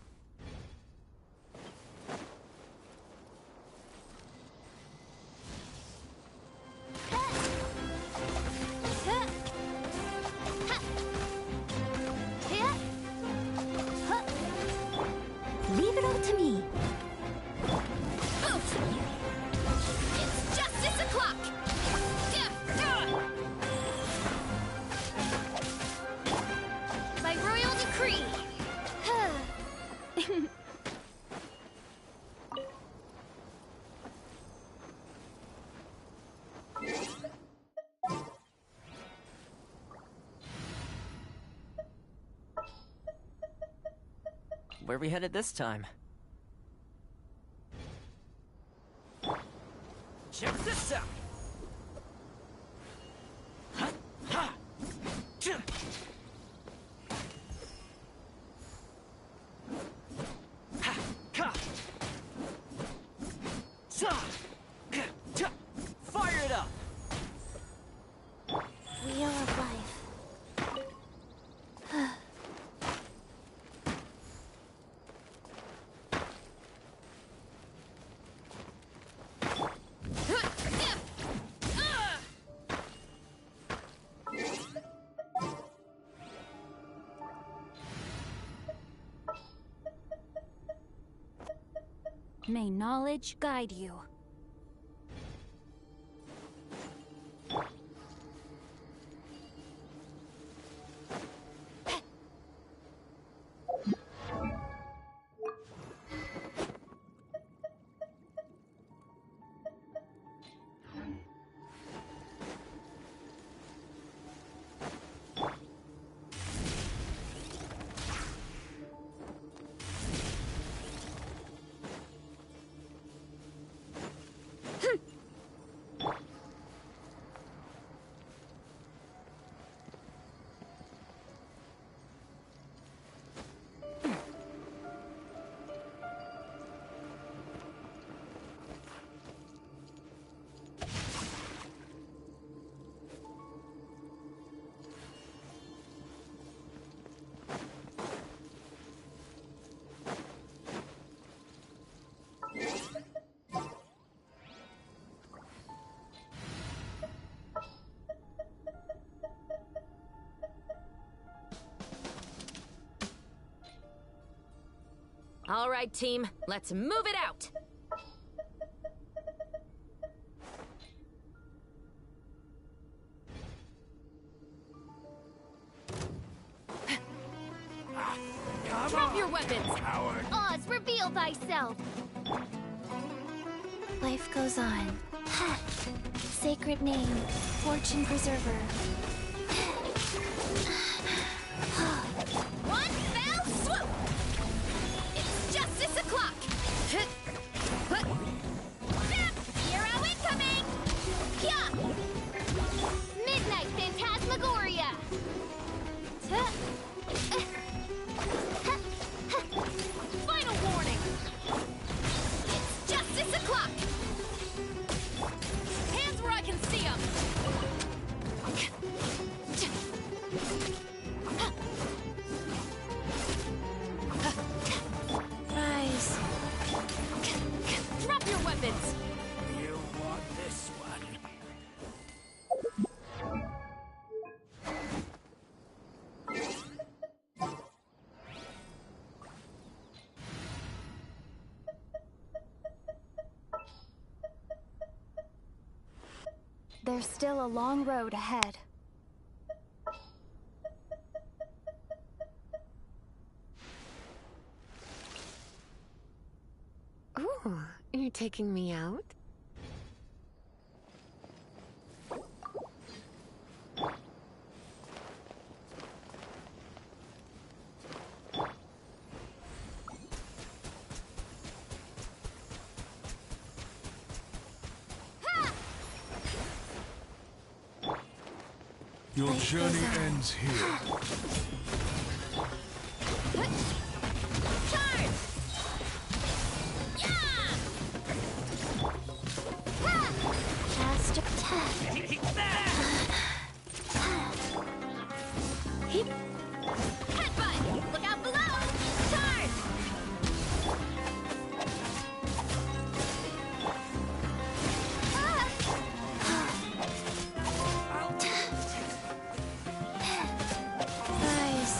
Leave it all to me. It's justice o'clock! By royal decree! Where are we headed this time? Check this out! Fire it up! Wheel of life. May knowledge guide you. All right, team, let's move it out! Drop your weapons! Coward! Oz, reveal thyself! Life goes on. Sacred name, fortune preserver. One fell swoop! It's justice o'clock! Snap! Hero incoming! Pya! Midnight Phantasmagoria! Final warning! It's justice o'clock! Hands where I can see them! Rise. Drop your weapons! You want this one? There's still a long road ahead. Ooh, you're taking me out? Your journey ends here. Charge! Fast attack. Headbutt! Look out below! Charge! Rise.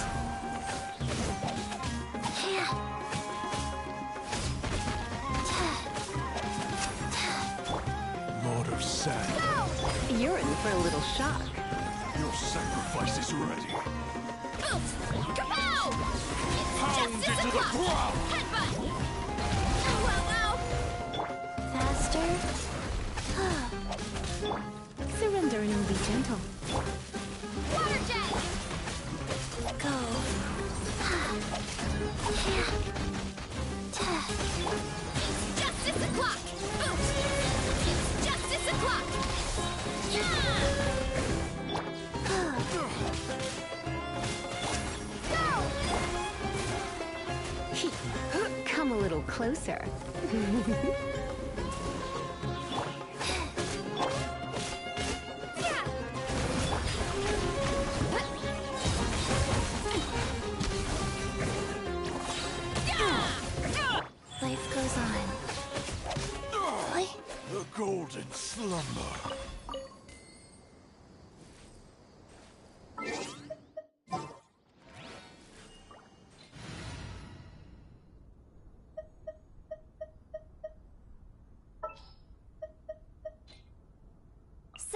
Lord of Sand, You're in for a little shock. your sacrifice is ready. Boot! Kapow! It's Pound justice into the o'clock! ground! Headbutt! Oh, wow, Faster. Surrender and be gentle. Water jet! Go. It's justice o'clock! Boot! It's justice o'clock! Yeah! Come a little closer. Life goes on. The golden slumber.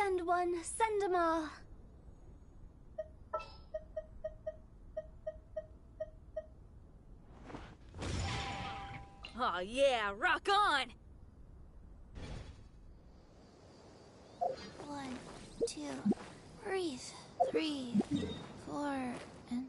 Send one, send them all. Oh yeah, rock on! 1, 2, breathe. 3, 4, and...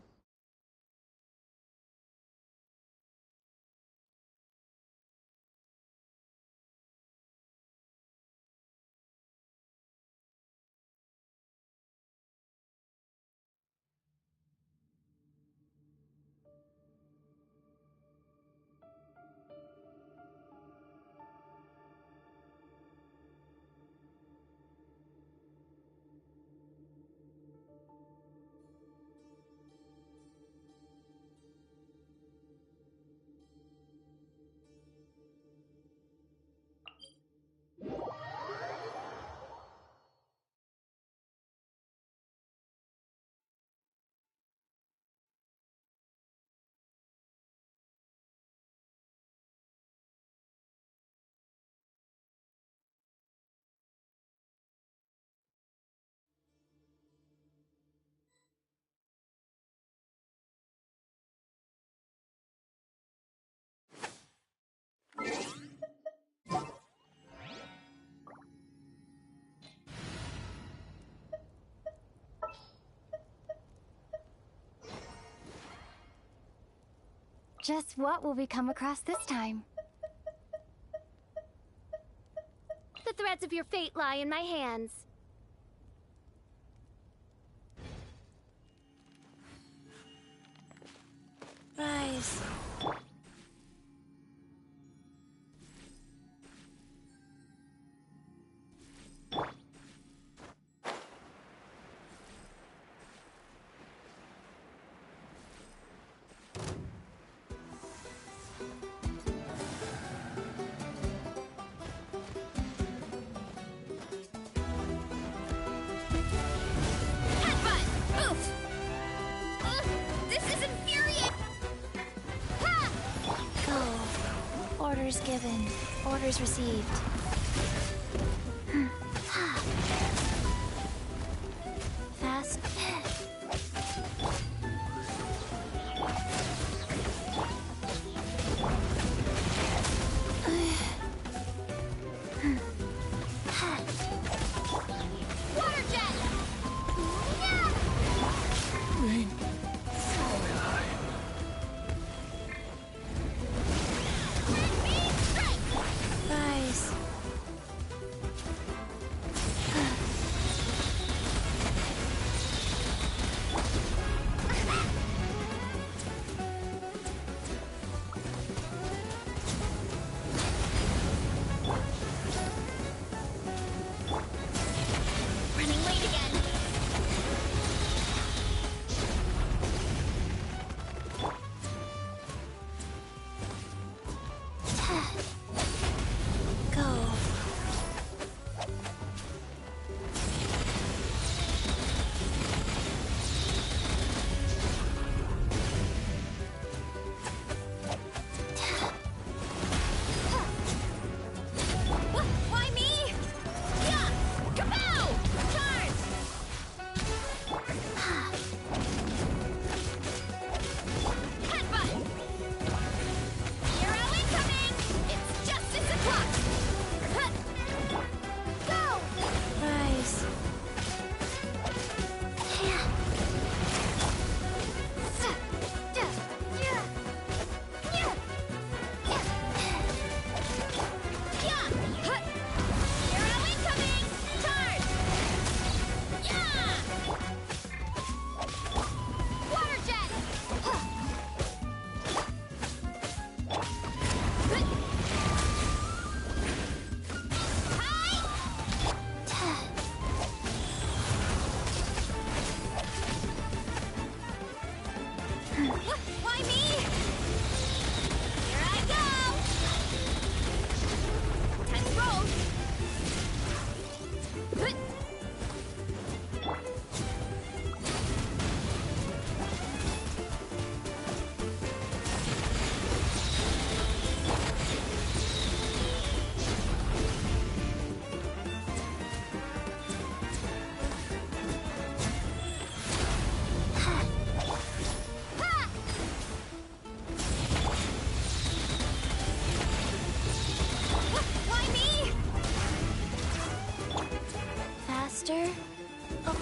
Just what will we come across this time? The threads of your fate lie in my hands. Rise. Orders given. Orders received. Fast. Water jet! Rain. Rise. Running late again. Go. Why me? Yeah! Kapow! Charge! Headbutt! Hero incoming! It's justice o'clock!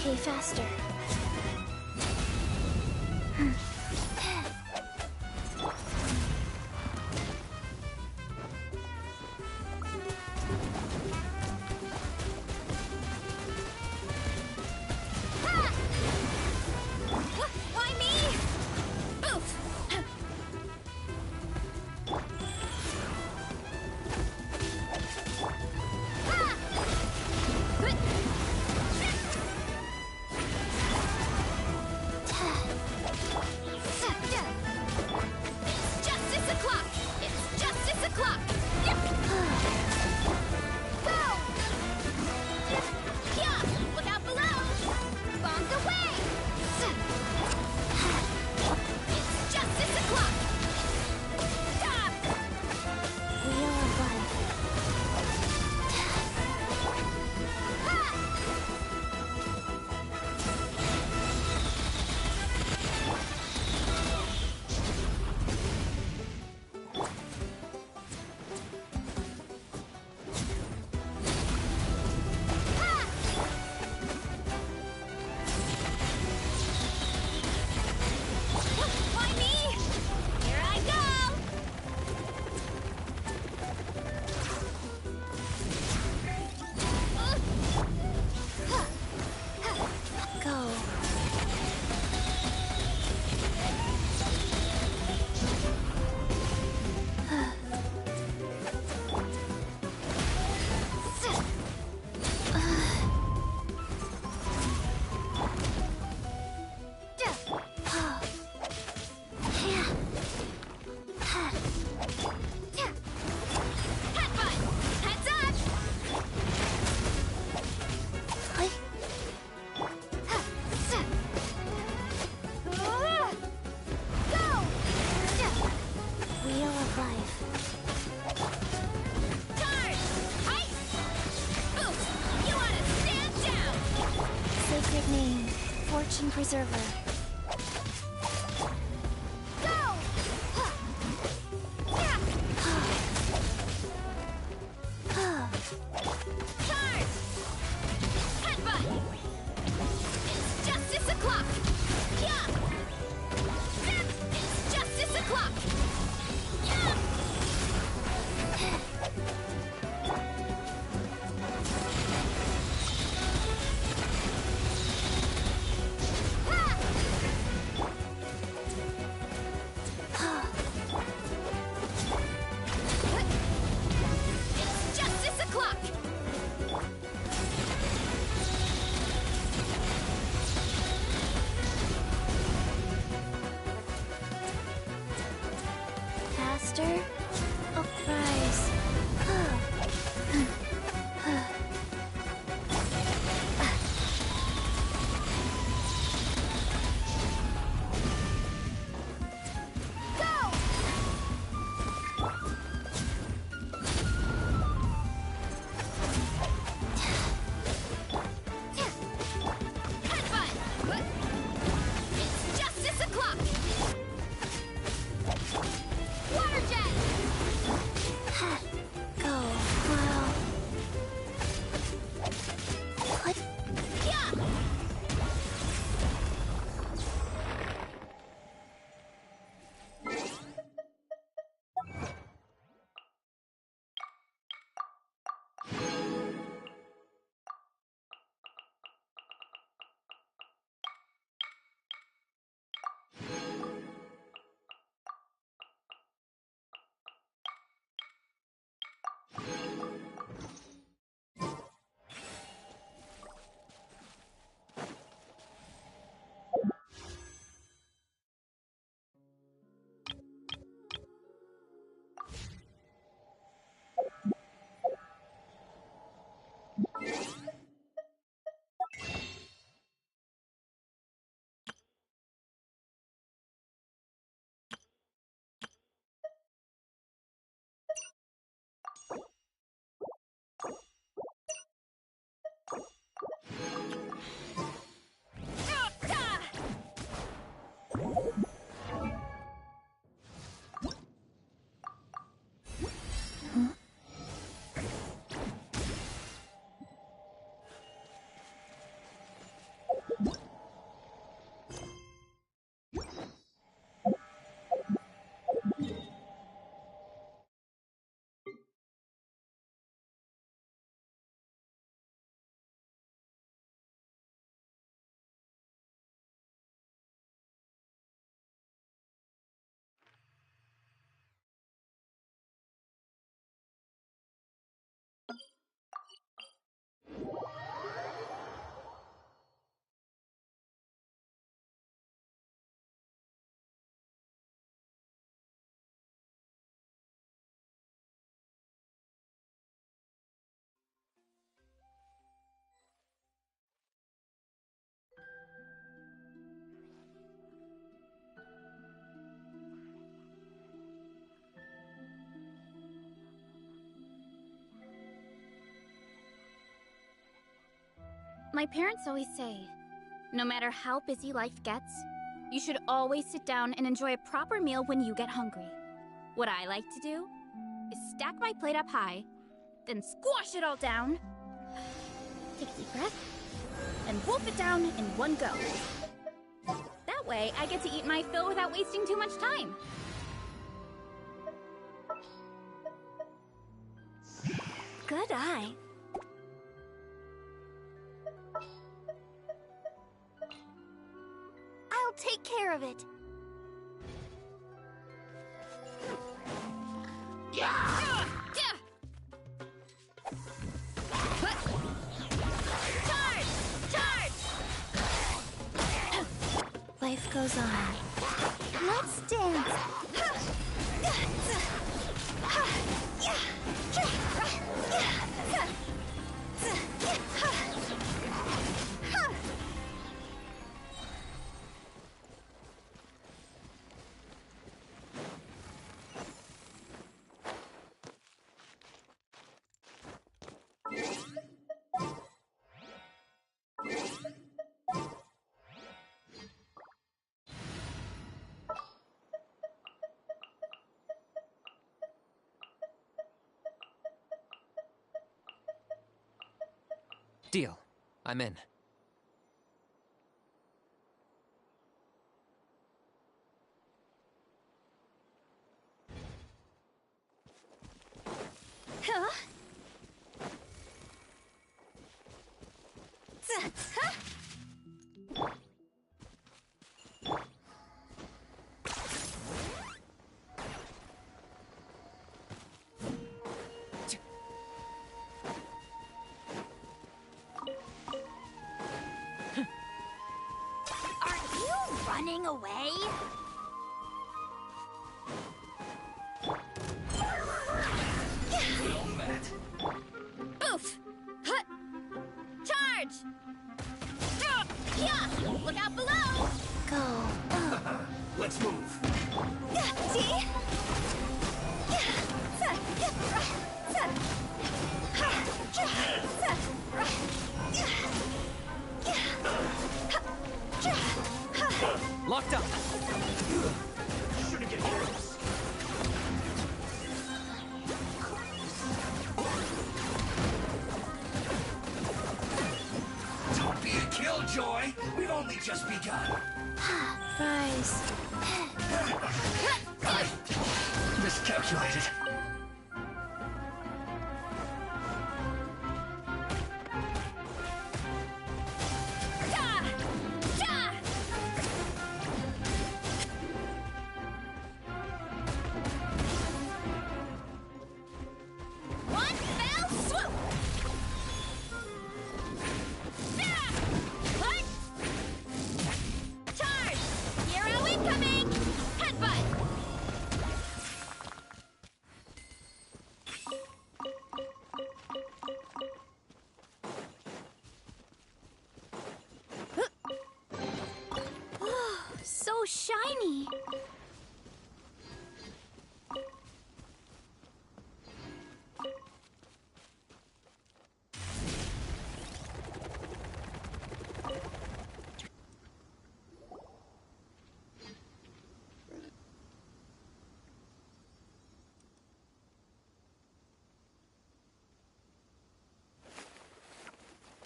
Okay, faster. Why me? Boof! It's justice o'clock! It's justice o'clock! Go! Yeah! Look out below! Bombs away! It's justice o'clock! Stop! Wheel of Life. Why me? Here I go! Go. Headbutt! Heads up! Go! Wheel of Life. Charge! Ice! Boof! You ought to stand down! Sacred Name. Fortune Preserver. Go! Charge! Headbutt! It's justice o'clock! Yeah! It's justice o'clock! Yeah! My parents always say, no matter how busy life gets, you should always sit down and enjoy a proper meal when you get hungry. What I like to do is stack my plate up high, then squash it all down, take a deep breath, and wolf it down in one go. That way, I get to eat my fill without wasting too much time. Good eye. I'll take care of it. Life goes on. Let's dance. Deal. I'm in. Huh? Running away? Oof! Hut! Charge! Yeah! Look out below! Go. Let's move. See? Locked up. Shouldn't get nervous. Don't be a killjoy. We've only just begun. Rise. I miscalculated. Shiny!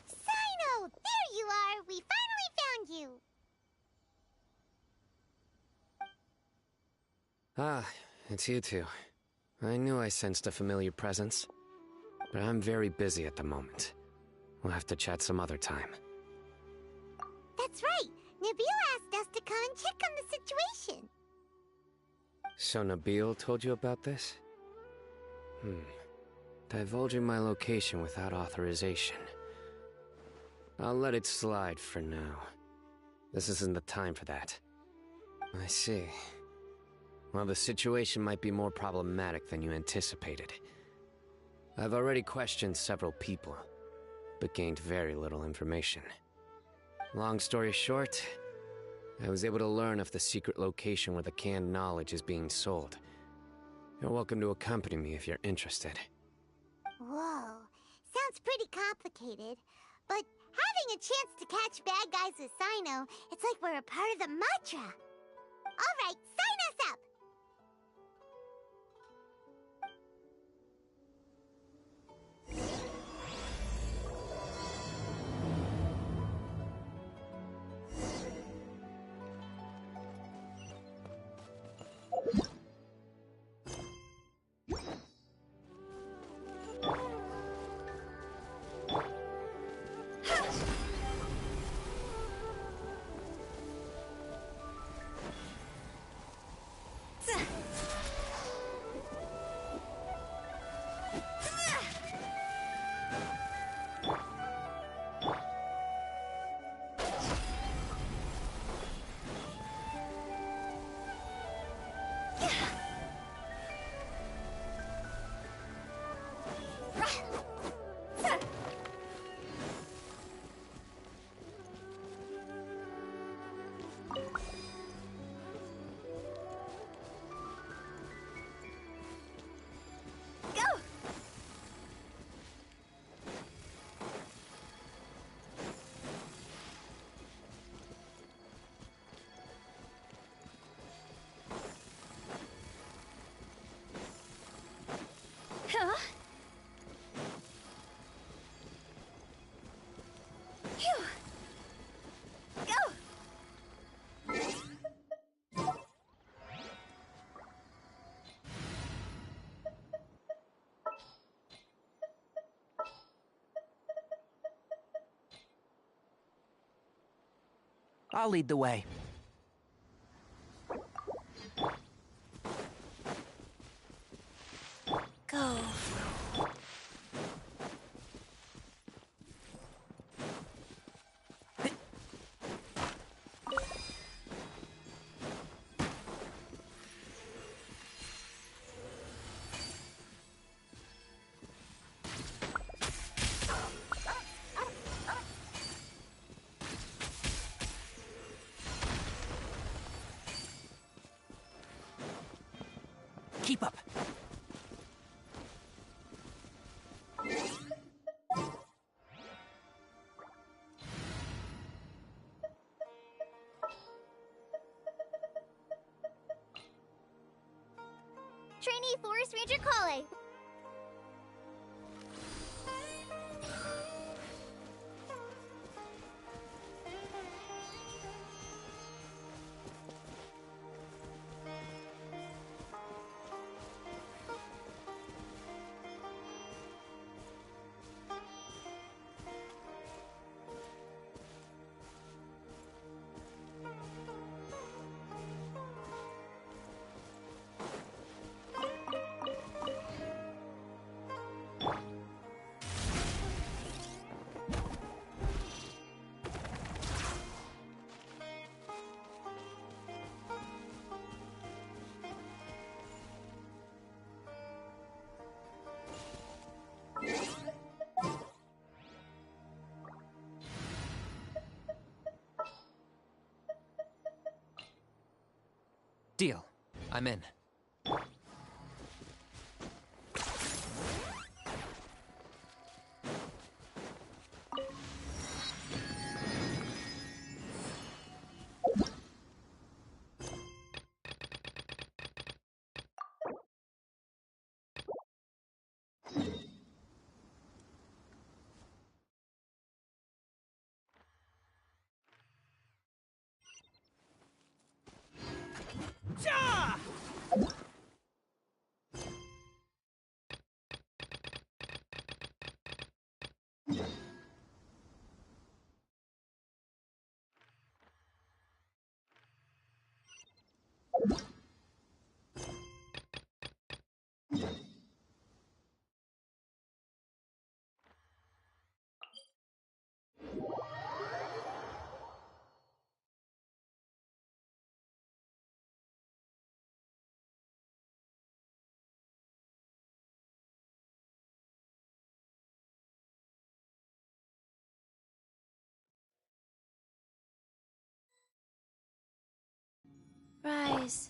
Cyno! There you are! We finally found you! Ah, it's you two. I knew I sensed a familiar presence. But I'm very busy at the moment. We'll have to chat some other time. That's right! Nabil asked us to come and check on the situation. So Nabil told you about this? Divulging my location without authorization. I'll let it slide for now. This isn't the time for that. I see. Well, the situation might be more problematic than you anticipated. I've already questioned several people, but gained very little information. Long story short, I was able to learn of the secret location where the canned knowledge is being sold. You're welcome to accompany me if you're interested. Whoa, sounds pretty complicated. But how getting a chance to catch bad guys with Cyno, it's like we're a part of the mantra. All right, sign us up! Huh? Phew. Go! I'll lead the way. Go. Keep up. Trainee Forest Ranger Kale. Deal. I'm in. Rise.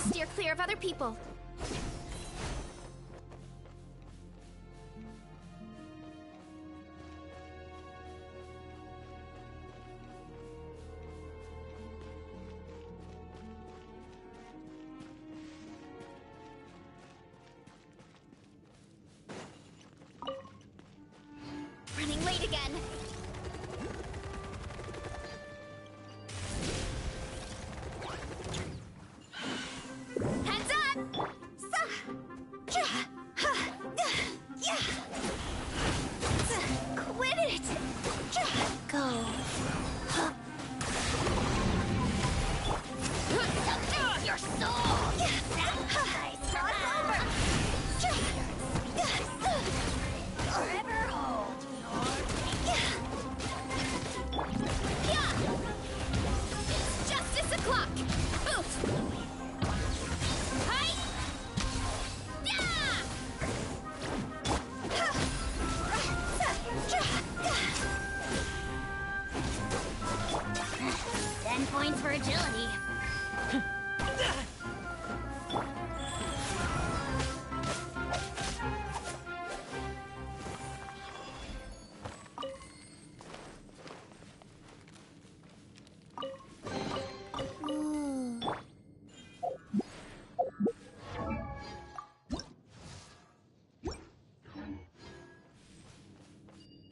Steer clear of other people. Running late again. Heads up! Quit it! Go. Your soul! Sacrifice forever hold It's justice o'clock! Boot! Hi! Yeah! 10 points for agility.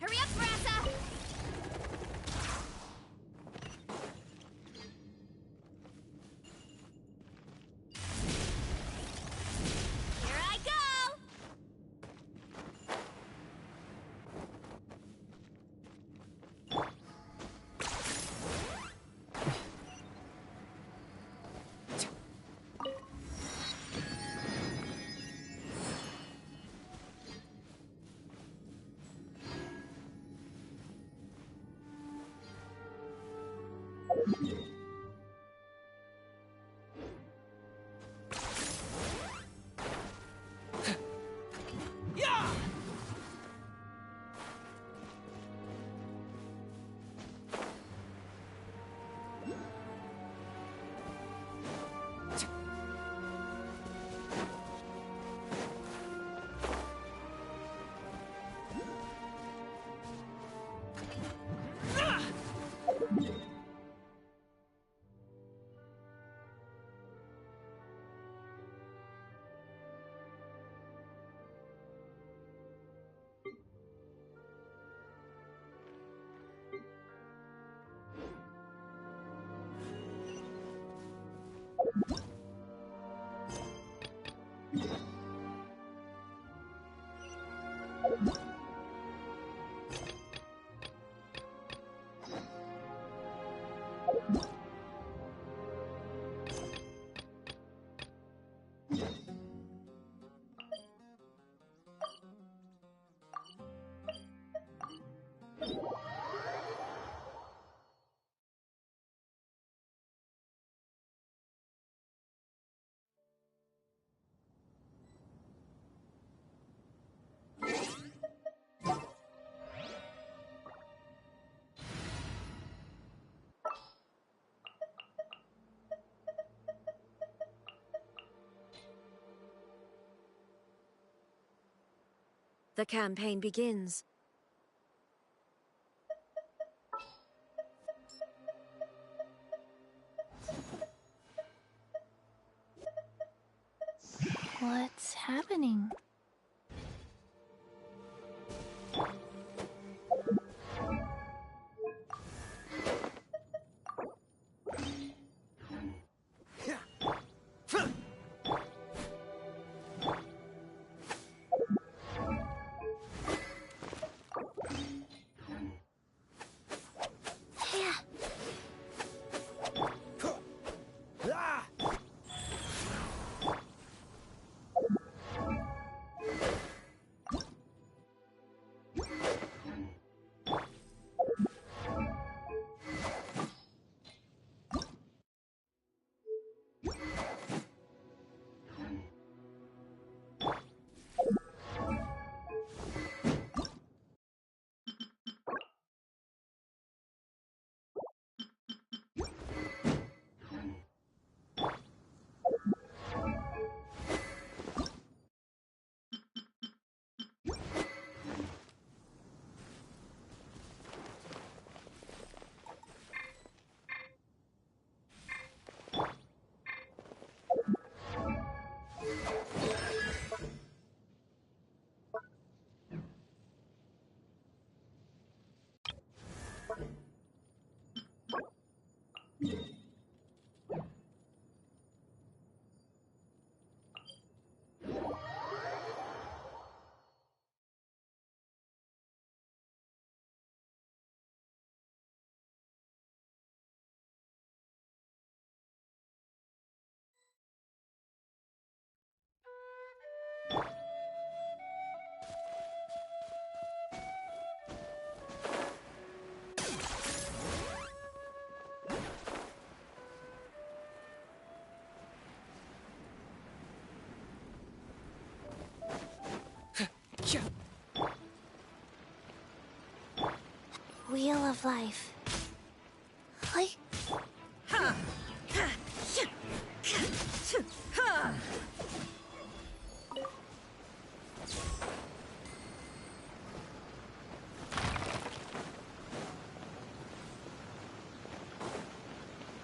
Hurry up, Brassa! Here I go! The campaign begins. What's happening? life.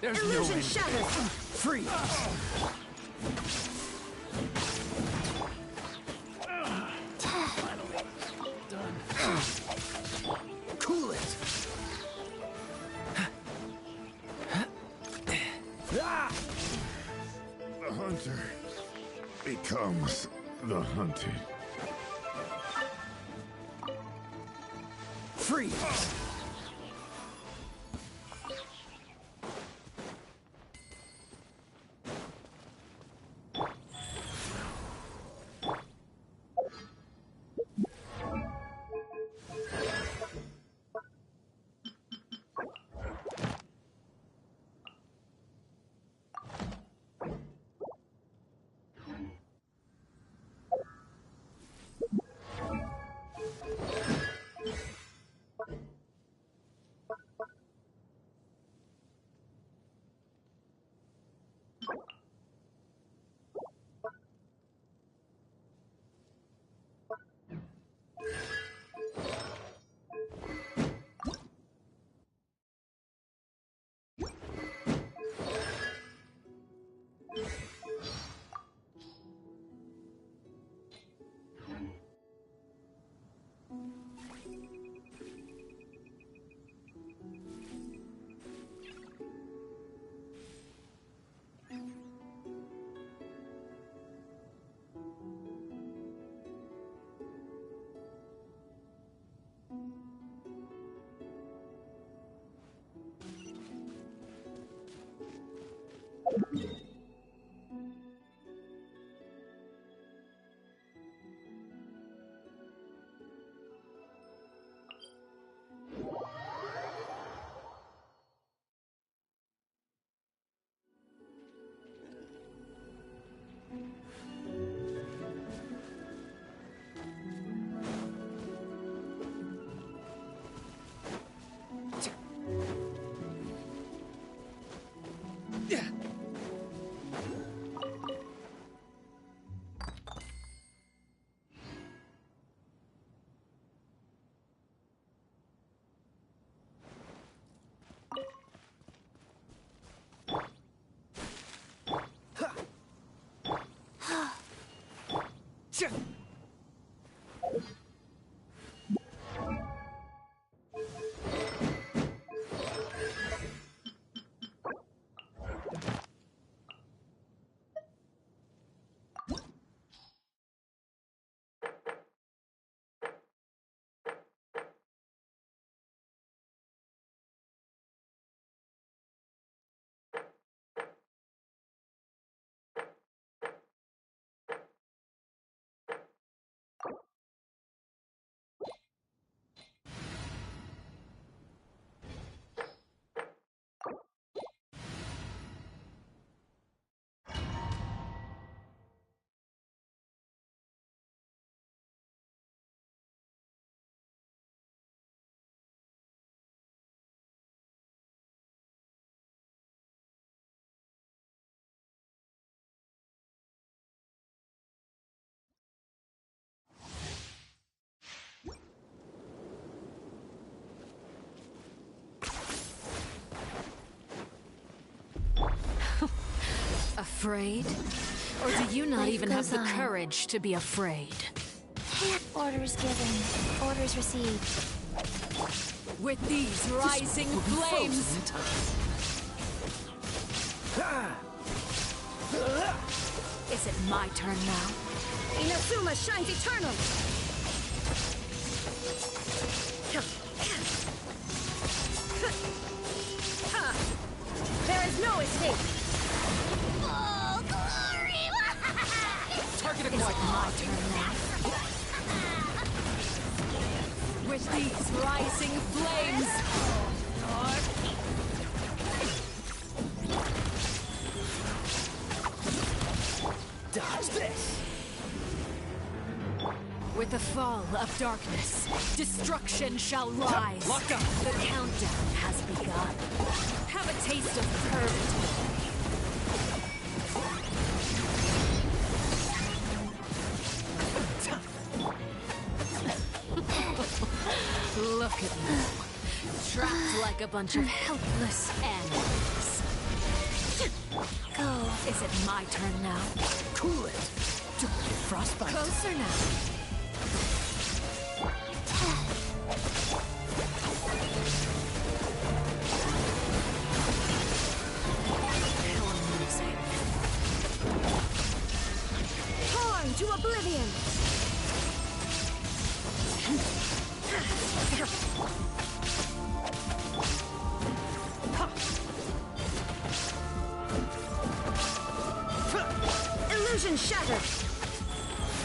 There's Illusion no end. shattered. Freeze. Finally done. Cool it. The hunter becomes the hunted. Freeze. Afraid? Or do you not Life even have goes the on. courage to be afraid? Orders given. Orders received. With these rising flames! Is it my turn now? Inazuma shines eternal! There is no escape! Oh, glory! Target acquired. My turn now. With these rising flames! With the fall of darkness, destruction shall rise. Lock up. The countdown has begun. Have a taste of purgatory. Look at me. Trapped like a bunch of helpless animals. Go. Is it my turn now? Cool it. Don't get frostbite. Closer now. How amusing. Torn to oblivion. Illusion shattered.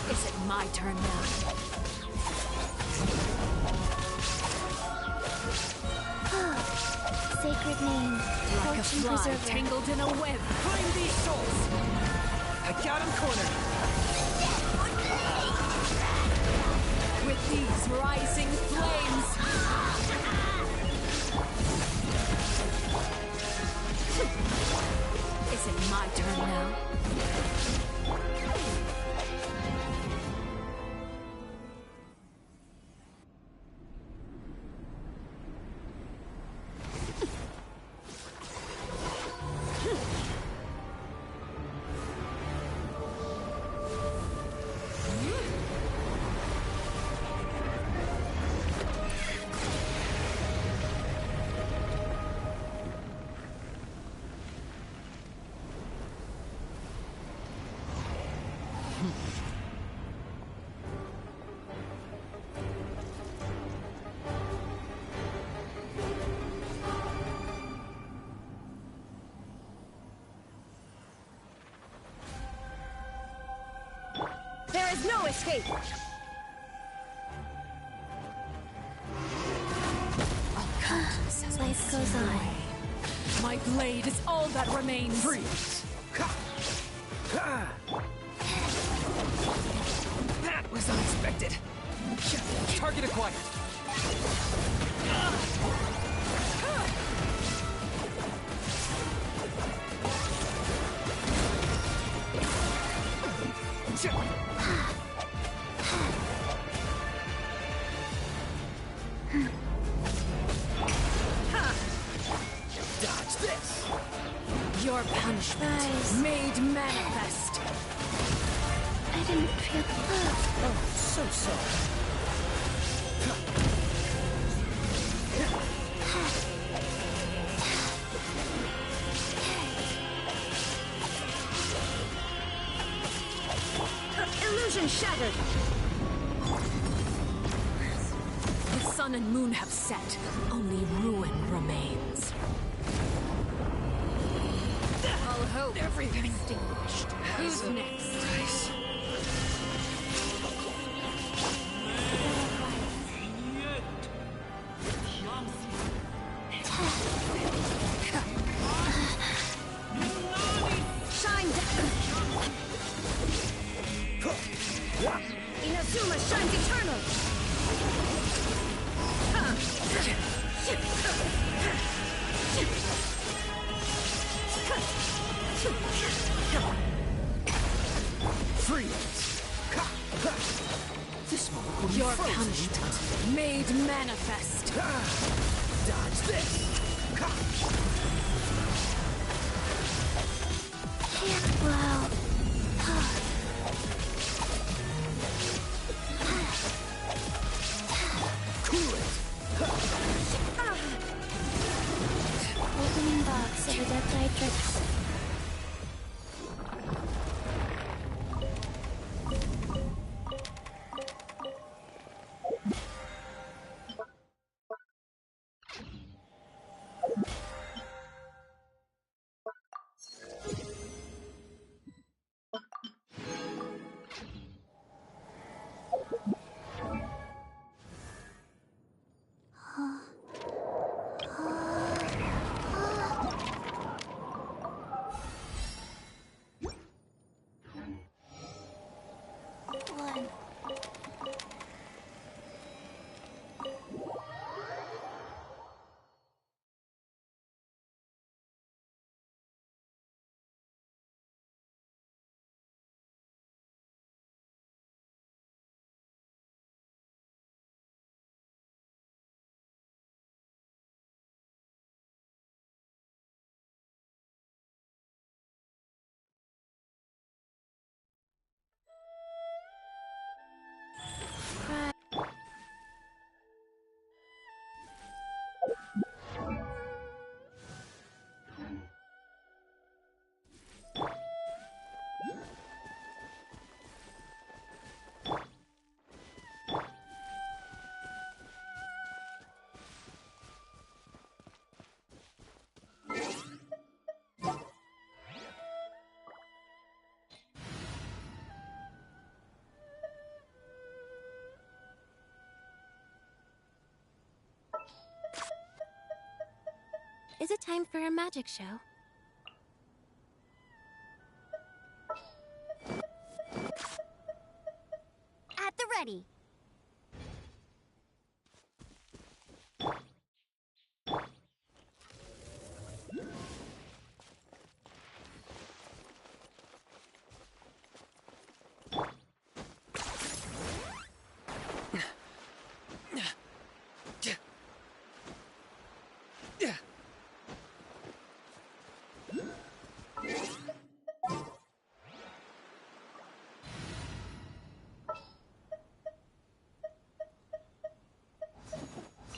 Is it my turn now? Sacred name. Like a fly tangled in a web. Find these souls. I got him cornered. With these rising flames. Is it my turn now? There is no escape! I'll count as life goes on. My blade is all that remains. Freeze! That was unexpected. Target acquired. Dodge this! Your punishment made manifest. I didn't feel love. Oh, so sorry. Illusion shattered. The sun and moon have set. Only ruin remains. All hope everything extinguished. Who's next? Shine down. Inazuma shines eternal. Freeze! This one will be Your frozen. punishment made manifest. Dodge this! Wow. Cool it! Opening box of the Death Tricks. Is it time for a magic show? At the ready.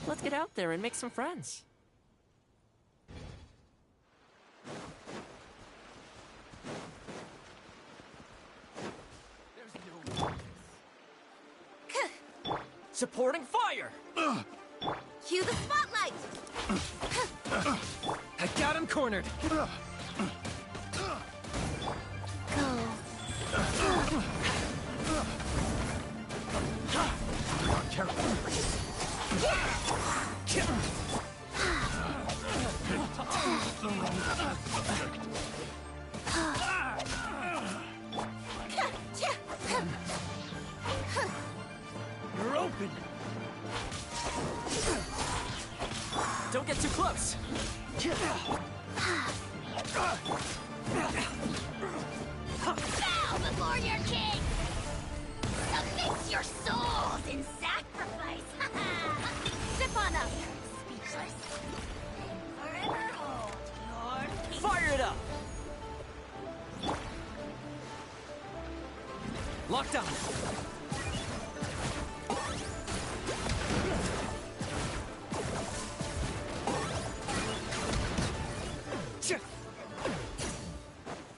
Let's get out there and make some friends. Supporting fire! Cue the spotlight! I got him cornered! Go. You're open! Don't get too close! Bow before your king! Submit your souls in sacrifice! Zip on up! Speechless. Forever hold your peace. Fire it up! Locked on!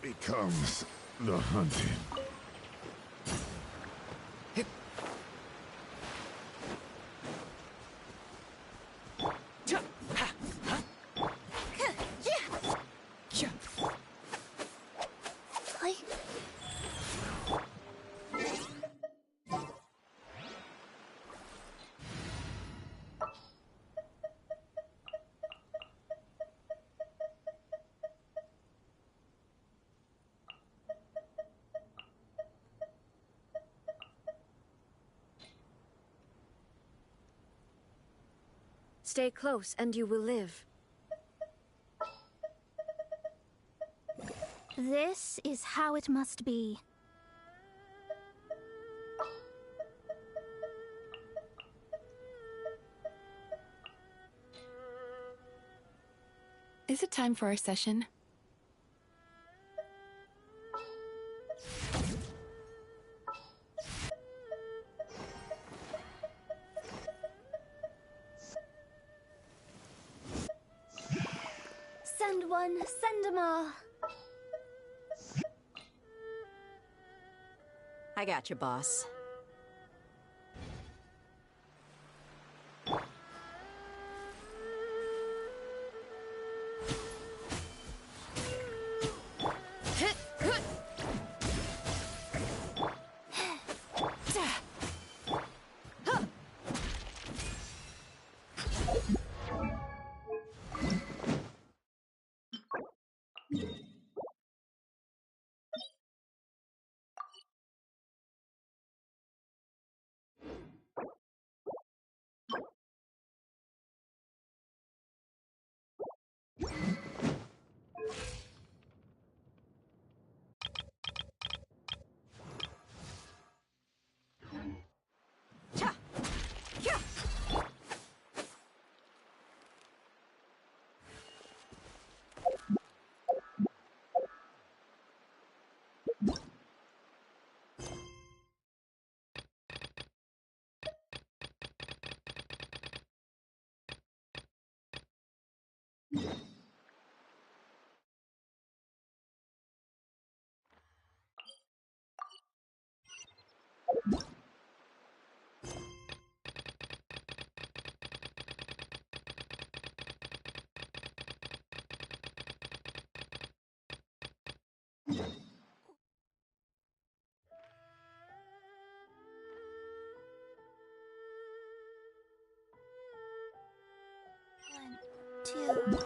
Becomes the hunted. Stay close and you will live. This is how it must be. Is it time for our session? Send one, send them all. I got you, boss. One, two,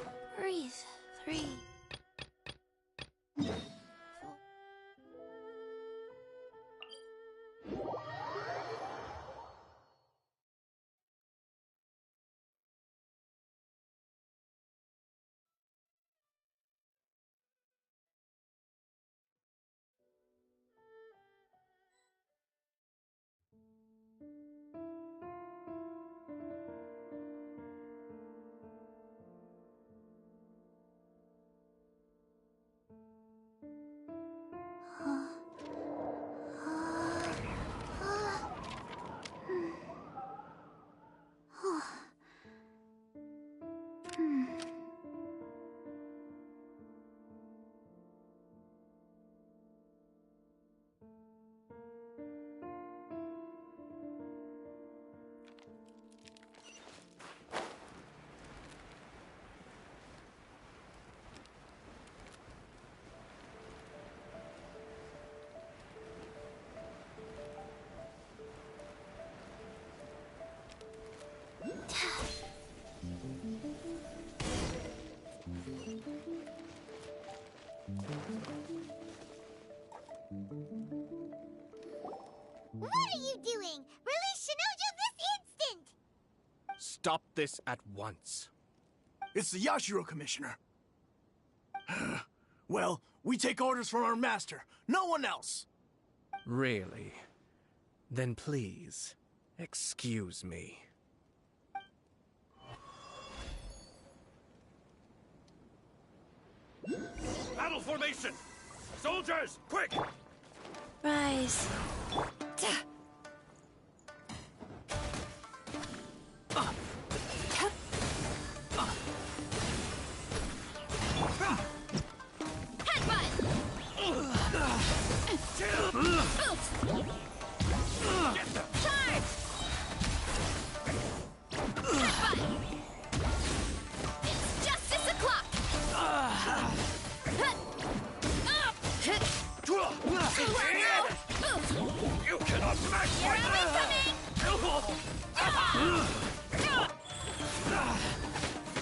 What are you doing? Release Shinojo this instant! Stop this at once. It's the Yashiro Commissioner. Well, we take orders from our master, no one else. Really? Then please, excuse me. Battle formation! Soldiers, quick! Rise. You cannot match my...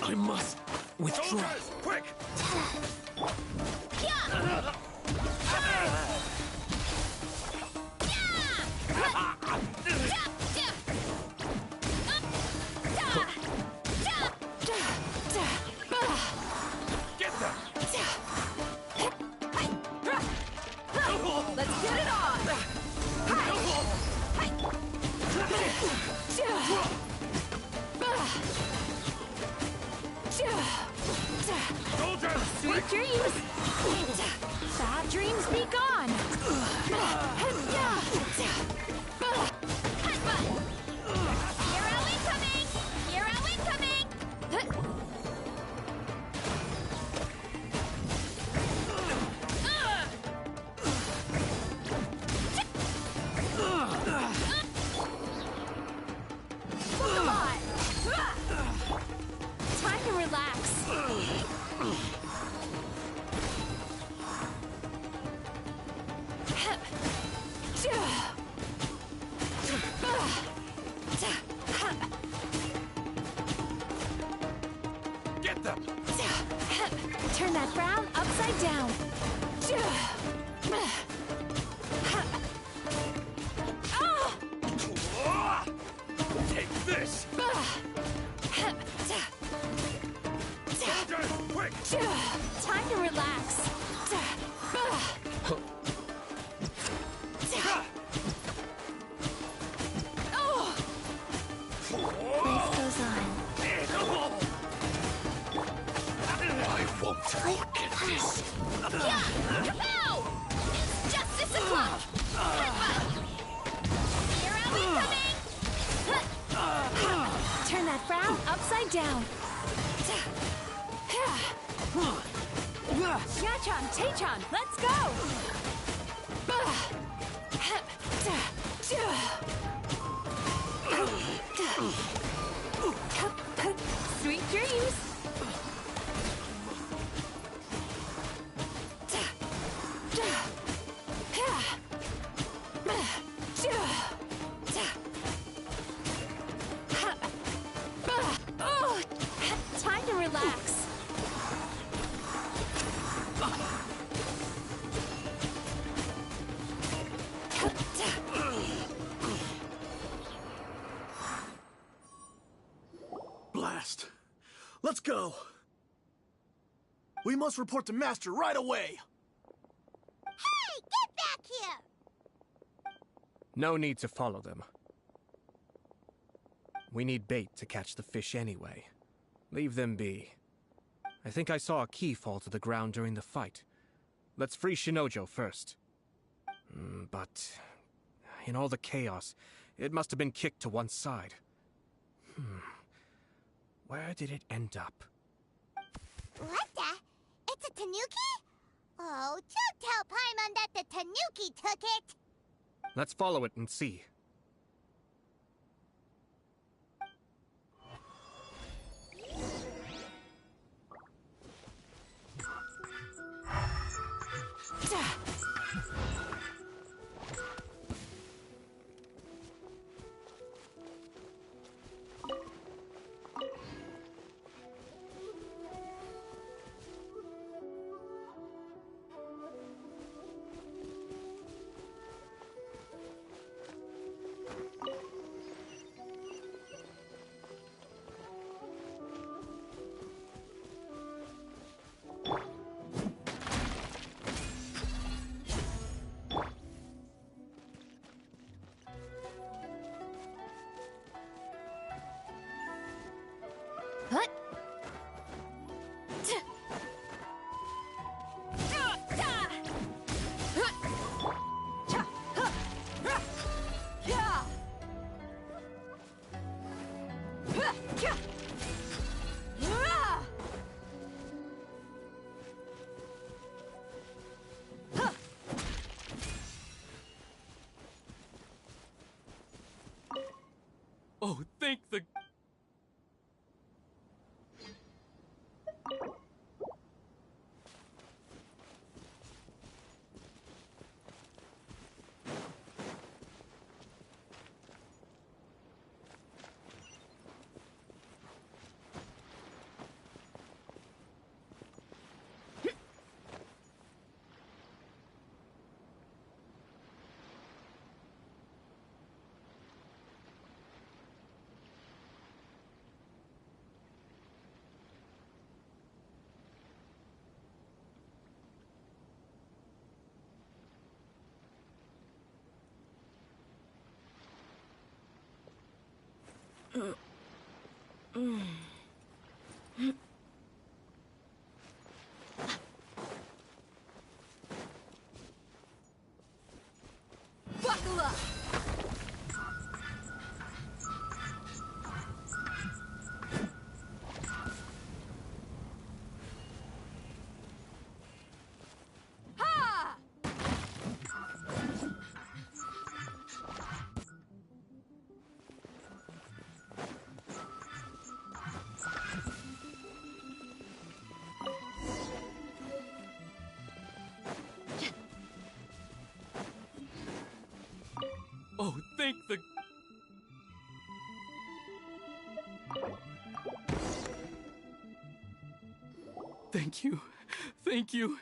I must withdraw. Soldiers, quick! Get them! Let's get it on! Soldiers, Sweet dreams! Bad dreams be gone! Hero incoming! Hero incoming! Come on! Time to relax. get them! Turn that frown upside down. Take this! Soldiers, quick! Time to relax. Life goes on. I won't forget this. Kapow! It's justice o'clock! Hero incoming! Turn that frown upside down. Yachan, Taechan, let's go! Sweet dreams! Time to relax. Blast. Let's go. We must report to Master right away. Hey, get back here! No need to follow them. We need bait to catch the fish anyway. Leave them be. I think I saw a key fall to the ground during the fight. Let's free Shinojo first. But in all the chaos, it must have been kicked to one side. Where did it end up? What the? It's a tanuki? Oh, don't tell Paimon that the tanuki took it! Let's follow it and see. Oh, thank the... Buckle up! Ha! Oh, thank the... Thank you. Thank you.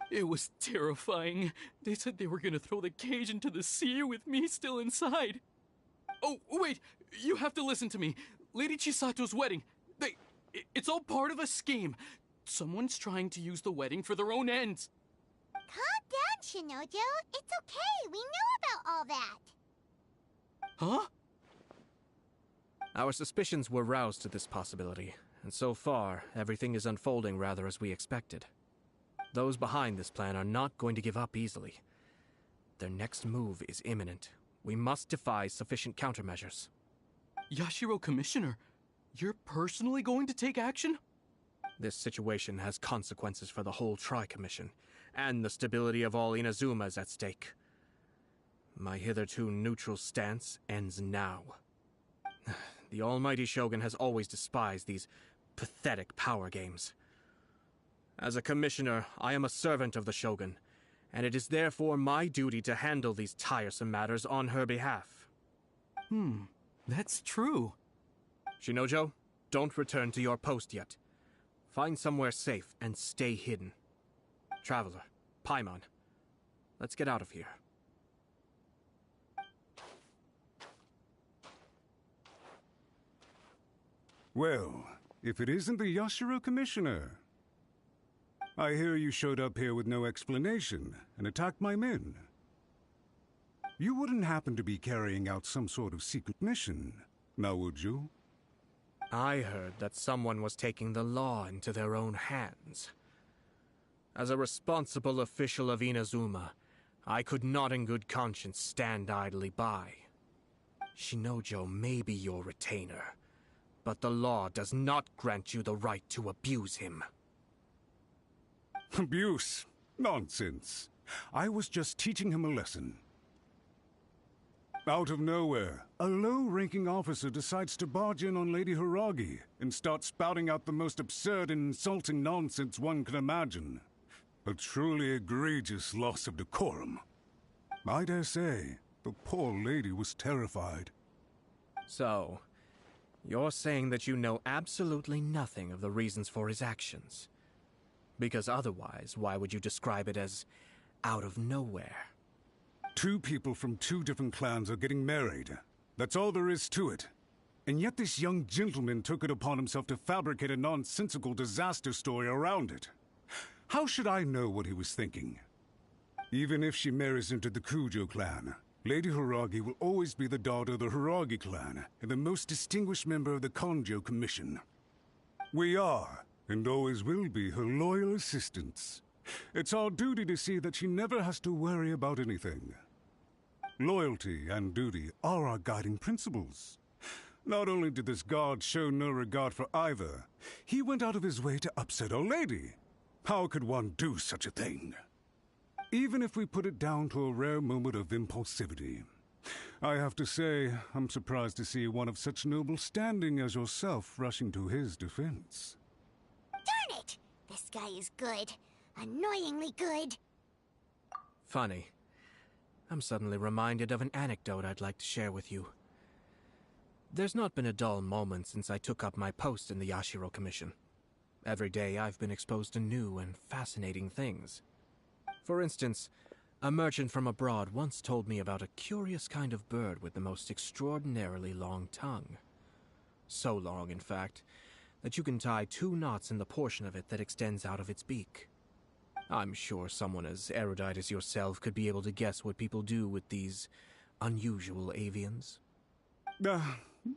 It was terrifying. They said they were gonna throw the cage into the sea with me still inside. Oh, wait! You have to listen to me. Lady Chisato's wedding. It's all part of a scheme. Someone's trying to use the wedding for their own ends. Calm down, Shinojo. It's okay. We know about all that. Huh? Our suspicions were roused to this possibility, and so far, everything is unfolding rather as we expected. Those behind this plan are not going to give up easily. Their next move is imminent. We must devise sufficient countermeasures. Yashiro Commissioner, you're personally going to take action? This situation has consequences for the whole Tri-Commission, and the stability of all Inazuma is at stake. My hitherto neutral stance ends now. The almighty Shogun has always despised these pathetic power games. As a commissioner, I am a servant of the Shogun, and it is therefore my duty to handle these tiresome matters on her behalf. That's true. Shinojo, don't return to your post yet. Find somewhere safe and stay hidden. Traveler, Paimon, let's get out of here. Well, if it isn't the Yashiro Commissioner. I hear you showed up here with no explanation and attacked my men. You wouldn't happen to be carrying out some sort of secret mission, now would you? I heard that someone was taking the law into their own hands. As a responsible official of Inazuma, I could not in good conscience stand idly by. Shinojo may be your retainer, but the law does not grant you the right to abuse him. Abuse? Nonsense. I was just teaching him a lesson. Out of nowhere, a low-ranking officer decides to barge in on Lady Hiragi and start spouting out the most absurd and insulting nonsense one can imagine. A truly egregious loss of decorum. I dare say, the poor lady was terrified. So, you're saying that you know absolutely nothing of the reasons for his actions? Because otherwise, why would you describe it as out of nowhere? Two people from two different clans are getting married. That's all there is to it. And yet this young gentleman took it upon himself to fabricate a nonsensical disaster story around it. How should I know what he was thinking? Even if she marries into the Kujo clan, Lady Hiragi will always be the daughter of the Hiragi clan and the most distinguished member of the Konjo Commission. We are, and always will be, her loyal assistants. It's our duty to see that she never has to worry about anything. Loyalty and duty are our guiding principles. Not only did this guard show no regard for either, he went out of his way to upset our lady. How could one do such a thing? Even if we put it down to a rare moment of impulsivity. I have to say, I'm surprised to see one of such noble standing as yourself rushing to his defense. Darn it! This guy is good. Annoyingly good. Funny. I'm suddenly reminded of an anecdote I'd like to share with you. There's not been a dull moment since I took up my post in the Yashiro Commission. Every day I've been exposed to new and fascinating things. For instance, a merchant from abroad once told me about a curious kind of bird with the most extraordinarily long tongue. So long, in fact, that you can tie 2 knots in the portion of it that extends out of its beak. I'm sure someone as erudite as yourself could be able to guess what people do with these unusual avians.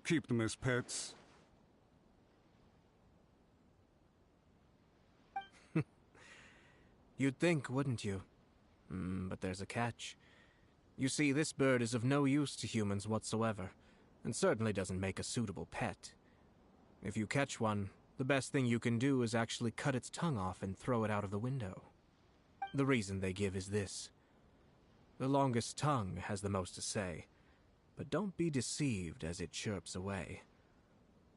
Keep them as pets. You'd think, wouldn't you? But there's a catch. You see, this bird is of no use to humans whatsoever, and certainly doesn't make a suitable pet. If you catch one, the best thing you can do is actually cut its tongue off and throw it out of the window. The reason they give is this. The longest tongue has the most to say, but don't be deceived as it chirps away,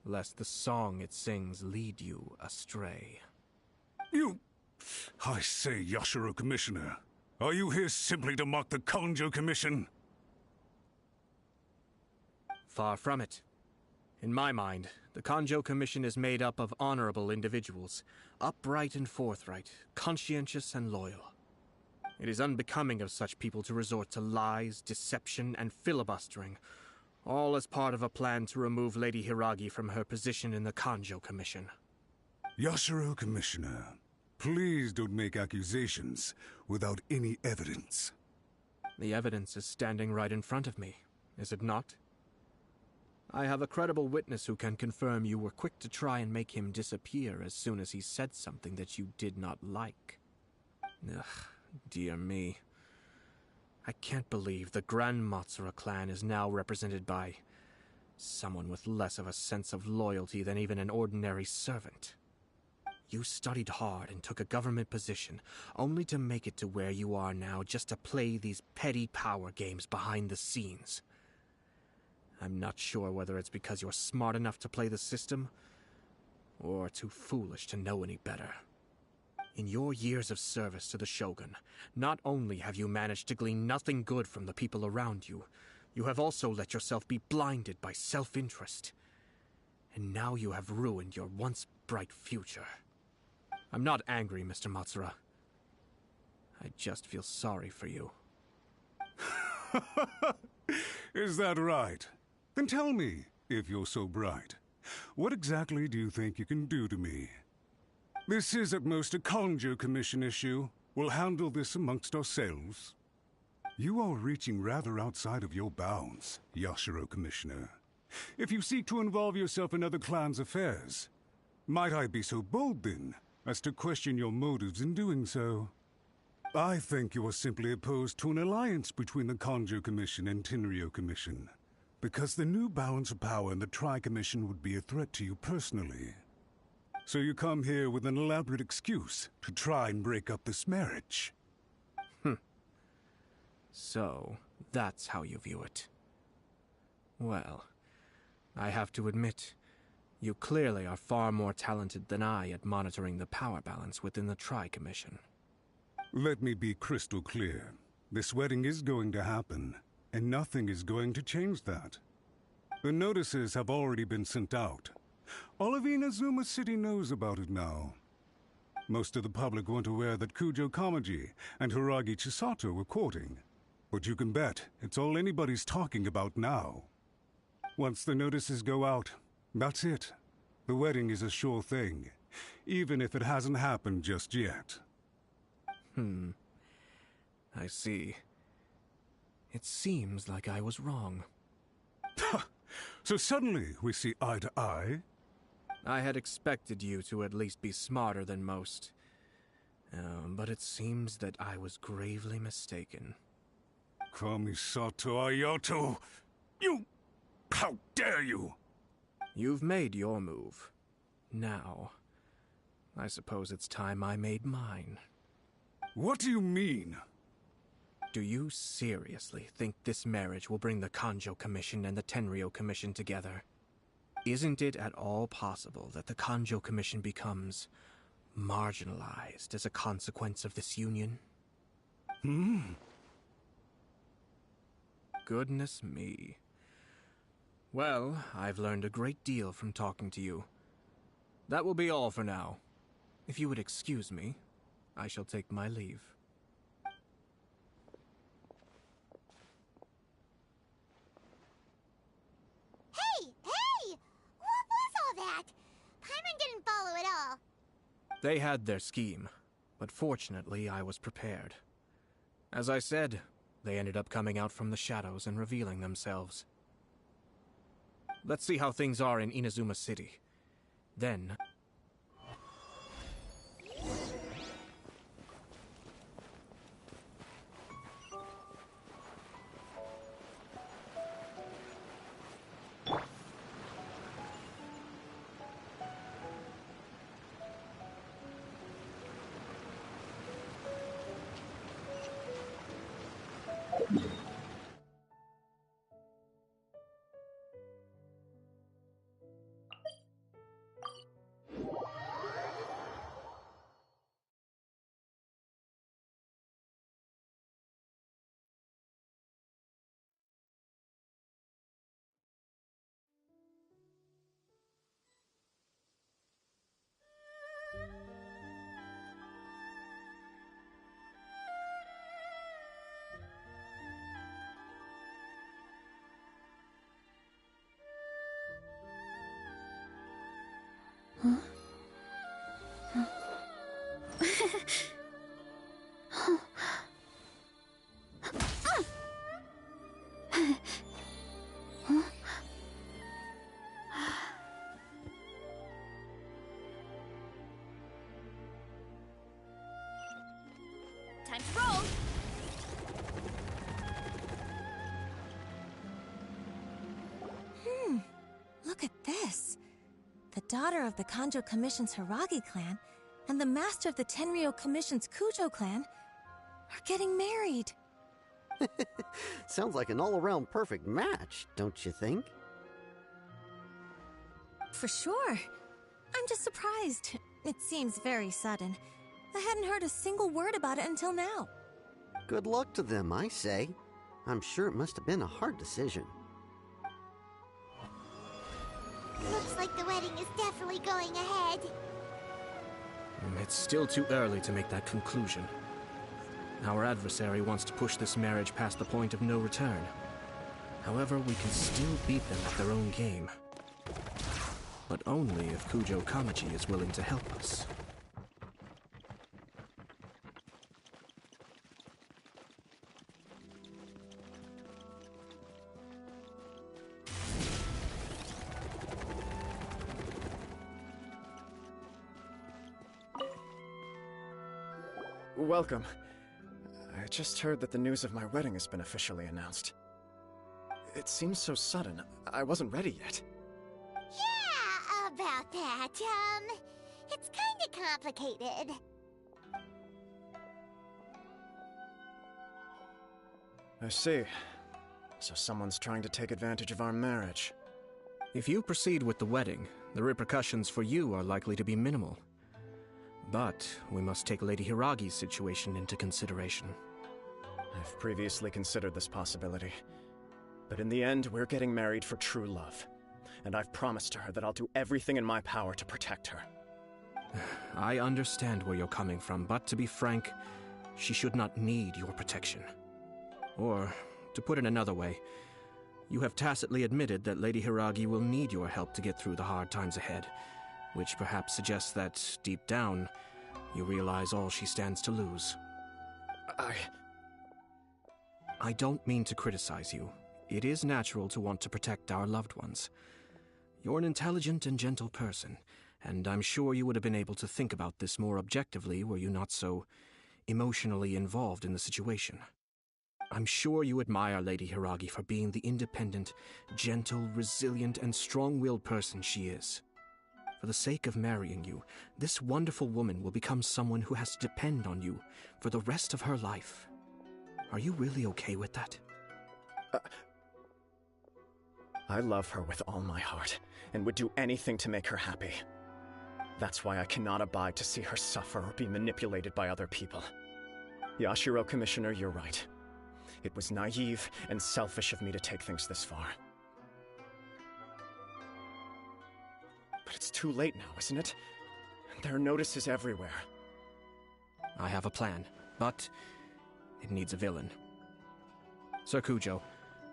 lest the song it sings lead you astray. I say, Yashiro Commissioner, are you here simply to mock the Kanjo Commission? Far from it. In my mind, the Kanjo Commission is made up of honorable individuals, upright and forthright, conscientious and loyal. It is unbecoming of such people to resort to lies, deception, and filibustering, all as part of a plan to remove Lady Hiragi from her position in the Kanjo Commission. Yashiro Commissioner, please don't make accusations without any evidence. The evidence is standing right in front of me, is it not? I have a credible witness who can confirm you were quick to try and make him disappear as soon as he said something that you did not like. Ugh, dear me. I can't believe the Grand Matsura clan is now represented by someone with less of a sense of loyalty than even an ordinary servant. You studied hard and took a government position, only to make it to where you are now just to play these petty power games behind the scenes. I'm not sure whether it's because you're smart enough to play the system, or too foolish to know any better. In your years of service to the Shogun, not only have you managed to glean nothing good from the people around you, you have also let yourself be blinded by self-interest. And now you have ruined your once bright future. I'm not angry, Mr. Matsura. I just feel sorry for you. Is that right? Then tell me, if you're so bright, what exactly do you think you can do to me? This is at most a Kanjo Commission issue. We'll handle this amongst ourselves. You are reaching rather outside of your bounds, Yashiro Commissioner. If you seek to involve yourself in other clans' affairs, might I be so bold then, as to question your motives in doing so? I think you are simply opposed to an alliance between the Kanjo Commission and Tenryo Commission, because the new balance of power in the Tri-Commission would be a threat to you personally. So you come here with an elaborate excuse to try and break up this marriage. So, that's how you view it. Well, I have to admit, you clearly are far more talented than I at monitoring the power balance within the Tri-Commission. Let me be crystal clear. This wedding is going to happen, and nothing is going to change that. The notices have already been sent out. All of Inazuma City knows about it now. Most of the public weren't aware that Kujo Kamaji and Hiragi Chisato were courting. But you can bet it's all anybody's talking about now. Once the notices go out, that's it. The wedding is a sure thing, even if it hasn't happened just yet. I see. It seems like I was wrong. So suddenly we see eye to eye? I had expected you to at least be smarter than most. But it seems that I was gravely mistaken. Kamisato Ayato! You... How dare you! You've made your move. Now, I suppose it's time I made mine. What do you mean? Do you seriously think this marriage will bring the Kanjo Commission and the Tenryou Commission together? Isn't it at all possible that the Kanjo Commission becomes marginalized as a consequence of this union? Goodness me. Well, I've learned a great deal from talking to you. That will be all for now. If you would excuse me, I shall take my leave. Hey! What was all that? Paimon didn't follow at all. They had their scheme, but fortunately I was prepared. As I said, they ended up coming out from the shadows and revealing themselves. Let's see how things are in Inazuma City. Then... Time to roll! Look at this. The daughter of the Kanjo Commission's Hiragi clan and the master of the Tenryou Commission's Kujo clan are getting married. Sounds like an all-around perfect match, don't you think? For sure. I'm just surprised. It seems very sudden. I hadn't heard a single word about it until now. Good luck to them, I say. I'm sure it must have been a hard decision. Looks like the wedding is definitely going ahead. It's still too early to make that conclusion. Our adversary wants to push this marriage past the point of no return. However, we can still beat them at their own game. But only if Kujo Kamaji is willing to help us. Welcome. I just heard that the news of my wedding has been officially announced. It seems so sudden. I wasn't ready yet. Yeah, about that. It's kinda complicated. I see. So someone's trying to take advantage of our marriage. If you proceed with the wedding, the repercussions for you are likely to be minimal. But we must take Lady Hiragi's situation into consideration. I've previously considered this possibility. But in the end, we're getting married for true love. And I've promised her that I'll do everything in my power to protect her. I understand where you're coming from, but to be frank, she should not need your protection. Or, to put it another way, you have tacitly admitted that Lady Hiragi will need your help to get through the hard times ahead, which perhaps suggests that, deep down, you realize all she stands to lose. I don't mean to criticize you. It is natural to want to protect our loved ones. You're an intelligent and gentle person, and I'm sure you would have been able to think about this more objectively were you not so emotionally involved in the situation. I'm sure you admire Lady Hiragi for being the independent, gentle, resilient, and strong-willed person she is. For the sake of marrying you, this wonderful woman will become someone who has to depend on you for the rest of her life. Are you really okay with that? I love her with all my heart, and would do anything to make her happy. That's why I cannot abide to see her suffer or be manipulated by other people. Yashiro, Commissioner, you're right. It was naive and selfish of me to take things this far. But it's too late now, isn't it? There are notices everywhere. I have a plan, but it needs a villain. Sir Kujo,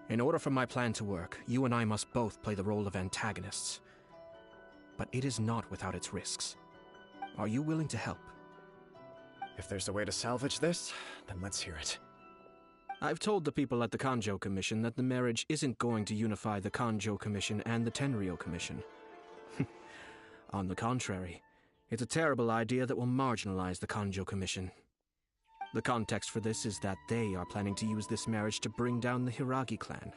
in order for my plan to work, you and I must both play the role of antagonists. But it is not without its risks. Are you willing to help? If there's a way to salvage this, then let's hear it. I've told the people at the Kanjo Commission that the marriage isn't going to unify the Kanjo Commission and the Tenryou Commission. On the contrary, it's a terrible idea that will marginalize the Kanjo Commission. The context for this is that they are planning to use this marriage to bring down the Hiragi clan,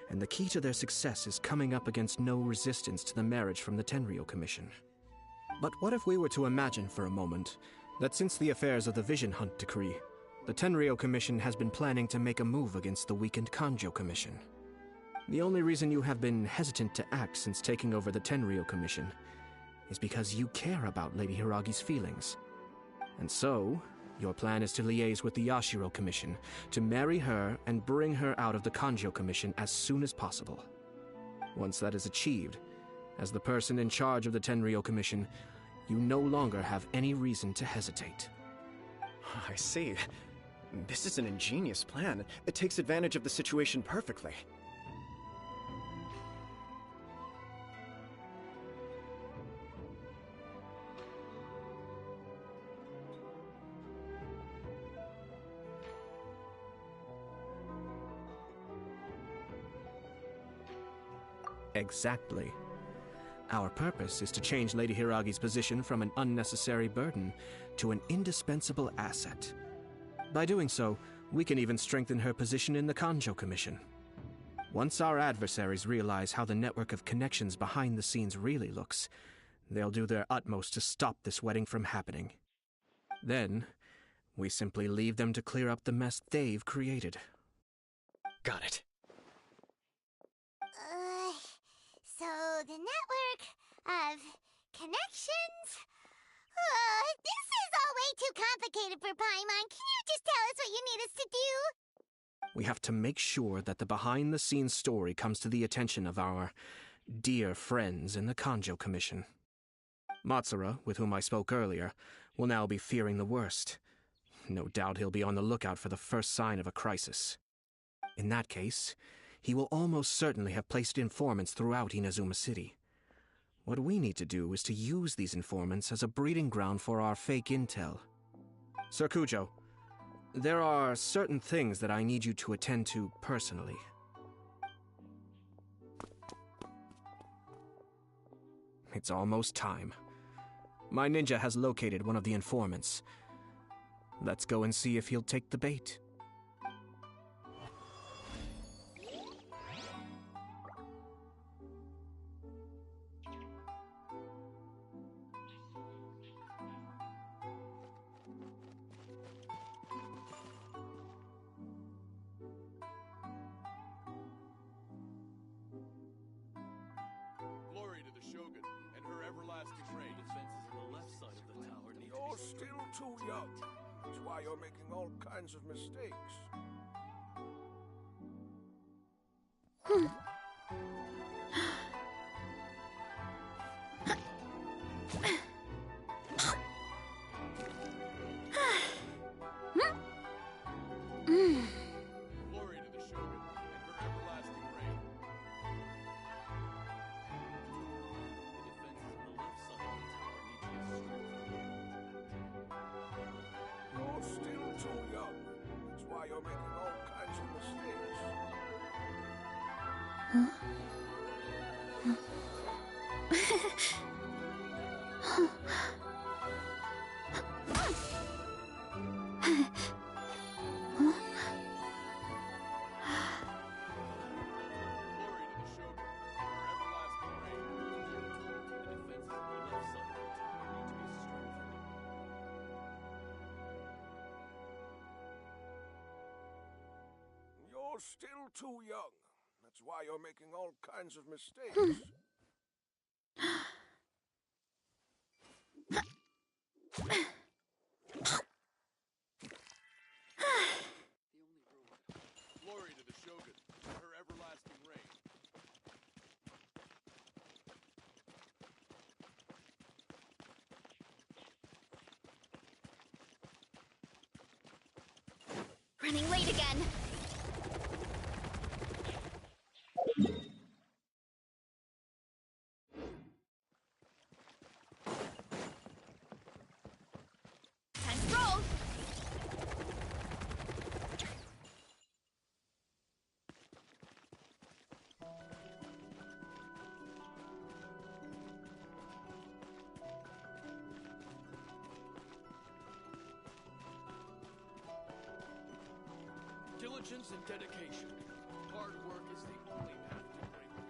and the key to their success is coming up against no resistance to the marriage from the Tenryou Commission. But what if we were to imagine for a moment that since the affairs of the Vision Hunt Decree, the Tenryou Commission has been planning to make a move against the weakened Kanjo Commission? The only reason you have been hesitant to act since taking over the Tenryou Commission is because you care about Lady Hiragi's feelings. And so, your plan is to liaise with the Yashiro Commission to marry her and bring her out of the Kanjo Commission as soon as possible. Once that is achieved, as the person in charge of the Tenryou Commission, you no longer have any reason to hesitate. I see. This is an ingenious plan. It takes advantage of the situation perfectly. Exactly. Our purpose is to change Lady Hiragi's position from an unnecessary burden to an indispensable asset. By doing so, we can even strengthen her position in the Kanjo Commission. Once our adversaries realize how the network of connections behind the scenes really looks, they'll do their utmost to stop this wedding from happening. Then, we simply leave them to clear up the mess they've created. Got it. So the network of connections? This is all way too complicated for Paimon. Can you just tell us what you need us to do? We have to make sure that the behind-the-scenes story comes to the attention of our dear friends in the Kanjo Commission. Matsura, with whom I spoke earlier, will now be fearing the worst. No doubt he'll be on the lookout for the first sign of a crisis. In that case, he will almost certainly have placed informants throughout Inazuma City. What we need to do is to use these informants as a breeding ground for our fake intel. Sir Kujo, there are certain things that I need you to attend to personally. It's almost time. My ninja has located one of the informants. Let's go and see if he'll take the bait. You're still too young. That's why you're making all kinds of mistakes. still too young. That's why you're making all kinds of mistakes. Glory to the Shogun, her everlasting reign. Running late again. Time to roll. Diligence and dedication. Hard work is the only path to greatness.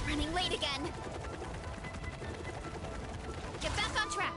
Running late again. Get back on track.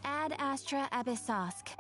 Ad Astra Abyssosque.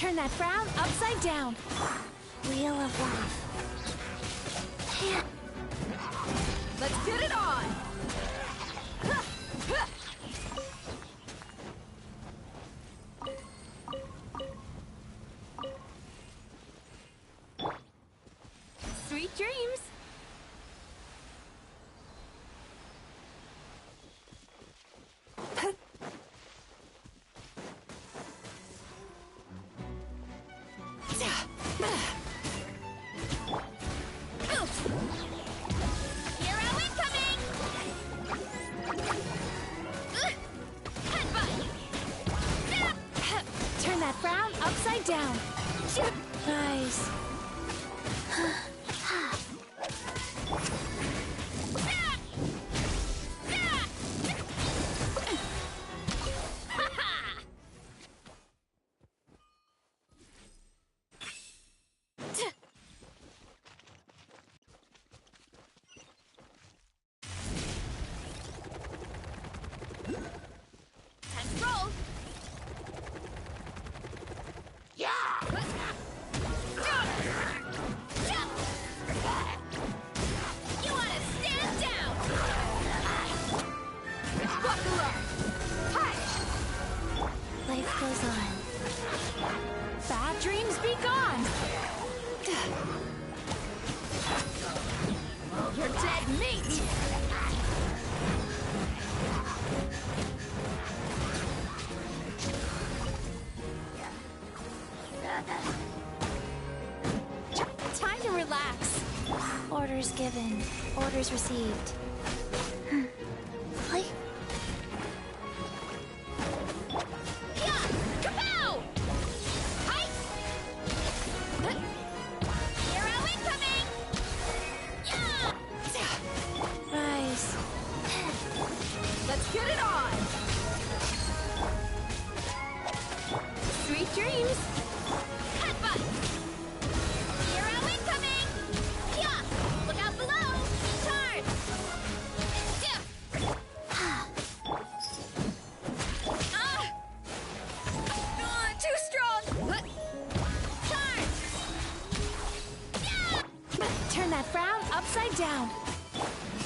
Turn that frown upside down. Wheel of Life. Let's get it on! Sweet dreams! Hero incoming! Turn that frown upside down. Nice. Time to roll! You wanna stand down! Buckle up! Life goes on. Bad dreams be gone. You're dead meat! Time to relax. Orders given. Orders received. What? Yeah! Kapow! Hi! Hero incoming! Yeah! Rise. Let's get it on! Sweet dreams! Headbutt! Hero incoming! Yeah! Look out below! Charge! Too strong! Charge! Yeah! Turn that frown upside down.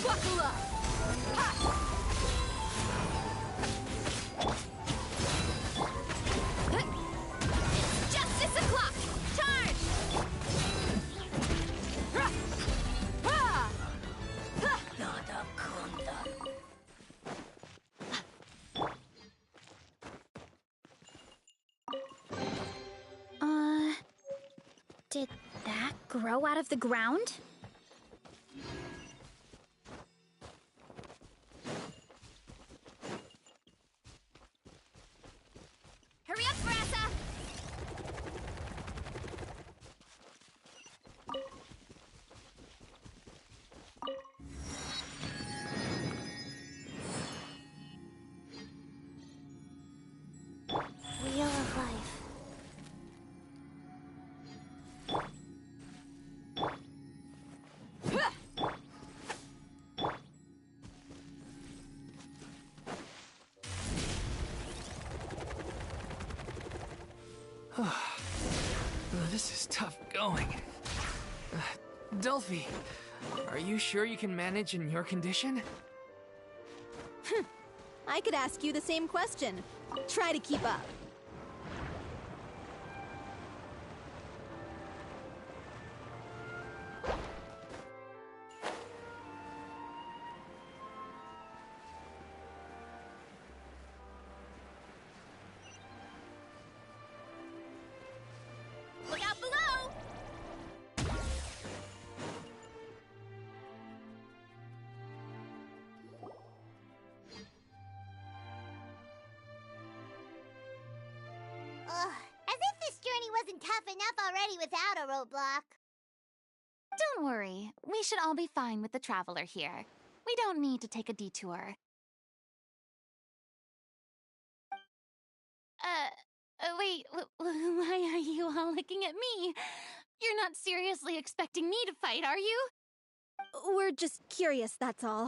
Buckle up! Justice o'clock! Charge! Did that grow out of the ground? Hurry up, Brassa! Wheel of Life. This is tough going. Delphi, are you sure you can manage in your condition? I could ask you the same question. Try to keep up. Look out below! Ugh, as if this journey wasn't tough enough already without a roadblock. Don't worry. We should all be fine with the Traveler here. We don't need to take a detour. Wait, why are you all looking at me? You're not seriously expecting me to fight, are you? We're just curious, that's all.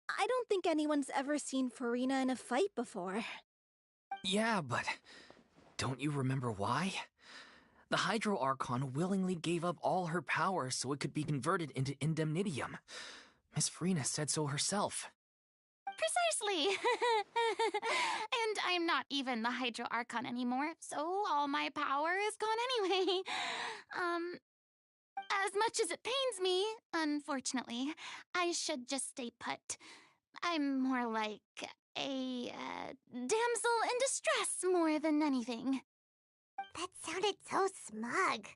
I don't think anyone's ever seen Furina in a fight before. Yeah, but don't you remember why? The Hydro Archon willingly gave up all her power so it could be converted into Indemnitium. Miss Farina said so herself. Precisely! And I'm not even the Hydro Archon anymore, so all my power is gone anyway. As much as it pains me, unfortunately, I should just stay put. I'm more like a damsel in distress more than anything. That sounded so smug.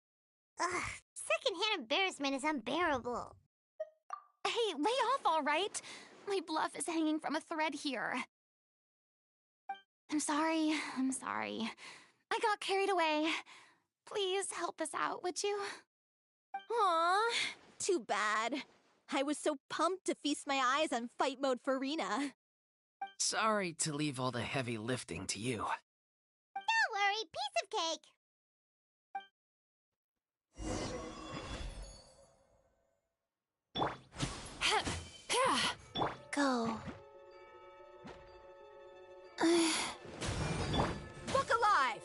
Ugh, secondhand embarrassment is unbearable. Hey, lay off, all right? My bluff is hanging from a thread here. I'm sorry. I got carried away. Please help us out, would you? Aw, too bad. I was so pumped to feast my eyes on fight mode for Rena. Sorry to leave all the heavy lifting to you. Don't worry, piece of cake. Go. Look alive!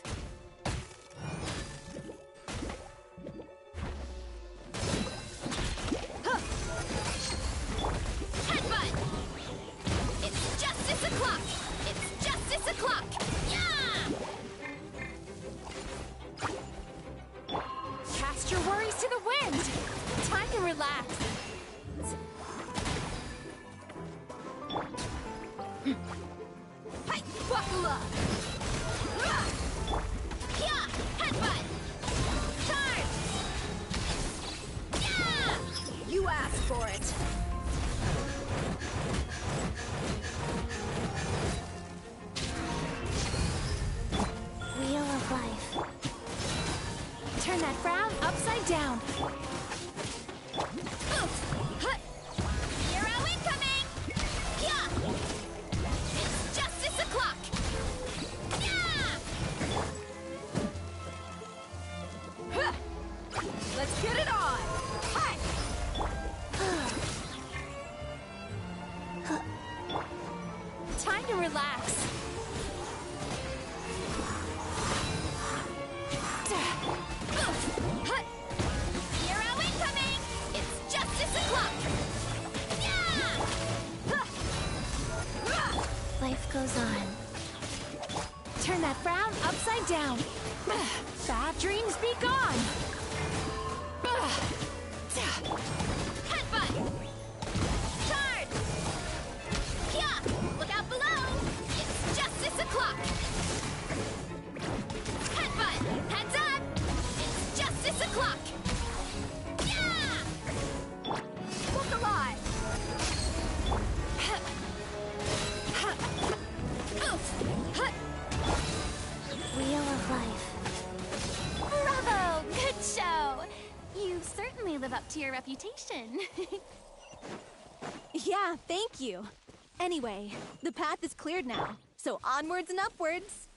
Headbutt! It's justice o'clock! It's justice o'clock! Yeah! Cast your worries to the wind! Time to relax. Hi! Buckle up! Yeah! Headbutt! Charge! Yeah! You asked for it. Wheel of life. Turn that frown upside down. Hero incoming! Yeah! It's justice o'clock! Yeah! Let's get it on! Hi! Time to relax. Hero incoming! It's justice o'clock! Yeah! Life goes on. Turn that frown upside down. Bad dreams be gone. Headbutt! Charge! Yeah! Look out below! It's justice o'clock! Headbutt! Heads up! It's justice o'clock! Yeah! Look alive! Wheel of life. Bravo! Good show! You certainly live up to your reputation. Yeah, thank you. Anyway, the path is cleared now, so onwards and upwards.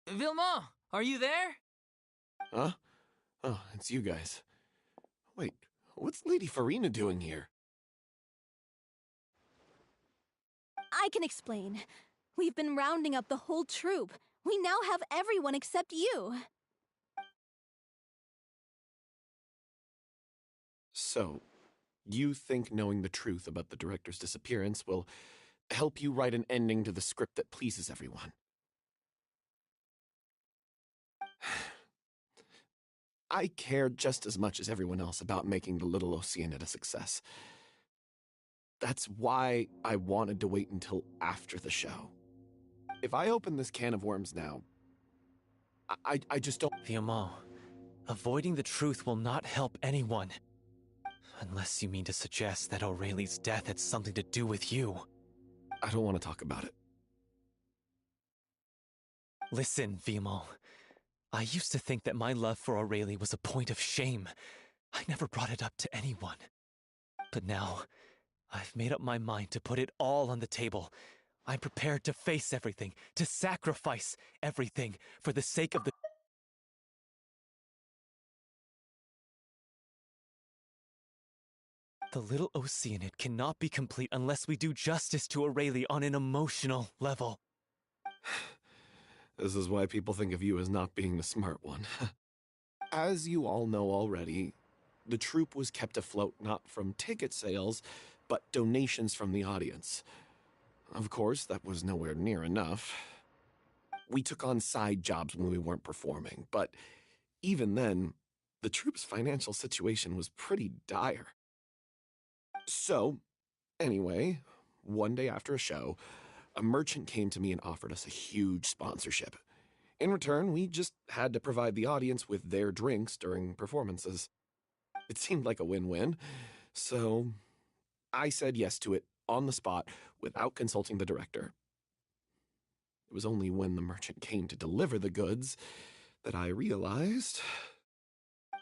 Vilmont, are you there? Huh? Oh, it's you guys. Wait, what's Lady Farina doing here? I can explain. We've been rounding up the whole troop. We now have everyone except you. So, you think knowing the truth about the director's disappearance will help you write an ending to the script that pleases everyone? I care just as much as everyone else about making the Little Oceanid a success. That's why I wanted to wait until after the show. If I open this can of worms now, I just don't... Vilmont, avoiding the truth will not help anyone. Unless you mean to suggest that Aurelie's death had something to do with you. I don't want to talk about it. Listen, Vilmont. I used to think that my love for Aurelie was a point of shame. I never brought it up to anyone. But now, I've made up my mind to put it all on the table. I'm prepared to face everything, to sacrifice everything for the sake of the The Little Oceanid cannot be complete unless we do justice to Aurelie on an emotional level. This is why people think of you as not being the smart one. As you all know already, the troupe was kept afloat not from ticket sales, but donations from the audience. Of course, that was nowhere near enough. We took on side jobs when we weren't performing, but even then, the troupe's financial situation was pretty dire. So, anyway, one day after a show, a merchant came to me and offered us a huge sponsorship. In return, we just had to provide the audience with their drinks during performances. It seemed like a win-win, so I said yes to it on the spot without consulting the director. It was only when the merchant came to deliver the goods that I realized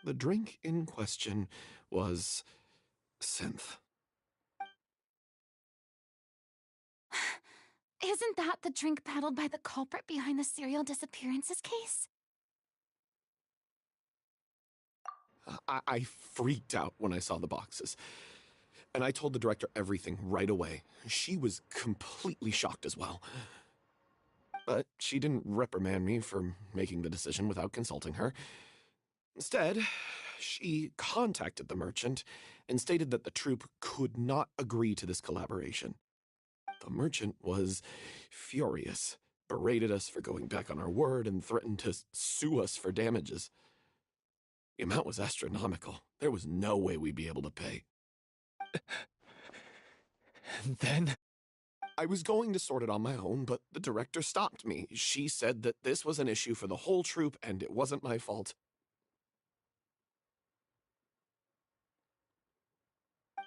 the drink in question was synth. Isn't that the drink peddled by the culprit behind the serial disappearances case? I freaked out when I saw the boxes. And I told the director everything right away. She was completely shocked as well. But she didn't reprimand me for making the decision without consulting her. Instead, she contacted the merchant and stated that the troupe could not agree to this collaboration. The merchant was furious, berated us for going back on our word, and threatened to sue us for damages. The amount was astronomical. There was no way we'd be able to pay. And then? I was going to sort it on my own, but the director stopped me. She said that this was an issue for the whole troupe, and it wasn't my fault.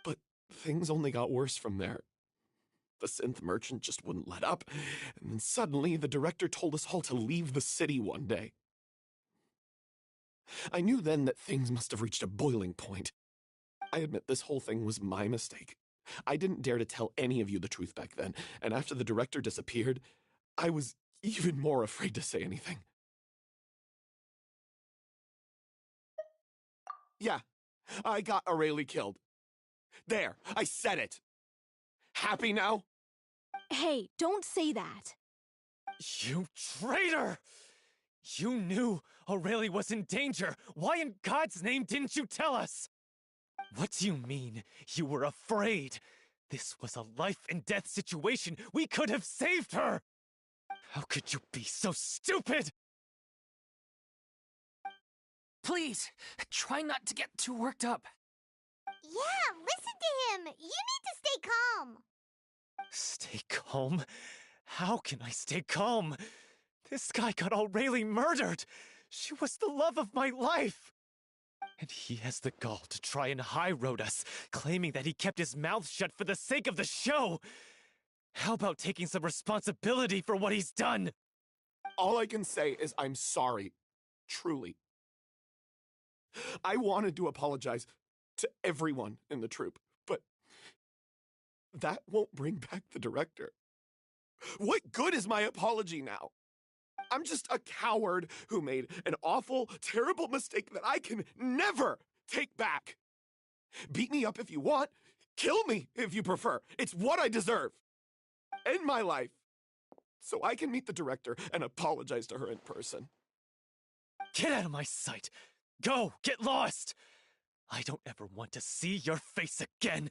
But things only got worse from there. The synth merchant just wouldn't let up, and then suddenly the director told us all to leave the city one day. I knew then that things must have reached a boiling point. I admit this whole thing was my mistake. I didn't dare to tell any of you the truth back then, and after the director disappeared, I was even more afraid to say anything. Yeah, I got Aurelie killed. There, I said it. Happy now? Hey, don't say that. You traitor! You knew Aurelie was in danger. Why in God's name didn't you tell us? What do you mean, you were afraid? This was a life-and-death situation. We could have saved her! How could you be so stupid? Please, try not to get too worked up. Yeah, listen to him! You need to stay calm! Stay calm? How can I stay calm? This guy got Aurelie murdered! She was the love of my life! And he has the gall to try and high-road us, claiming that he kept his mouth shut for the sake of the show! How about taking some responsibility for what he's done? All I can say is I'm sorry. Truly. I wanted to apologize to everyone in the troupe, but that won't bring back the director. What good is my apology now? I'm just a coward who made an awful, terrible mistake that I can never take back. Beat me up if you want. Kill me if you prefer. It's what I deserve. End my life so I can meet the director and apologize to her in person. Get out of my sight! Go! Get lost! I don't ever want to see your face again!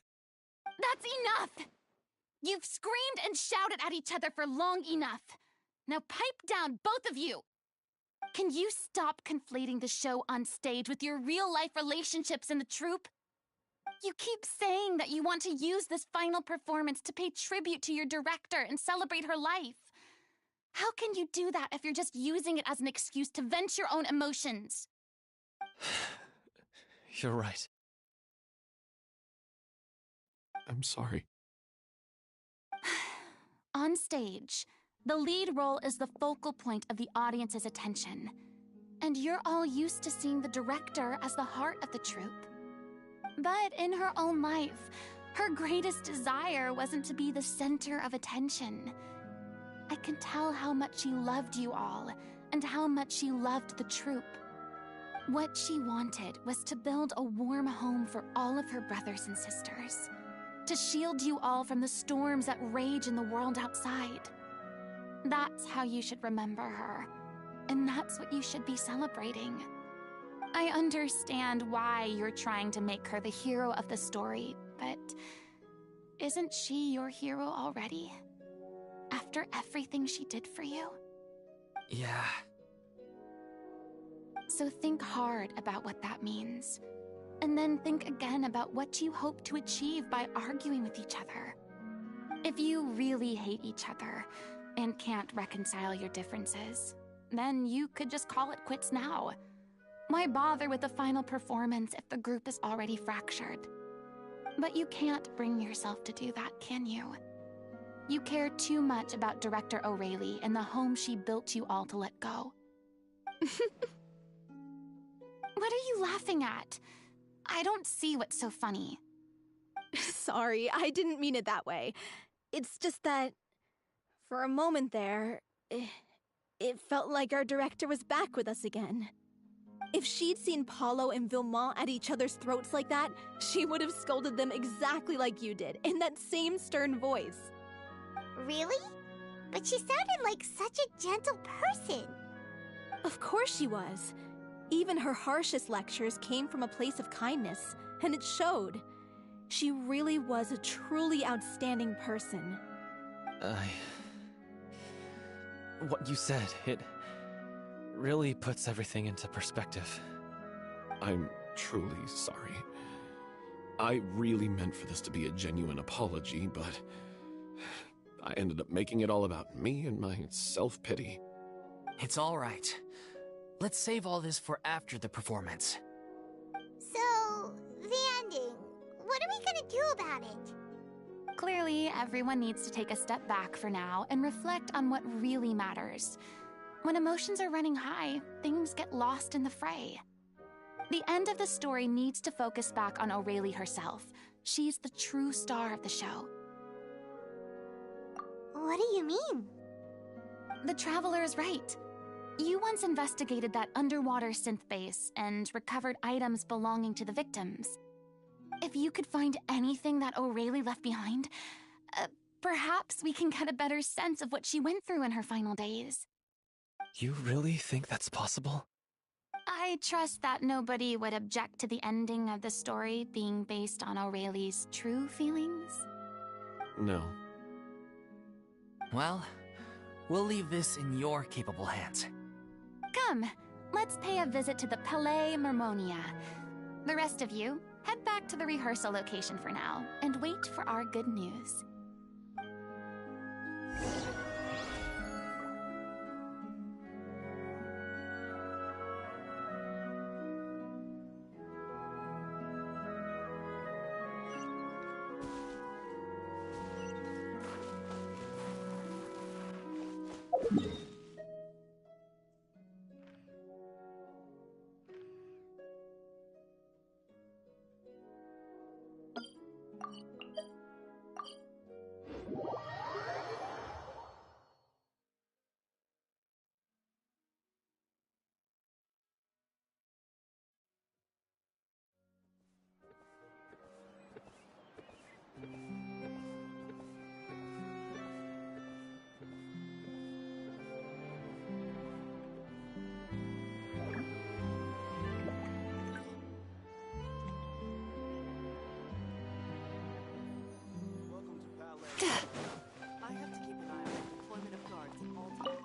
That's enough! You've screamed and shouted at each other for long enough. Now pipe down, both of you! Can you stop conflating the show on stage with your real-life relationships in the troupe? You keep saying that you want to use this final performance to pay tribute to your director and celebrate her life. How can you do that if you're just using it as an excuse to vent your own emotions? You're right. I'm sorry. On stage, the lead role is the focal point of the audience's attention. And you're all used to seeing the director as the heart of the troupe. But in her own life, her greatest desire wasn't to be the center of attention. I can tell how much she loved you all, and how much she loved the troupe. What she wanted was to build a warm home for all of her brothers and sisters. To shield you all from the storms that rage in the world outside. That's how you should remember her. And that's what you should be celebrating. I understand why you're trying to make her the hero of the story, but isn't she your hero already? After everything she did for you? Yeah. So think hard about what that means. And then think again about what you hope to achieve by arguing with each other. If you really hate each other and can't reconcile your differences, then you could just call it quits now. Why bother with the final performance if the group is already fractured? But you can't bring yourself to do that, can you? You care too much about Director O'Reilly and the home she built you all to let go. What are you laughing at? I don't see what's so funny. Sorry, I didn't mean it that way. It's just that, for a moment there, it felt like our director was back with us again. If she'd seen Paulo and Vilmont at each other's throats like that, she would have scolded them exactly like you did, in that same stern voice. Really? But she sounded like such a gentle person. Of course she was. Even her harshest lectures came from a place of kindness, and it showed. She really was a truly outstanding person. What you said, it really puts everything into perspective. I'm truly sorry. I really meant for this to be a genuine apology, but I ended up making it all about me and my self-pity. It's all right. Let's save all this for after the performance. So, the ending. What are we gonna do about it? Clearly, everyone needs to take a step back for now and reflect on what really matters. When emotions are running high, things get lost in the fray. The end of the story needs to focus back on O'Reilly herself. She's the true star of the show. What do you mean? The Traveler is right. You once investigated that underwater synth base and recovered items belonging to the victims. If you could find anything that O'Reilly left behind, perhaps we can get a better sense of what she went through in her final days. You really think that's possible? I trust that nobody would object to the ending of the story being based on O'Reilly's true feelings. No. Well, we'll leave this in your capable hands. Come, let's pay a visit to the Palais Mermonia. The rest of you, head back to the rehearsal location for now, and wait for our good news. I have to keep an eye on the deployment of guards at all times.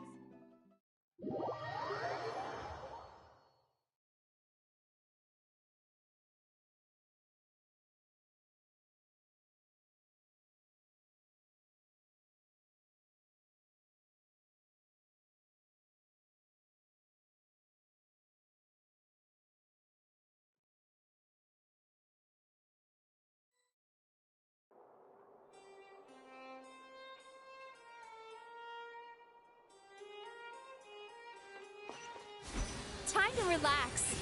Time to relax.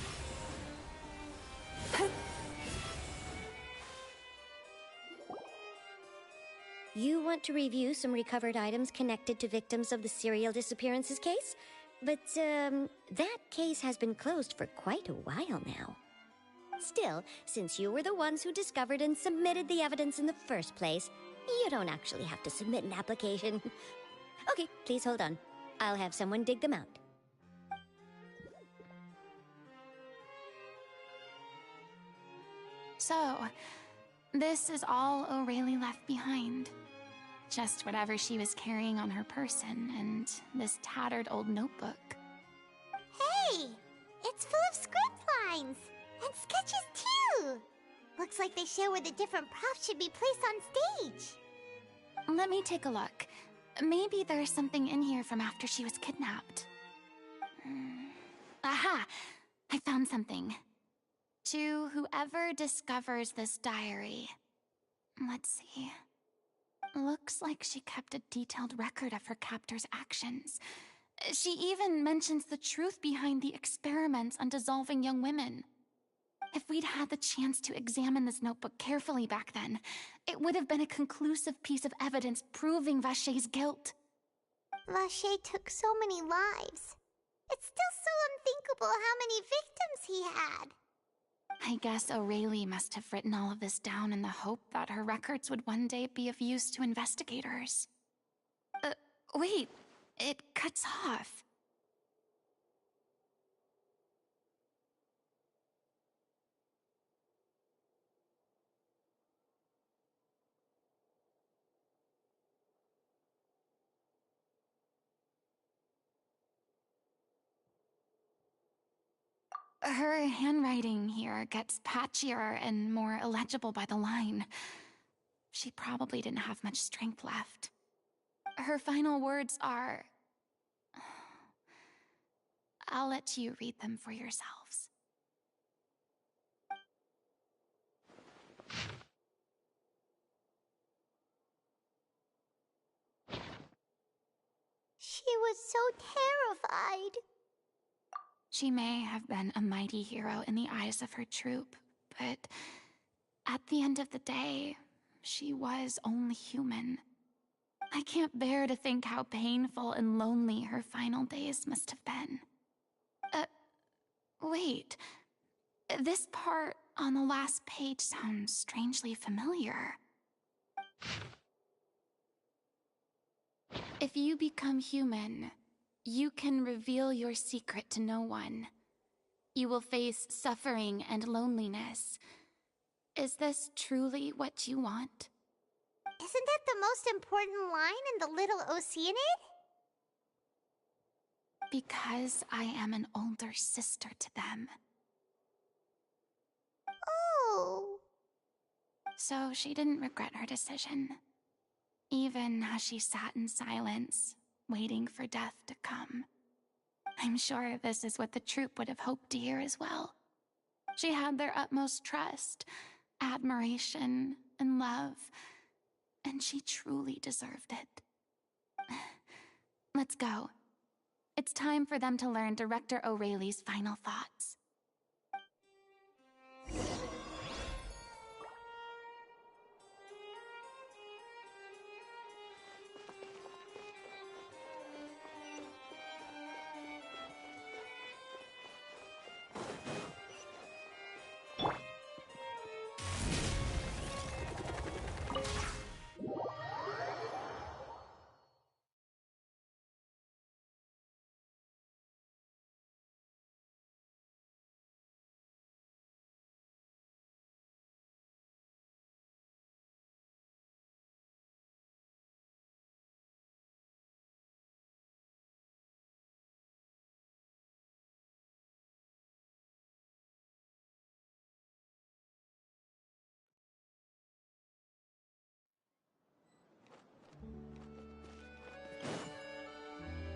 You want to review some recovered items connected to victims of the serial disappearances case? But, that case has been closed for quite a while now. Still, since you were the ones who discovered and submitted the evidence in the first place, you don't actually have to submit an application. Okay, please hold on. I'll have someone dig them out. So, this is all O'Reilly left behind. Just whatever she was carrying on her person, and this tattered old notebook. Hey! It's full of script lines! And sketches, too! Looks like they show where the different props should be placed on stage. Let me take a look. Maybe there's something in here from after she was kidnapped. Aha! I found something. To whoever discovers this diary. Let's see. Looks like she kept a detailed record of her captor's actions. She even mentions the truth behind the experiments on dissolving young women. If we'd had the chance to examine this notebook carefully back then, it would have been a conclusive piece of evidence proving Vashey's guilt. Vashey took so many lives. It's still so unthinkable how many victims he had. I guess O'Reilly must have written all of this down in the hope that her records would one day be of use to investigators. Wait, it cuts off. Her handwriting here gets patchier and more illegible by the line. She probably didn't have much strength left. Her final words are... I'll let you read them for yourselves. She was so terrified. She may have been a mighty hero in the eyes of her troop, but at the end of the day, she was only human. I can't bear to think how painful and lonely her final days must have been. Wait. This part on the last page sounds strangely familiar. If you become human, you can reveal your secret to no one. You will face suffering and loneliness. Is this truly what you want? Isn't that the most important line in the Little Oceanid? Because I am an older sister to them. Oh. So she didn't regret her decision. Even as she sat in silence, waiting for death to come. I'm sure this is what the troop would have hoped to hear as well. She had their utmost trust, admiration, and love, and she truly deserved it. Let's go. It's time for them to learn Director O'Reilly's final thoughts.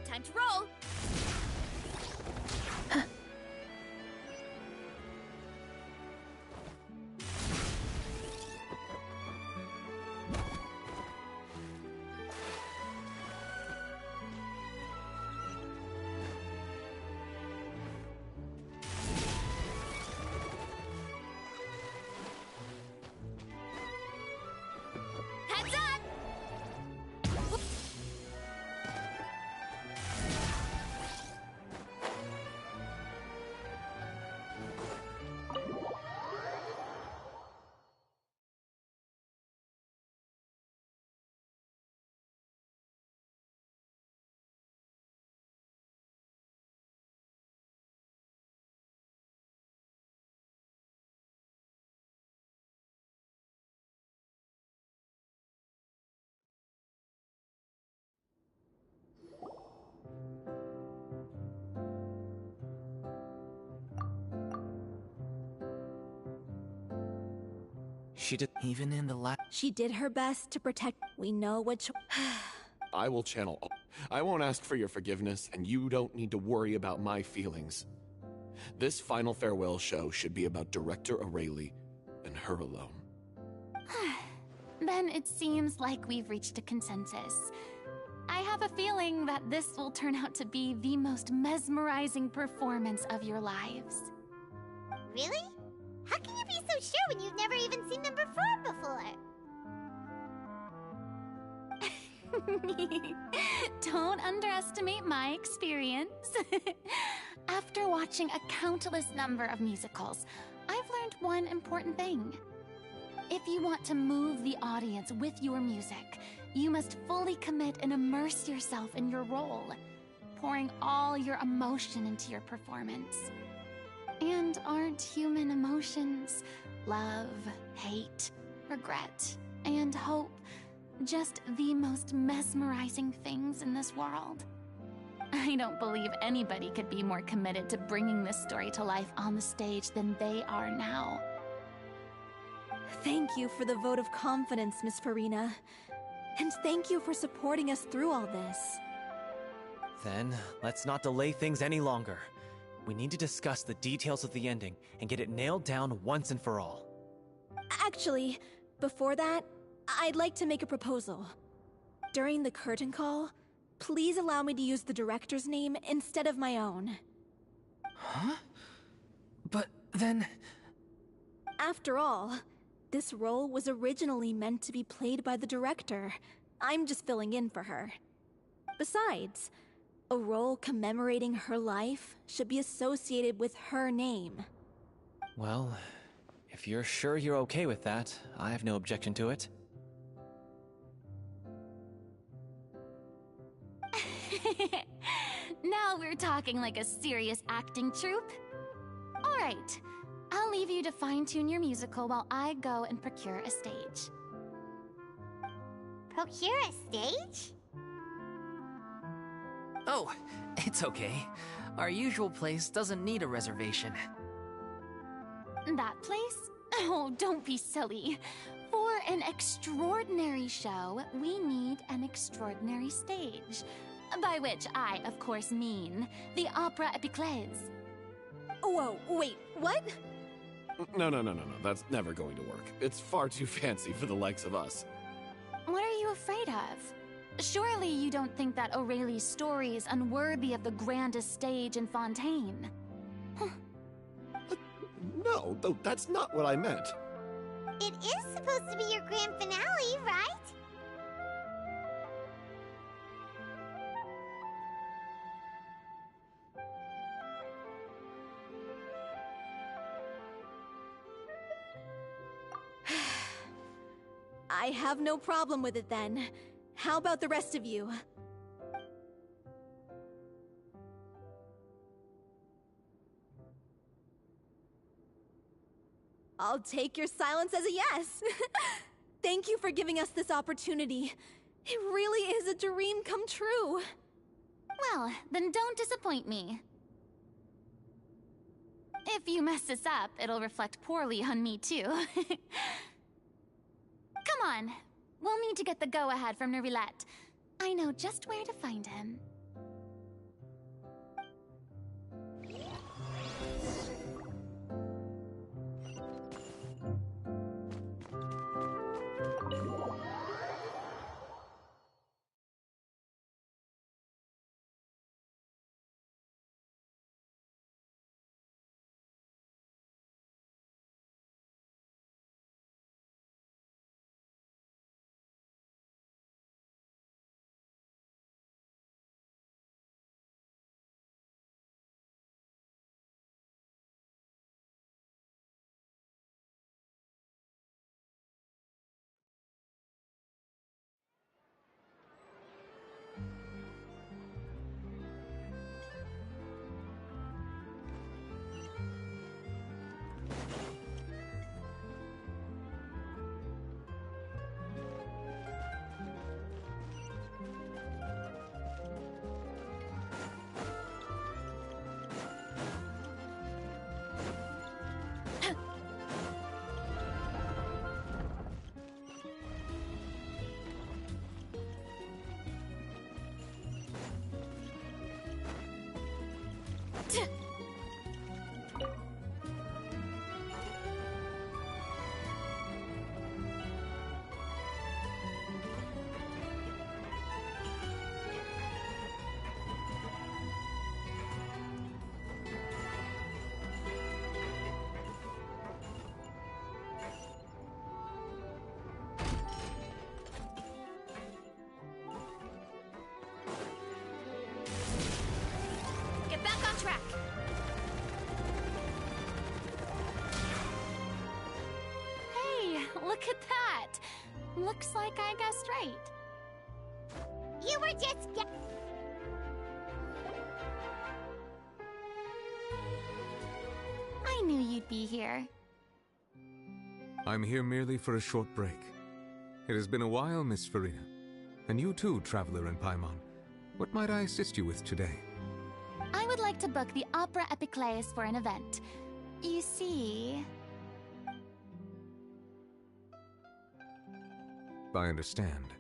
Time to roll! Heads up! She did. Even in the She did her best to protect. We know what. I will channel all. I won't ask for your forgiveness, and you don't need to worry about my feelings. This final farewell show should be about Director Aurelie and her alone. Then it seems like we've reached a consensus. I have a feeling that this will turn out to be the most mesmerizing performance of your lives. Really? How can you be so sure when you've never even seen them perform before? Don't underestimate my experience. After watching a countless number of musicals, I've learned one important thing. If you want to move the audience with your music, you must fully commit and immerse yourself in your role, pouring all your emotion into your performance. And aren't human emotions, love, hate, regret, and hope, just the most mesmerizing things in this world? I don't believe anybody could be more committed to bringing this story to life on the stage than they are now. Thank you for the vote of confidence, Miss Farina. And thank you for supporting us through all this. Then, let's not delay things any longer. We need to discuss the details of the ending and get it nailed down once and for all. Actually, before that, I'd like to make a proposal. During the curtain call, please allow me to use the director's name instead of my own. Huh? But then... After all, this role was originally meant to be played by the director. I'm just filling in for her. Besides, a role commemorating her life should be associated with her name. Well, if you're sure you're okay with that, I have no objection to it. Now we're talking like a serious acting troupe. All right, I'll leave you to fine-tune your musical while I go and procure a stage. Procure a stage? Oh, it's okay. Our usual place doesn't need a reservation. That place? Oh, don't be silly. For an extraordinary show, we need an extraordinary stage. By which I, of course, mean the Opera Epiclese. Whoa, wait, what? No. That's never going to work. It's far too fancy for the likes of us. What are you afraid of? Surely you don't think that Aurelie's story is unworthy of the grandest stage in Fontaine? No, that's not what I meant. It is supposed to be your grand finale, right? I have no problem with it then. How about the rest of you? I'll take your silence as a yes. Thank you for giving us this opportunity. It really is a dream come true. Well, then don't disappoint me. If you mess this up, it'll reflect poorly on me too. Come on. We'll need to get the go-ahead from Neuvillette. I know just where to find him. Look at that! Looks like I guessed right. You were just I knew you'd be here. I'm here merely for a short break. It has been a while, Miss Furina. And you too, Traveler in Paimon. What might I assist you with today? I would like to book the Opera Epicleus for an event. You see... I understand.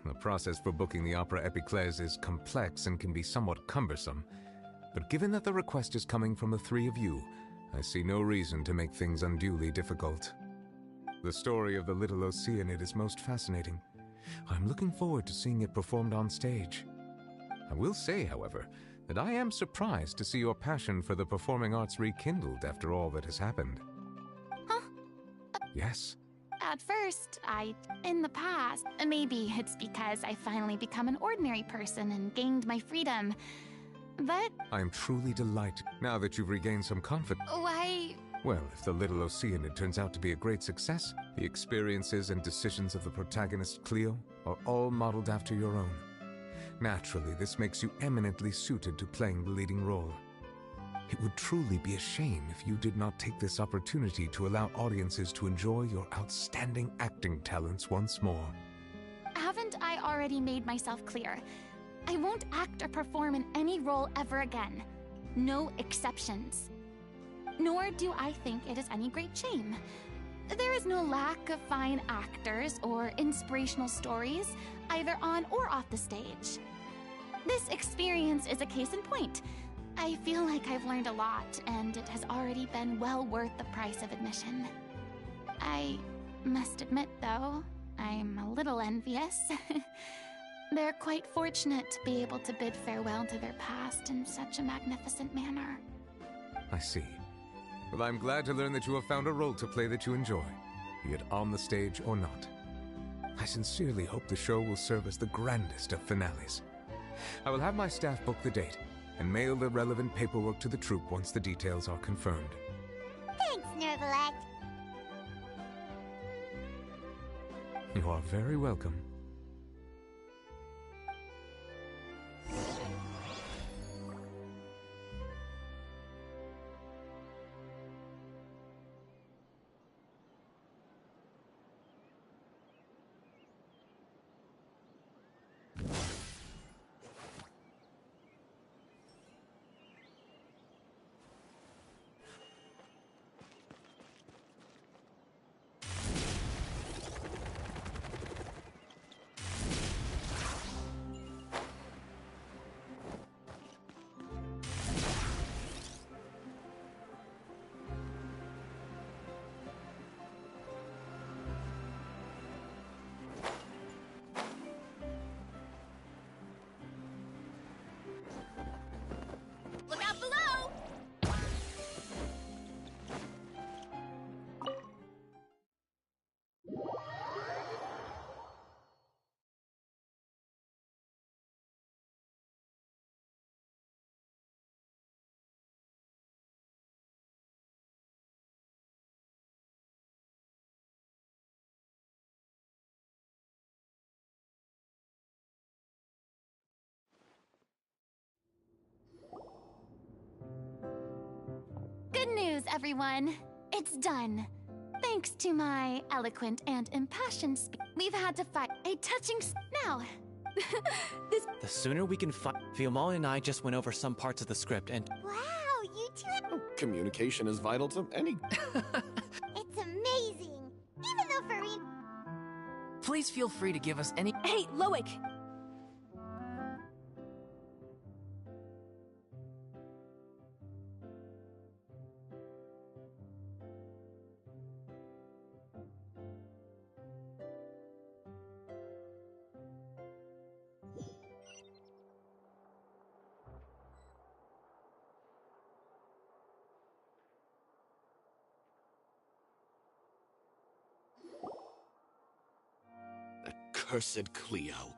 The process for booking the Opera Epicleus is complex and can be somewhat cumbersome. But given that the request is coming from the three of you, I see no reason to make things unduly difficult. The story of the Little Oceanid is most fascinating. I'm looking forward to seeing it performed on stage. I will say, however, that I am surprised to see your passion for the performing arts rekindled after all that has happened. Huh? Yes. At first, in the past, maybe it's because I finally become an ordinary person and gained my freedom. But... I am truly delighted now that you've regained some confidence. Why... Well, if the Little Oceanid turns out to be a great success, the experiences and decisions of the protagonist, Cleo, are all modeled after your own. Naturally, this makes you eminently suited to playing the leading role. It would truly be a shame if you did not take this opportunity to allow audiences to enjoy your outstanding acting talents once more. Haven't I already made myself clear? I won't act or perform in any role ever again. No exceptions. Nor do I think it is any great shame. There is no lack of fine actors or inspirational stories, either on or off the stage. This experience is a case in point. I feel like I've learned a lot, and it has already been well worth the price of admission. I must admit, though, I'm a little envious. They're quite fortunate to be able to bid farewell to their past in such a magnificent manner. I see. Well, I'm glad to learn that you have found a role to play that you enjoy, be it on the stage or not. I sincerely hope the show will serve as the grandest of finales. I will have my staff book the date and mail the relevant paperwork to the troupe once the details are confirmed. Thanks, Nervalette. You are very welcome. Look out below! Good news, everyone. It's done. Thanks to my eloquent and impassioned speech, we've had to fight a touching now. The sooner we can fight... Fiamma and I just went over some parts of the script and... Wow, you two have... Communication is vital to any... It's amazing. Even though Farina... Please feel free to give us any... Hey, Loic! Cursed Cleo.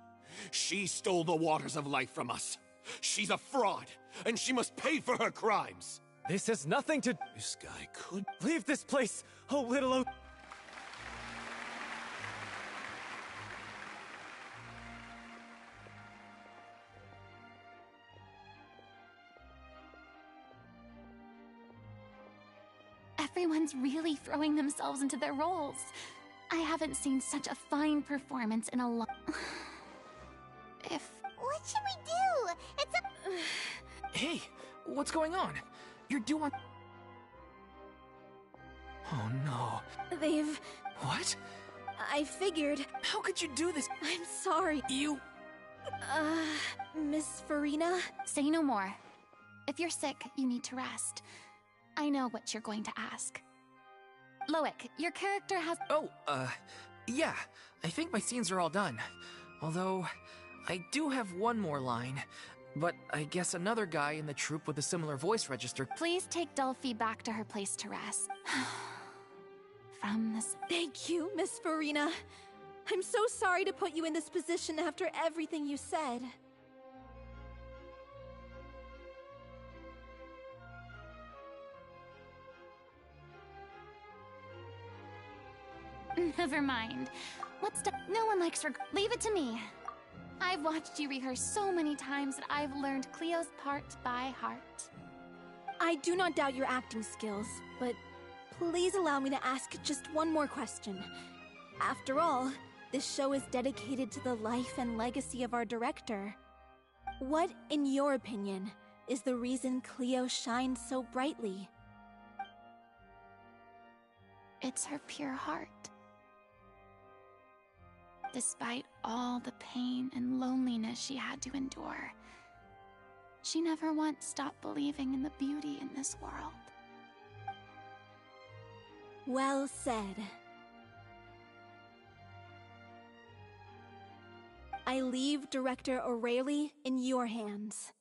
She stole the waters of life from us. She's a fraud, and she must pay for her crimes. This has nothing to... This guy could... Leave this place, oh little Everyone's really throwing themselves into their roles. I haven't seen such a fine performance in a long... What should we do? It's a... Hey, what's going on? You're doing... Oh no. They've... What? I figured... How could you do this? I'm sorry. You... Miss Farina? Say no more. If you're sick, you need to rest. I know what you're going to ask. Loic, your character has... Oh, yeah. I think my scenes are all done. Although, I do have one more line. But I guess another guy in the troupe with a similar voice register... Please take Delphi back to her place to rest. From this... Thank you, Miss Farina. I'm so sorry to put you in this position after everything you said. Never mind. No one likes leave it to me. I've watched you rehearse so many times that I've learned Cleo's part by heart. I do not doubt your acting skills, but please allow me to ask just one more question. After all, this show is dedicated to the life and legacy of our director. What, in your opinion, is the reason Cleo shines so brightly? It's her pure heart. Despite all the pain and loneliness she had to endure, she never once stopped believing in the beauty in this world. Well said. I leave Director O'Reilly in your hands.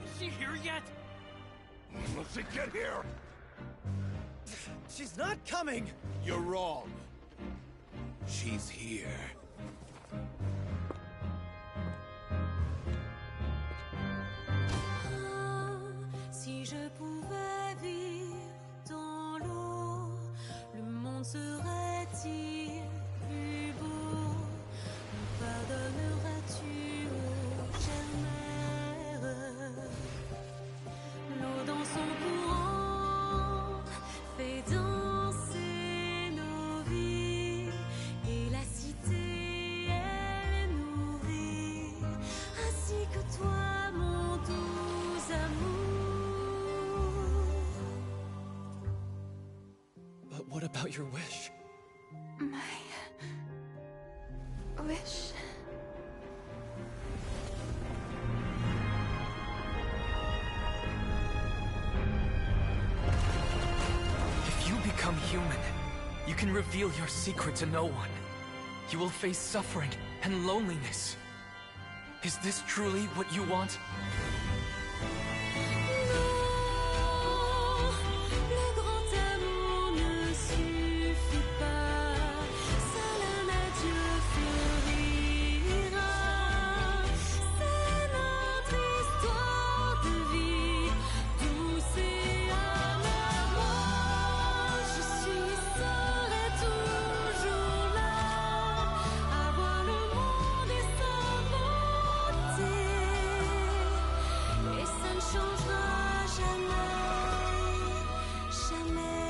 Is she here yet? Let's get here! She's not coming! You're wrong. She's here. Si je pouvais vivre dans l'eau, le monde serait-il plus beau? Me pardonneras-tu, ô chère mère? L'eau dans son courant fait danser nos vies, et la cité est nourrie, ainsi que toi, mon doux amour. But what about your wish? My... wish... If you become human, you can reveal your secret to no one. You will face suffering and loneliness. Is this truly what you want? Le grand amour ne suffit pas, seul un adieu fleurira. C'est notre histoire de vie, douce et amère. Moi, je suis, serai toujours là, à voir le monde et sa beauté, et ça ne changera jamais, jamais.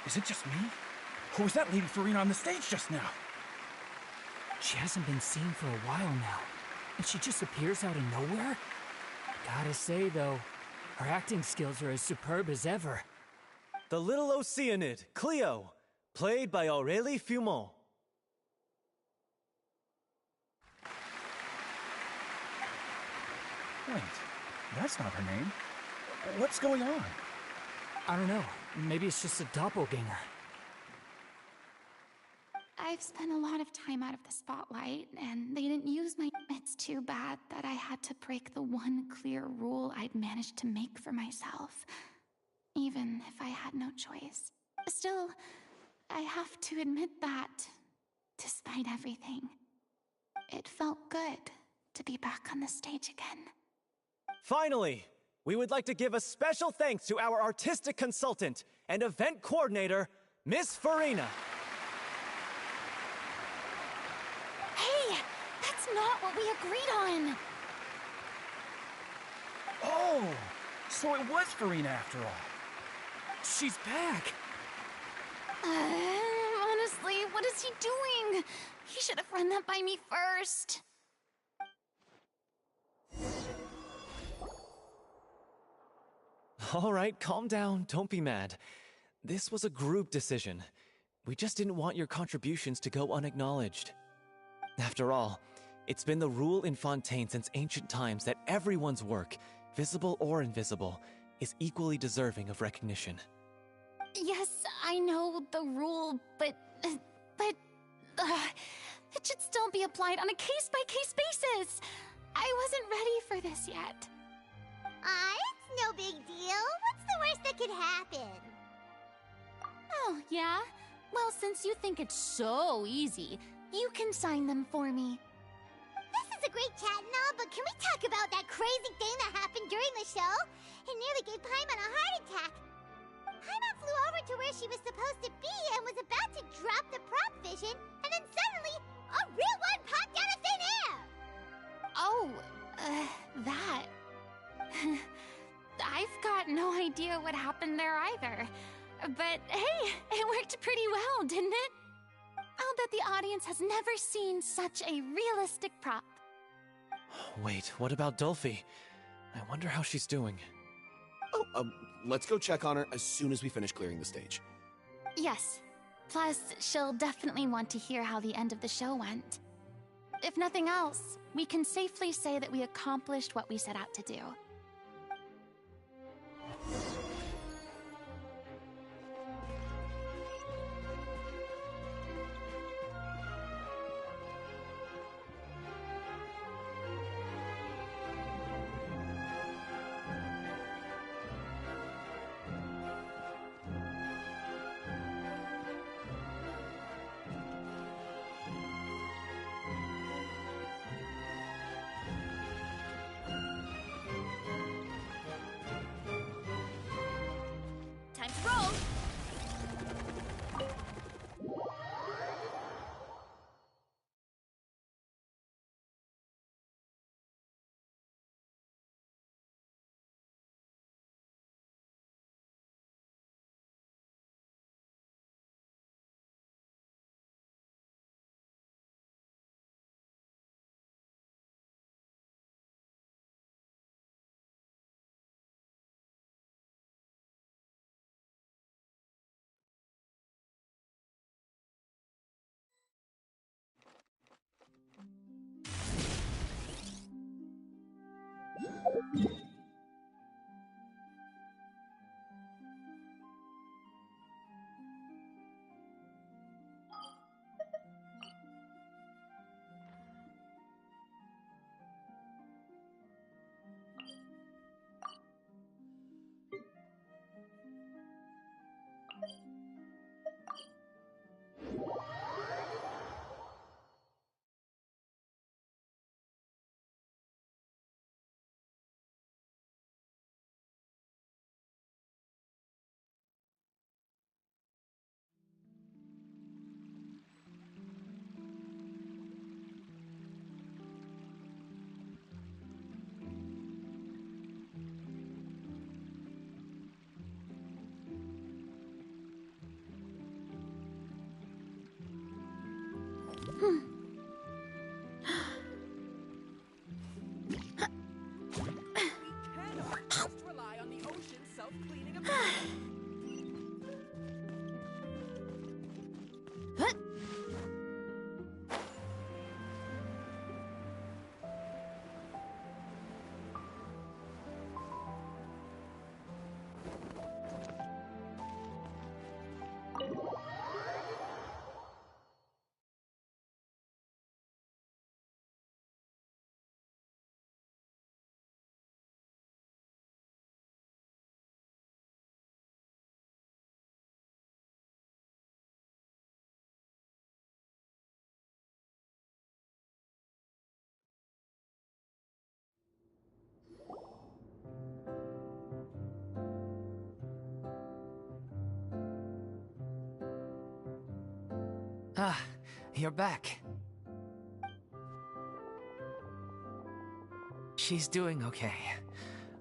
Is it just me? Or was that Lady Farina on the stage just now? She hasn't been seen for a while now, and she just appears out of nowhere? Gotta say, though, her acting skills are as superb as ever. The Little Oceanid, Cleo, played by Aurélie Fumont. Wait, that's not her name. What's going on? I don't know. Maybe it's just a doppelganger. I've spent a lot of time out of the spotlight, and they didn't use my... It's too bad that I had to break the one clear rule I'd managed to make for myself, even if I had no choice. Still, I have to admit that, despite everything, it felt good to be back on the stage again. Finally, we would like to give a special thanks to our artistic consultant and event coordinator, Miss Farina. Hey, that's not what we agreed on. Oh, so it was Farina after all. She's back. Honestly, what is he doing? He should have run that by me first. All right, calm down, don't be mad. This was a group decision. We just didn't want your contributions to go unacknowledged. After all, it's been the rule in Fontaine since ancient times that everyone's work, visible or invisible, is equally deserving of recognition. Yes, I know the rule, but it should still be applied on a case-by-case basis. I wasn't ready for this yet. It's no big deal. What's the worst that could happen? Oh, yeah? Well, since you think it's so easy, you can sign them for me. This is a great chat and all, but can we talk about that crazy thing that happened during the show? It nearly gave Paimon a heart attack. Paimon flew over to where she was supposed to be and was about to drop the prop vision, and then suddenly, a real one popped out of thin air! Oh, that... I've got no idea what happened there either. But hey, it worked pretty well, didn't it? I'll bet the audience has never seen such a realistic prop. Wait, what about Dolphy? I wonder how she's doing. Oh, let's go check on her as soon as we finish clearing the stage. Yes. Plus, she'll definitely want to hear how the end of the show went. If nothing else, we can safely say that we accomplished what we set out to do. Time to roll! Ah, you're back. She's doing okay.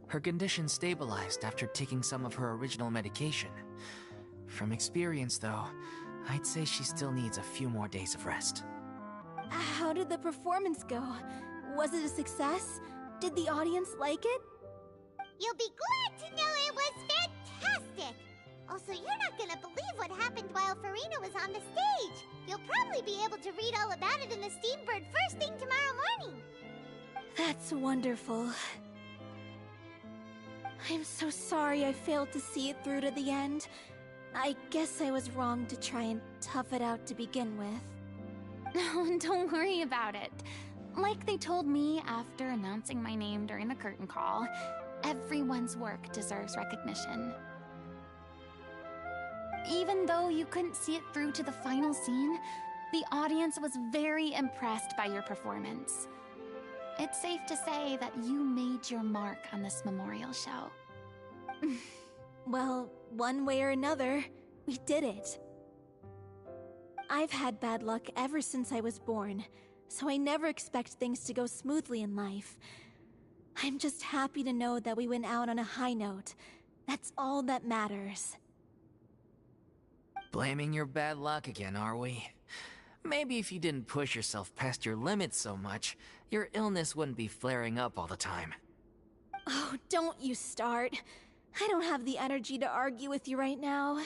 Her condition stabilized after taking some of her original medication. From experience, though, I'd say she still needs a few more days of rest. How did the performance go? Was it a success? Did the audience like it? You'll be glad to know it was fantastic! Also, you're not gonna believe what happened while Furina was on the stage! You'll probably be able to read all about it in the Steambird first thing tomorrow morning! That's wonderful. I'm so sorry I failed to see it through to the end. I guess I was wrong to try and tough it out to begin with. No, don't worry about it. Like they told me after announcing my name during the curtain call, everyone's work deserves recognition. Even though you couldn't see it through to the final scene, the audience was very impressed by your performance. It's safe to say that you made your mark on this memorial show. Well, one way or another, we did it. I've had bad luck ever since I was born, so I never expect things to go smoothly in life. I'm just happy to know that we went out on a high note. That's all that matters. Blaming your bad luck again, are we? Maybe if you didn't push yourself past your limits so much, your illness wouldn't be flaring up all the time. Oh, don't you start. I don't have the energy to argue with you right now.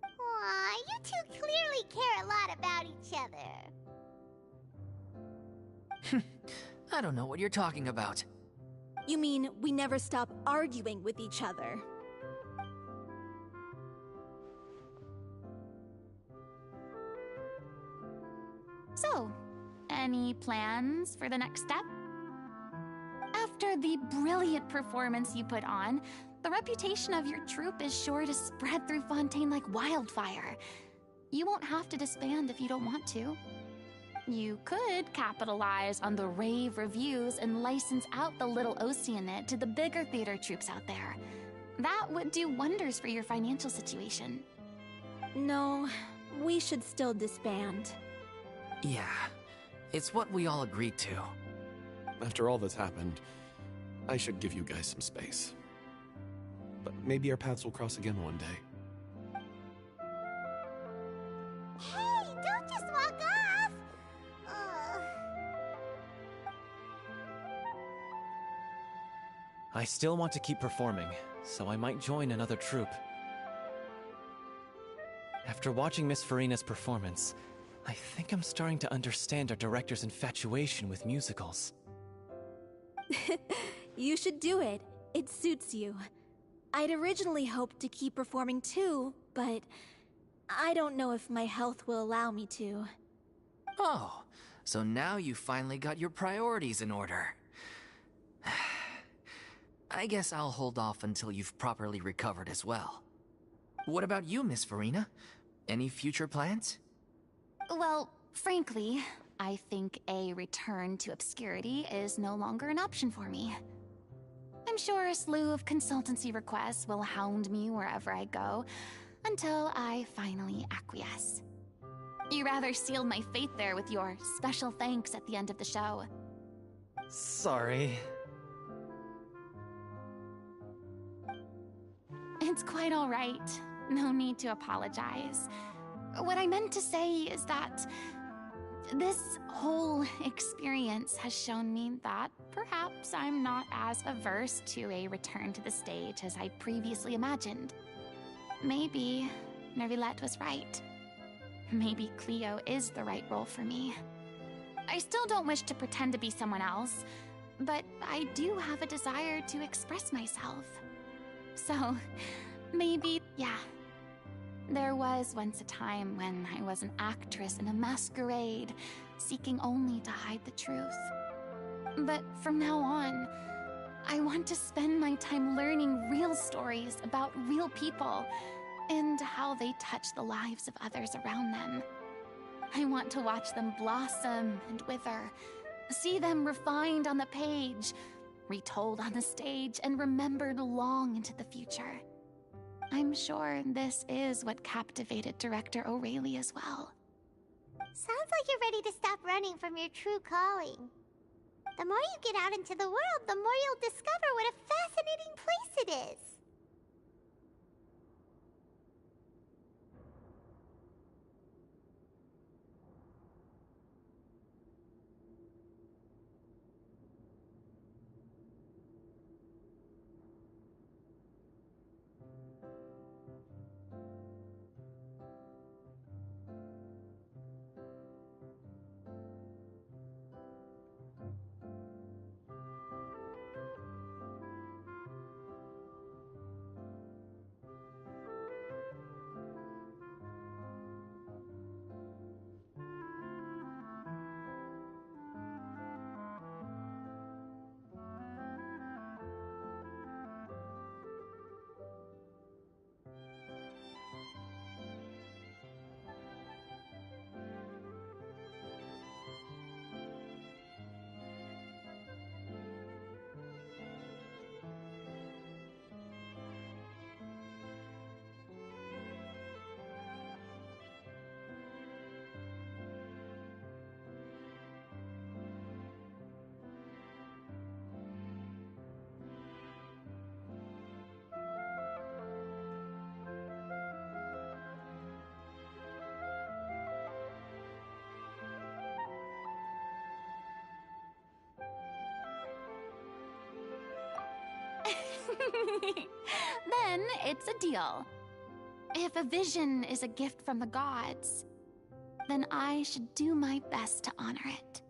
Aw, you two clearly care a lot about each other. I don't know what you're talking about. You mean we never stop arguing with each other? So, any plans for the next step? After the brilliant performance you put on, the reputation of your troupe is sure to spread through Fontaine like wildfire. You won't have to disband if you don't want to. You could capitalize on the rave reviews and license out the Little Oceanid to the bigger theater troupes out there. That would do wonders for your financial situation. No, we should still disband. Yeah, it's what we all agreed to. After all that's happened, I should give you guys some space. But maybe our paths will cross again one day. Hey, don't just walk off! I still want to keep performing, so I might join another troupe. After watching Miss Furina's performance, I think I'm starting to understand our director's infatuation with musicals. You should do it. It suits you. I'd originally hoped to keep performing too, but I don't know if my health will allow me to. Oh, so now you finally got your priorities in order. I guess I'll hold off until you've properly recovered as well. What about you, Miss Furina? Any future plans? Well, frankly, I think a return to obscurity is no longer an option for me. I'm sure a slew of consultancy requests will hound me wherever I go, until I finally acquiesce. You rather sealed my fate there with your special thanks at the end of the show. Sorry. It's quite all right. No need to apologize. What I meant to say is that this whole experience has shown me that perhaps I'm not as averse to a return to the stage as I previously imagined. Maybe Neuvillette was right. Maybe Cleo is the right role for me. I still don't wish to pretend to be someone else, but I do have a desire to express myself. So, maybe, yeah. There was once a time when I was an actress in a masquerade, seeking only to hide the truth. But from now on, I want to spend my time learning real stories about real people and how they touch the lives of others around them. I want to watch them blossom and wither, see them refined on the page, retold on the stage, and remembered long into the future. I'm sure this is what captivated director O'Reilly as well. Sounds like you're ready to stop running from your true calling. The more you get out into the world, the more you'll discover what a fascinating place it is. Then it's a deal. If a vision is a gift from the gods, then I should do my best to honor it.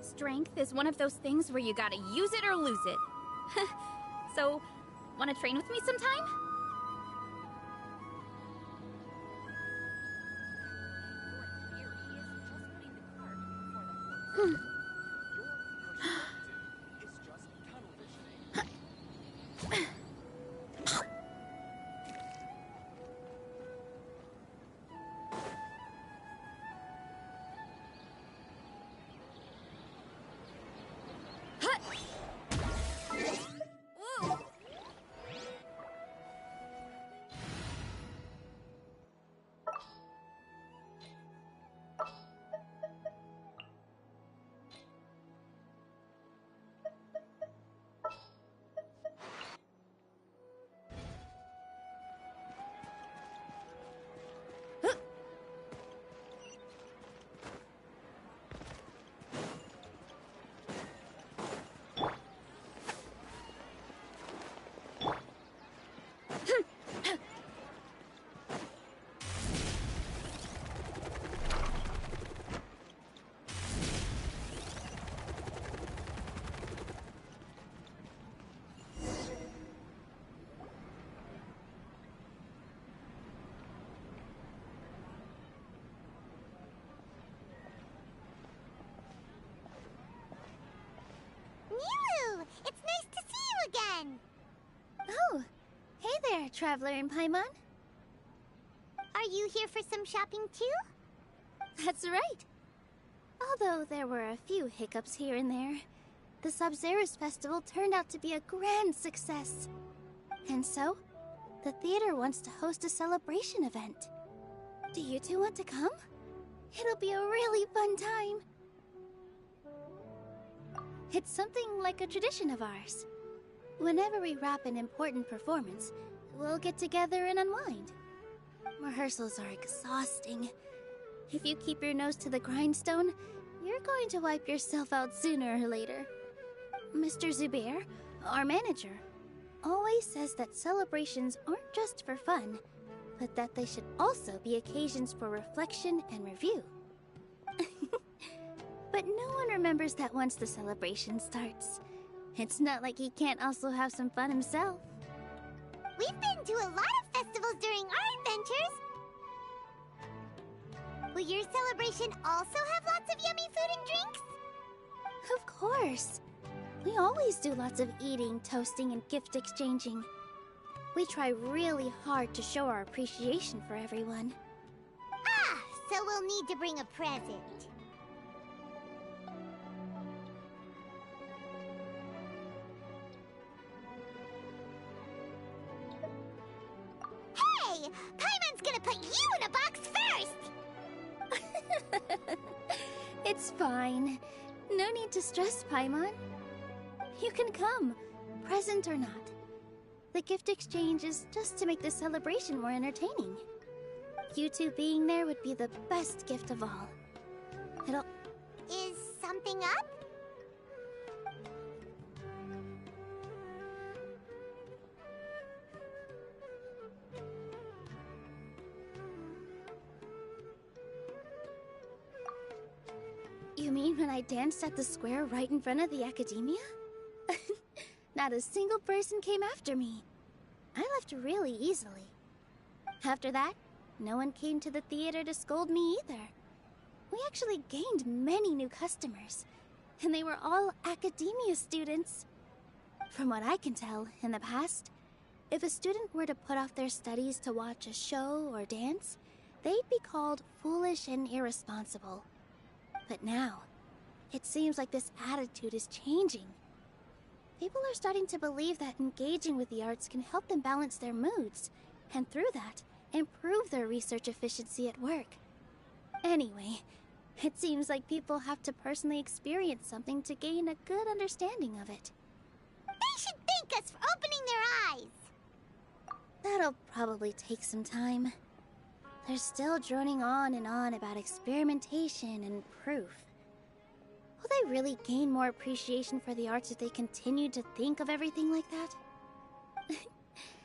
Strength is one of those things where you gotta use it or lose it. So, wanna train with me sometime? Nilu! It's nice to see you again! Oh, hey there, Traveler in Paimon. Are you here for some shopping too? That's right. Although there were a few hiccups here and there, the Sabzerus Festival turned out to be a grand success. And so, the theater wants to host a celebration event. Do you two want to come? It'll be a really fun time. It's something like a tradition of ours. Whenever we wrap an important performance, we'll get together and unwind. Rehearsals are exhausting. If you keep your nose to the grindstone, you're going to wipe yourself out sooner or later. Mr. Zubair, our manager, always says that celebrations aren't just for fun, but that they should also be occasions for reflection and review. But no one remembers that once the celebration starts. It's not like he can't also have some fun himself. We've been to a lot of festivals during our adventures. Will your celebration also have lots of yummy food and drinks? Of course. We always do lots of eating, toasting, and gift exchanging. We try really hard to show our appreciation for everyone. Ah, so we'll need to bring a present. Hey! Paimon's gonna put you in a box first! It's fine. No need to stress, Paimon. You can come, present or not. The gift exchange is just to make the celebration more entertaining. You two being there would be the best gift of all. It'll... Is something up? You mean when I danced at the square right in front of the academia? Not a single person came after me. I left really easily. After that, no one came to the theater to scold me either. We actually gained many new customers, and they were all academia students. From what I can tell, in the past, if a student were to put off their studies to watch a show or dance, they'd be called foolish and irresponsible. But now, it seems like this attitude is changing. People are starting to believe that engaging with the arts can help them balance their moods, and through that, improve their research efficiency at work. Anyway, it seems like people have to personally experience something to gain a good understanding of it. They should thank us for opening their eyes! That'll probably take some time. They're still droning on and on about experimentation and proof. Will they really gain more appreciation for the arts if they continue to think of everything like that?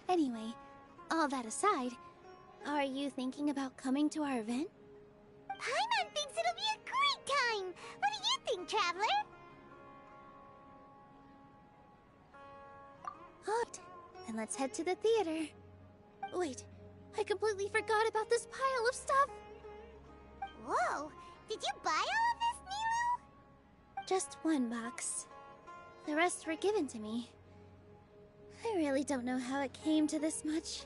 Anyway, all that aside, are you thinking about coming to our event? Paimon thinks it'll be a great time! What do you think, Traveler? Oh, Then let's head to the theater. Wait, I completely forgot about this pile of stuff. Whoa, did you buy all of this, Nilou? Just one box. The rest were given to me. I really don't know how it came to this much.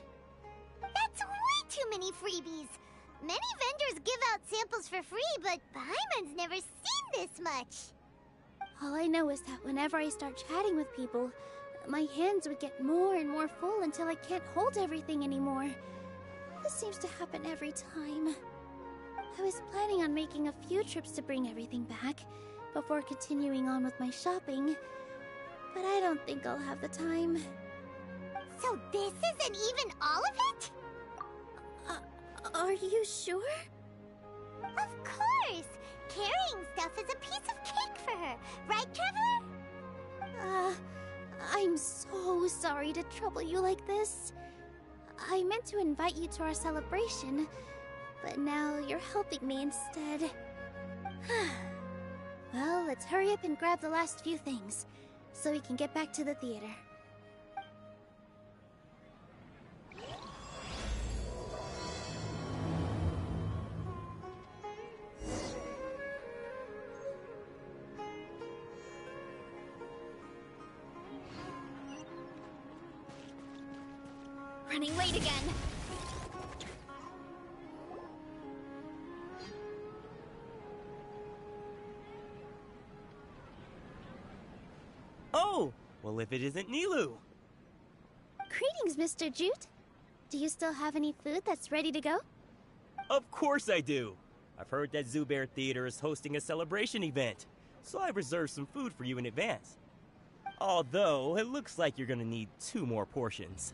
That's way too many freebies. Many vendors give out samples for free, but Paimon's never seen this much. All I know is that whenever I start chatting with people, my hands would get more and more full until I can't hold everything anymore. This seems to happen every time. I was planning on making a few trips to bring everything back before continuing on with my shopping, but I don't think I'll have the time. So this isn't even all of it? Are you sure? Of course! Carrying stuff is a piece of cake for her, right, Traveler? I'm so sorry to trouble you like this. I meant to invite you to our celebration, but now you're helping me instead. Well, let's hurry up and grab the last few things, so we can get back to the theater. Running late again. Oh! Well, if it isn't Nilou! Greetings, Mr. Jute. Do you still have any food that's ready to go? Of course I do! I've heard that Zubair Theater is hosting a celebration event, so I reserved some food for you in advance. Although, it looks like you're gonna need 2 more portions.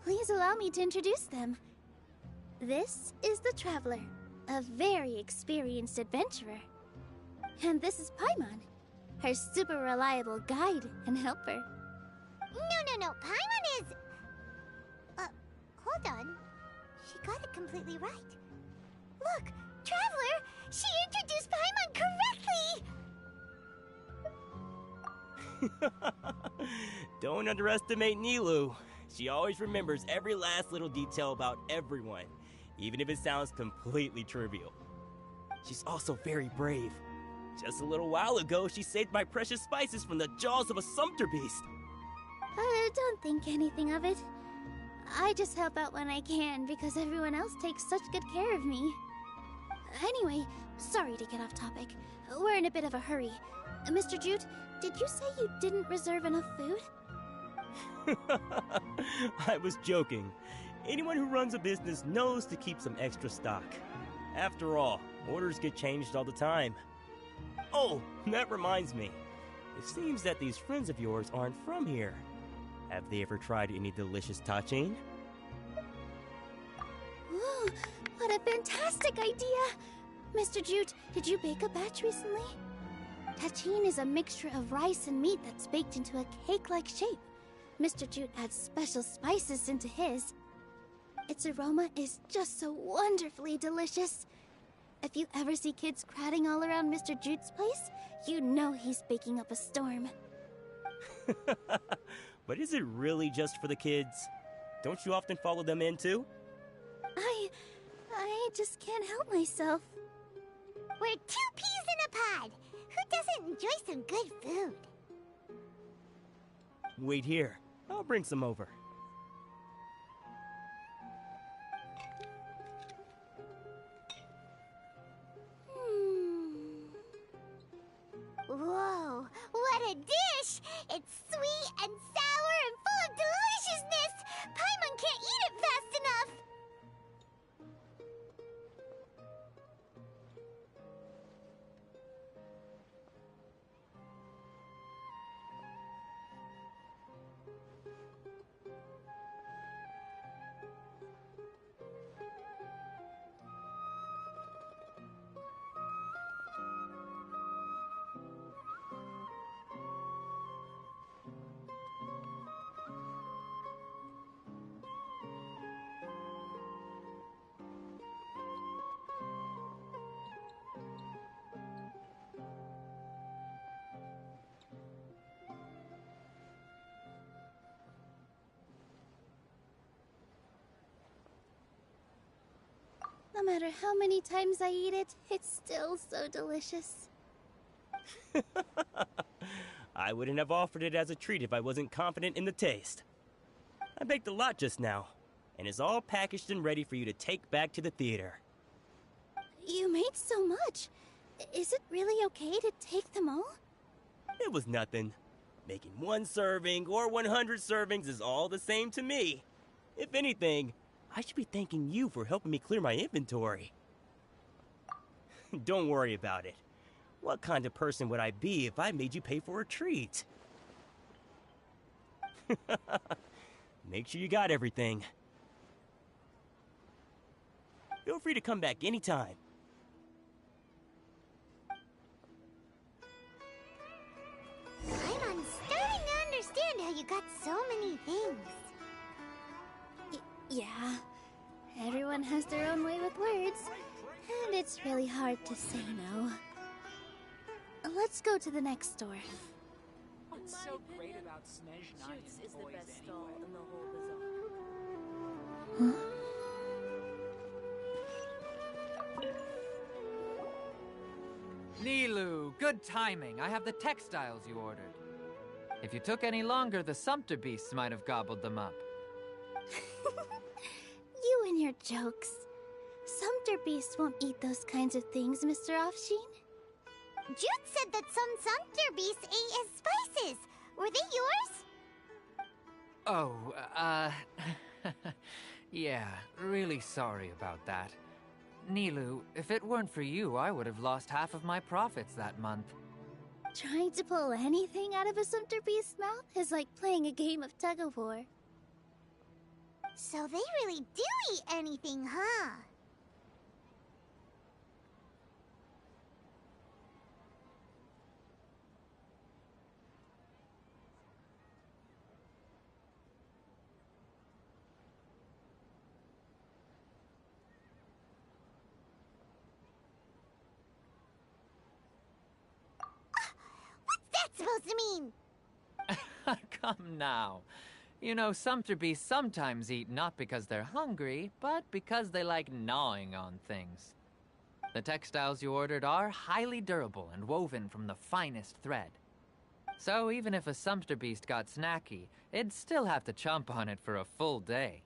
Please allow me to introduce them. This is the Traveler, a very experienced adventurer. And this is Paimon, her super reliable guide and helper. No, Paimon is... hold on. She got it completely right. Look, Traveler, she introduced Paimon correctly! Don't underestimate Nilou. She always remembers every last little detail about everyone, even if it sounds completely trivial. She's also very brave. Just a little while ago, she saved my precious spices from the jaws of a sumpter beast. Don't think anything of it. I just help out when I can because everyone else takes such good care of me. Anyway, sorry to get off topic. We're in a bit of a hurry. Mr. Jute, did you say you didn't reserve enough food? I was joking. Anyone who runs a business knows to keep some extra stock. After all, orders get changed all the time. Oh, that reminds me. It seems that these friends of yours aren't from here. Have they ever tried any delicious tachin? Ooh, what a fantastic idea! Mr. Jute, did you bake a batch recently? Tachin is a mixture of rice and meat that's baked into a cake-like shape. Mr. Jute adds special spices into his. Its aroma is just so wonderfully delicious. If you ever see kids crowding all around Mr. Jute's place, you know he's baking up a storm. But is it really just for the kids? Don't you often follow them in too? I just can't help myself. We're 2 peas in a pod. Who doesn't enjoy some good food? Wait here. I'll bring some over. Whoa, what a dish! It's sweet and sour and full of deliciousness! Paimon can't eat it fast enough! No matter how many times I eat it, it's still so delicious. I wouldn't have offered it as a treat if I wasn't confident in the taste. I baked a lot just now, and it's all packaged and ready for you to take back to the theater. You made so much. Is it really okay to take them all? It was nothing. Making 1 serving or 100 servings is all the same to me. If anything, I should be thanking you for helping me clear my inventory. Don't worry about it. What kind of person would I be if I made you pay for a treat? Make sure you got everything. Feel free to come back anytime. I'm starting to understand how you got so many things. Yeah. Everyone has their own way with words, and it's really hard to say no. Let's go to the next store. What's so great about Snezh Night Shoots is the Boys best anyway? stall in the whole bazaar. Nilou, good timing. I have the textiles you ordered. If you took any longer, the Sumpter beasts might have gobbled them up. You and your jokes. Sumpter beasts won't eat those kinds of things, Mr. Offsheen. Jude said that some Sumpter beasts ate his spices. Were they yours? Oh, yeah, really sorry about that. Nilou, if it weren't for you, I would have lost half of my profits that month. Trying to pull anything out of a Sumpter beast's mouth is like playing a game of tug-of-war. So they really do eat anything, huh? What's that supposed to mean? Come now. You know, Sumpter beasts sometimes eat not because they're hungry, but because they like gnawing on things. The textiles you ordered are highly durable and woven from the finest thread. So even if a Sumpter beast got snacky, it'd still have to chomp on it for a full day.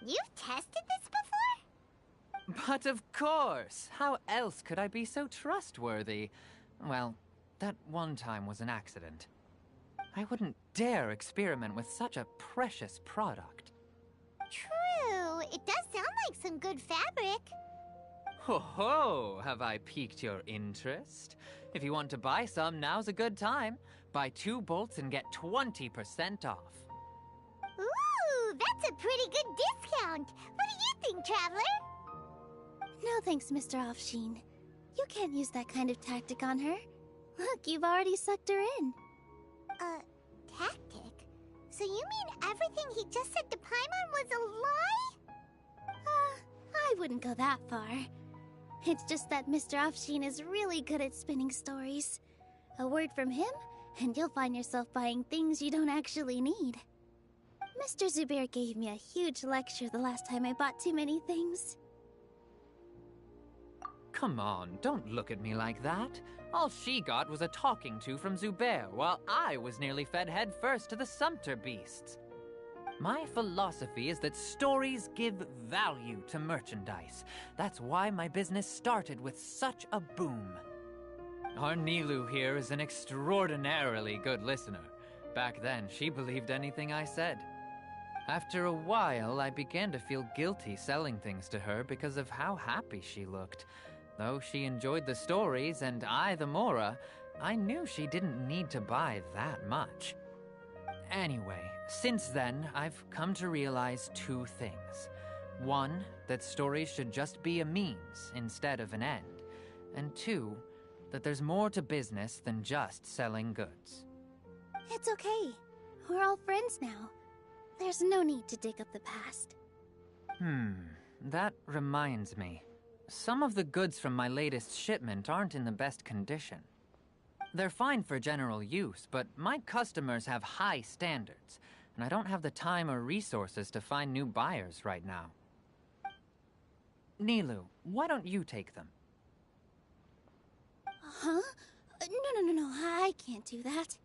You've tested this before? But of course! How else could I be so trustworthy? Well, that one time was an accident. I wouldn't dare experiment with such a precious product. True. It does sound like some good fabric. Ho ho! Have I piqued your interest? If you want to buy some, now's a good time. Buy 2 bolts and get 20% off. Ooh, that's a pretty good discount. What do you think, Traveler? No thanks, Mr. Offsheen. You can't use that kind of tactic on her. Look, you've already sucked her in. Tactic? So you mean everything he just said to Paimon was a lie? I wouldn't go that far. It's just that Mr. Offsheen is really good at spinning stories. A word from him, and you'll find yourself buying things you don't actually need. Mr. Zubair gave me a huge lecture the last time I bought too many things. Come on, don't look at me like that. All she got was a talking to from Zubair, while I was nearly fed headfirst to the Sumpter beasts. My philosophy is that stories give value to merchandise. That's why my business started with such a boom. Our Nilou here is an extraordinarily good listener. Back then, she believed anything I said. After a while, I began to feel guilty selling things to her because of how happy she looked. Though she enjoyed the stories and I the Mora, I knew she didn't need to buy that much. Anyway, since then, I've come to realize 2 things. 1, that stories should just be a means instead of an end. And 2, that there's more to business than just selling goods. It's okay. We're all friends now. There's no need to dig up the past. That reminds me. Some of the goods from my latest shipment aren't in the best condition. They're fine for general use, but my customers have high standards, and I don't have the time or resources to find new buyers right now. Nilu, why don't you take them? Huh? No, I can't do that.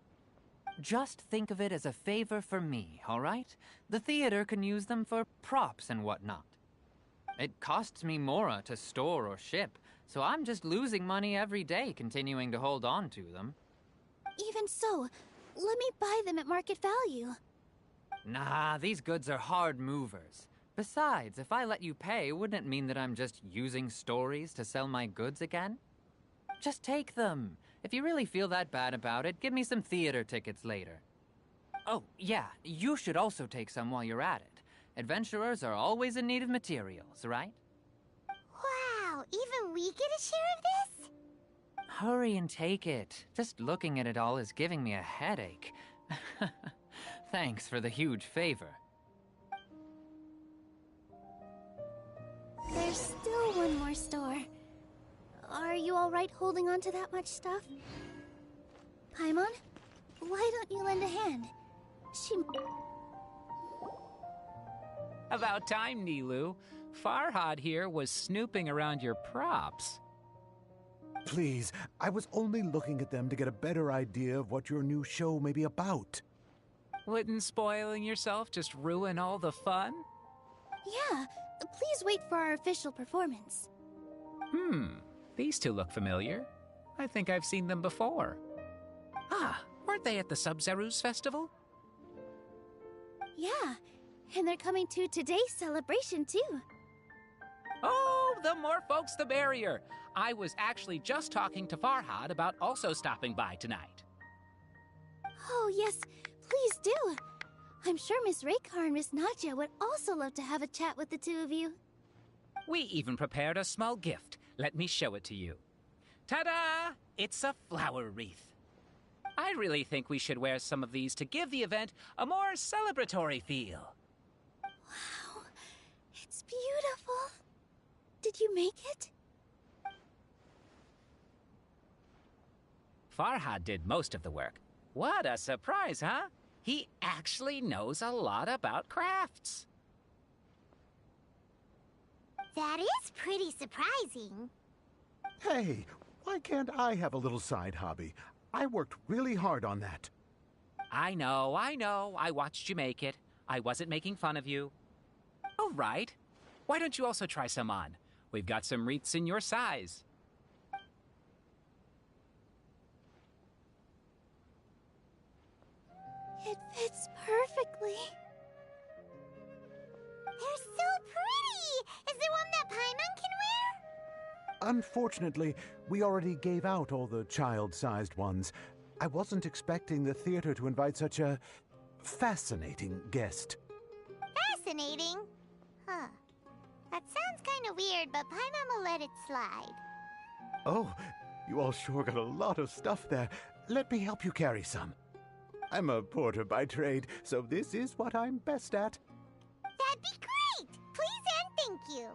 Just think of it as a favor for me, all right? The theater can use them for props and whatnot. It costs me Mora to store or ship, so I'm just losing money every day continuing to hold on to them. Even so, let me buy them at market value. Nah, these goods are hard movers. Besides, if I let you pay, wouldn't it mean that I'm just using stories to sell my goods again? Just take them. If you really feel that bad about it, give me some theater tickets later. Oh, yeah, you should also take some while you're at it. Adventurers are always in need of materials, right? Wow, even we get a share of this? Hurry and take it. Just looking at it all is giving me a headache. Thanks for the huge favor. There's still one more store. Are you alright holding on to that much stuff? Paimon, why don't you lend a hand? About time, Nilu. Farhad here was snooping around your props. Please, I was only looking at them to get a better idea of what your new show may be about. Wouldn't spoiling yourself just ruin all the fun? Yeah, please wait for our official performance. These two look familiar. I think I've seen them before. Ah, weren't they at the Sub-Zerus festival? Yeah, and they're coming to today's celebration too. Oh, the more folks the merrier. I was actually just talking to Farhad about also stopping by tonight. Oh yes, please do. I'm sure Miss Raykar and Miss Nadja would also love to have a chat with the two of you. We even prepared a small gift. Let me show it to you. Ta-da! It's a flower wreath. I really think we should wear some of these to give the event a more celebratory feel. Wow, it's beautiful. Did you make it? Farhad did most of the work. What a surprise, huh? He actually knows a lot about crafts. That is pretty surprising. Hey, why can't I have a little side hobby? I worked really hard on that. I know. I watched you make it. I wasn't making fun of you. All right. Why don't you also try some on? We've got some wreaths in your size. It fits perfectly. They're so pretty! Is there one that Paimon can wear? Unfortunately, we already gave out all the child-sized ones. I wasn't expecting the theater to invite such a fascinating guest. Fascinating? Huh. That sounds kind of weird, but Paimon will let it slide. Oh, you all sure got a lot of stuff there. Let me help you carry some. I'm a porter by trade, so this is what I'm best at. That'd be great! Please and thank you.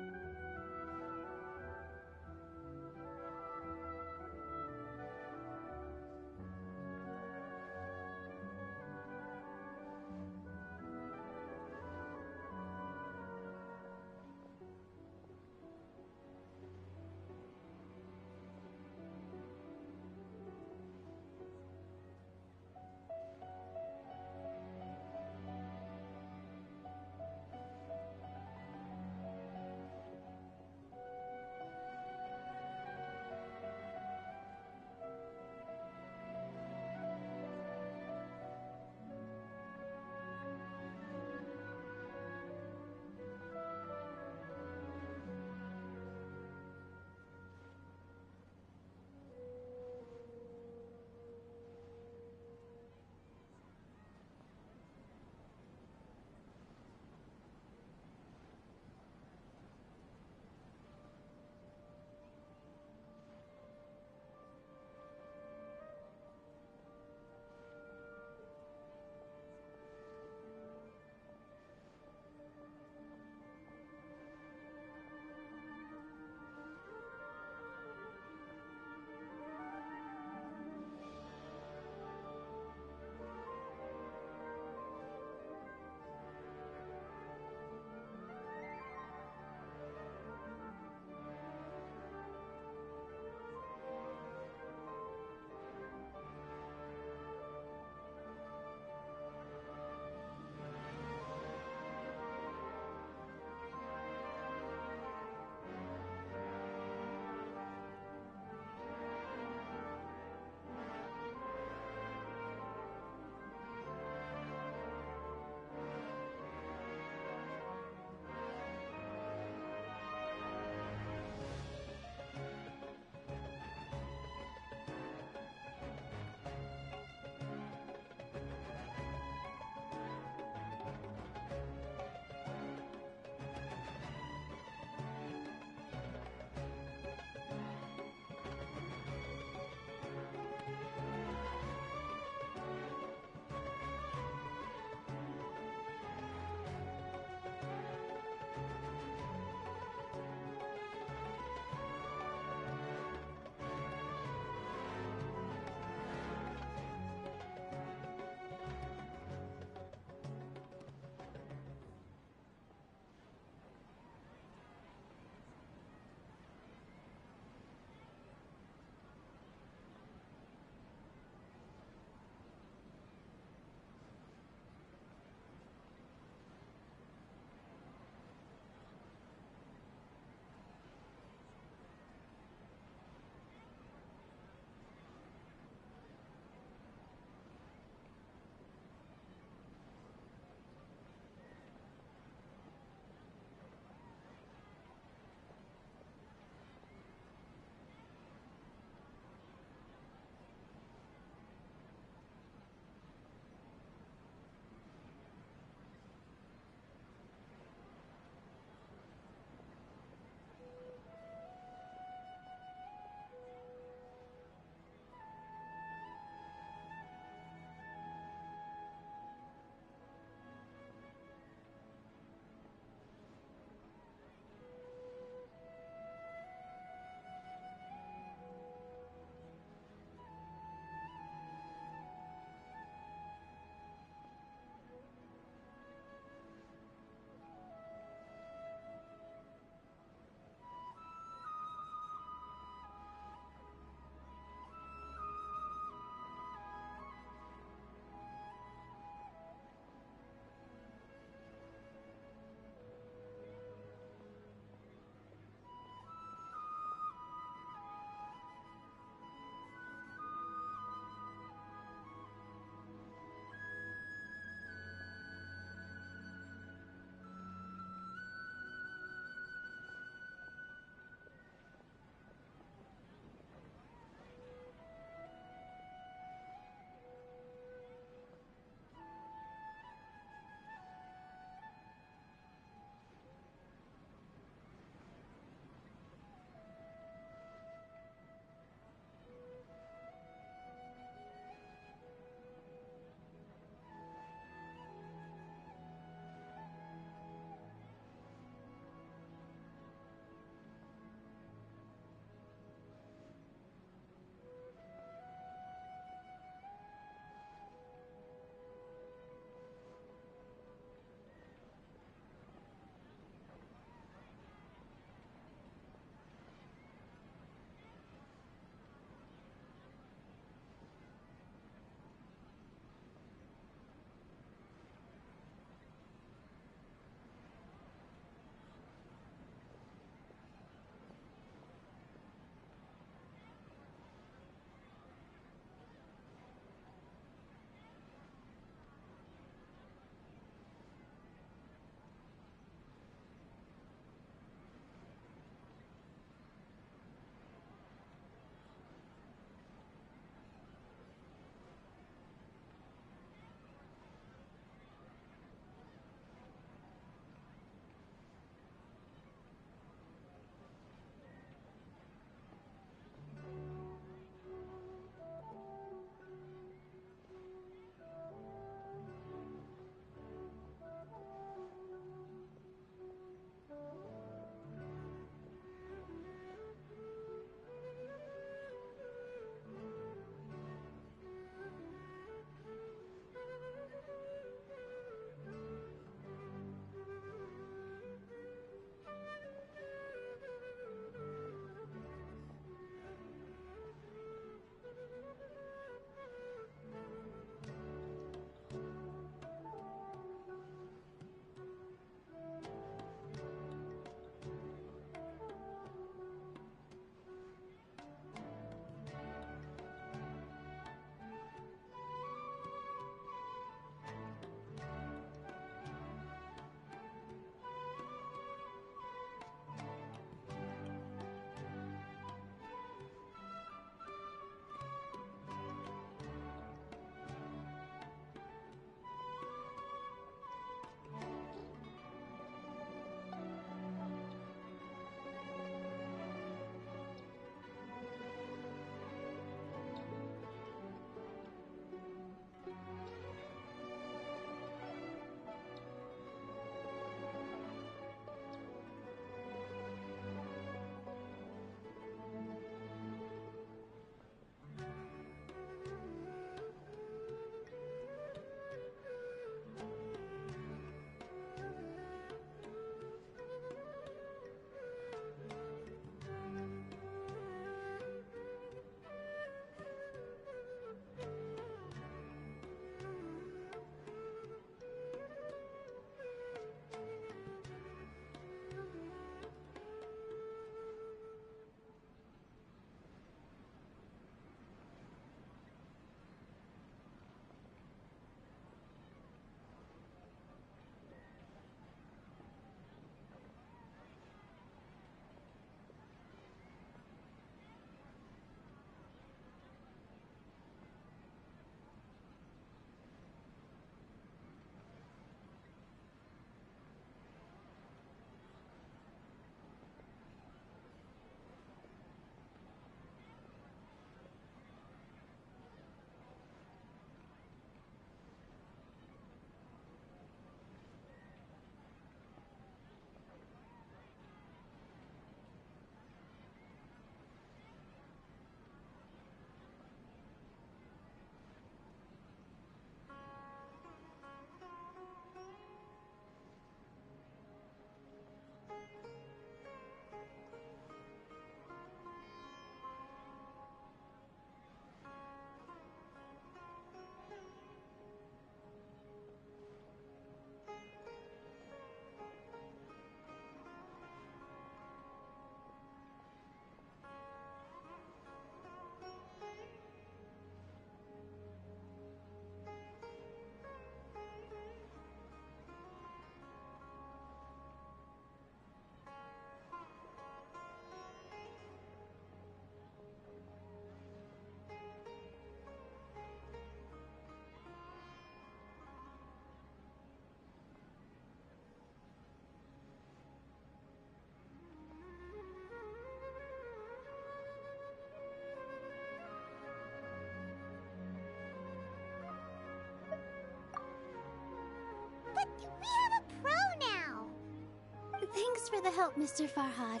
Thanks for the help, Mr. Farhad.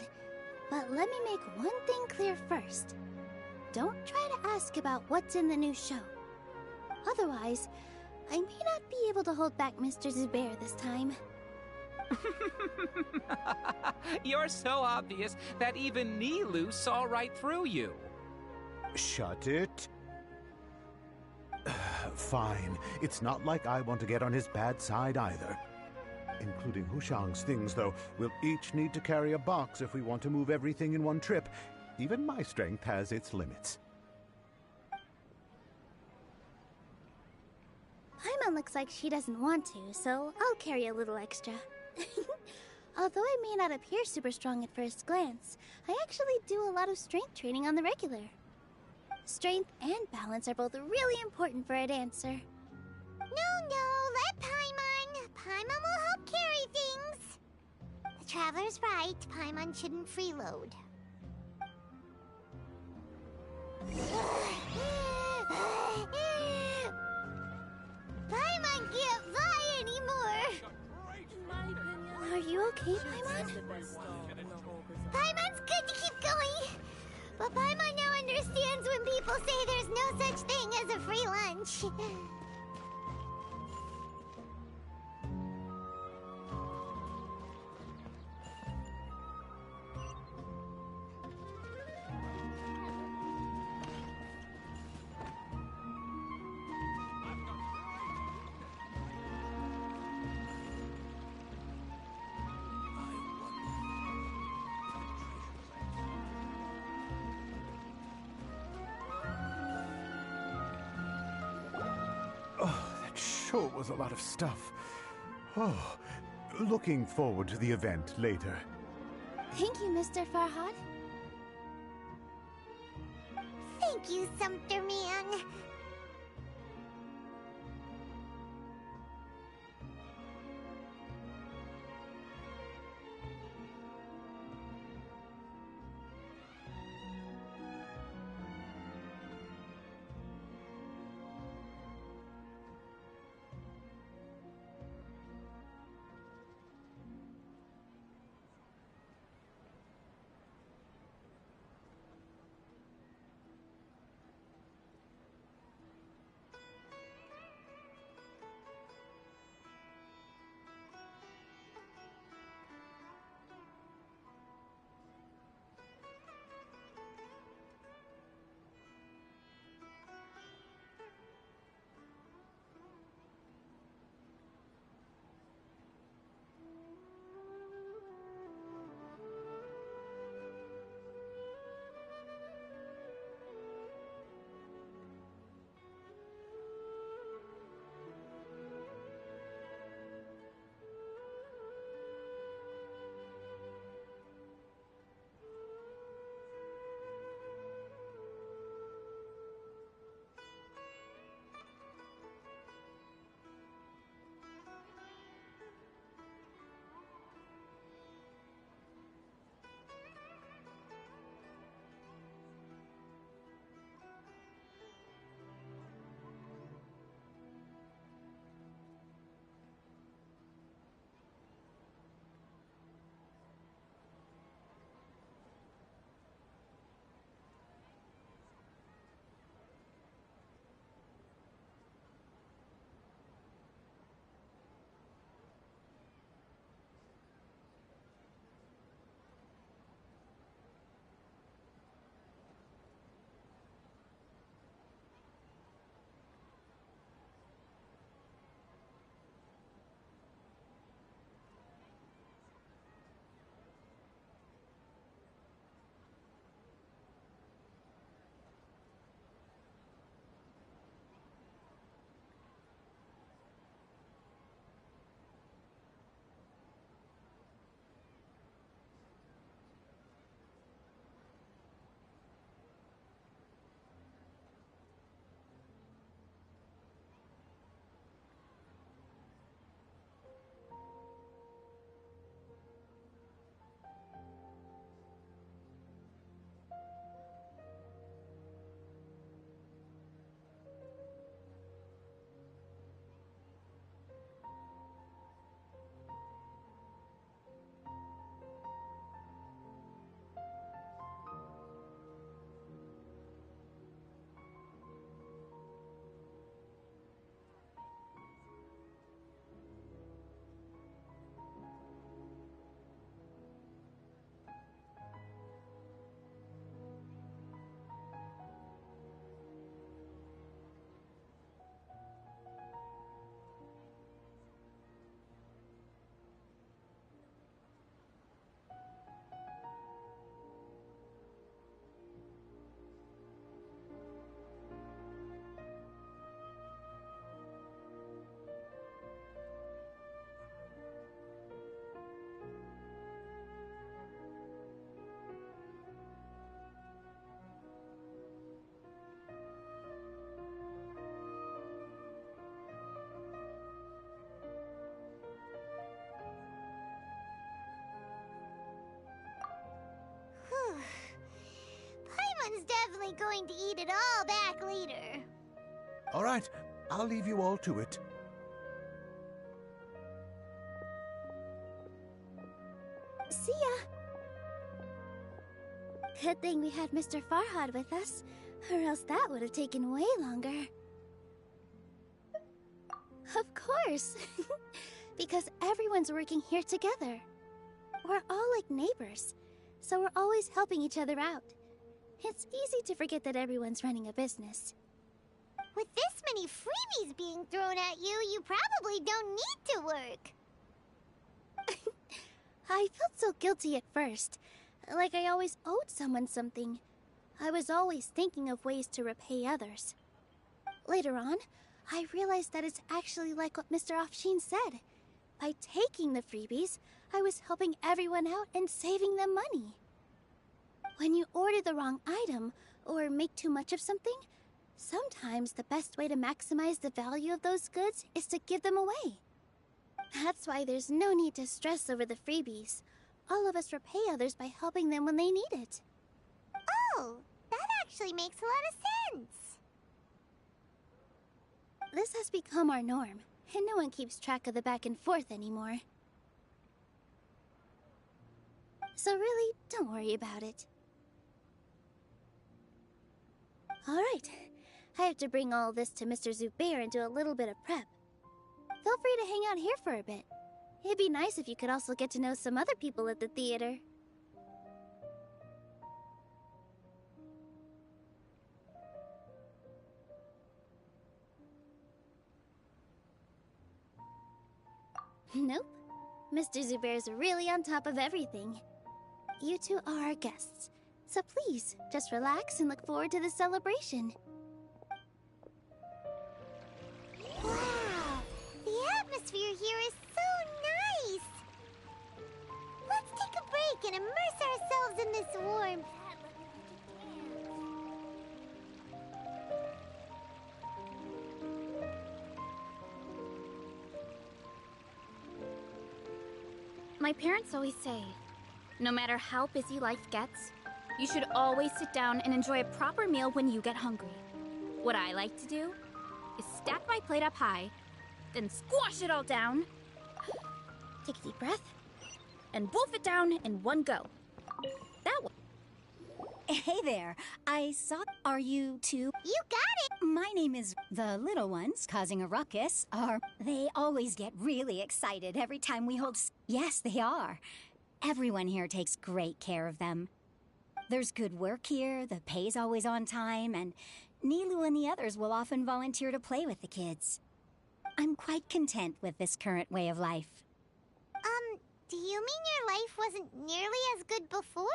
But let me make one thing clear first. Don't try to ask about what's in the new show. Otherwise, I may not be able to hold back Mr. Zubair this time. You're so obvious that even Nilu saw right through you. Shut it. Fine. It's not like I want to get on his bad side either. Including Hushang's things, though. We'll each need to carry a box if we want to move everything in one trip. Even my strength has its limits. Paimon looks like she doesn't want to, so I'll carry a little extra. Although I may not appear super strong at first glance, I actually do a lot of strength training on the regular. Strength and balance are both really important for a dancer. No, let Paimon. Paimon will help carry things. The Traveler's right. Paimon shouldn't freeload. Paimon can't fly anymore. Are you okay, Paimon? Paimon's good to keep going. But Paimon now understands when people say there's no such thing as a free lunch. Sure was a lot of stuff. Oh, looking forward to the event later. Thank you, Mr. Farhad. Thank you, Sumpter Man. going to eat it all back later. All right, I'll leave you all to it. See ya. Good thing we had Mr. Farhad with us, or else that would have taken way longer. Of course. Because everyone's working here together. We're all like neighbors, so we're always helping each other out. It's easy to forget that everyone's running a business. With this many freebies being thrown at you, you probably don't need to work. I felt so guilty at first, like I always owed someone something. I was always thinking of ways to repay others. Later on, I realized that it's actually like what Mr. Afshin said. By taking the freebies, I was helping everyone out and saving them money. When you order the wrong item, or make too much of something, sometimes the best way to maximize the value of those goods is to give them away. That's why there's no need to stress over the freebies. All of us repay others by helping them when they need it. Oh, that actually makes a lot of sense. This has become our norm, and no one keeps track of the back and forth anymore. So really, don't worry about it. Alright, I have to bring all this to Mr. Zubair and do a little bit of prep. Feel free to hang out here for a bit. It'd be nice if you could also get to know some other people at the theater. Nope. Mr. Zubair's really on top of everything. You two are our guests, so please, just relax and look forward to the celebration. Wow, the atmosphere here is so nice. Let's take a break and immerse ourselves in this warmth. My parents always say, no matter how busy life gets, you should always sit down and enjoy a proper meal when you get hungry. What I like to do is stack my plate up high, then squash it all down, take a deep breath, and wolf it down in one go. That one. Hey there, I saw. Are you two? You got it! My name is. The little ones causing a ruckus are. They always get really excited every time we hold. Yes, they are. Everyone here takes great care of them. There's good work here, the pay's always on time, and Nilu and the others will often volunteer to play with the kids. I'm quite content with this current way of life. Do you mean your life wasn't nearly as good before?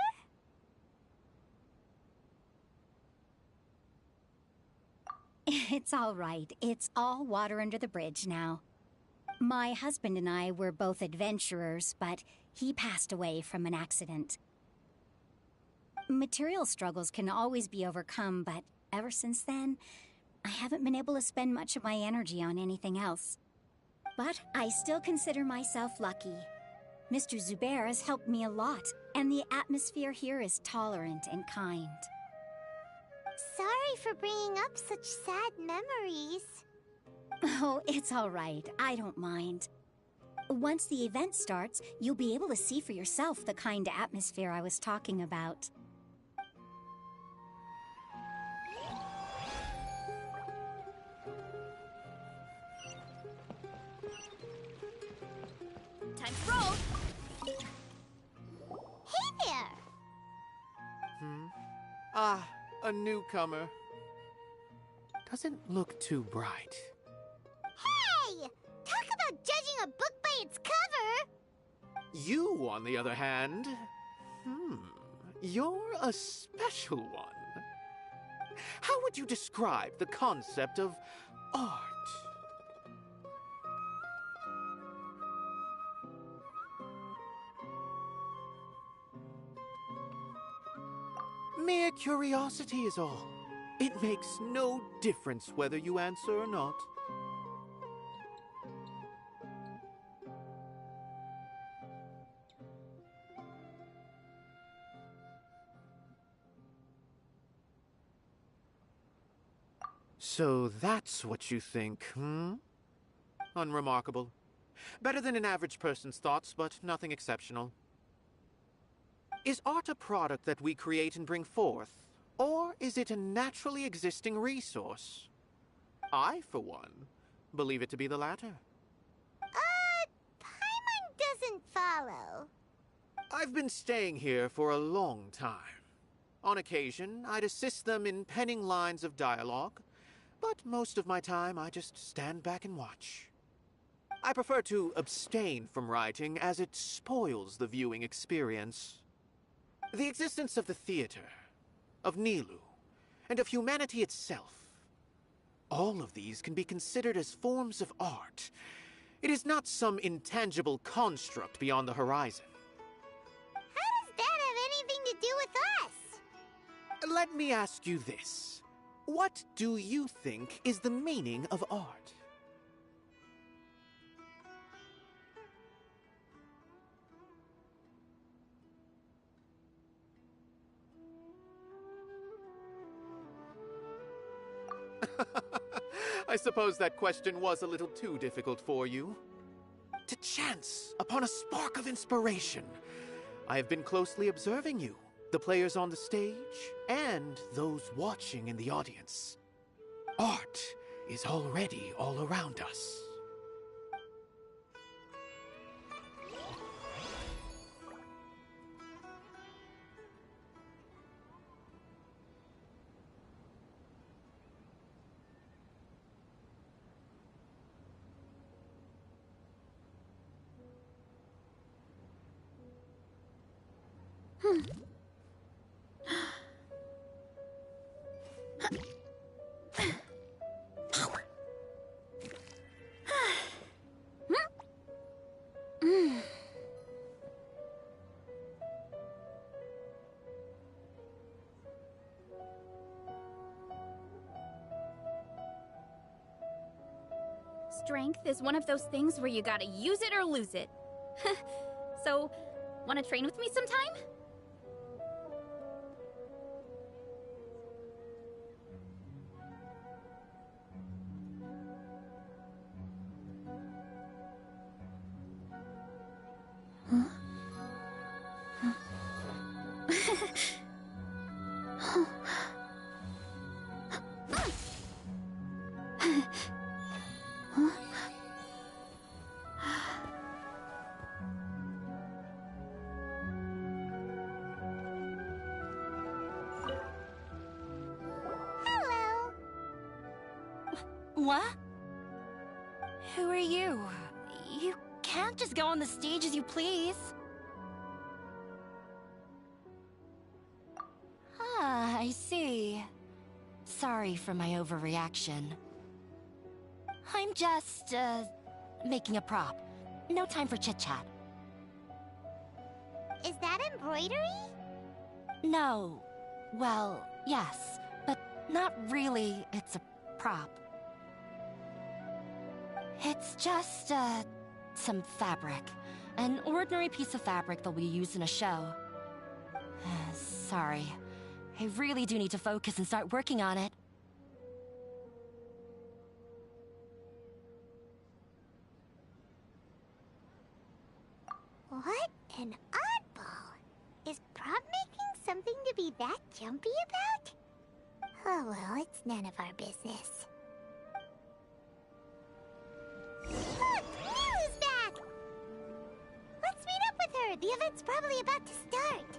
It's all right. It's all water under the bridge now. My husband and I were both adventurers, but he passed away from an accident. Material struggles can always be overcome, but ever since then, I haven't been able to spend much of my energy on anything else. But I still consider myself lucky. Mr. Zubair has helped me a lot, and the atmosphere here is tolerant and kind. Sorry for bringing up such sad memories. Oh, it's all right. I don't mind. Once the event starts, you'll be able to see for yourself the kind of atmosphere I was talking about. Time to roll! Hey there! Ah, a newcomer. Doesn't look too bright. Hey! Talk about judging a book by its cover! You, on the other hand, you're a special one. How would you describe the concept of art? Mere curiosity is all. It makes no difference whether you answer or not. So that's what you think, hmm? Unremarkable. Better than an average person's thoughts, but nothing exceptional. Is art a product that we create and bring forth, or is it a naturally existing resource? I, for one, believe it to be the latter. Paimon doesn't follow. I've been staying here for a long time. On occasion, I'd assist them in penning lines of dialogue, but most of my time I just stand back and watch. I prefer to abstain from writing as it spoils the viewing experience. The existence of the theater, of Nilou, and of humanity itself. All of these can be considered as forms of art. It is not some intangible construct beyond the horizon. How does that have anything to do with us? Let me ask you this. What do you think is the meaning of art? I suppose that question was a little too difficult for you. To chance upon a spark of inspiration. I have been closely observing you, the players on the stage, and those watching in the audience. Art is already all around us. Strength is one of those things where you gotta use it or lose it. So, wanna train with me sometime? What? Who are you? You can't just go on the stage as you please. Ah, I see. Sorry for my overreaction. I'm just, making a prop. No time for chit-chat. Is that embroidery? No. Well, yes, but not really. It's a prop. It's just, some fabric. An ordinary piece of fabric that'll be used in a show. Sorry. I really do need to focus and start working on it. What an oddball! Is prop making something to be that jumpy about? Oh well, it's none of our business. Look! Nilou's back! Let's meet up with her! The event's probably about to start!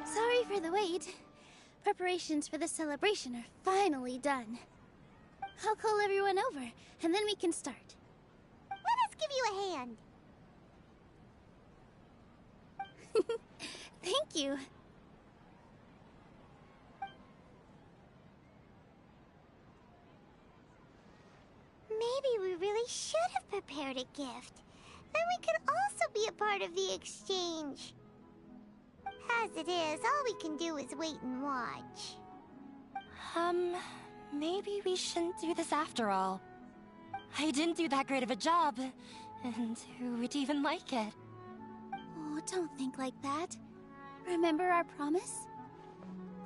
Sorry for the wait. Preparations for the celebration are finally done. I'll call everyone over, and then we can start. Let us give you a hand. Thank you. Maybe we really should have prepared a gift. Then we could also be a part of the exchange. As it is, all we can do is wait and watch. Maybe we shouldn't do this after all. I didn't do that great of a job, and who would even like it? Oh, don't think like that. Remember our promise?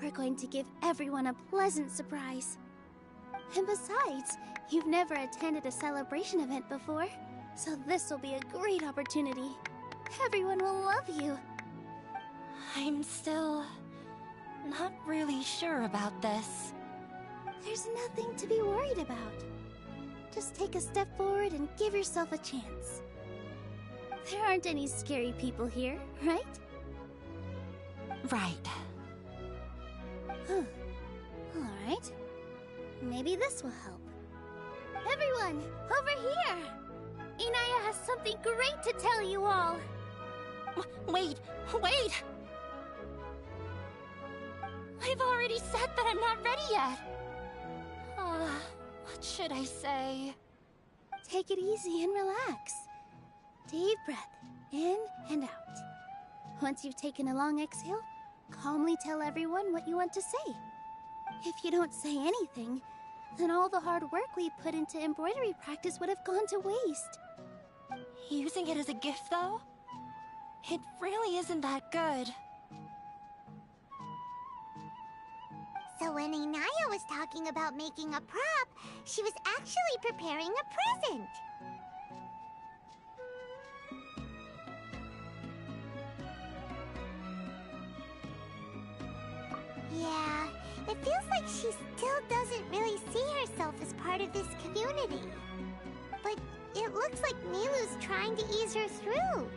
We're going to give everyone a pleasant surprise. And besides, you've never attended a celebration event before, so this will be a great opportunity. Everyone will love you. I'm still not really sure about this. There's nothing to be worried about. Just take a step forward and give yourself a chance. There aren't any scary people here, right? Right. Huh. Alright. Maybe this will help. Everyone, over here! Inaya has something great to tell you all! Wait! I've already said that I'm not ready yet! What should I say? Take it easy and relax. Deep breath, in and out. Once you've taken a long exhale, calmly tell everyone what you want to say. If you don't say anything, then all the hard work we put into embroidery practice would have gone to waste. Using it as a gift, though? It really isn't that good. So when Inaya was talking about making a prop, she was actually preparing a present. Yeah, it feels like she still doesn't really see herself as part of this community. But it looks like Nilou's trying to ease her through.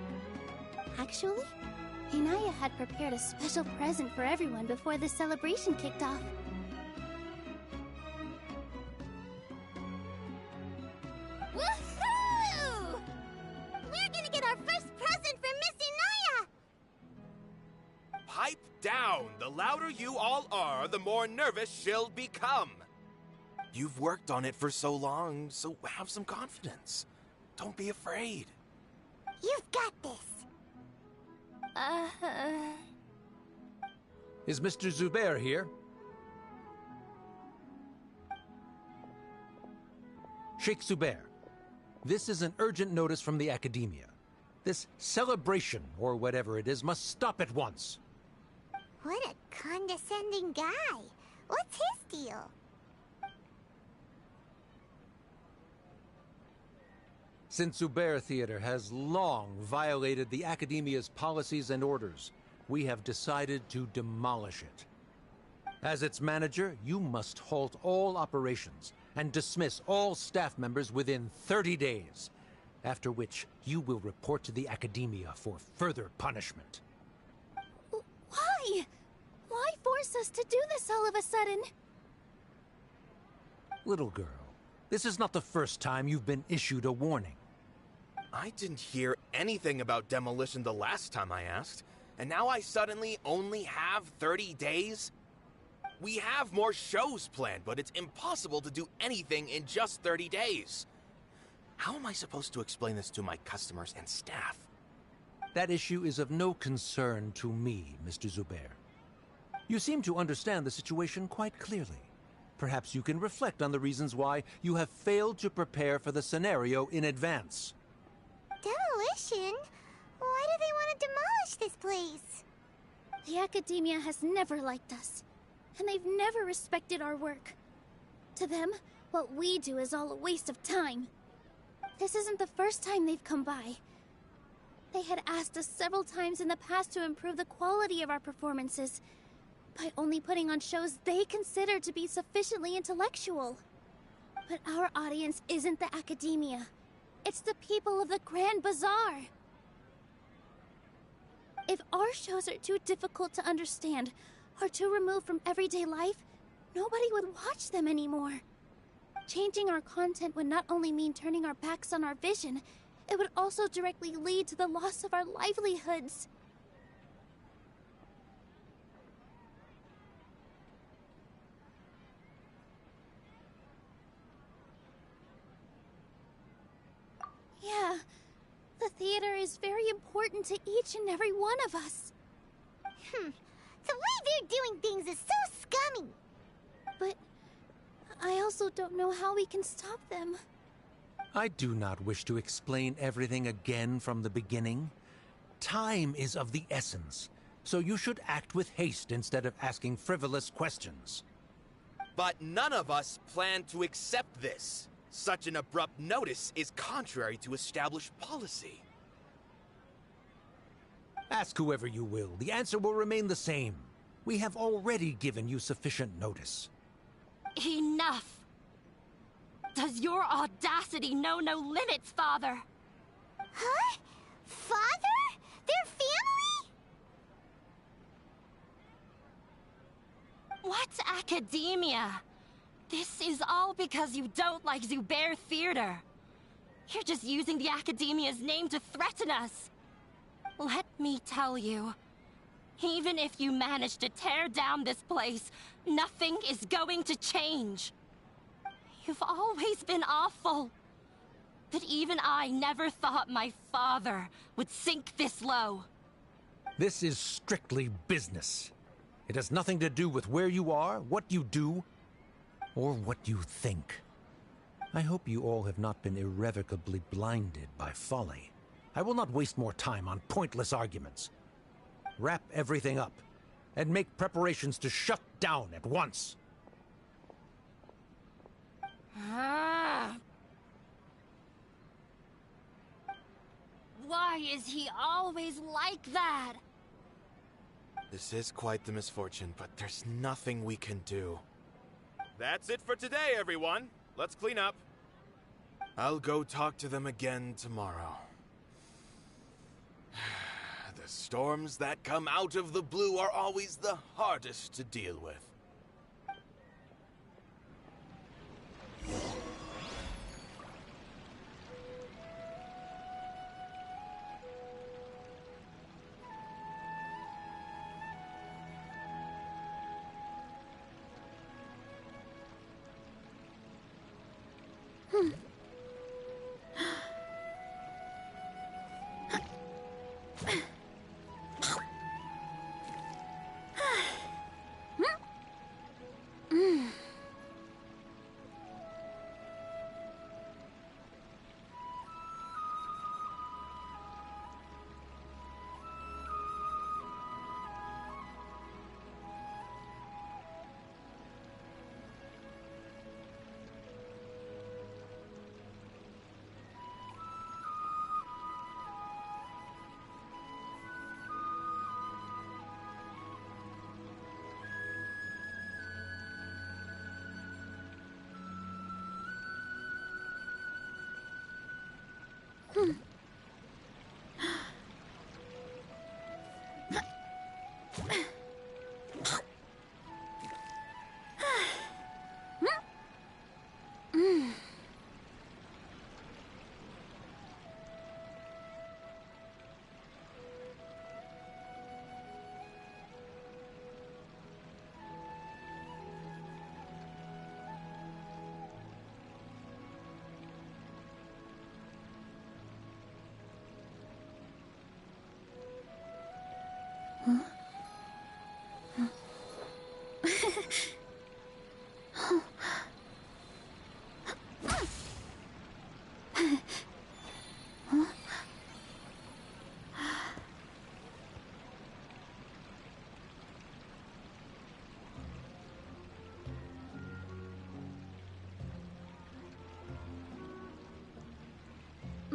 Actually, Inaya had prepared a special present for everyone before the celebration kicked off. Woohoo! We're gonna get our first present for Miss Inaya! Pipe down! The louder you all are, the more nervous she'll become. You've worked on it for so long, so have some confidence. Don't be afraid. You've got this. Is Mr. Zubair here? Sheikh Zubair, this is an urgent notice from the Academia. This celebration, or whatever it is, must stop at once. What a condescending guy. What's his deal? Since Zubair Theater has long violated the Academia's policies and orders, we have decided to demolish it. As its manager, you must halt all operations and dismiss all staff members within 30 days, after which you will report to the Academia for further punishment. Why? Why force us to do this all of a sudden? Little girl, this is not the first time you've been issued a warning. I didn't hear anything about demolition the last time I asked, and now I suddenly only have 30 days? We have more shows planned, but it's impossible to do anything in just 30 days. How am I supposed to explain this to my customers and staff? That issue is of no concern to me, Mr. Zubair. You seem to understand the situation quite clearly. Perhaps you can reflect on the reasons why you have failed to prepare for the scenario in advance. Demolition? Why do they want to demolish this place? The Academia has never liked us, and they've never respected our work. To them, what we do is all a waste of time. This isn't the first time they've come by. They had asked us several times in the past to improve the quality of our performances by only putting on shows they consider to be sufficiently intellectual. But our audience isn't the Academia. It's the people of the Grand Bazaar. If our shows are too difficult to understand or too removed from everyday life, nobody would watch them anymore. Changing our content would not only mean turning our backs on our vision, it would also directly lead to the loss of our livelihoods. Yeah, the theater is very important to each and every one of us. The way they're doing things is so scummy. But I also don't know how we can stop them. I do not wish to explain everything again from the beginning. Time is of the essence. so you should act with haste instead of asking frivolous questions. But none of us plan to accept this. Such an abrupt notice is contrary to established policy. Ask whoever you will. The answer will remain the same. We have already given you sufficient notice. Enough! Does your audacity know no limits, Father? Huh? Father? Their family? What's academia? This is all because you don't like Zubair Theater. You're just using the Academia's name to threaten us. Let me tell you, even if you manage to tear down this place, nothing is going to change. You've always been awful. But even I never thought my father would sink this low. This is strictly business. It has nothing to do with where you are, what you do, or what you think. I hope you all have not been irrevocably blinded by folly. I will not waste more time on pointless arguments. Wrap everything up, and make preparations to shut down at once. Why is he always like that? This is quite the misfortune, but there's nothing we can do. That's it for today, everyone. Let's clean up. I'll go talk to them again tomorrow. The storms that come out of the blue are always the hardest to deal with.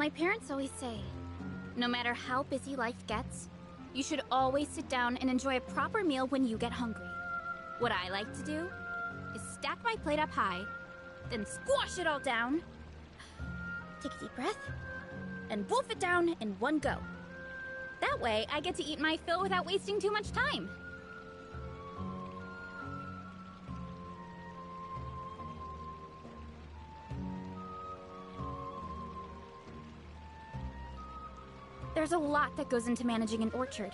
My parents always say, no matter how busy life gets, you should always sit down and enjoy a proper meal when you get hungry. What I like to do is stack my plate up high, then squash it all down, take a deep breath, and wolf it down in one go. That way, I get to eat my fill without wasting too much time. There's a lot that goes into managing an orchard.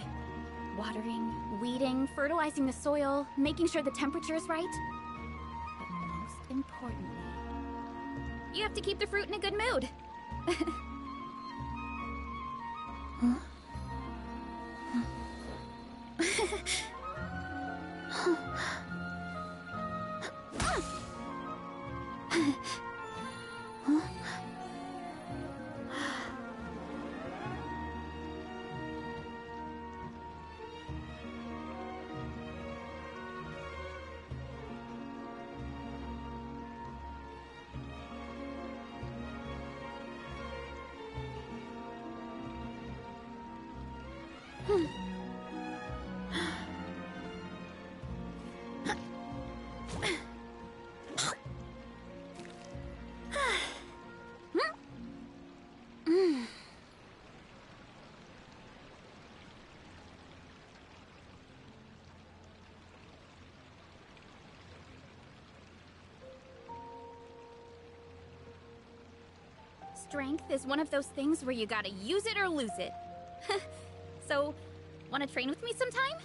Watering, weeding, fertilizing the soil, making sure the temperature is right. But most importantly, you have to keep the fruit in a good mood. Strength is one of those things where you gotta use it or lose it. So, wanna train with me sometime?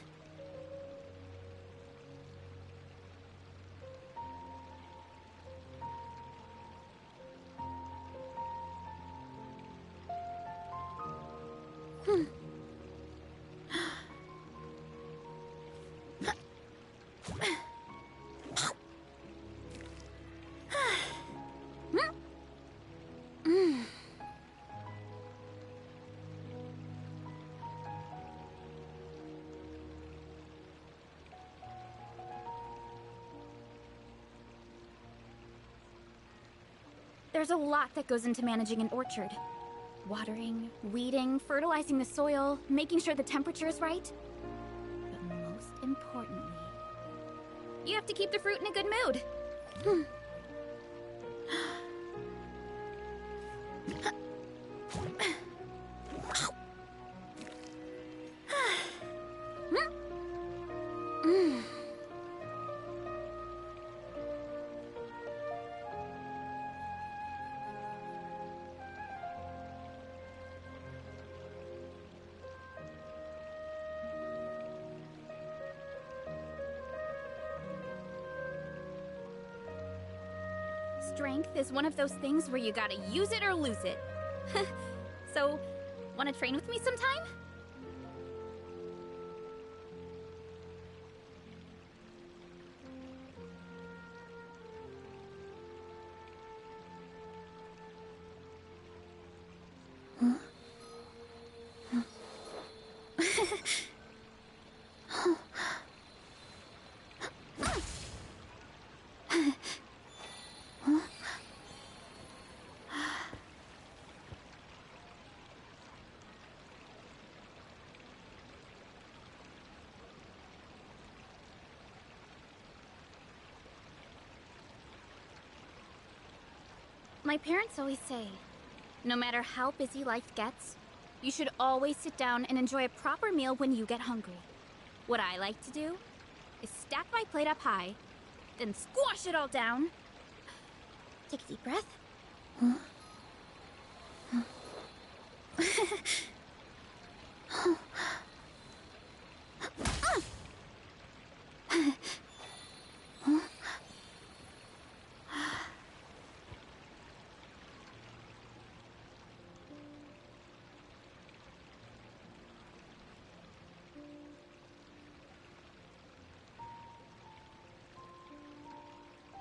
There's a lot that goes into managing an orchard. Watering, weeding, fertilizing the soil, making sure the temperature is right. But most importantly, you have to keep the fruit in a good mood. Strength is one of those things where you gotta use it or lose it. So, wanna train with me sometime? My parents always say, no matter how busy life gets, you should always sit down and enjoy a proper meal when you get hungry. What I like to do is stack my plate up high, then squash it all down. Take a deep breath.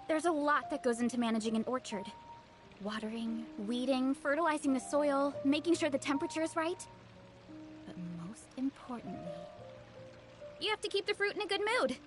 There's a lot that goes into managing an orchard. Watering, weeding, fertilizing the soil, making sure the temperature is right. But most importantly, you have to keep the fruit in a good mood.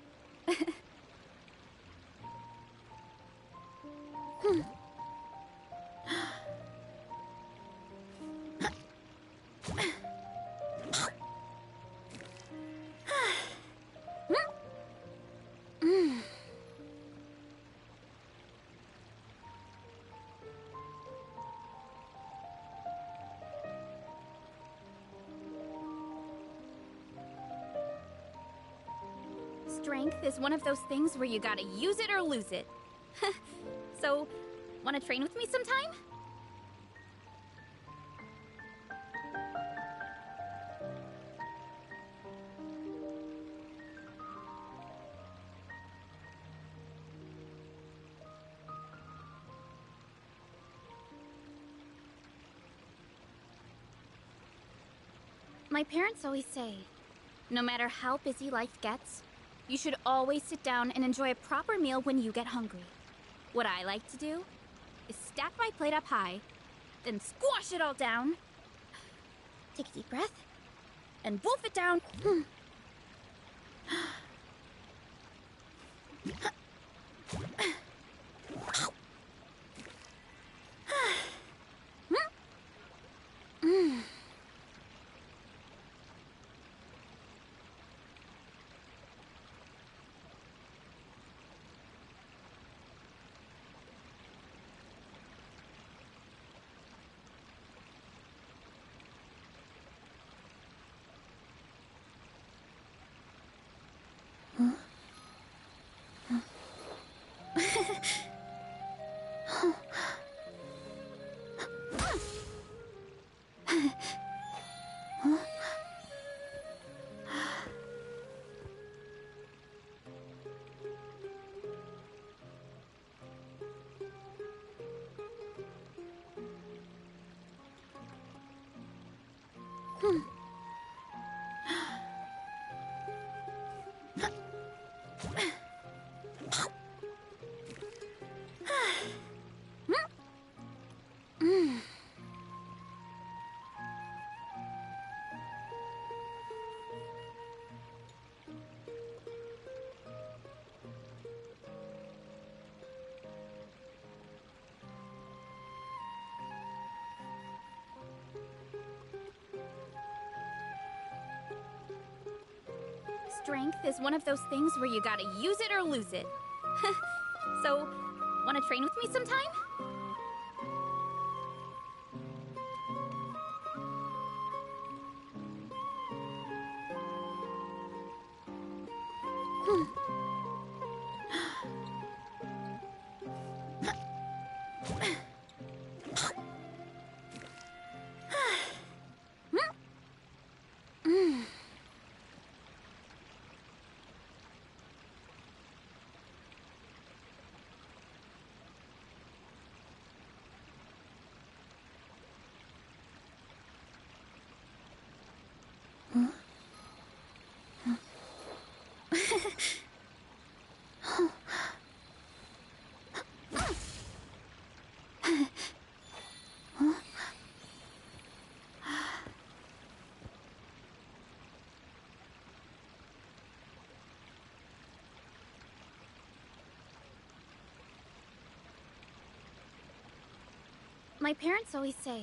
Strength is one of those things where you gotta use it or lose it. So, wanna train with me sometime? My parents always say, no matter how busy life gets, you should always sit down and enjoy a proper meal when you get hungry. What I like to do is stack my plate up high, then squash it all down. Take a deep breath, and wolf it down. Strength is one of those things where you gotta use it or lose it. So, wanna train with me sometime? My parents always say,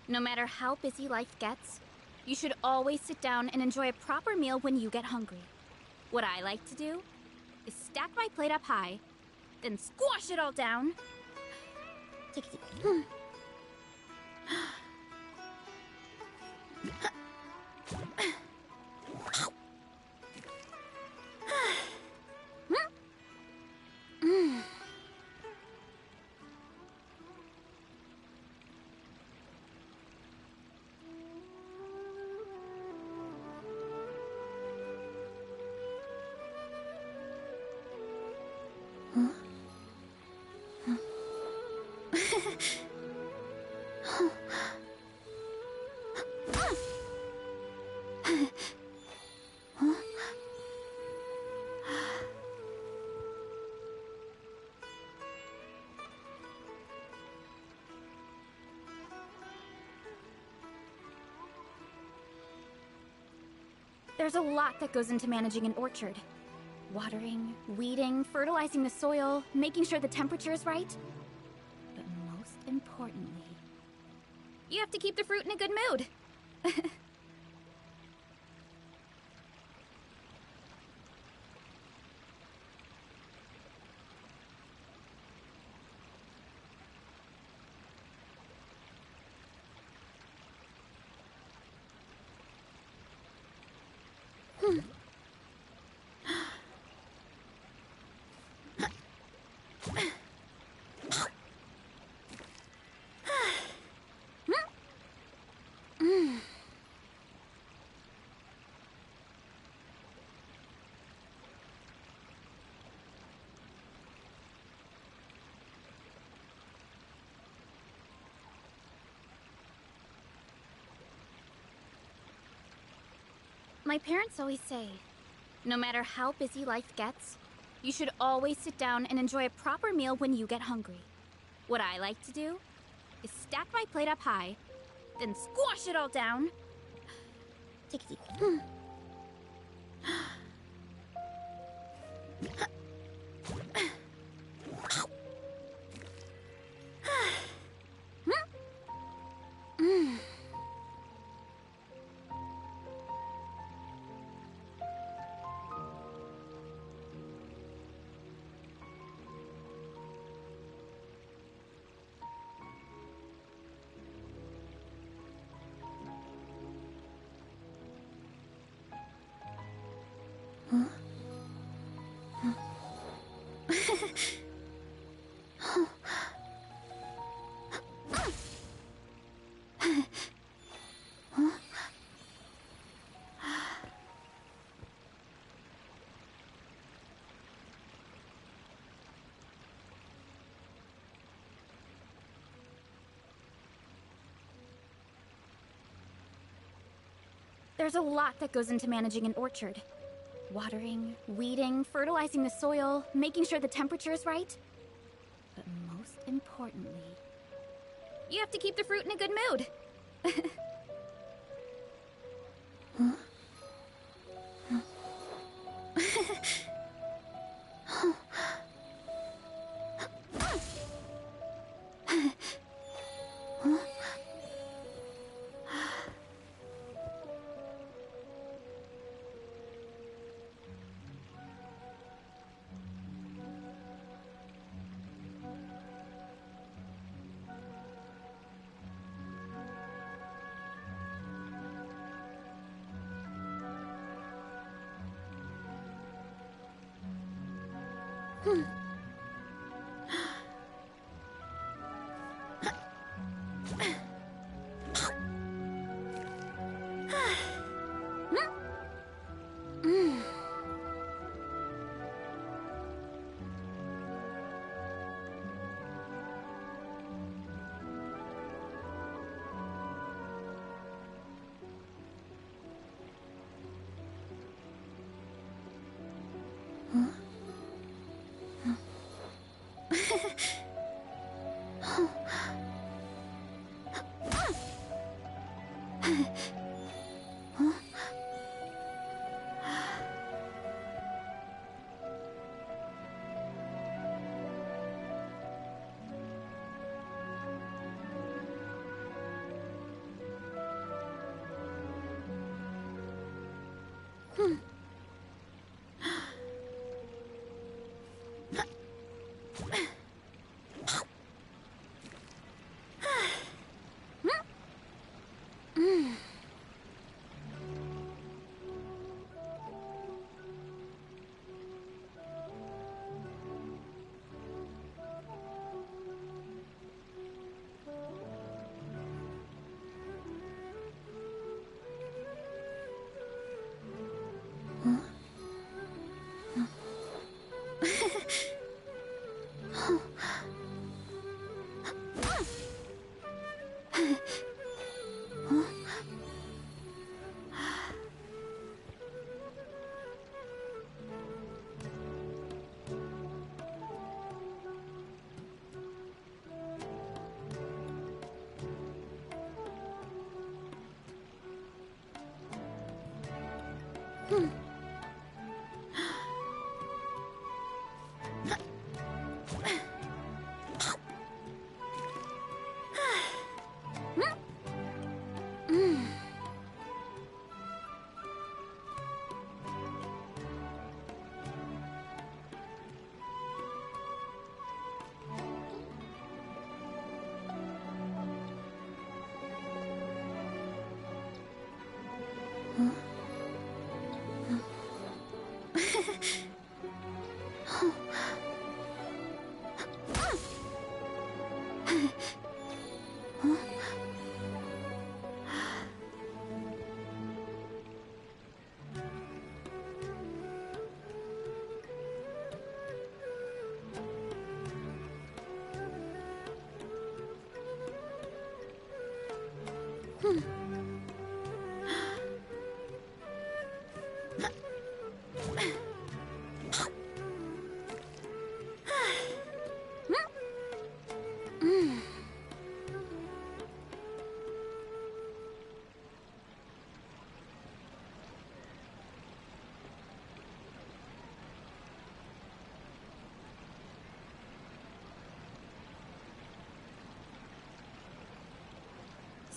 no matter how busy life gets, you should always sit down and enjoy a proper meal when you get hungry. What I like to do is stack my plate up high, then squash it all down. Take it easy. There's a lot that goes into managing an orchard. Watering, weeding, fertilizing the soil, making sure the temperature is right. But most importantly, you have to keep the fruit in a good mood. My parents always say, no matter how busy life gets, you should always sit down and enjoy a proper meal when you get hungry. What I like to do is stack my plate up high, then squash it all down. Take it easy. There's a lot that goes into managing an orchard. Watering, weeding, fertilizing the soil, making sure the temperature is right. But most importantly, you have to keep the fruit in a good mood.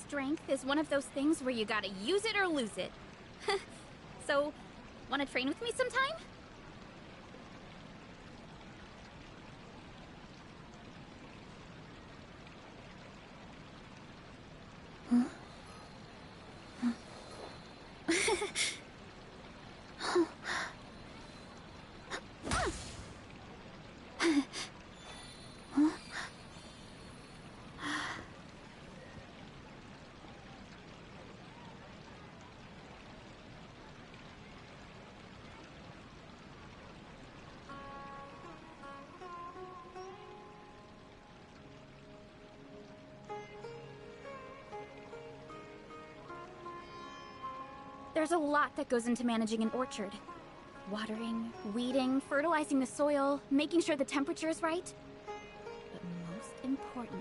Strength is one of those things where you gotta use it or lose it. So, wanna train with me sometime? There's a lot that goes into managing an orchard. Watering, weeding, fertilizing the soil, making sure the temperature is right. But most importantly,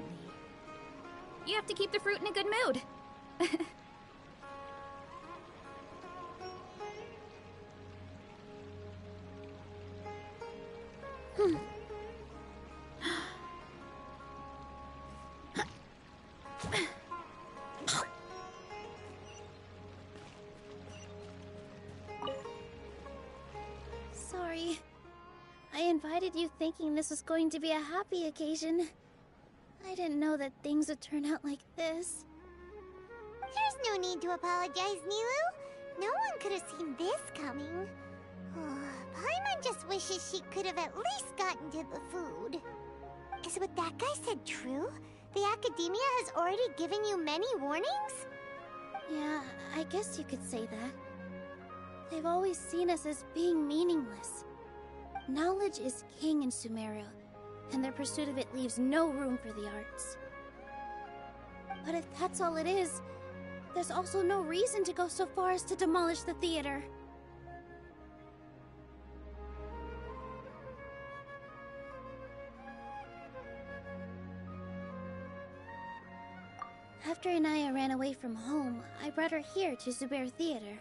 you have to keep the fruit in a good mood. Sorry. I invited you thinking this was going to be a happy occasion. I didn't know that things would turn out like this. There's no need to apologize, Nilu. No one could have seen this coming. Paimon just wishes she could have at least gotten to the food. Is what that guy said true? The Academia has already given you many warnings? Yeah, I guess you could say that. They've always seen us as being meaningless. Knowledge is king in Sumeru, and their pursuit of it leaves no room for the arts. But if that's all it is, there's also no reason to go so far as to demolish the theater. After Inaya ran away from home, I brought her here to Zubair Theater.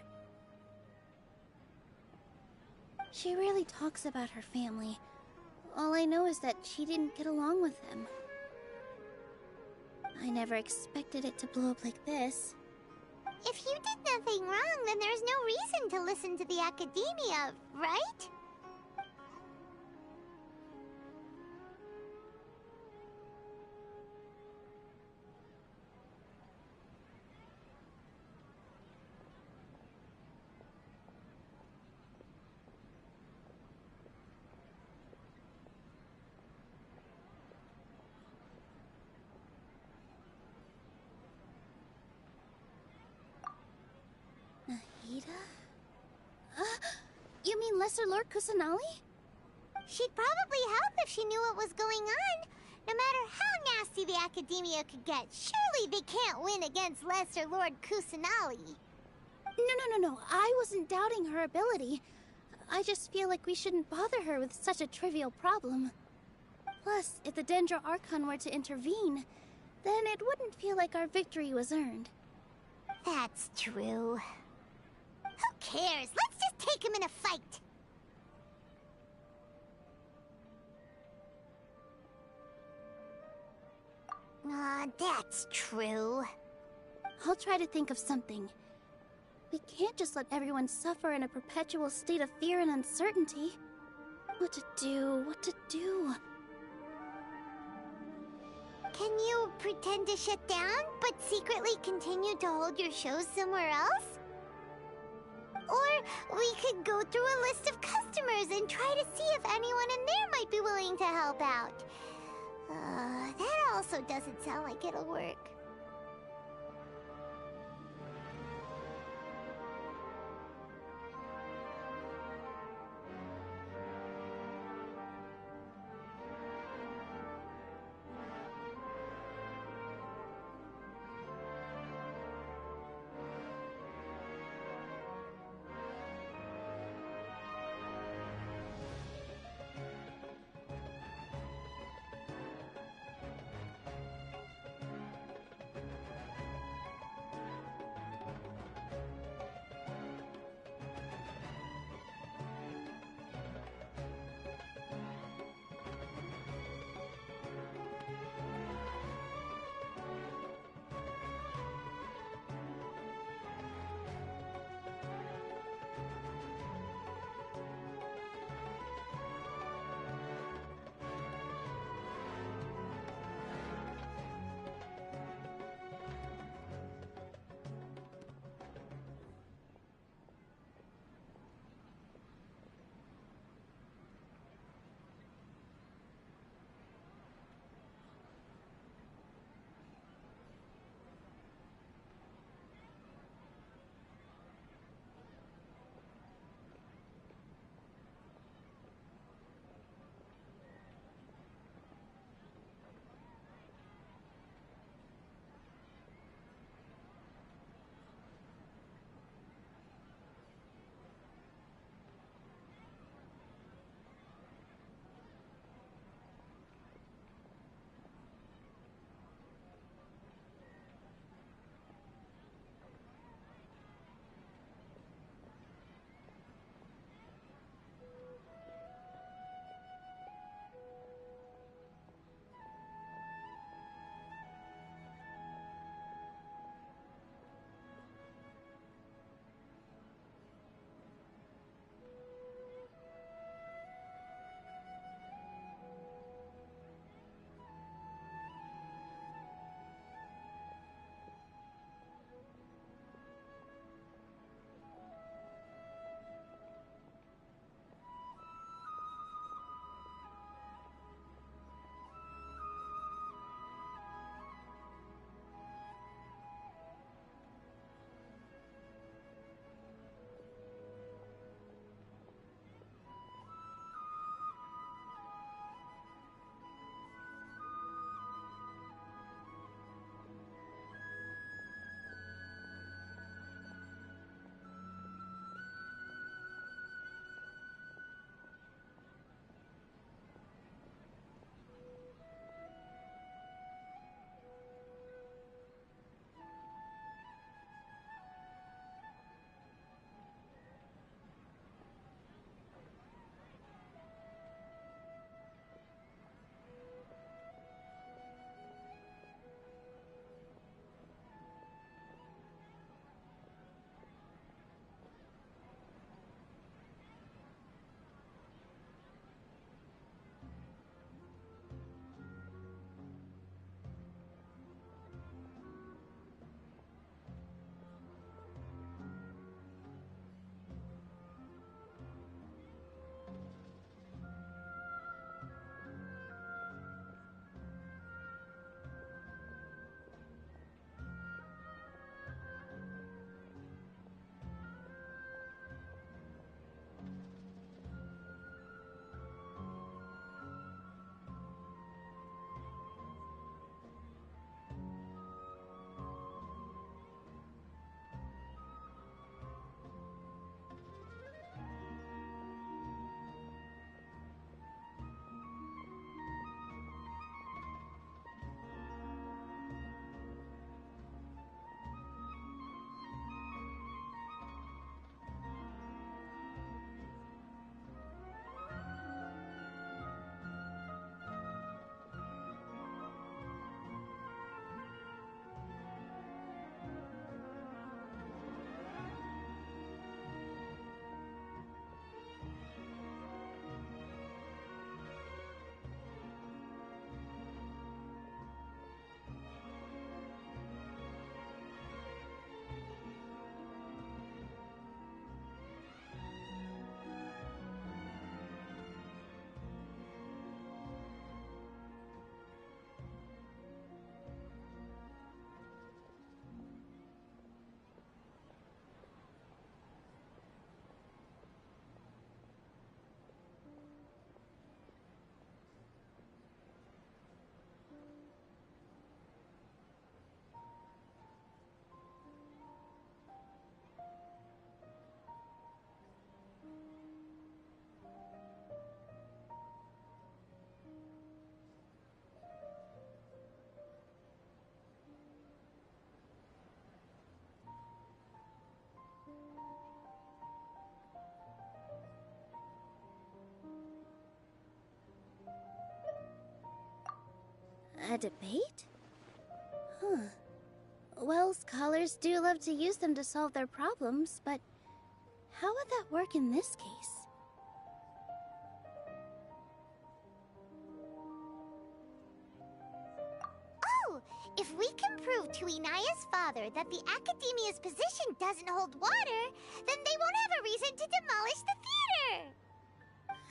She rarely talks about her family. All I know is that she didn't get along with them. I never expected it to blow up like this. If you did nothing wrong, then there's no reason to listen to the Academia, right? Nahida? You mean Lesser Lord Kusanali? She'd probably help if she knew what was going on. No matter how nasty the Academia could get, surely they can't win against Lesser Lord Kusanali. No. I wasn't doubting her ability. I just feel like we shouldn't bother her with such a trivial problem. Plus, if the Dendro Archon were to intervene, then it wouldn't feel like our victory was earned. That's true. Who cares? Let's just take him in a fight! That's true. I'll try to think of something. We can't just let everyone suffer in a perpetual state of fear and uncertainty. What to do? Can you pretend to shut down, but secretly continue to hold your shows somewhere else? Or we could go through a list of customers and try to see if anyone in there might be willing to help out. That also doesn't sound like it'll work. A debate? Huh. Well, scholars do love to use them to solve their problems, but how would that work in this case? Oh, if we can prove to Inaya's father that the Academia's position doesn't hold water, then they won't have a reason to demolish the theater!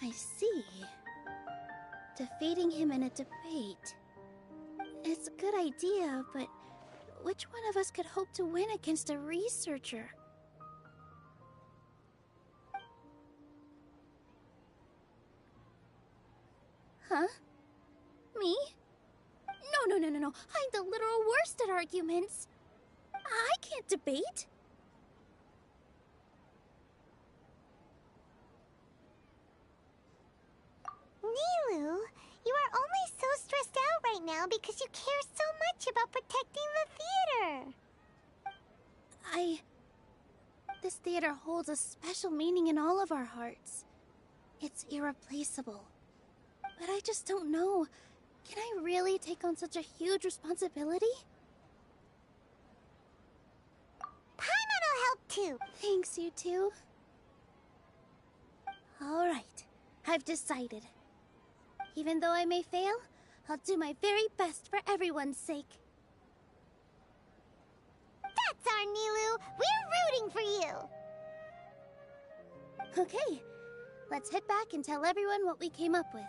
I see. Defeating him in a debate. It's a good idea, but which one of us could hope to win against a researcher? Huh? Me? No. I'm the literal worst at arguments. I can't debate. Nilu, you are only so stressed out right now because you care so much about protecting the theater. This theater holds a special meaning in all of our hearts. It's irreplaceable. But I just don't know. Can I really take on such a huge responsibility? Paimon'll help too. Thanks, you two. Alright, I've decided. Even though I may fail, I'll do my very best for everyone's sake. That's our Nilu! We're rooting for you! Okay, let's head back and tell everyone what we came up with.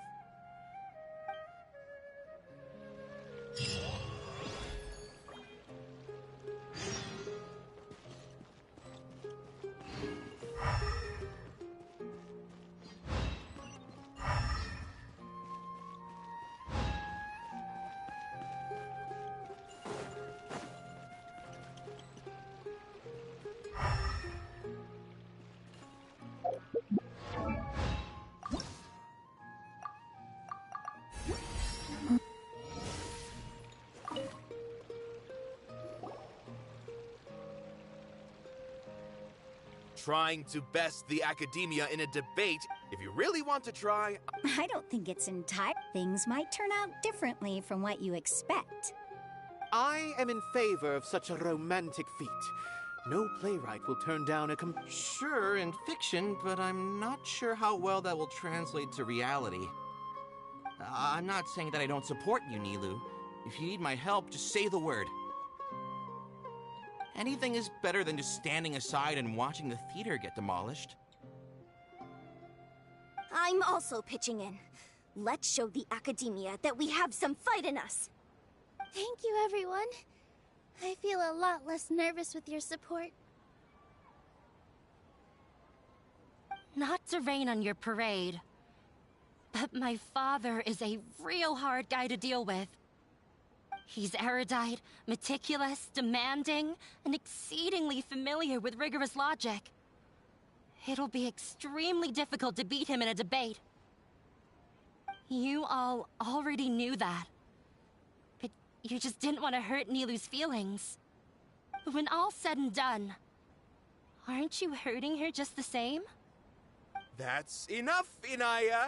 Trying to best the Academia in a debate. If you really want to try... I don't think it's entire. Things might turn out differently from what you expect. I am in favor of such a romantic feat. No playwright will turn down a Sure, in fiction, but I'm not sure how well that will translate to reality. I'm not saying that I don't support you, Nilu. If you need my help, just say the word. Anything is better than just standing aside and watching the theater get demolished. I'm also pitching in. Let's show the Academia that we have some fight in us. Thank you, everyone. I feel a lot less nervous with your support. Not to rain on your parade, but my father is a real hard guy to deal with. He's erudite, meticulous, demanding, and exceedingly familiar with rigorous logic. It'll be extremely difficult to beat him in a debate. You all already knew that. But you just didn't want to hurt Nilu's feelings. But when all's said and done, aren't you hurting her just the same? That's enough, Inaya!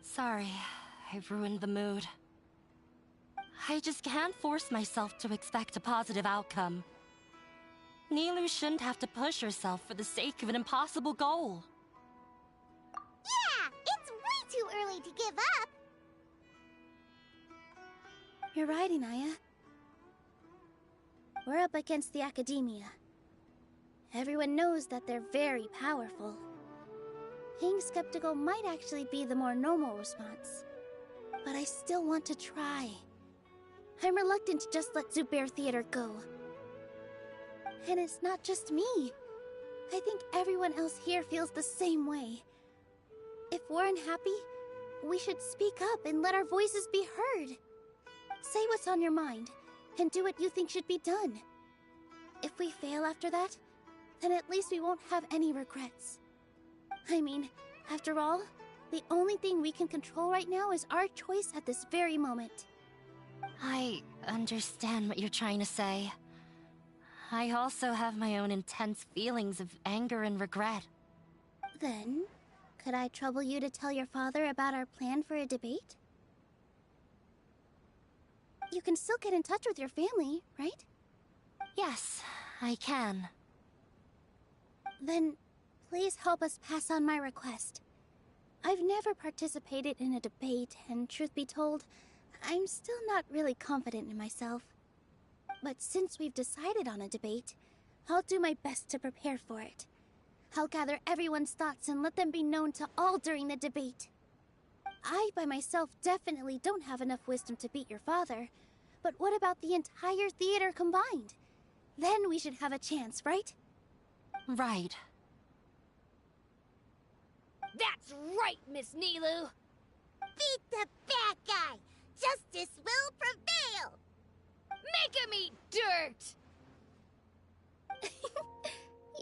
Sorry, I ruined the mood. I just can't force myself to expect a positive outcome. Nilu shouldn't have to push herself for the sake of an impossible goal. Yeah, it's way too early to give up. You're right, Inaya. We're up against the Academia. Everyone knows that they're very powerful. Being skeptical might actually be the more normal response. But I still want to try. I'm reluctant to just let Zubair Theater go. And it's not just me. I think everyone else here feels the same way. If we're unhappy, we should speak up and let our voices be heard. Say what's on your mind, and do what you think should be done. If we fail after that, then at least we won't have any regrets. I mean, after all, the only thing we can control right now is our choice at this very moment. I understand what you're trying to say. I also have my own intense feelings of anger and regret. Then, Could I trouble you to tell your father about our plan for a debate? You can still get in touch with your family, right? Yes, I can. Then, please help us pass on my request. I've never participated in a debate, and truth be told, I'm still not really confident in myself. But since we've decided on a debate, I'll do my best to prepare for it. I'll gather everyone's thoughts and let them be known to all during the debate. I, by myself, definitely don't have enough wisdom to beat your father. But what about the entire theater combined? Then we should have a chance, right? Right. That's right, Miss Nilou! Beat the bad guy! Justice will prevail! Make him eat dirt!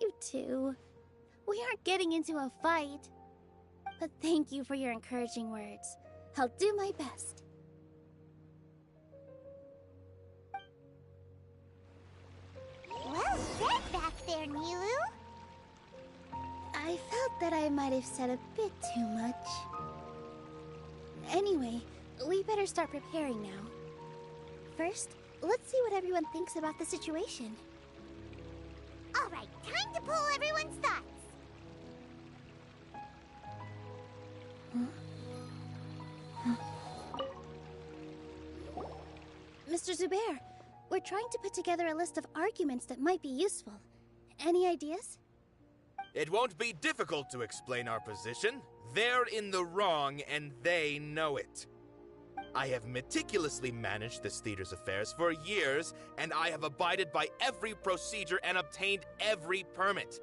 You two. We aren't getting into a fight. But thank you for your encouraging words. I'll do my best. Well said back there, Nilou. I felt that I might have said a bit too much. Anyway, we better start preparing now. First, let's see what everyone thinks about the situation. Alright, time to pull everyone's thoughts. Mr. Zubair, we're trying to put together a list of arguments that might be useful. Any ideas? It won't be difficult to explain our position. They're in the wrong, and they know it. I have meticulously managed this theater's affairs for years, and I have abided by every procedure and obtained every permit.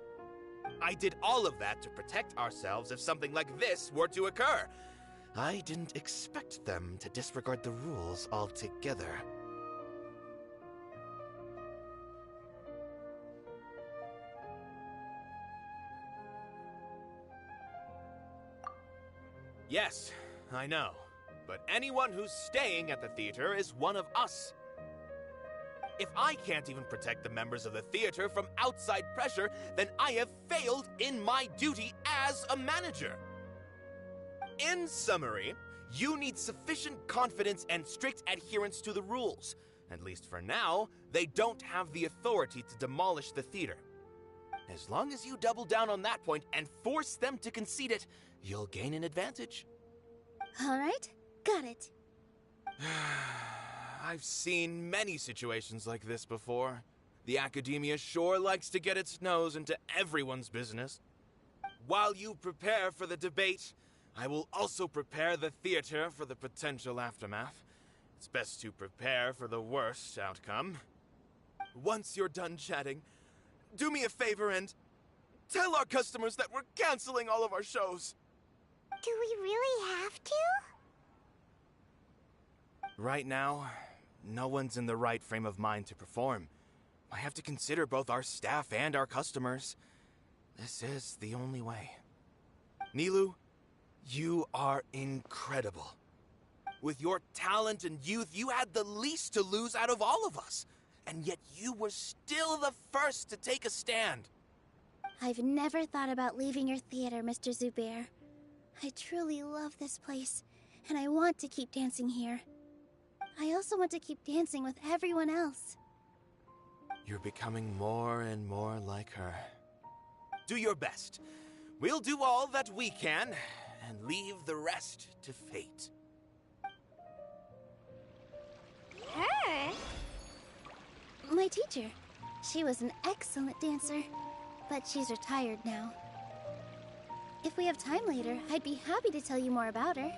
I did all of that to protect ourselves if something like this were to occur. I didn't expect them to disregard the rules altogether. Yes, I know. But anyone who's staying at the theater is one of us. If I can't even protect the members of the theater from outside pressure, then I have failed in my duty as a manager. In summary, you need sufficient confidence and strict adherence to the rules. At least for now, they don't have the authority to demolish the theater. As long as you double down on that point and force them to concede it, you'll gain an advantage. All right, got it. I've seen many situations like this before. The Academia sure likes to get its nose into everyone's business. While you prepare for the debate, I will also prepare the theater for the potential aftermath. It's best to prepare for the worst outcome. Once you're done chatting, do me a favor and tell our customers that we're canceling all of our shows. Do we really have to? Right now, no one's in the right frame of mind to perform. I have to consider both our staff and our customers. This is the only way. Nilou, you are incredible. With your talent and youth, you had the least to lose out of all of us. And yet you were still the first to take a stand. I've never thought about leaving your theater, Mr. Zubair. I truly love this place, and I want to keep dancing here. I also want to keep dancing with everyone else. You're becoming more and more like her. Do your best. We'll do all that we can, and leave the rest to fate. Her? My teacher. She was an excellent dancer, but she's retired now. If we have time later, I'd be happy to tell you more about her.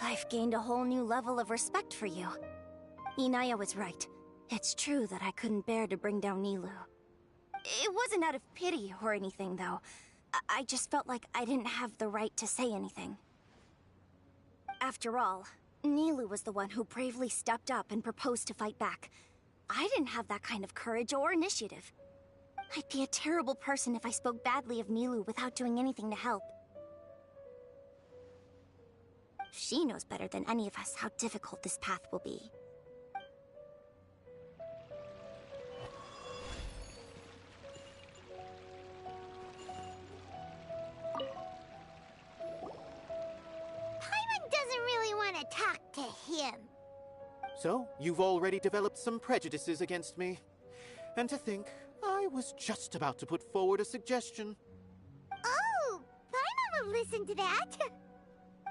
I've gained a whole new level of respect for you. Inaya was right. It's true that I couldn't bear to bring down Nilou. It wasn't out of pity or anything, though. I just felt like I didn't have the right to say anything. After all, Nilou was the one who bravely stepped up and proposed to fight back. I didn't have that kind of courage or initiative. I'd be a terrible person if I spoke badly of Nilou without doing anything to help. She knows better than any of us how difficult this path will be. Paimon doesn't really want to talk to him. So, you've already developed some prejudices against me. And to think, I was just about to put forward a suggestion. Oh, Paimon will listen to that.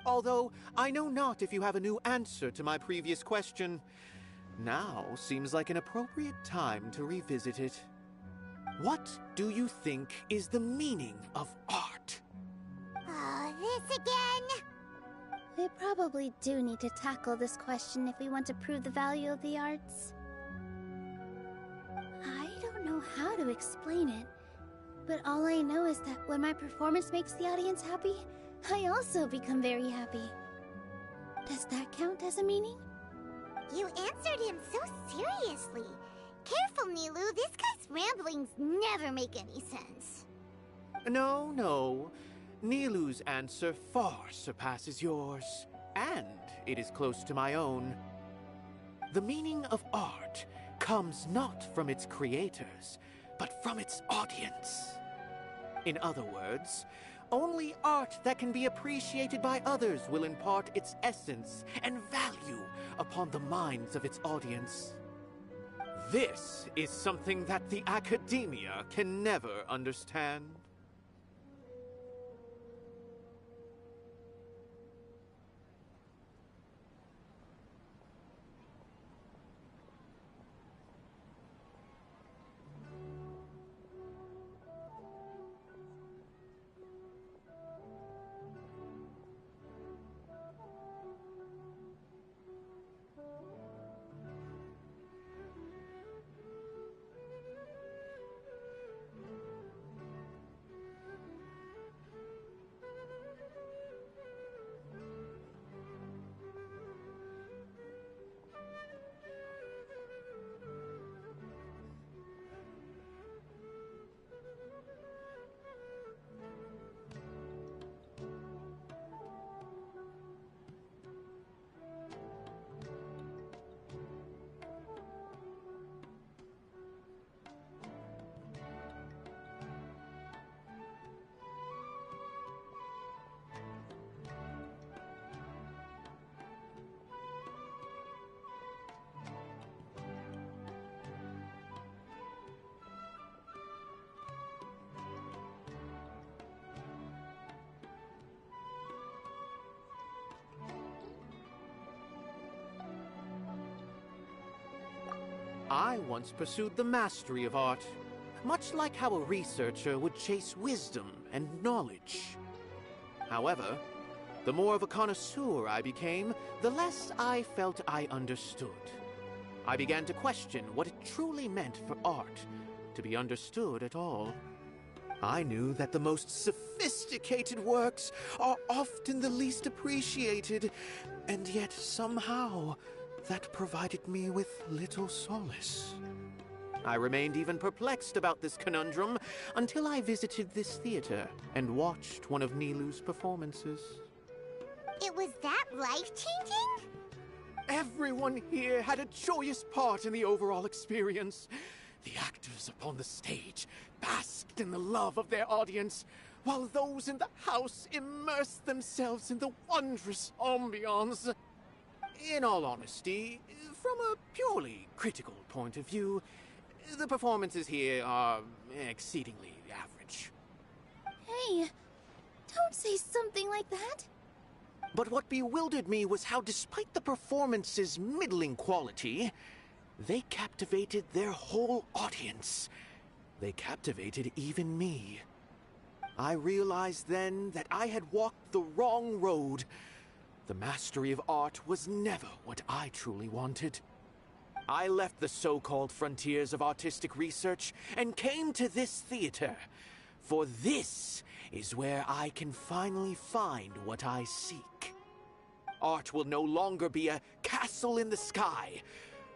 Although, I know not if you have a new answer to my previous question. Now seems like an appropriate time to revisit it. What do you think is the meaning of art? Oh, this again? We probably do need to tackle this question if we want to prove the value of the arts. I don't know how to explain it, but all I know is that when my performance makes the audience happy, I also become very happy. Does that count as a meaning? You answered him so seriously. Careful, Nilou. This guy's ramblings never make any sense. No. Nilou's answer far surpasses yours, and it is close to my own. The meaning of art comes not from its creators, but from its audience. In other words, only art that can be appreciated by others will impart its essence and value upon the minds of its audience. This is something that the Academia can never understand. I once pursued the mastery of art, much like how a researcher would chase wisdom and knowledge. However, the more of a connoisseur I became, the less I felt I understood. I began to question what it truly meant for art to be understood at all. I knew that the most sophisticated works are often the least appreciated, and yet somehow that provided me with little solace. I remained even perplexed about this conundrum until I visited this theater and watched one of Nilou's performances. It was that life-changing? Everyone here had a joyous part in the overall experience. The actors upon the stage basked in the love of their audience, while those in the house immersed themselves in the wondrous ambiance. In all honesty, from a purely critical point of view, the performances here are exceedingly average. Hey, don't say something like that. But what bewildered me was how, despite the performance's middling quality, they captivated their whole audience. They captivated even me. I realized then that I had walked the wrong road. The mastery of art was never what I truly wanted. I left the so-called frontiers of artistic research and came to this theater, for this is where I can finally find what I seek. Art will no longer be a castle in the sky.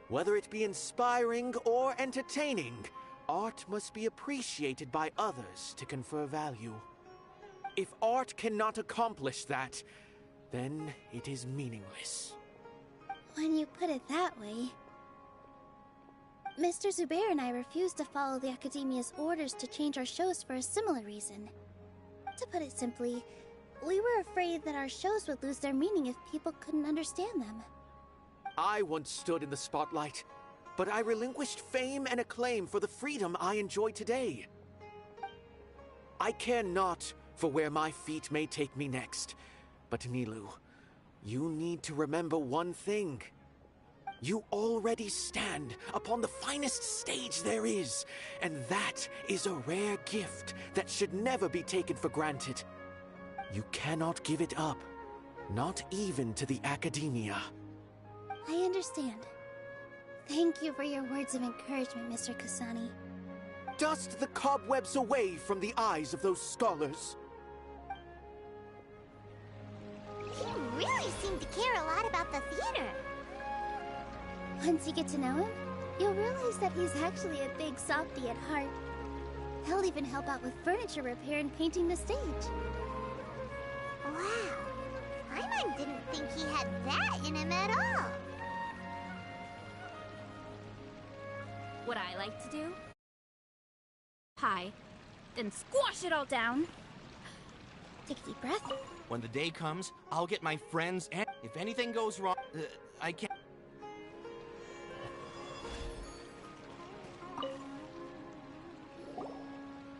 Whether it be inspiring or entertaining, Art must be appreciated by others to confer value. If art cannot accomplish that, then it is meaningless. When you put it that way... Mr. Zubair and I refused to follow the Academia's orders to change our shows for a similar reason. To put it simply, we were afraid that our shows would lose their meaning if people couldn't understand them. I once stood in the spotlight, but I relinquished fame and acclaim for the freedom I enjoy today. I care not for where my feet may take me next, but Nilou, you need to remember one thing. You already stand upon the finest stage there is, and that is a rare gift that should never be taken for granted. You cannot give it up, not even to the Academia. I understand. Thank you for your words of encouragement, Mr. Kasani. Dust the cobwebs away from the eyes of those scholars. He really seemed to care a lot about the theater. Once you get to know him, you'll realize that he's actually a big softie at heart. He'll even help out with furniture repair and painting the stage. Wow. Paimon didn't think he had that in him at all. What I like to do? Pie. Then squash it all down. Take a deep breath. When the day comes, I'll get my friends, and if anything goes wrong, I can't.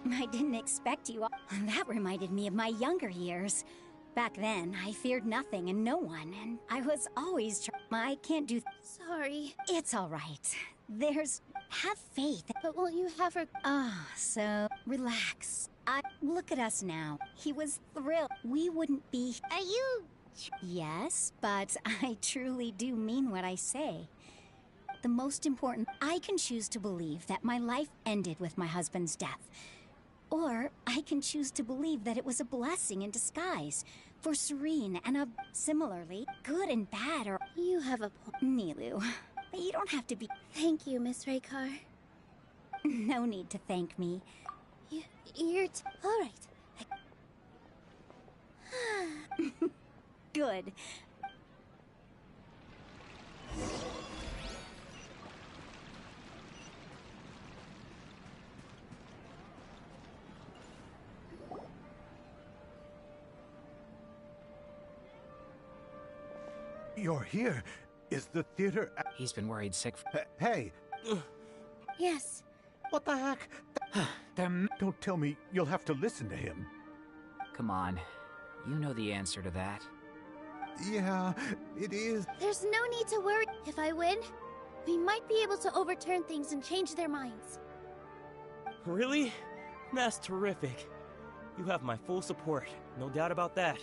I didn't expect you all. That reminded me of my younger years. Back then, I feared nothing and no one, and I was always I can't do... Sorry. It's all right. Have faith. But won't you have her... So... Relax. Look at us now. He was thrilled. We wouldn't be... Are you... Yes, but I truly do mean what I say. The most important... I can choose to believe that my life ended with my husband's death. Or I can choose to believe that it was a blessing in disguise for Serene and a similarly good and bad or... You have a point. Nilou, you don't have to be... Thank you, Miss Raykar. No need to thank me. You're all right. Good. You're here. Is the theater... He's been worried sick. Hey! Yes. What the heck? Don't tell me you'll have to listen to him. Come on. You know the answer to that. Yeah, it is. There's no need to worry. If I win, we might be able to overturn things and change their minds. Really? That's terrific. You have my full support. No doubt about that.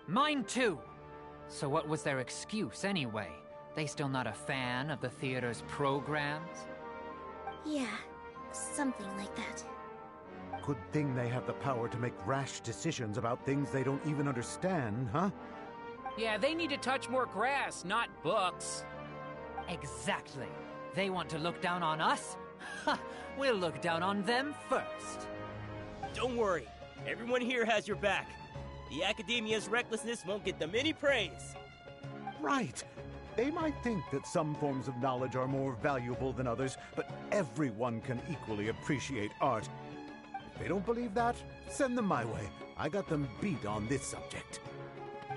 Mine too! So what was their excuse anyway? They still not a fan of the theater's programs? Yeah, something like that. Good thing they have the power to make rash decisions about things they don't even understand, huh? Yeah, they need to touch more grass, not books. Exactly. They want to look down on us? Ha! We'll look down on them first. Don't worry. Everyone here has your back. The Academia's recklessness won't get them any praise. Right. They might think that some forms of knowledge are more valuable than others, but everyone can equally appreciate art. If they don't believe that, send them my way. I got them beat on this subject.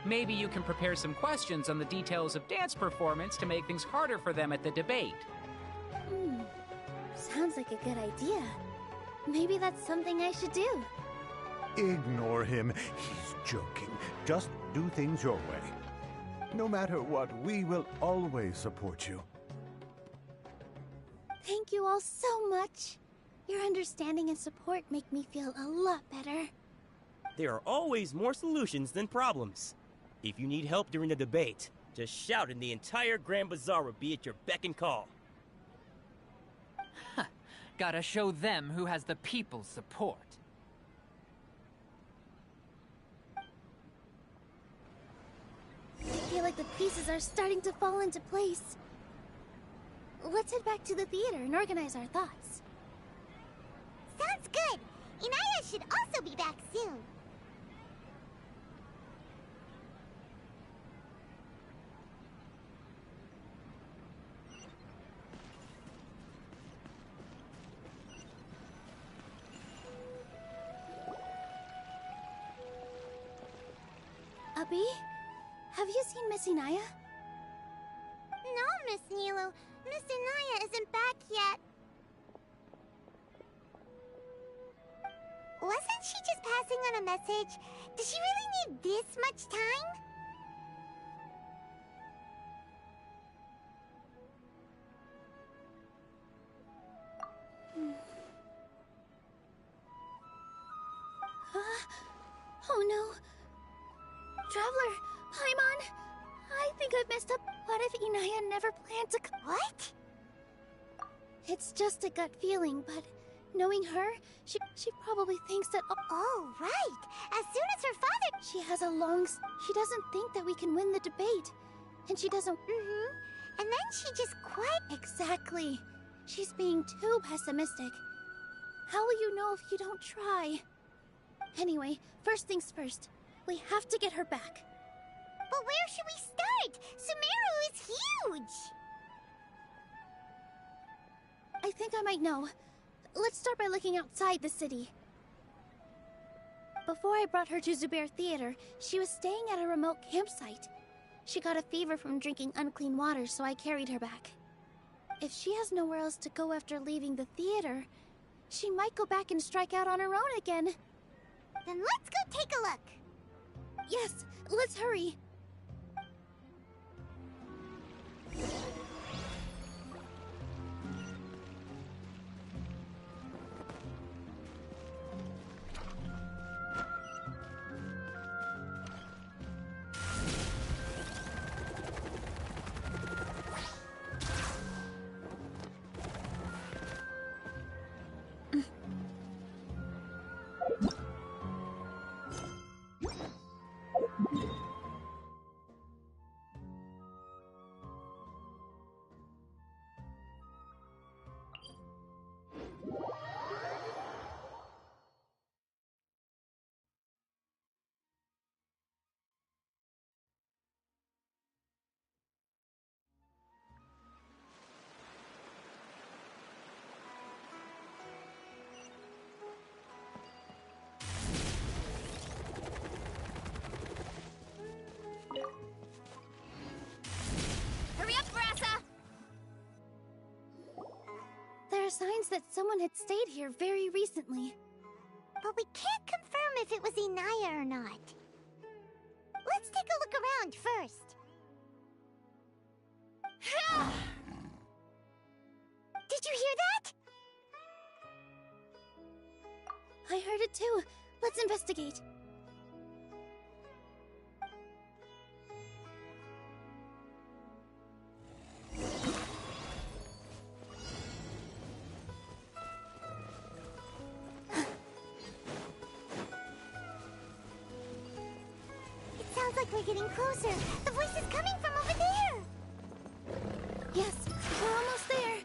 Maybe you can prepare some questions on the details of dance performance to make things harder for them at the debate. Sounds like a good idea. Maybe that's something I should do. Ignore him. He's joking. Just do things your way. No matter what, we will always support you. Thank you all so much. Your understanding and support make me feel a lot better. There are always more solutions than problems. If you need help during the debate, just shout and the entire Grand Bazaar will be at your beck and call. Gotta show them who has the people's support. I feel like the pieces are starting to fall into place. let's head back to the theater and organize our thoughts. Sounds good. Inaya should also be back soon. Abby? Have you seen Miss Inaya? No, Miss Nilou. Miss Inaya isn't back yet. Wasn't she just passing on a message? Does she really need this much time? Oh no. Traveler, Paimon, I think I've messed up. What if Inaya never planned to come? What? It's just a gut feeling, but knowing her, she probably thinks that... Oh, right. As soon as her father... She has a long... She doesn't think that we can win the debate. And she doesn't... And then she just quite... Exactly. She's being too pessimistic. How will you know if you don't try? Anyway, first things first. We have to get her back. But where should we start? Sumeru is huge! I think I might know. Let's start by looking outside the city. Before I brought her to Zubair Theater, she was staying at a remote campsite. She got a fever from drinking unclean water, so I carried her back. If she has nowhere else to go after leaving the theater, she might go back and strike out on her own again. Then let's go take a look. Yes, let's hurry. There are signs that someone had stayed here very recently. But we can't confirm if it was Inaya or not. Let's take a look around first. Did you hear that? I heard it too. Let's investigate. Sounds like we're getting closer. The voice is coming from over there. Yes, we're almost there.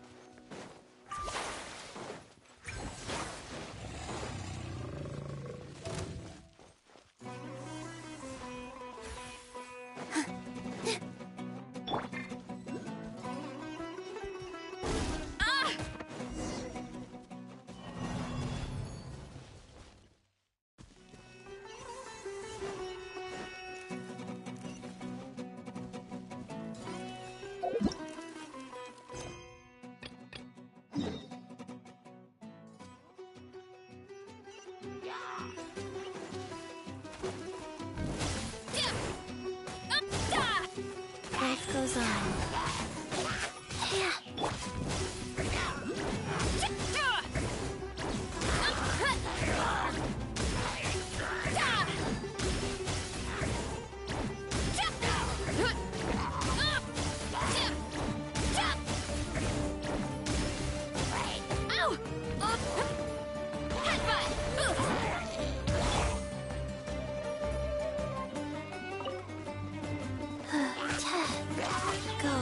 Life goes on. Go.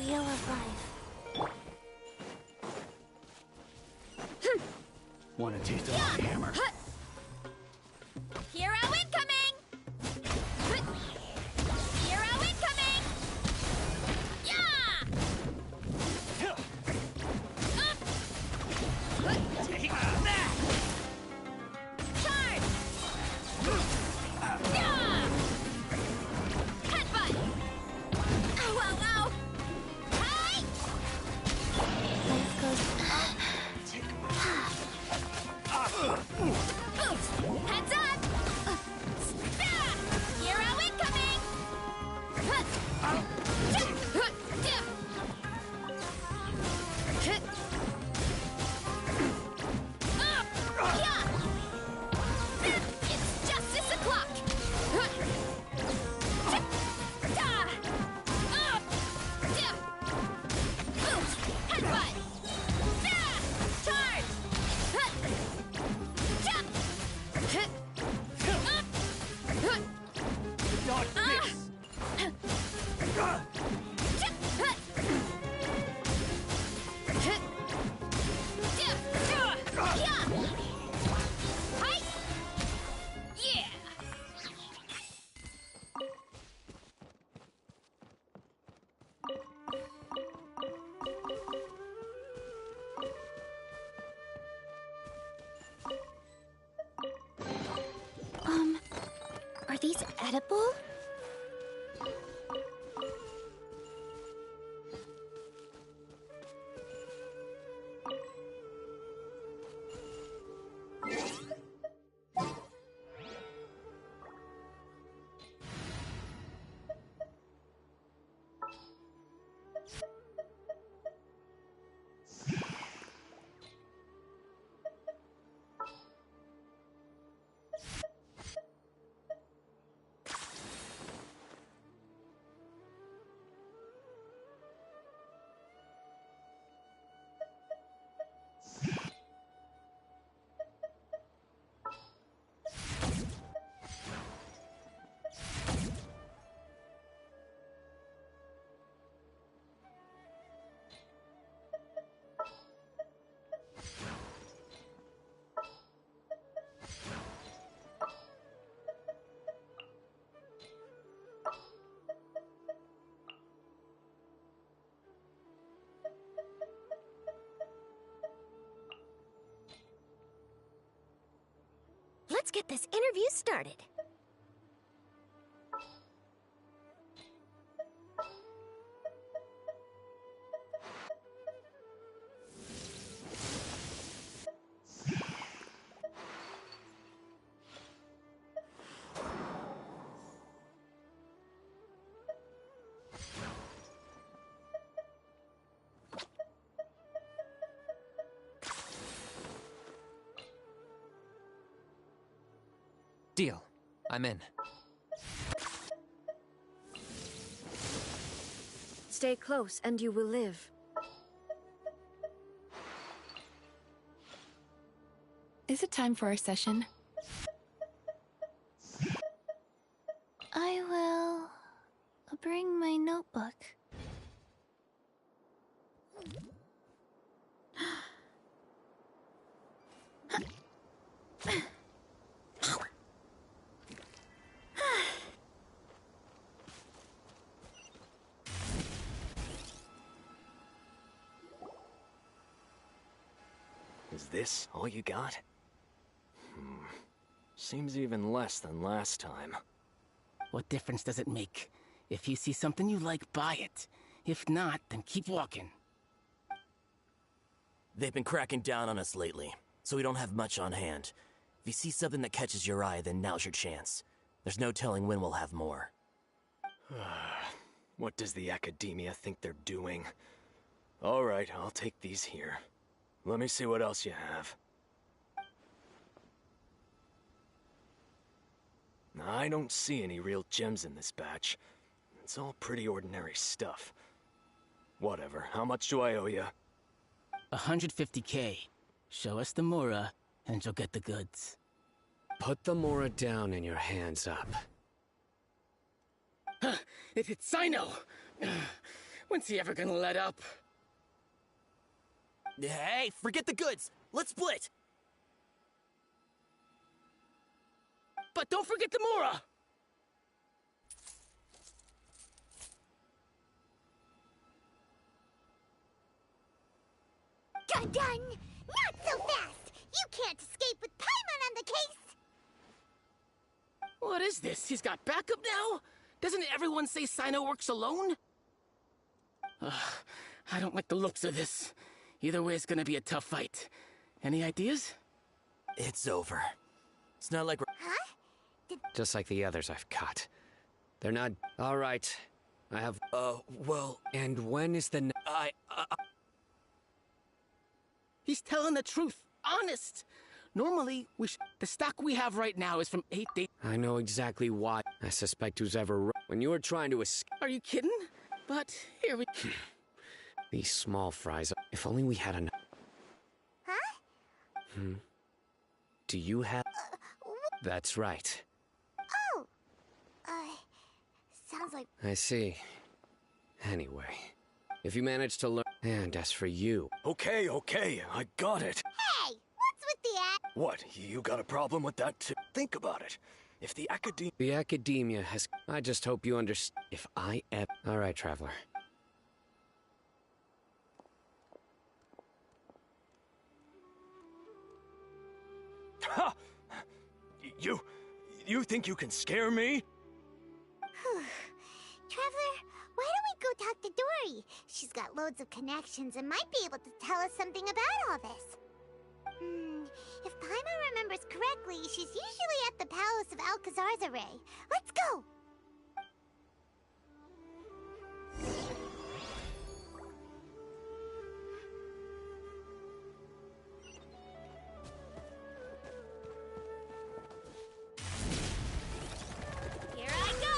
wheel of life. Want a taste of my hammer? Hero incoming! Hero incoming! Yeah! Take that! Charge! Yeah! Headbutt! Ow, ow, ow! Hi! Life goes Heads up! Hero incoming! It's justice o'clock! Headbutt! Charge! Not this! Yeah! Are these edible? Let's get this interview started. Deal. I'm in. Stay close and you will live. Is it time for our session? I will bring my notebook. Is this all you got? Seems even less than last time. What difference does it make? If you see something you like, buy it. If not, then keep walking. They've been cracking down on us lately, so we don't have much on hand. If you see something that catches your eye, then now's your chance. There's no telling when we'll have more. What does the Academia think they're doing? Alright, I'll take these here. Let me see what else you have. I don't see any real gems in this batch. It's all pretty ordinary stuff. Whatever, how much do I owe you? 150K. Show us the Mora, and you'll get the goods. Put the Mora down and your hands up. It's Sino! When's he ever gonna let up? Hey, forget the goods. Let's split. But don't forget the Mora! Dun dun! Not so fast! You can't escape with Paimon on the case! What is this? He's got backup now? Doesn't everyone say Sino works alone? I don't like the looks of this. Either way, it's gonna be a tough fight. Any ideas? It's over. It's not like we're... Huh? Just like the others I've caught. They're not... All right. I have... well... And when is the... He's telling the truth. Honest. Normally, the stock we have right now is from 8 days... I know exactly why. I suspect who's ever... When you were trying to escape... Are you kidding? But here we... These small fries... If only we had enough... Huh? Do you have... That's right. Oh! Sounds like... I see. Anyway, if you manage to learn... And as for you... Okay, I got it. Hey! What's with the What, you got a problem with that too? Think about it. If the academia... The academia has... I just hope you understand... If I ever... All right, Traveler. Ha! You think you can scare me? Traveler, why don't we go talk to Dory? She's got loads of connections and might be able to tell us something about all this. If Paimon remembers correctly, she's usually at the palace of Alcazar's. Let's go! Here I go!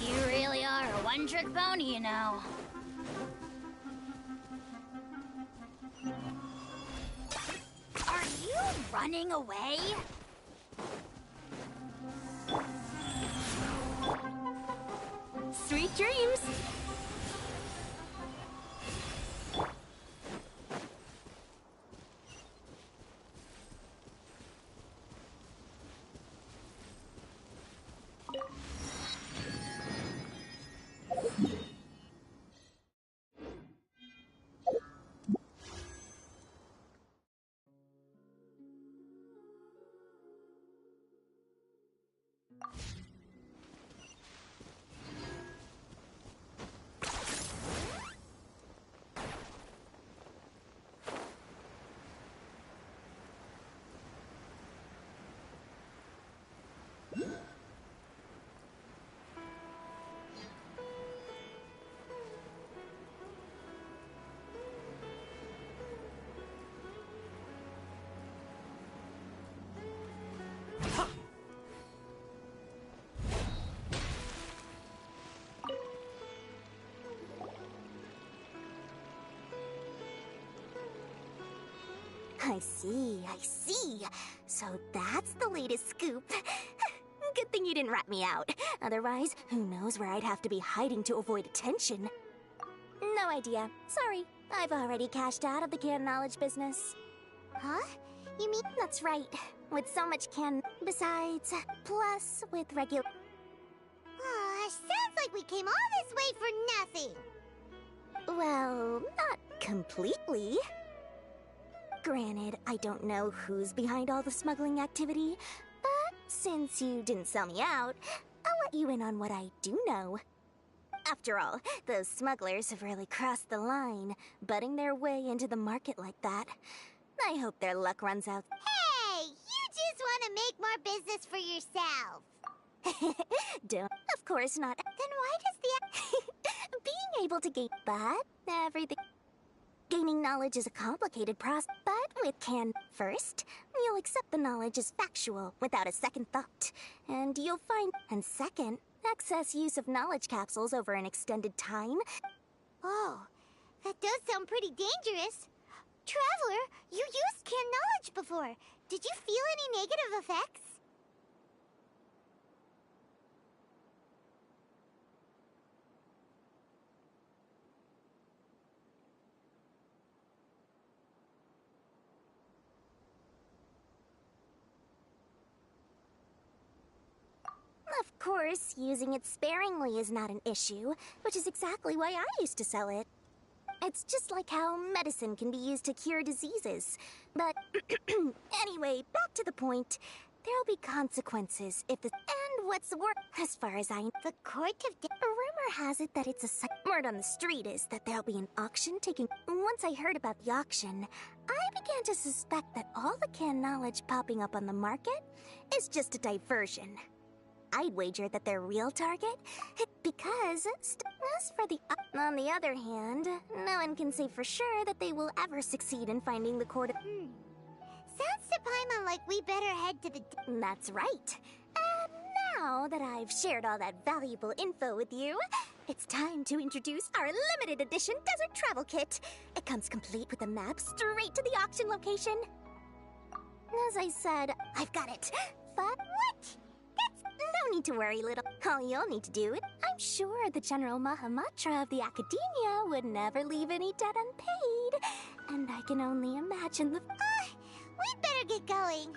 You really are a one-trick pony, you know. Are you running away? Sweet dreams! I see. So that's the latest scoop. Good thing you didn't rat me out. Otherwise, who knows where I'd have to be hiding to avoid attention. No idea. Sorry. I've already cashed out of the canon knowledge business. Huh? You mean that's right. With so much besides, plus with regular... sounds like we came all this way for nothing. Well, not completely. Granted, I don't know who's behind all the smuggling activity, but since you didn't sell me out, I'll let you in on what I do know. After all, those smugglers have really crossed the line, butting their way into the market like that. I hope their luck runs out. Hey, you just want to make more business for yourself. Don't. Of course not. Then why does the... being able to gain... But everything... Gaining knowledge is a complicated process, but with first, you'll accept the knowledge as factual without a second thought. And you'll find... And second, excess use of knowledge capsules over an extended time. Oh, that does sound pretty dangerous. Traveler, you used canned knowledge before. Did you feel any negative effects? Of course, using it sparingly is not an issue, which is exactly why I used to sell it. It's just like how medicine can be used to cure diseases. But anyway, back to the point. There'll be consequences if the... And what's the word? As far as I... The Court of... Rumor has it that it's a... Word on the street is that there'll be an auction taking... Once I heard about the auction, I began to suspect that all the canned knowledge popping up on the market is just a diversion. I'd wager that their real target, because as for the... On the other hand, no one can say for sure that they will ever succeed in finding the court of... Sounds to Paimon like we better head to the... That's right. And now that I've shared all that valuable info with you, it's time to introduce our limited edition desert travel kit. It comes complete with a map straight to the auction location. As I said, I've got it. But what? No need to worry, little. All you'll need to do is... I'm sure the General Mahamatra of the Academia would never leave any debt unpaid. And I can only imagine the... We'd better get going.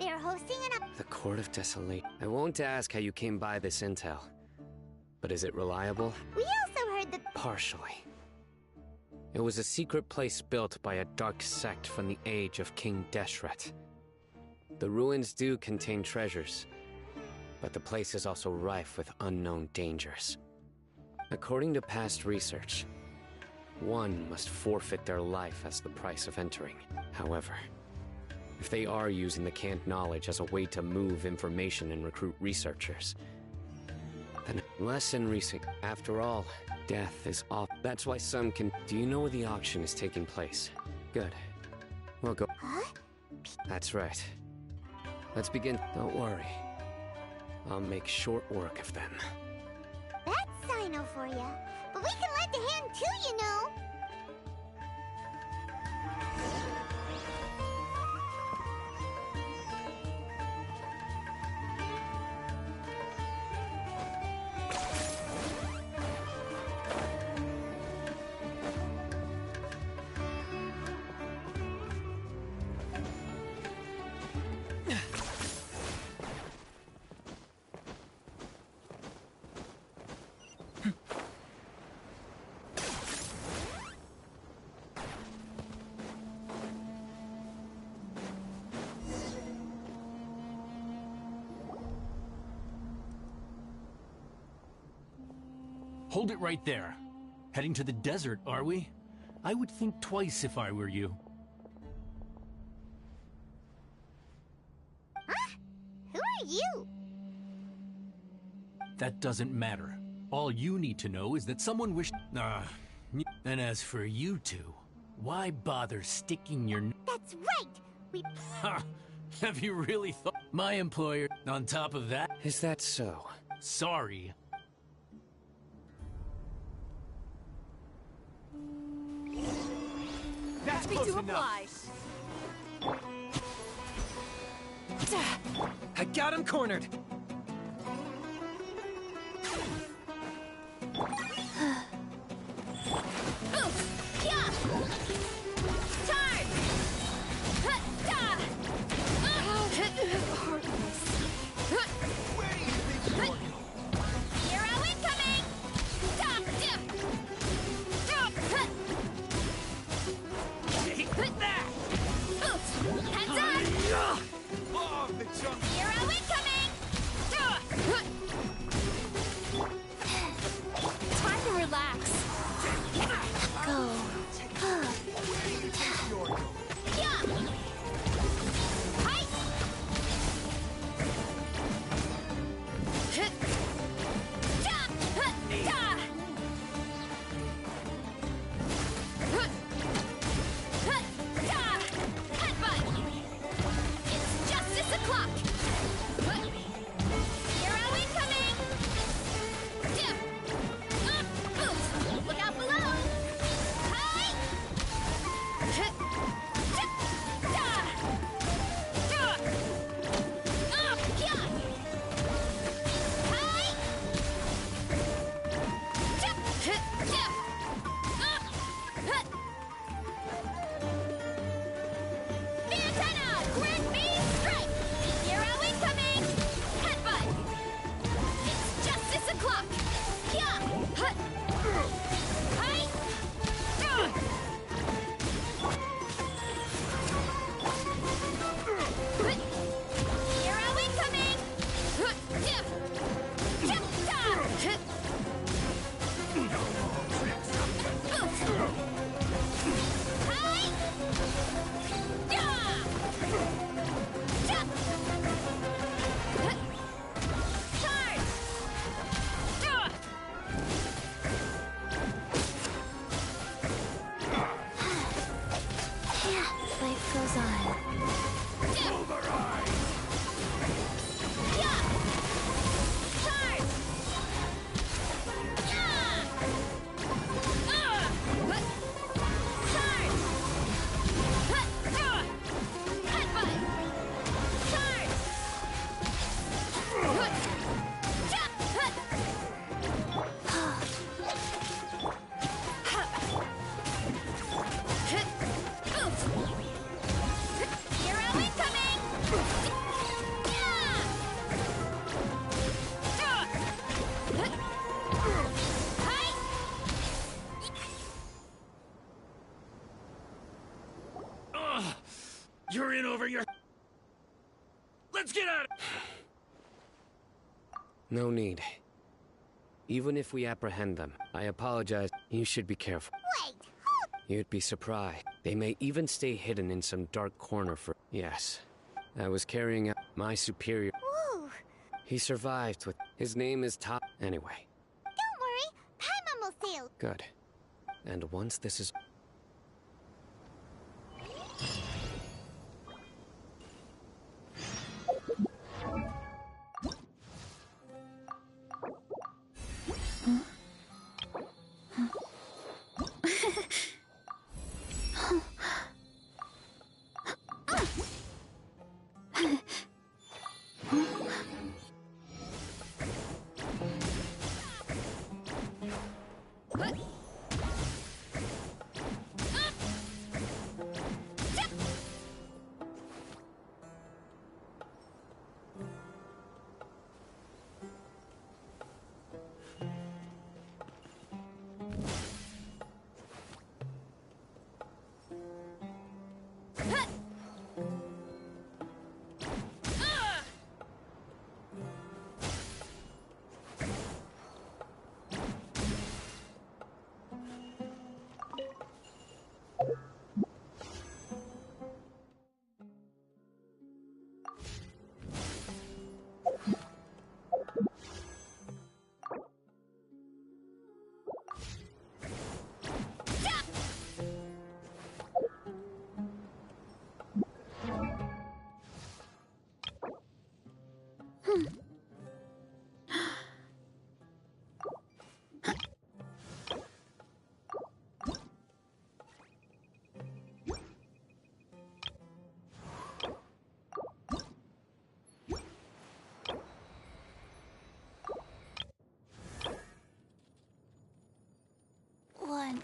They're hosting The Court of Desolation. I won't ask how you came by this intel. But is it reliable? We also heard that... Partially. It was a secret place built by a dark sect from the age of King Deshret. The ruins do contain treasures, but the place is also rife with unknown dangers. According to past research, one must forfeit their life as the price of entering. However, if they are using the canned knowledge as a way to move information and recruit researchers, then less in research. After all, death is off. That's why some can... Do you know where the auction is taking place? Good. We'll go... Huh? That's right. Let's begin. Don't worry. I'll make short work of them. That's Sino for ya. But we can lend a hand too, you know. Hold it right there. Heading to the desert, are we? I would think twice if I were you. Huh? Who are you? That doesn't matter. All you need to know is that someone wished... and as for you two, why bother sticking your... That's right! We... Ha! Have you really thought... My employer, on top of that... Is that so? Sorry. That's Happy close to enough. apply. I got him cornered. Time to relax. Go. It's justice o'clock! Hero incoming! Dip! Up! Boost! Look out below! Hi! Dip! Da! Da! Up! Yeah! Hi! Dip! Dip! Up! Antenna! Quick beam strike! Hero incoming! Headbutt! It's justice o'clock! Yeah! Hut! Hi! Hero incoming! Dip! Dip! Da! Hi! Life goes on. Hero incoming! Let's get out of... No need. Even if we apprehend them, I apologize. You should be careful. Wait, You'd be surprised. They may even stay hidden in some dark corner for... Yes. I was carrying out my superior... Whoa. He survived with... His name is Top... Anyway. Don't worry, Paimon will sail. Good. And once this is... One.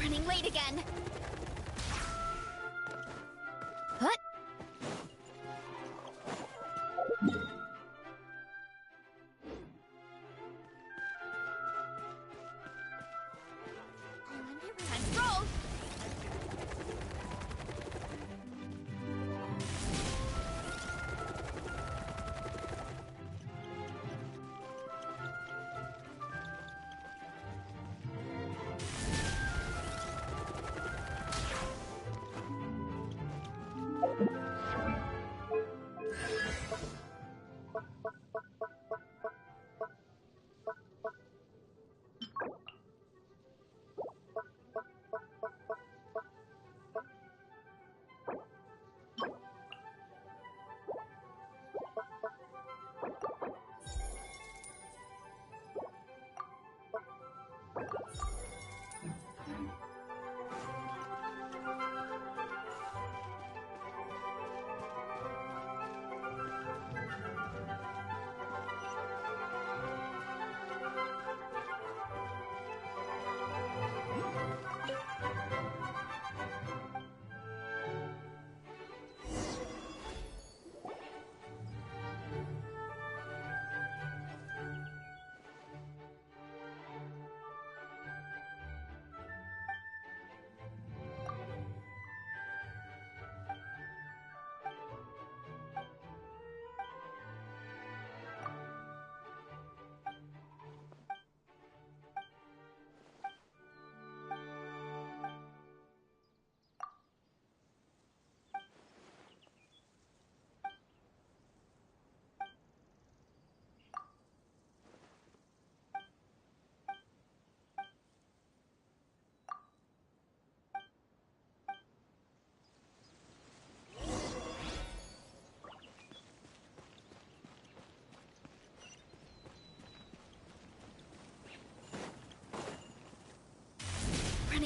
Running late again. What? Time to roll.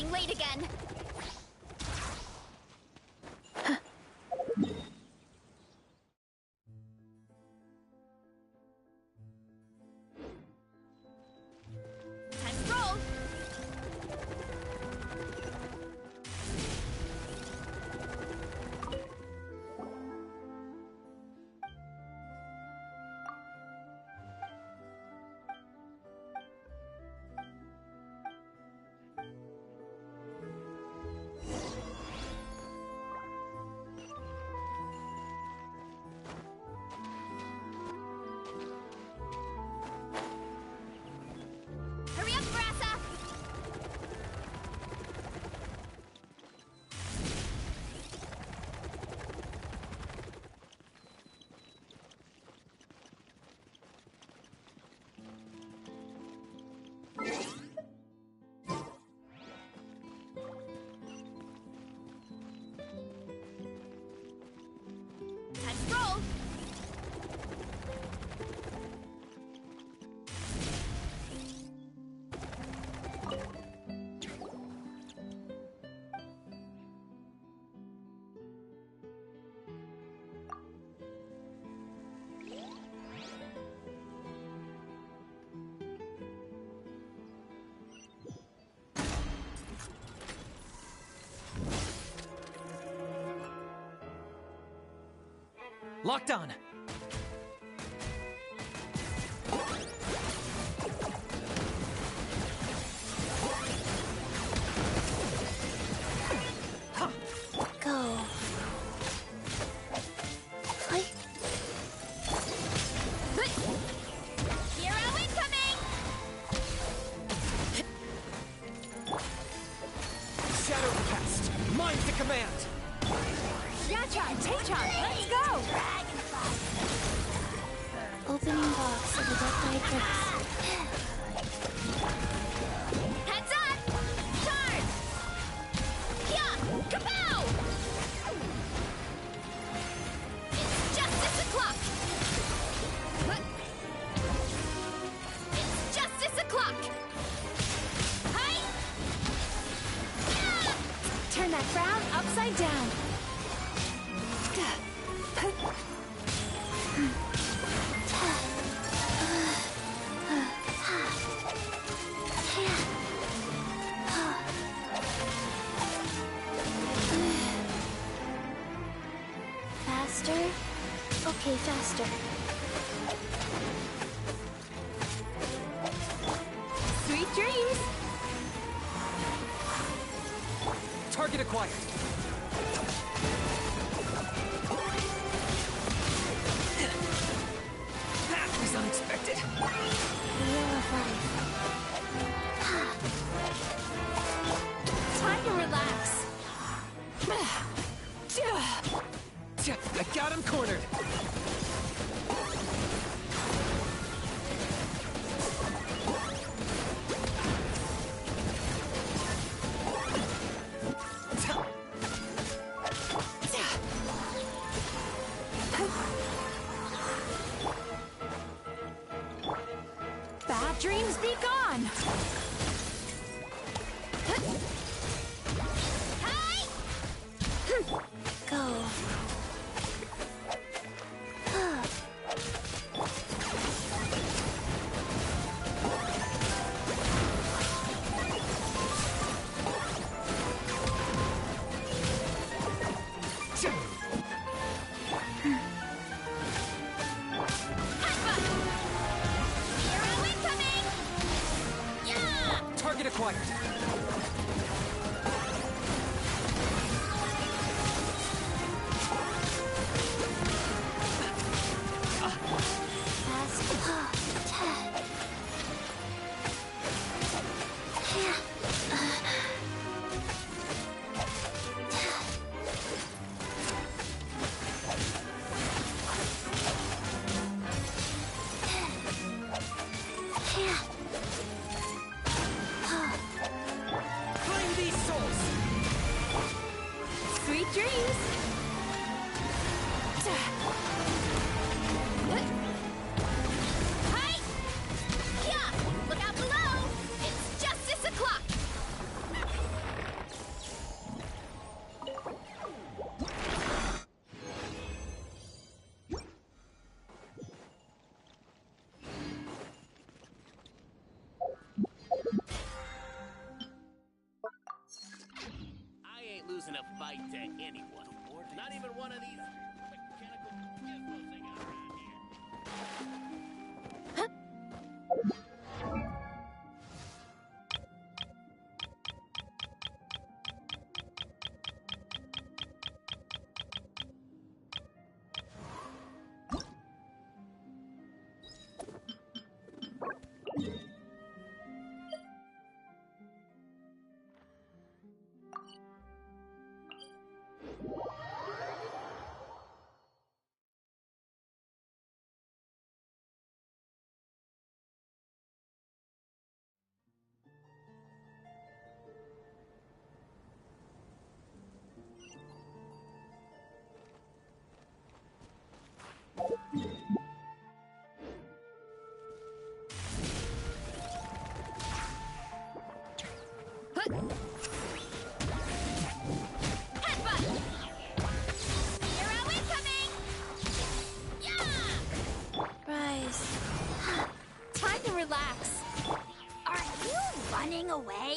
running late again. Time to roll. Hurry up, Brassa! Time to roll! Locked on. Go. Hi. Hero incoming! Shadow cast. Mind to command. Yatron, Taytron, let's go! Opening box of the Death Heads up! Charge! Yeah! Kapow! It's justice o'clock! It's justice o'clock! Hi! Yeah! Turn that frown upside down. Faster? Okay, faster. Sweet dreams! Target acquired. That was unexpected. Time to relax. I got him cornered. Bad dreams be gone. Hi! Go. Hero incoming! Yeah! Target acquired. one of these mechanical gizmos they got around here. Rise. Time to relax. Are you running away?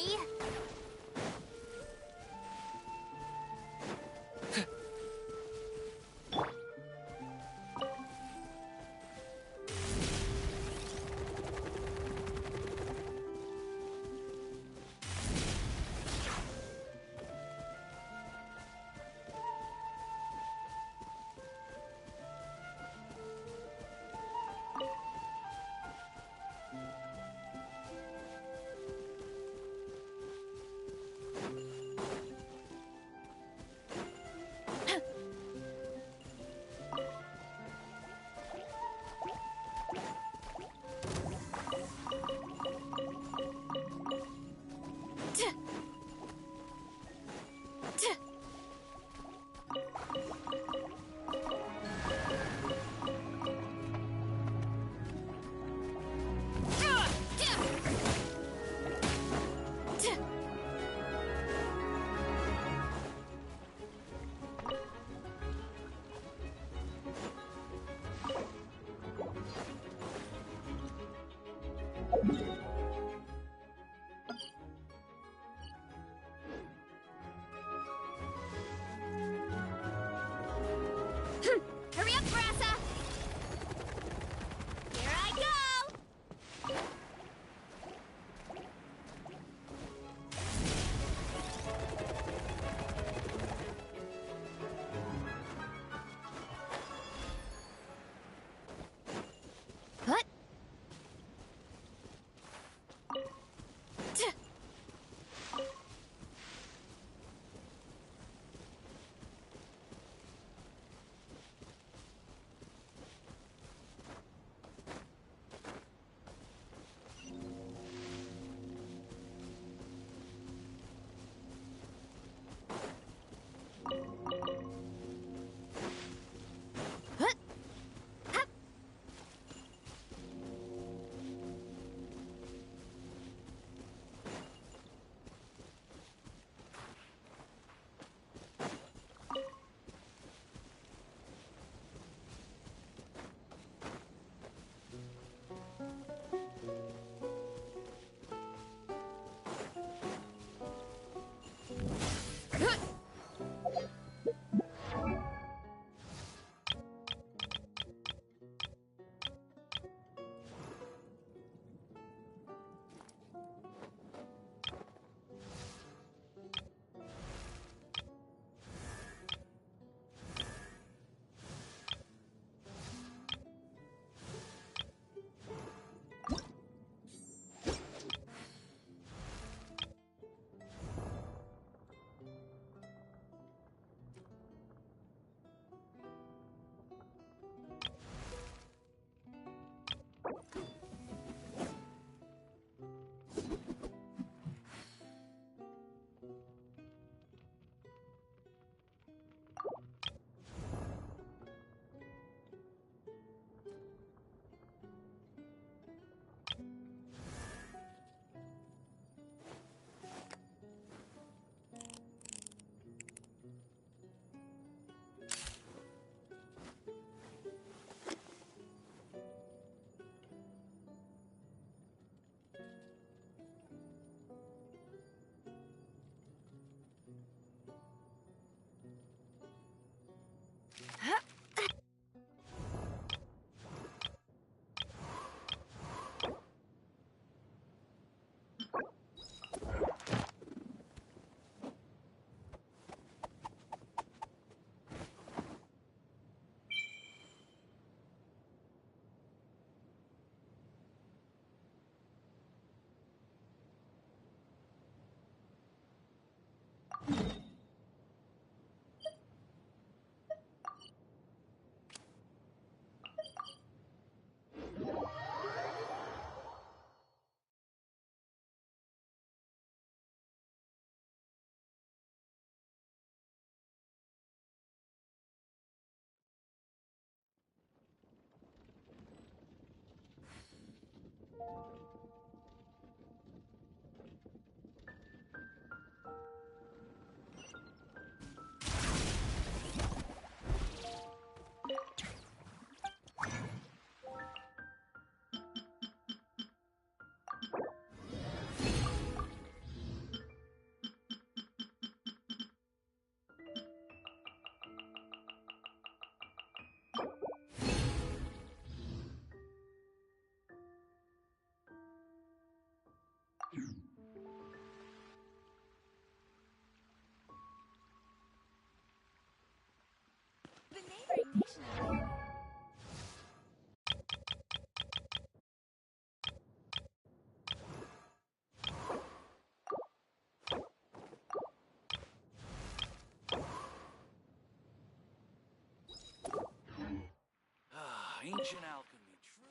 Ancient alchemy, true.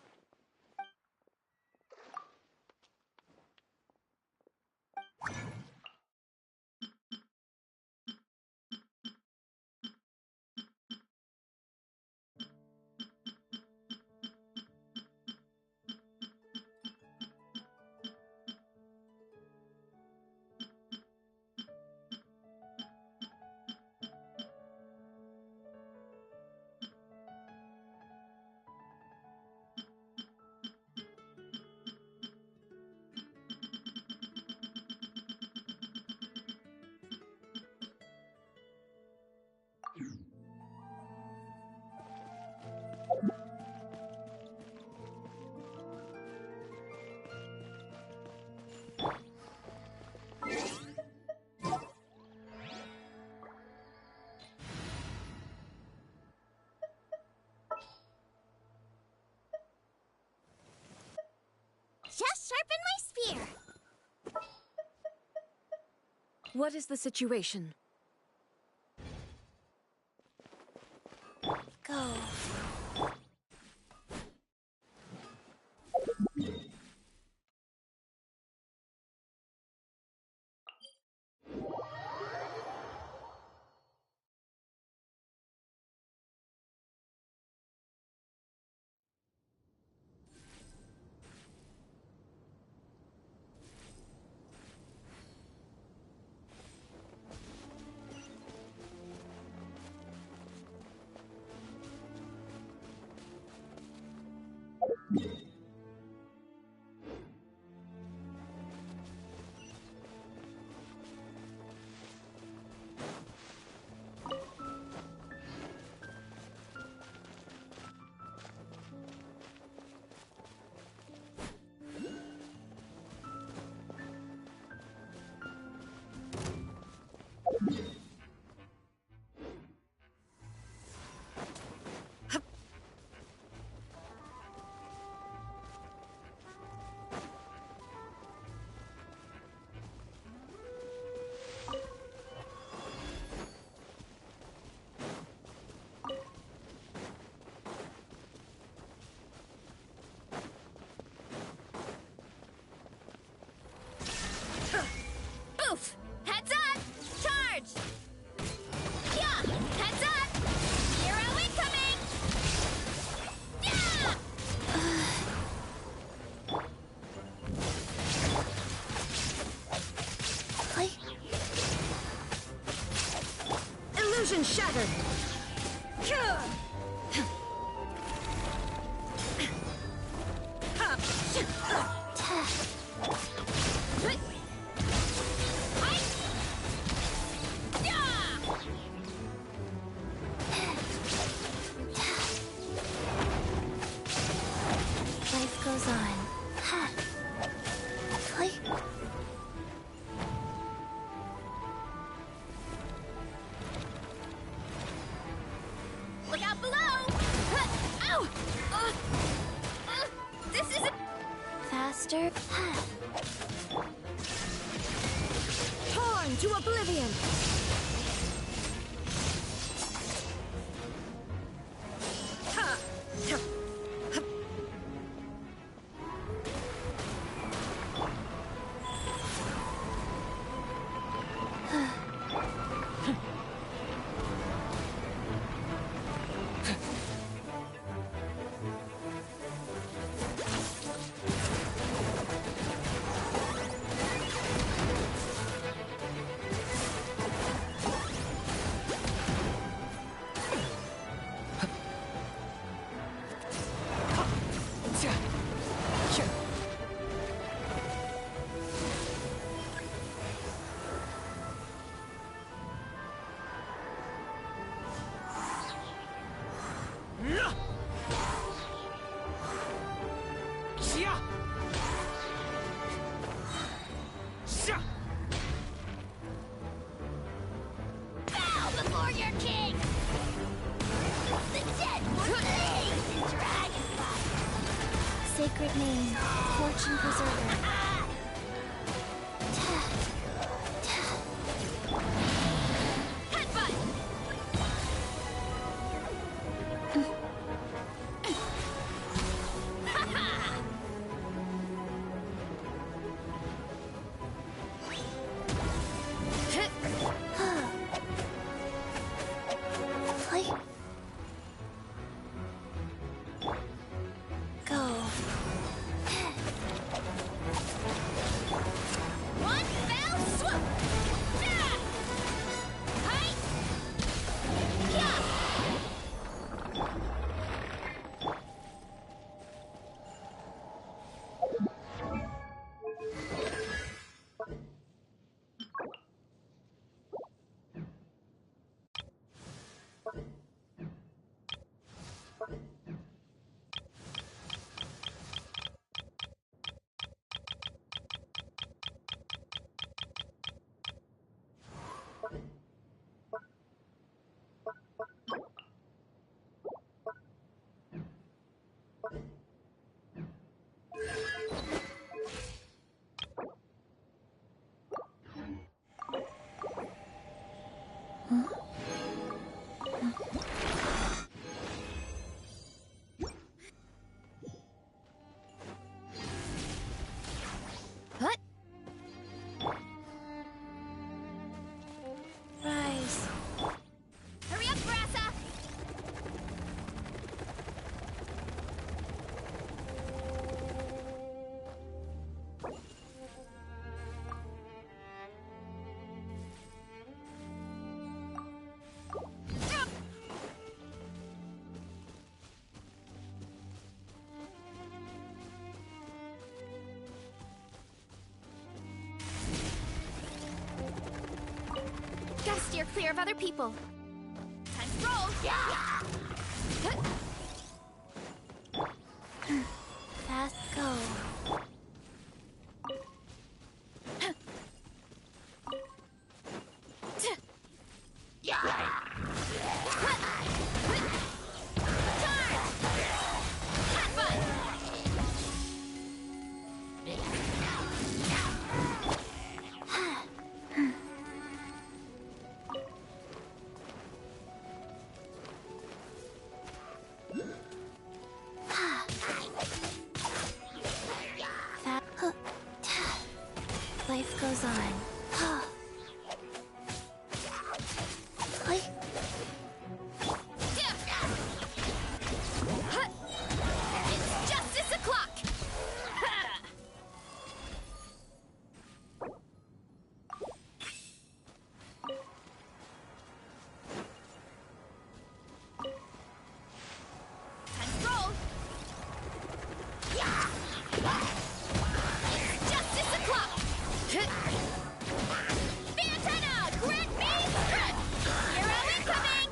Just sharpen my spear. What is the situation? Go. Oof! Heads up! Charge! Yeah! Heads up! Hero incoming! Yeah! Illusion shattered! Life goes on. Look out below! Ow! This isn't... Faster. Torn to oblivion! Bow before your king! sacred name, Fortune Preserver. Gotta steer clear of other people. Time to roll! Fast go. Life goes on. It's justice o'clock! Time to roll! It's justice o'clock! Fantana! Grant me strength! Hero incoming!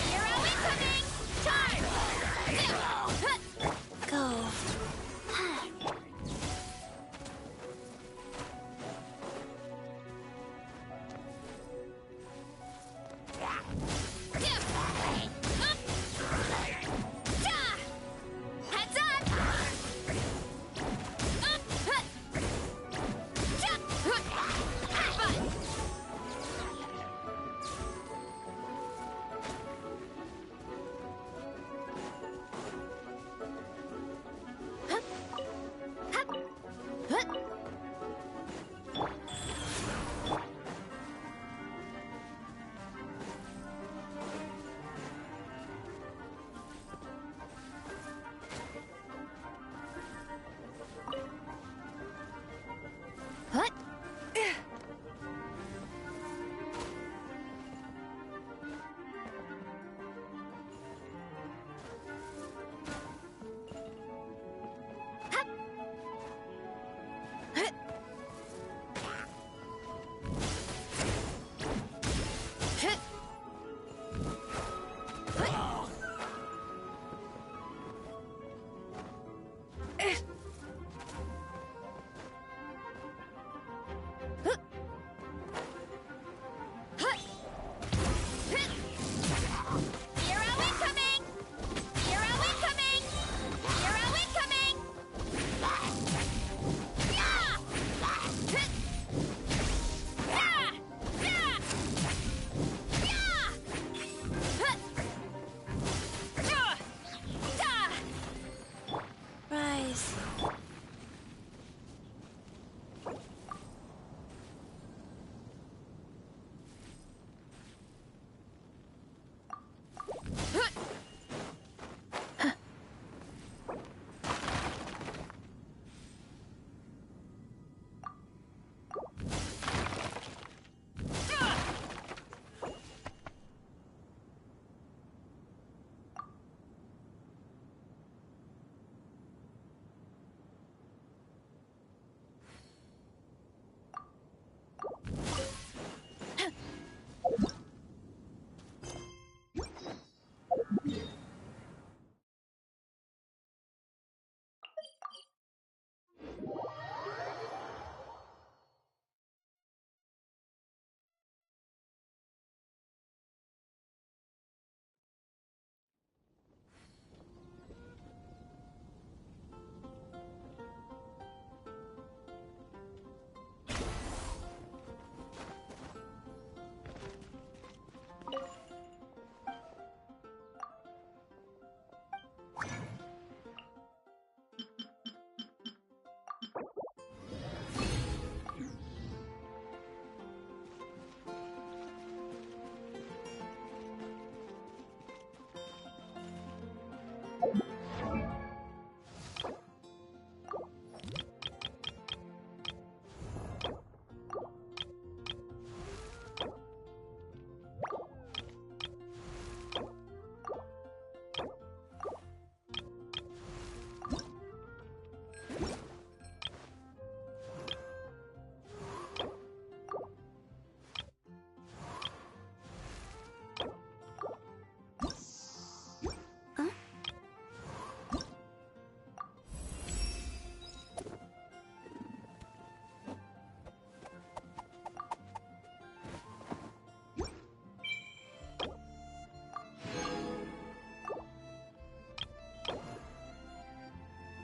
Hero incoming! Charge! Go.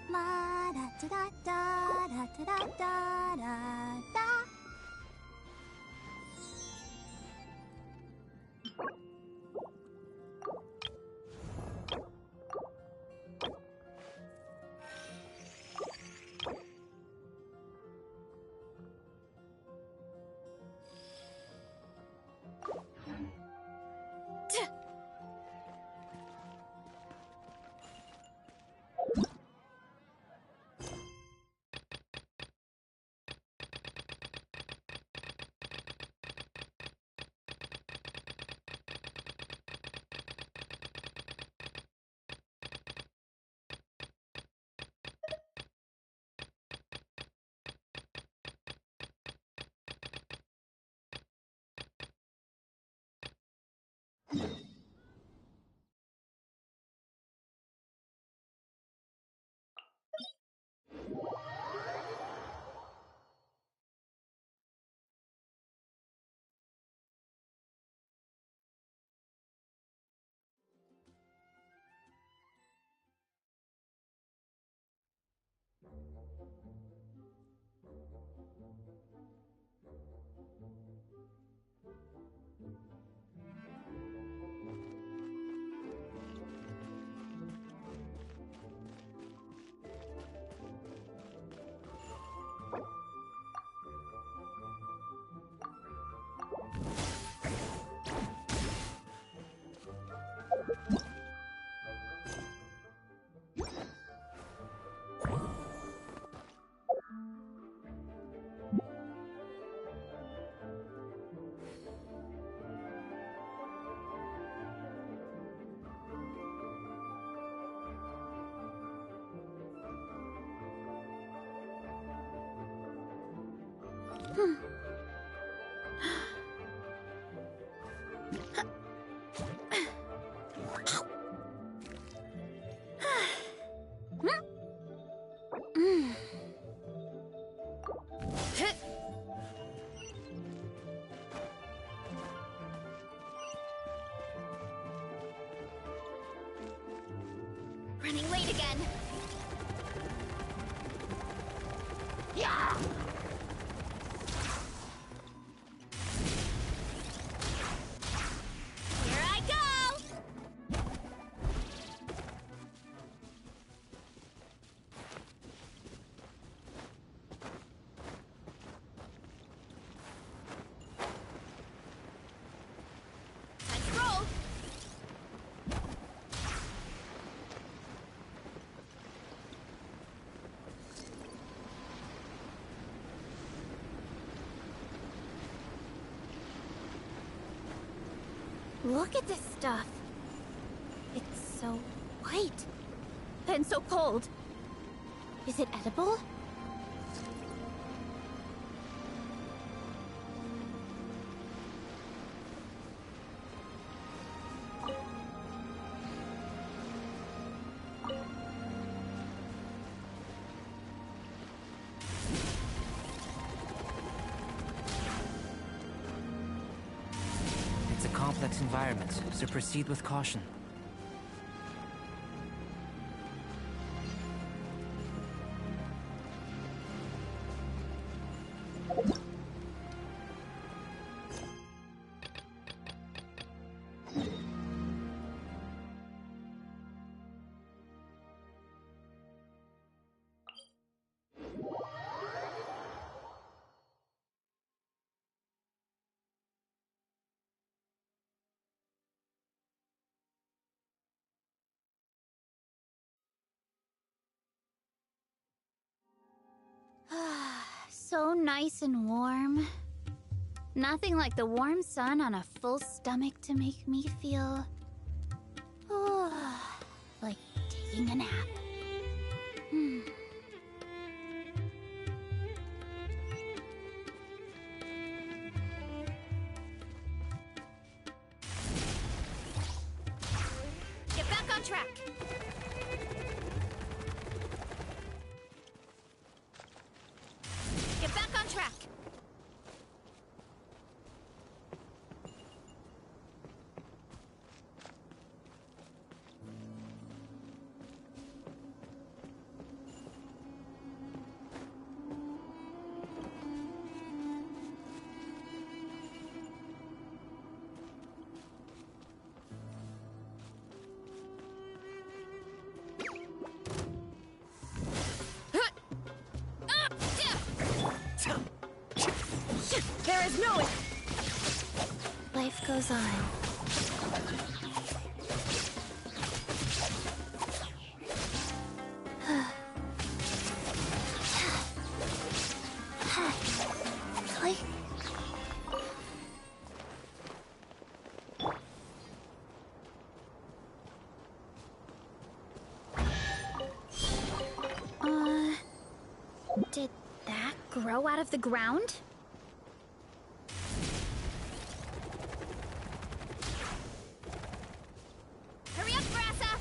La da da da da da da da da da. Running late again. Yeah! Here I go! Let's roll! Look at this stuff. It's so white. And so cold. Is it edible? It's a complex environment, so proceed with caution. so nice and warm. Nothing like the warm sun on a full stomach to make me feel... like taking a nap. Get back on track. Get back on track. There is no... Life goes on. Really? Did that grow out of the ground? Hurry up, Grassa!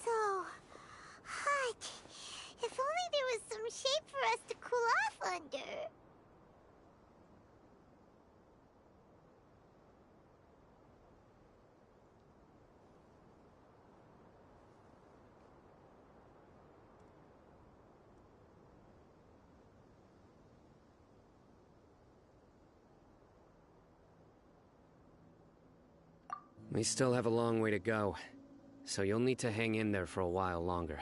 So hot. If only there was some shade for us to cool off under. We still have a long way to go, so you'll need to hang in there for a while longer.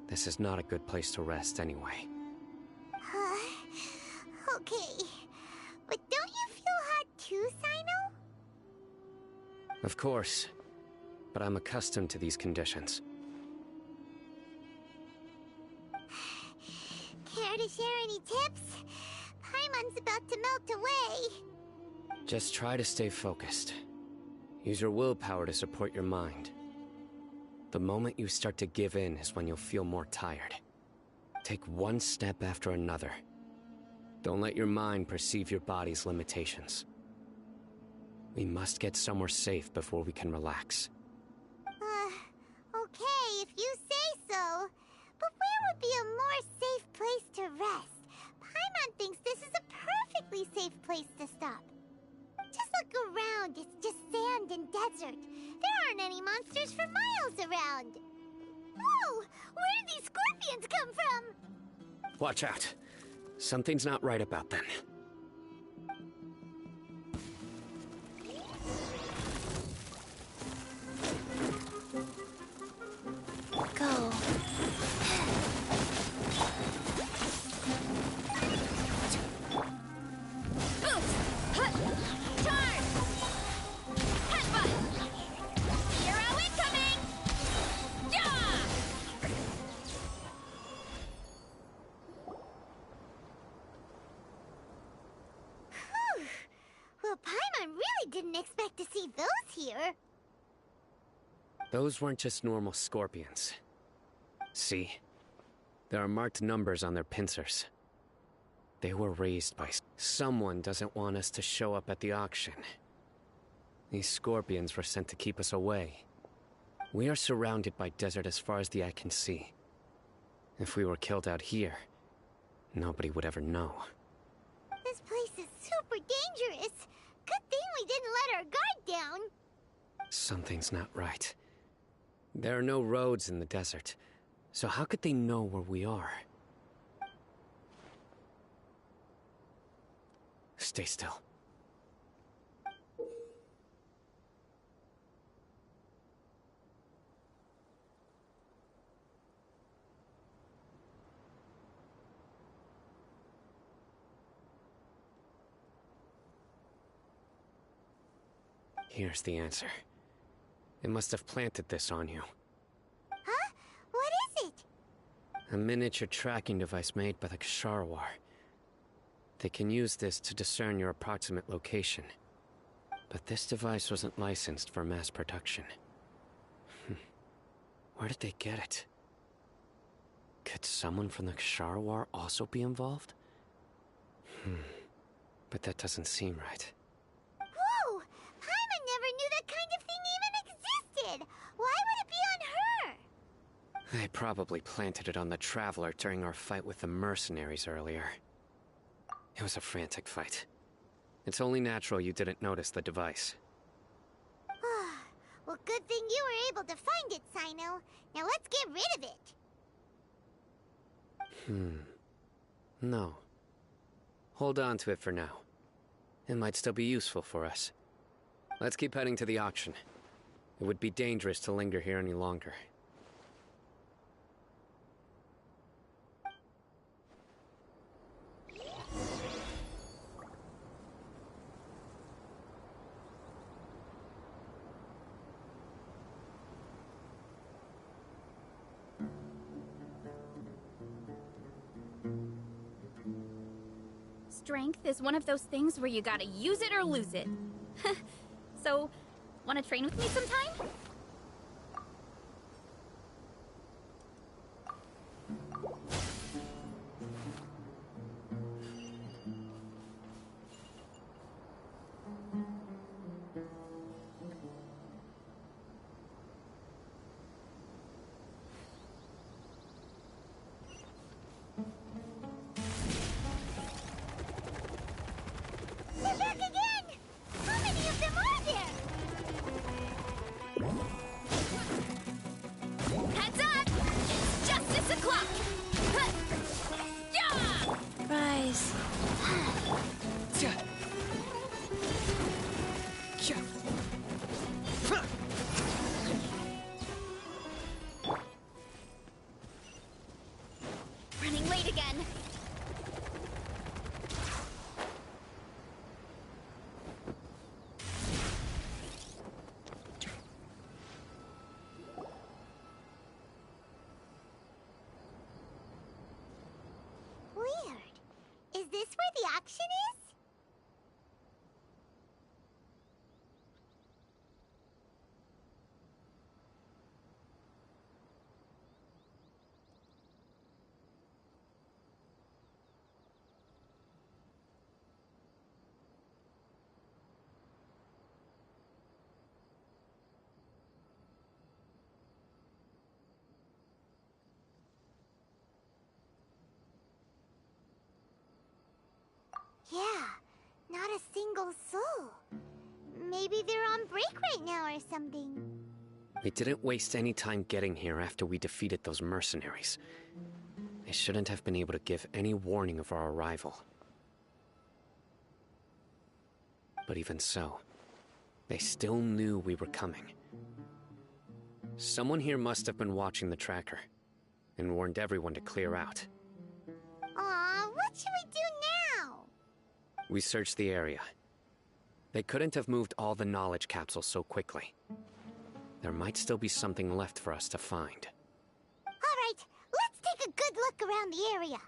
This is not a good place to rest anyway. Okay. But don't you feel hot too, Sino? Of course, but I'm accustomed to these conditions. Care to share any tips? Paimon's about to melt away. Just try to stay focused. Use your willpower to support your mind. The moment you start to give in is when you'll feel more tired. Take one step after another. Don't let your mind perceive your body's limitations. We must get somewhere safe before we can relax. Okay, if you say so. But where would be a more safe place to rest? Paimon thinks this is a perfectly safe place to stop. Just look around, it's just sand and desert. There aren't any monsters for miles around. Whoa! Where did these scorpions come from? Watch out. Something's not right about them. Go. Well, Paimon really didn't expect to see those here. Those weren't just normal scorpions. See? There are marked numbers on their pincers. They were raised by... Someone doesn't want us to show up at the auction. These scorpions were sent to keep us away. We are surrounded by desert as far as the eye can see. If we were killed out here, nobody would ever know. This place is super dangerous. Good thing we didn't let our guard down. Something's not right. There are no roads in the desert, so how could they know where we are? Stay still. Here's the answer. They must have planted this on you. Huh? What is it? A miniature tracking device made by the Kshahrwar. They can use this to discern your approximate location. But this device wasn't licensed for mass production. Where did they get it? Could someone from the Kshahrwar also be involved? But that doesn't seem right. Whoa! Paimon never knew that kind of thing even existed! Why would it be on her? They probably planted it on the Traveler during our fight with the mercenaries earlier. It was a frantic fight. It's only natural you didn't notice the device. Well, good thing you were able to find it, Cyno. Now let's get rid of it. No. Hold on to it for now. It might still be useful for us. Let's keep heading to the auction. It would be dangerous to linger here any longer. Strength is one of those things where you gotta use it or lose it. So, wanna train with me sometime? They're back again! How many of them are there? Heads up! It's justice o'clock! Yeah! Rise. Running late again. Weird. Is this where the auction is? Yeah, not a single soul. Maybe they're on break right now or something. We didn't waste any time getting here after we defeated those mercenaries. They shouldn't have been able to give any warning of our arrival. But even so, they still knew we were coming. Someone here must have been watching the tracker and warned everyone to clear out. Aw, what should we do now? We searched the area. They couldn't have moved all the knowledge capsules so quickly. There might still be something left for us to find. All right, let's take a good look around the area.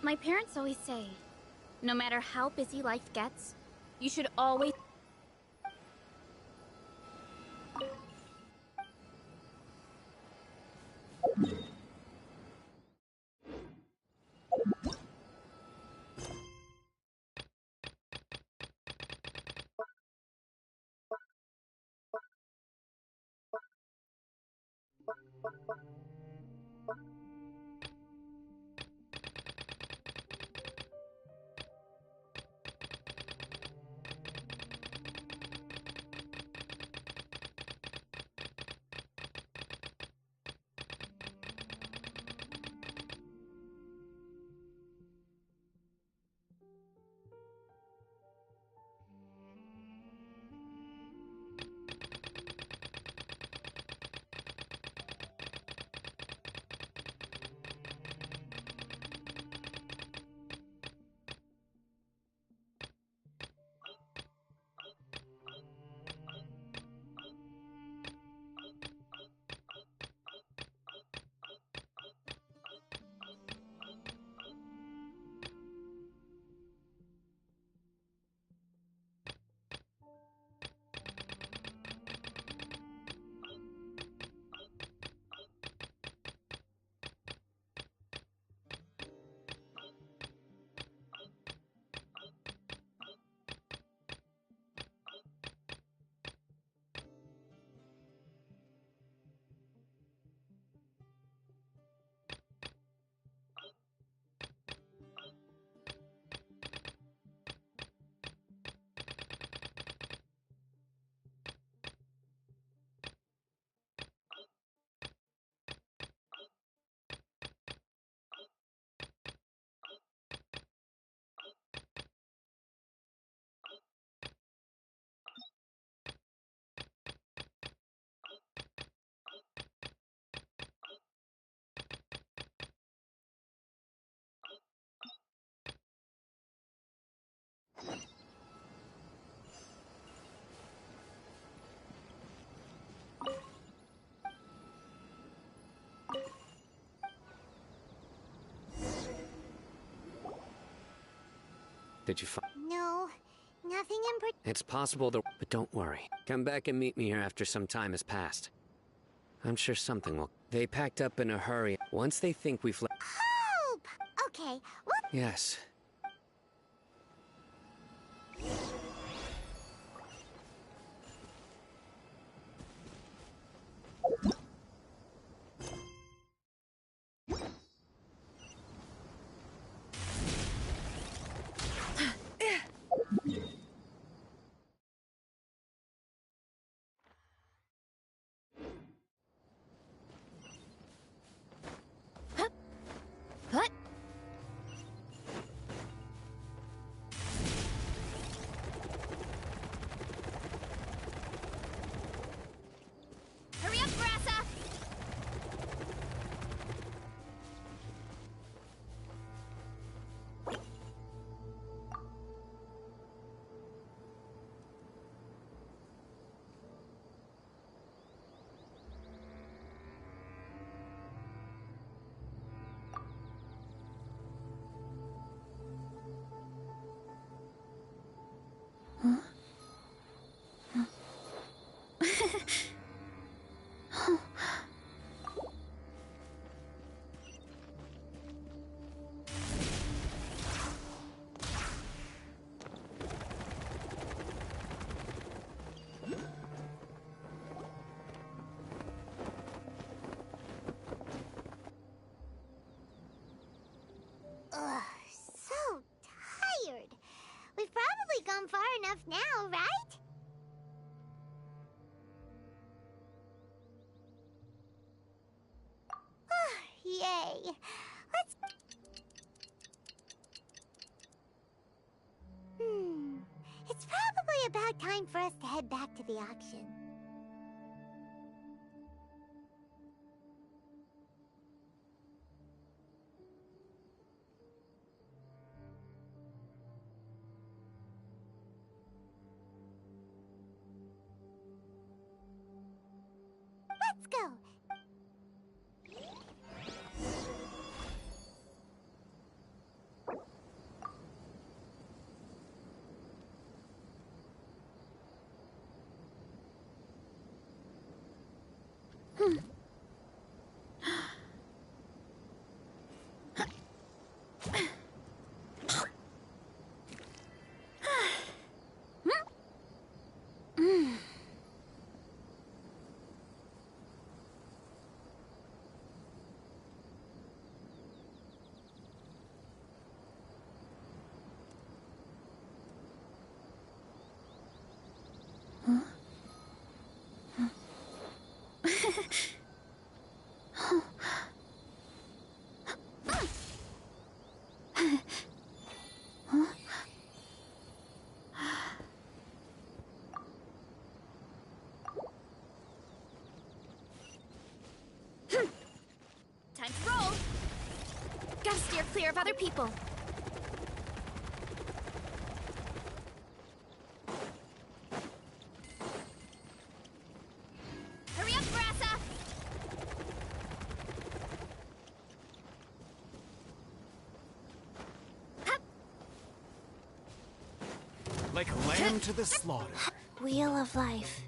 My parents always say, no matter how busy life gets, you should always... Did you find... No, nothing in particular. It's possible to... But don't worry. Come back and meet me here after some time has passed. I'm sure something will... They packed up in a hurry. Once they think we've... Hope! Okay, well... Yes. Hurry up, Grassa! Ugh, so tired. We've probably gone far enough now, right? Yay. Let's... It's probably about time for us to head back to the auction. steer clear of other people. Hurry up, Brassa! Like a lamb to the slaughter. Wheel of life.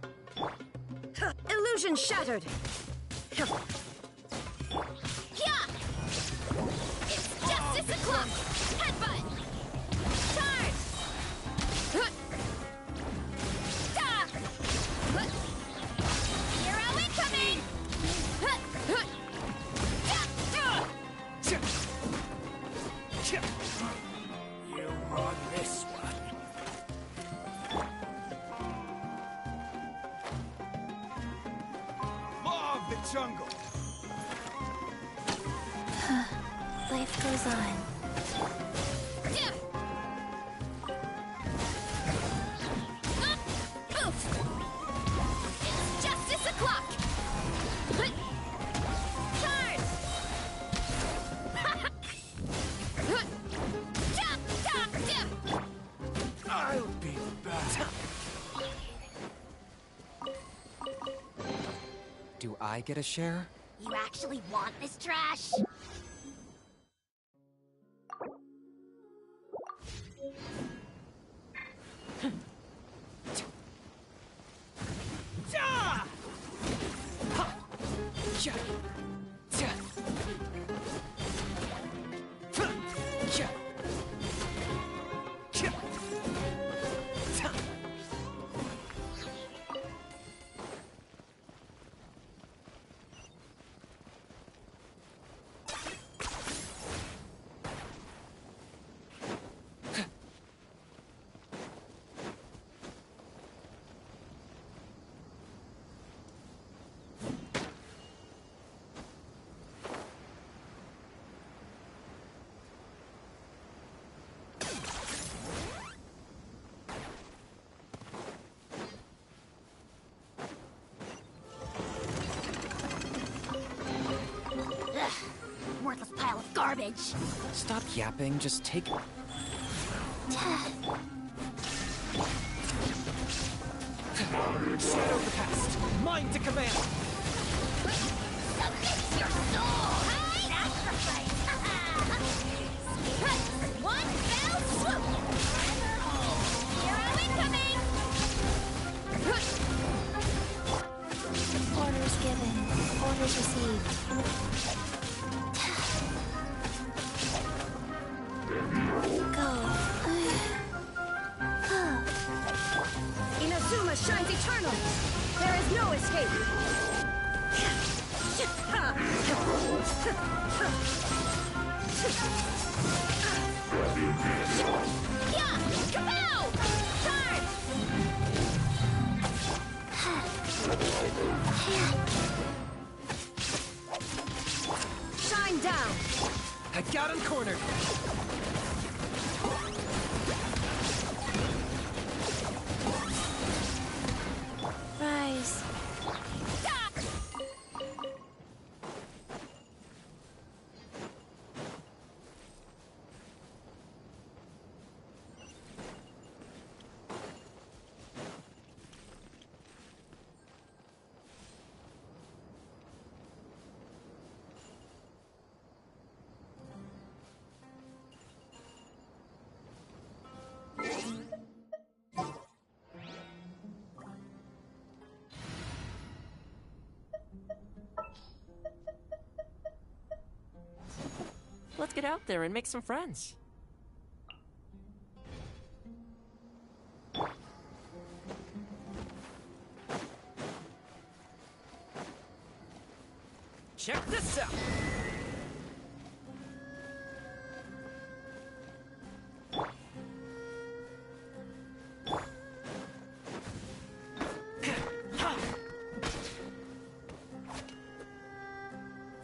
Illusion shattered! Yeah! It's justice o'clock! Headbutt! Charge! Hero incoming! You won this one. Law of the jungle. Life goes on. It's justice o'clock! Charge! I'll be back. Do I get a share? You actually want this trash? Worthless pile of garbage. Stop yapping, just take it. Shadow the past. Mind to command. Submit your soul! Sacrifice! One fell swoop! Hero incoming! Orders given. Orders received. Inazuma shines eternal! There is no escape! Yeah! Kapow! Charge! Shine down! I got him cornered. Rise. Let's get out there and make some friends. Check this out.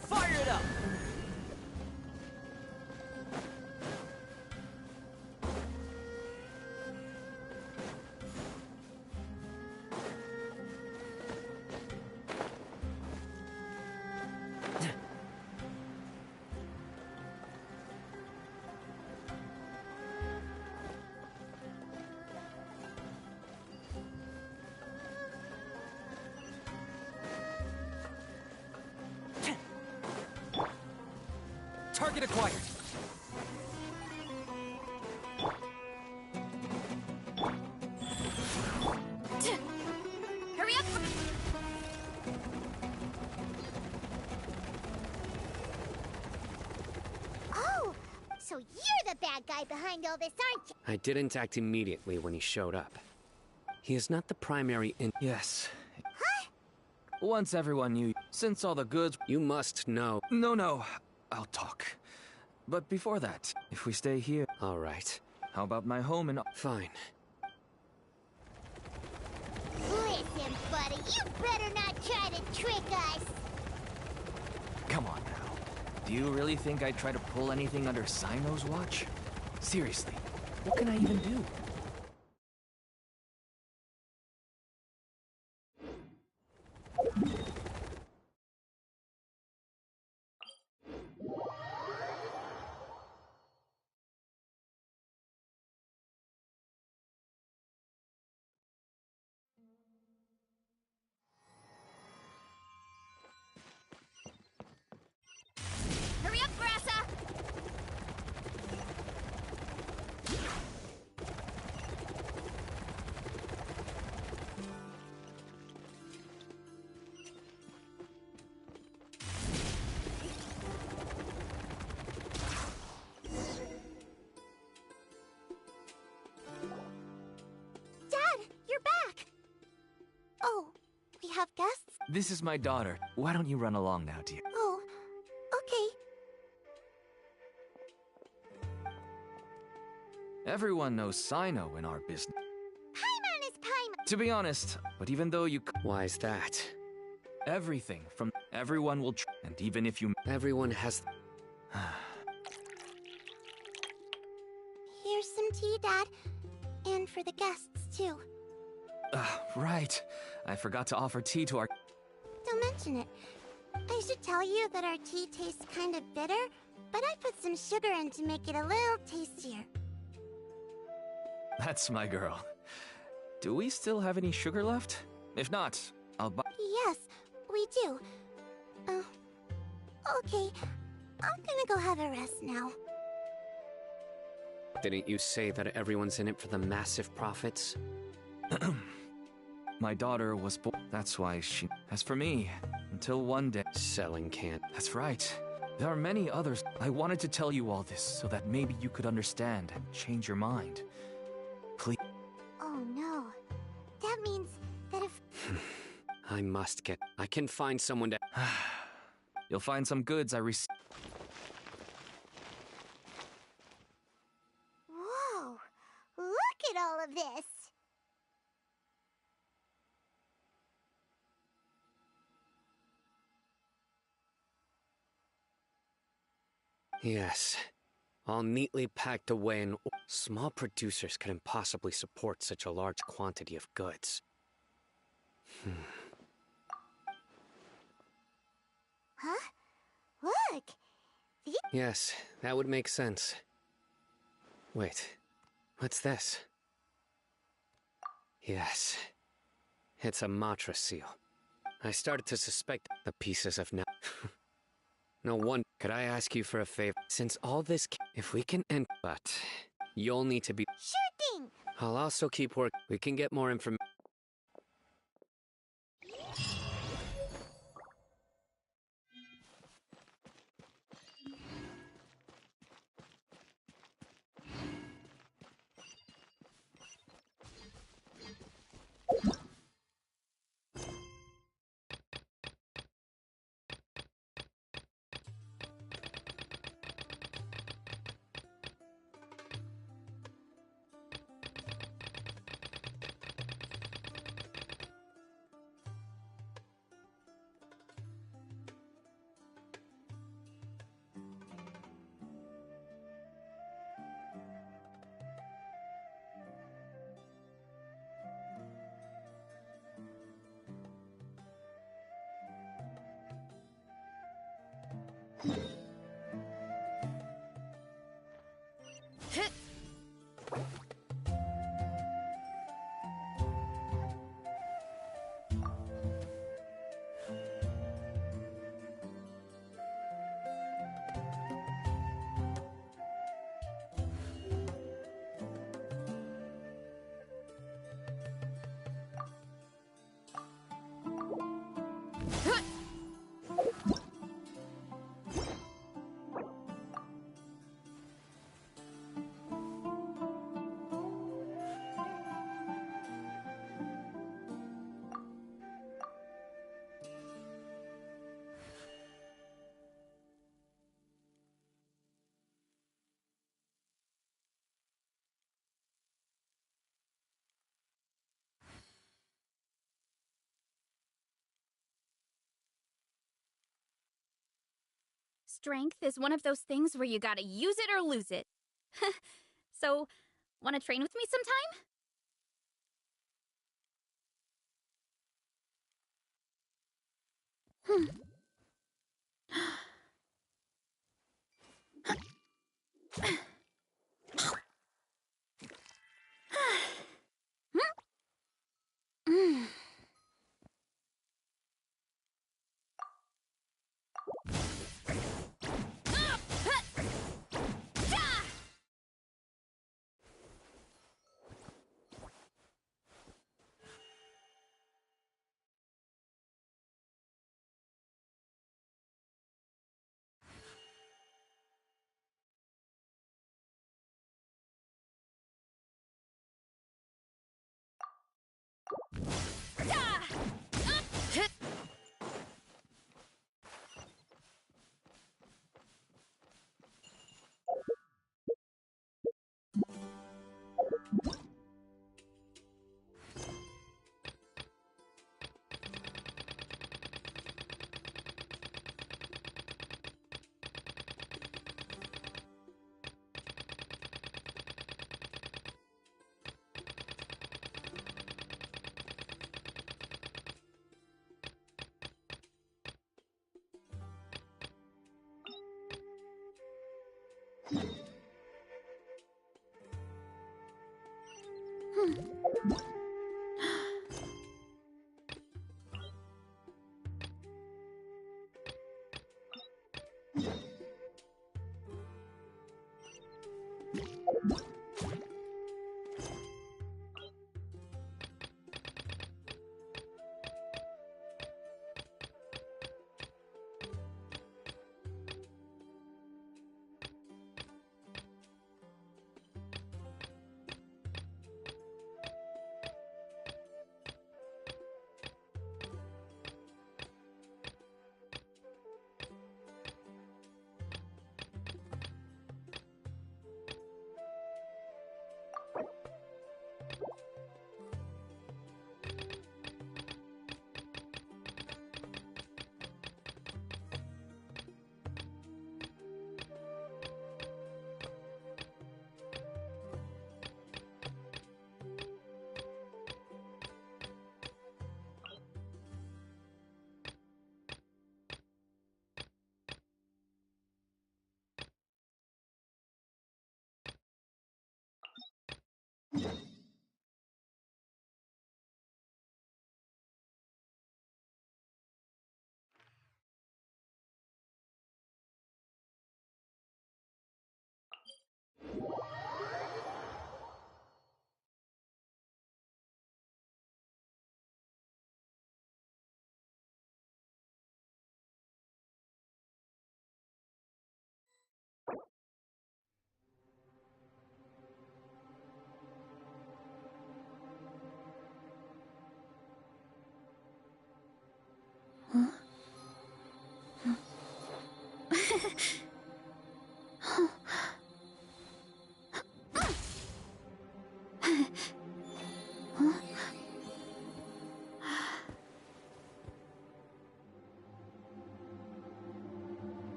Fire it up. Target acquired. Hurry up! Oh, so you're the bad guy behind all this, aren't you? I didn't act immediately when he showed up. He is not the primary in- Yes. Huh? Once everyone knew, since all the goods... You must know. No. I'll talk. But before that, if we stay here... All right. How about my home and... Fine. Listen, buddy, you better not try to trick us. Come on now. Do you really think I'd try to pull anything under Sino's watch? Seriously, what can I even do? Hurry up, Grassa! Dad, you're back. Oh, we have guests? This is my daughter. Why don't you run along now, dear? Oh, okay. Everyone knows Sino in our business. Paimon is Paimon. To be honest, but even though you... Why is that? Everything from... Everyone will... And even if you... Everyone has... Here's some tea, Dad. And for the guests, too. Right. I forgot to offer tea to our... Don't mention it. I should tell you that our tea tastes kind of bitter, but I put some sugar in to make it a little tastier. That's my girl. Do we still have any sugar left? If not, I'll buy... Yes, we do. Okay. I'm gonna go have a rest now. Didn't you say that everyone's in it for the massive profits? My daughter was born. That's why she... As for me, until one day... Selling can't. That's right. There are many others. I wanted to tell you all this so that maybe you could understand and change your mind. Please. Oh no. That means that if... I must get... I can find someone to... You'll find some goods I received. Whoa! Look at all of this! Yes. All neatly packed away in... Small producers could impossibly support such a large quantity of goods. Huh? Look! Yes, that would make sense. Wait, what's this? Yes, it's a Matra seal. I started to suspect the pieces of now. No one. Could I ask you for a favor? Since all this, if we can end, but you'll need to be. Sure thing. I'll also keep work. We can get more information. strength is one of those things where you gotta use it or lose it. So, wanna train with me sometime?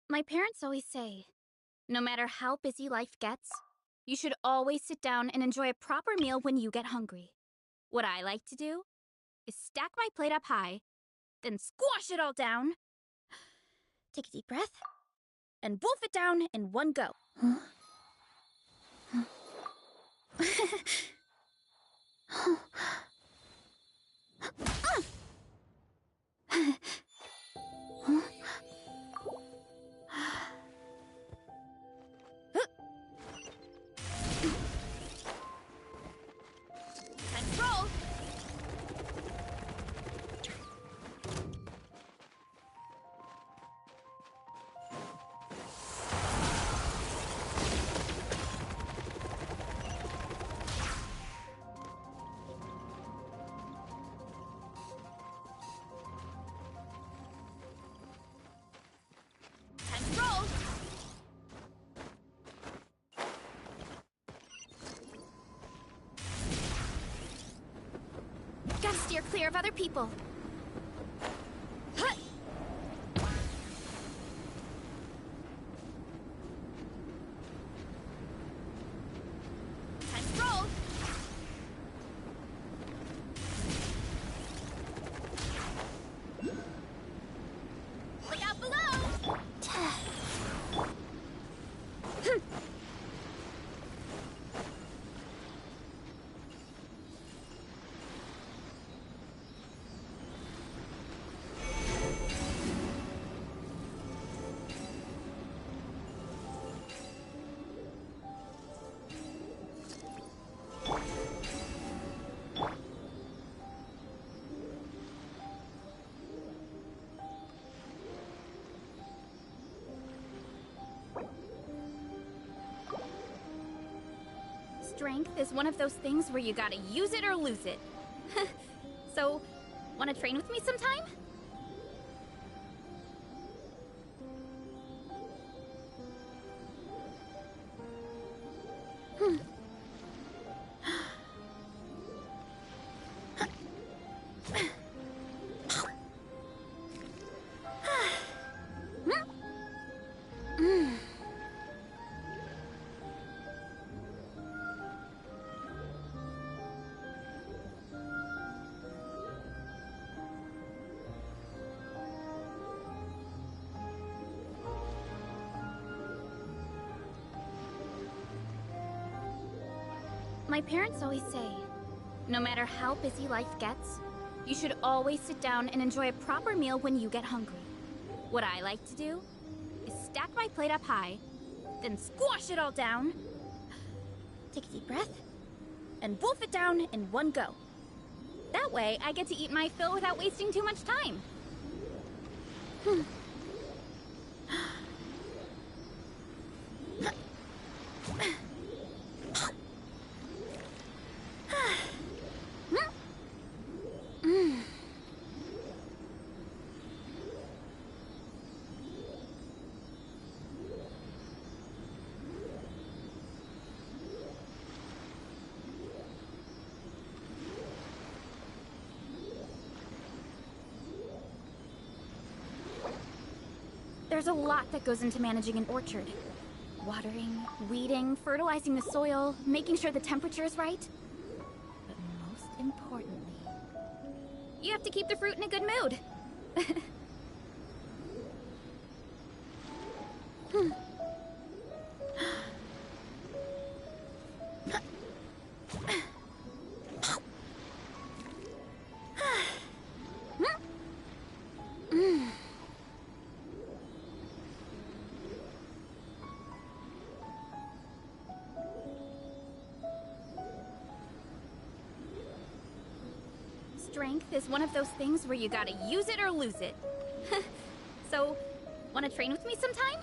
My parents always say, no matter how busy life gets, you should always sit down and enjoy a proper meal when you get hungry. What I like to do is stack my plate up high, then squash it all down, take a deep breath, and wolf it down in one go. Let's roll! steer clear of other people. Time to roll. Look out below! Strength is one of those things where you gotta use it or lose it. So, wanna train with me sometime? My parents always say, no matter how busy life gets, you should always sit down and enjoy a proper meal when you get hungry. What I like to do is stack my plate up high, then squash it all down, take a deep breath, and wolf it down in one go. That way, I get to eat my fill without wasting too much time. There's a lot that goes into managing an orchard. Watering, weeding, fertilizing the soil, making sure the temperature is right. But most importantly, you have to keep the fruit in a good mood. Strength is one of those things where you gotta use it or lose it. So, wanna train with me sometime?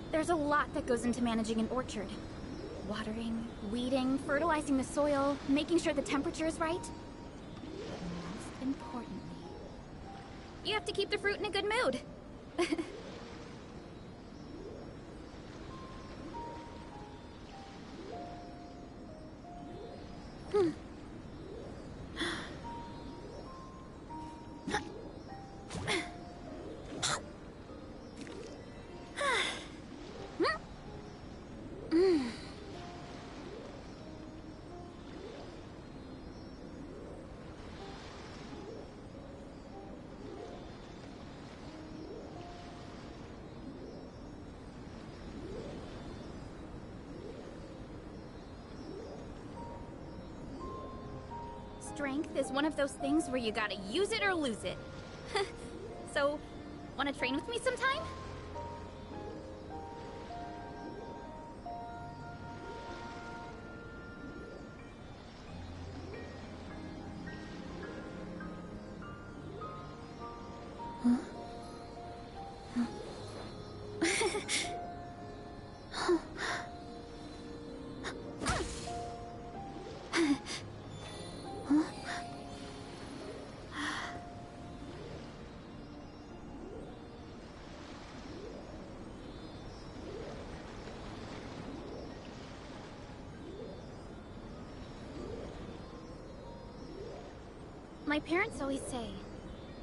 There's a lot that goes into managing an orchard. Watering, weeding, fertilizing the soil, making sure the temperature is right. But most importantly, you have to keep the fruit in a good mood. Strength is one of those things where you gotta use it or lose it. So, wanna train with me sometime? My parents always say,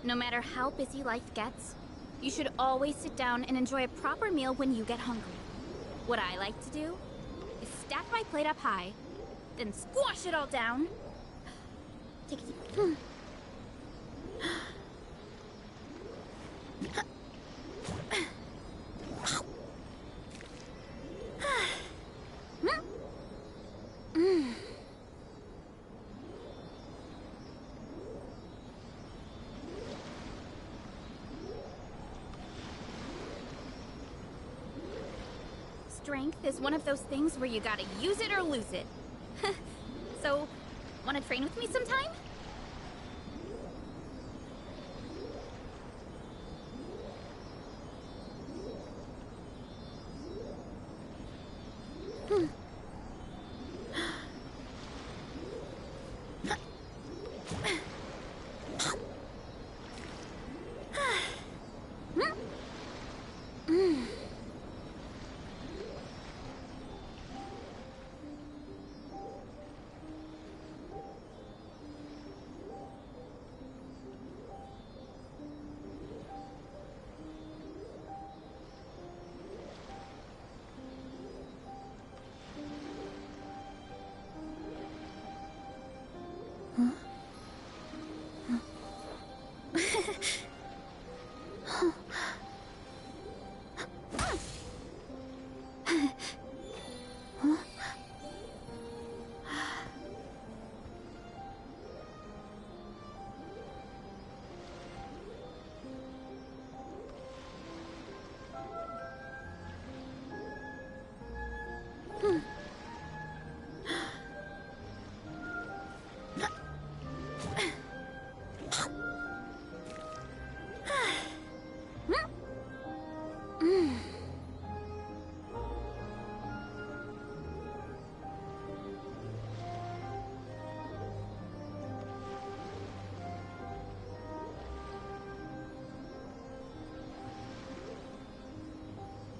no matter how busy life gets, you should always sit down and enjoy a proper meal when you get hungry. What I like to do is stack my plate up high, then squash it all down. Take it deep. Strength is one of those things where you gotta use it or lose it. So, wanna train with me sometime?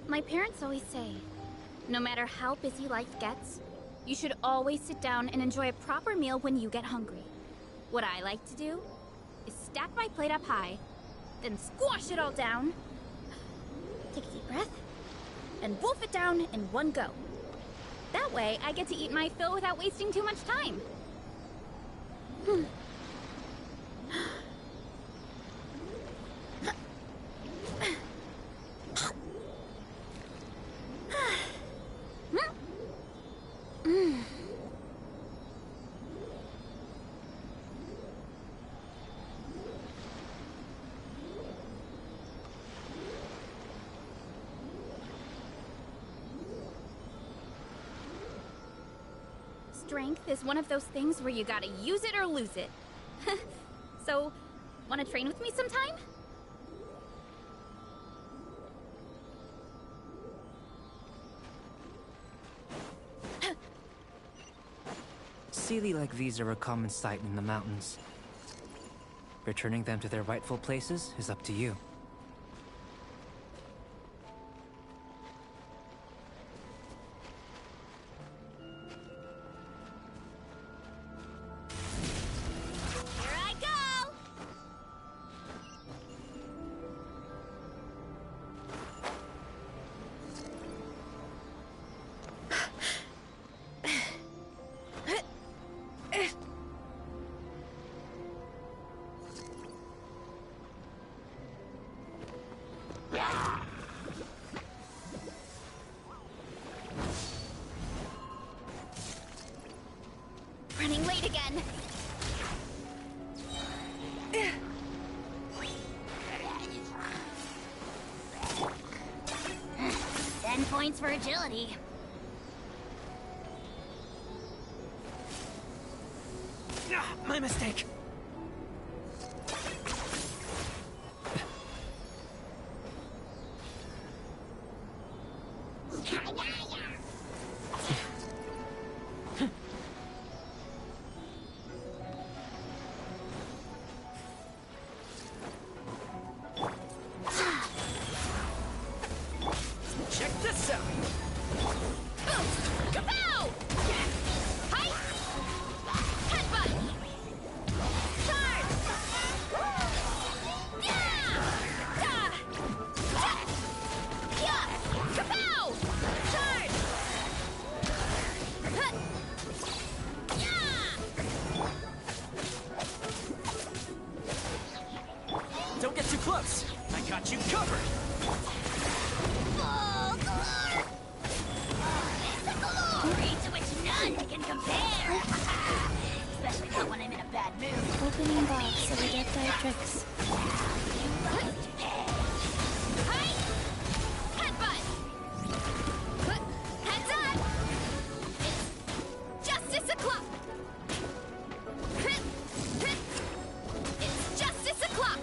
My parents always say, no matter how busy life gets, you should always sit down and enjoy a proper meal when you get hungry. What I like to do is stack my plate up high, then squash it all down. Take a deep breath, and wolf it down in one go. That way, I get to eat my fill without wasting too much time. Strength is one of those things where you gotta use it or lose it. So, wanna train with me sometime? Seelie like these are a common sight in the mountains. Returning them to their rightful places is up to you. Running late again. 10 points for agility. My mistake. Check this out. Kapow! Hi! Headbutt! got you covered! Full glory to which none can compare! Especially not when I'm in a bad mood. Opening box of Adepti Tricks. Headbutt! Heads up! It's Justice O'Clock! It's Justice O'Clock!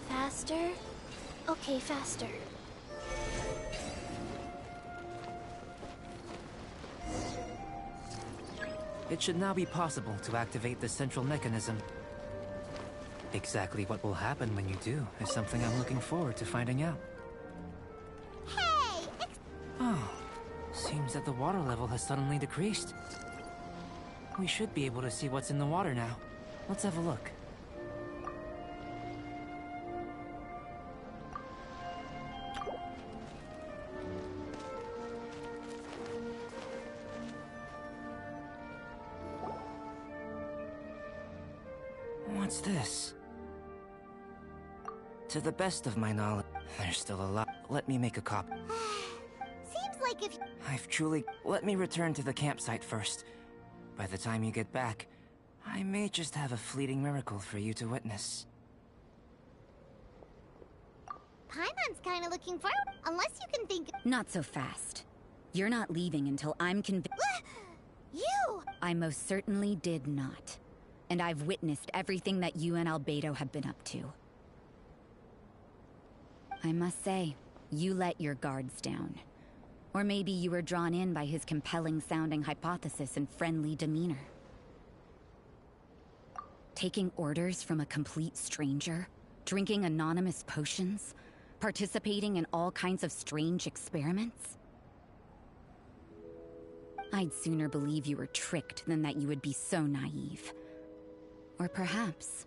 Faster? Okay, faster. It should now be possible to activate the central mechanism. Exactly what will happen when you do is something I'm looking forward to finding out. Hey! Oh, seems that the water level has suddenly decreased. We should be able to see what's in the water now. Let's have a look. What's this? To the best of my knowledge, there's still a lot. Let me make a copy. Seems like if... I've truly... Let me return to the campsite first. By the time you get back, I may just have a fleeting miracle for you to witness. Paimon's kinda looking forward, unless you can think... Not so fast. You're not leaving until I'm convinced. You! I most certainly did not. And I've witnessed everything that you and Albedo have been up to. I must say, you let your guards down. Or maybe you were drawn in by his compelling-sounding hypothesis and friendly demeanor. Taking orders from a complete stranger, drinking anonymous potions, participating in all kinds of strange experiments? I'd sooner believe you were tricked than that you would be so naive. Or perhaps,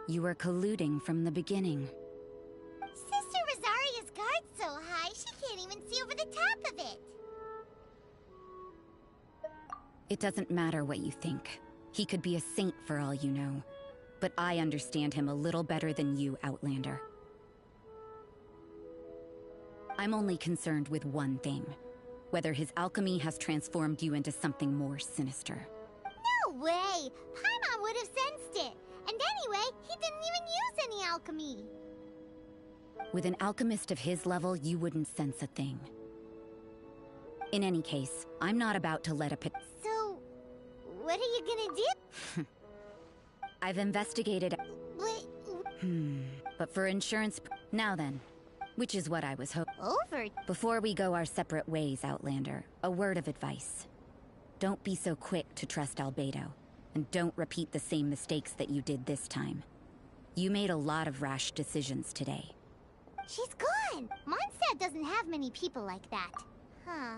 you were colluding from the beginning. Sister Rosaria's guard's so high, she can't even see over the top of it. It doesn't matter what you think. He could be a saint for all you know. But I understand him a little better than you, Outlander. I'm only concerned with one thing. Whether his alchemy has transformed you into something more sinister. No way! Paimon would have sensed it! And anyway, he didn't even use any alchemy! With an alchemist of his level, you wouldn't sense a thing. In any case, I'm not about to let a pit- So, what are you gonna do? I've investigated- Wait... But for insurance- Now then, which is what I was hoping- Over? Before we go our separate ways, Outlander, a word of advice. Don't be so quick to trust Albedo. And don't repeat the same mistakes that you did this time. You made a lot of rash decisions today. She's gone! Mondstadt doesn't have many people like that. Huh.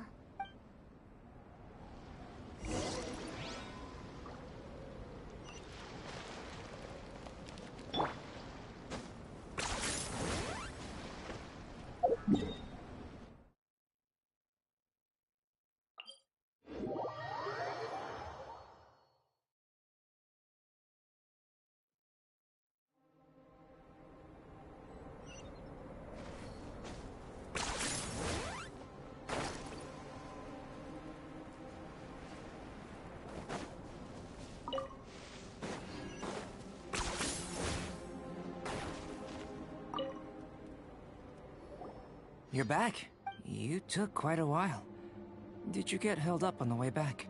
You're back. You took quite a while. Did you get held up on the way back?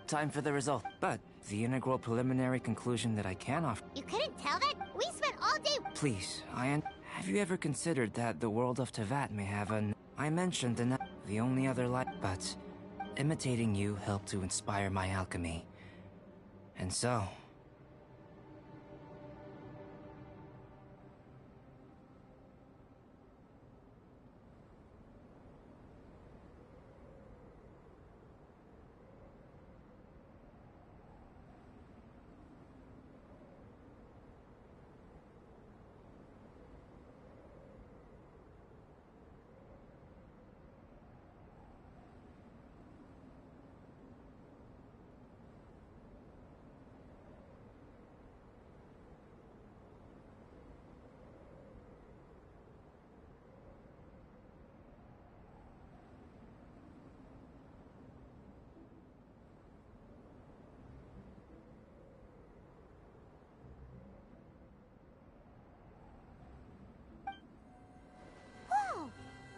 Time for the result. But the integral preliminary conclusion that I can offer... You couldn't tell that? We spent all day... Please, have you ever considered that the world of Teyvat may have an... I mentioned the only other light, but imitating you helped to inspire my alchemy. And so...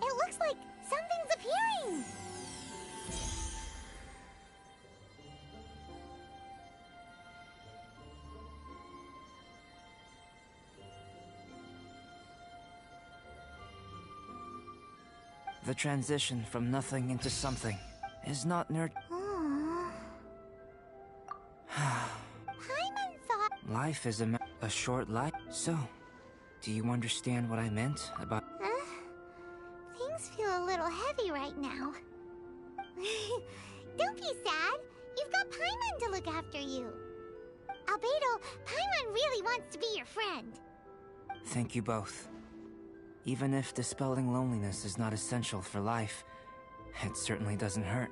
It looks like something's appearing! The transition from nothing into something is not Paimon thought... Life is a short life. So, do you understand what I meant about... Things feel a little heavy right now. Don't be sad. You've got Paimon to look after you. Albedo, Paimon really wants to be your friend. Thank you both. Even if dispelling loneliness is not essential for life, it certainly doesn't hurt.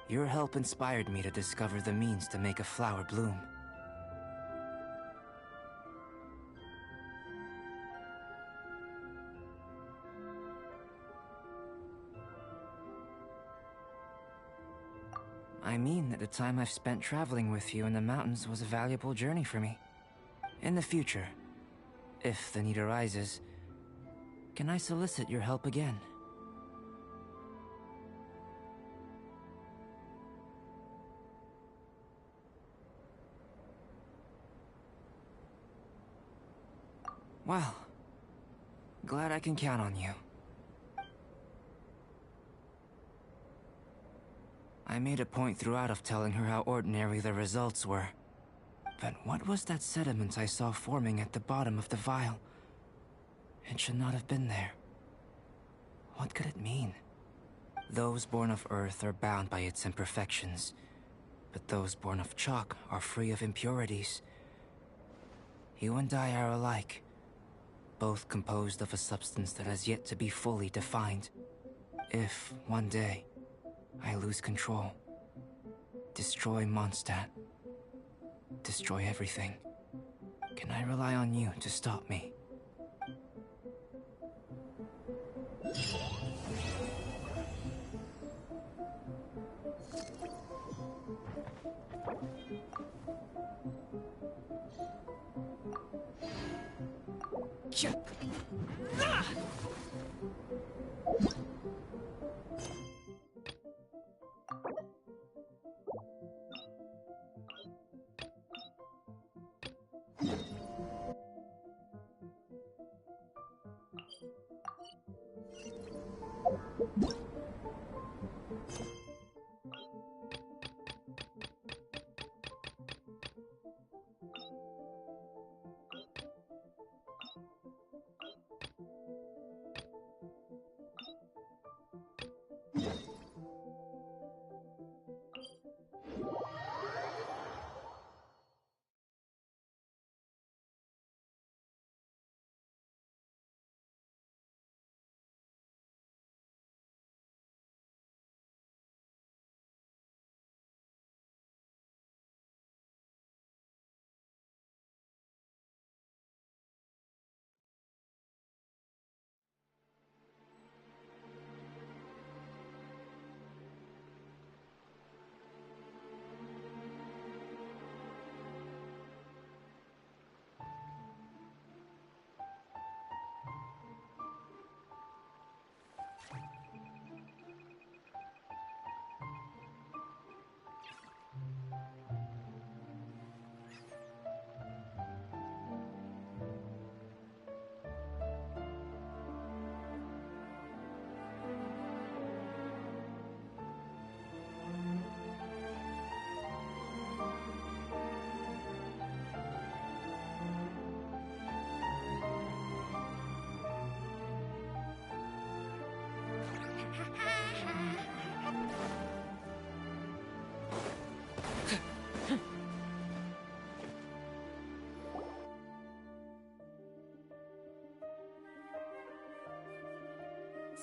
Your help inspired me to discover the means to make a flower bloom. I mean that the time I've spent traveling with you in the mountains was a valuable journey for me. In the future, if the need arises, can I solicit your help again? Well, glad I can count on you. I made a point throughout of telling her how ordinary the results were. But what was that sediment I saw forming at the bottom of the vial? It should not have been there. What could it mean? Those born of Earth are bound by its imperfections, but those born of chalk are free of impurities. You and I are alike, both composed of a substance that has yet to be fully defined. If, one day, I lose control, destroy Mondstadt, destroy everything, can I rely on you to stop me?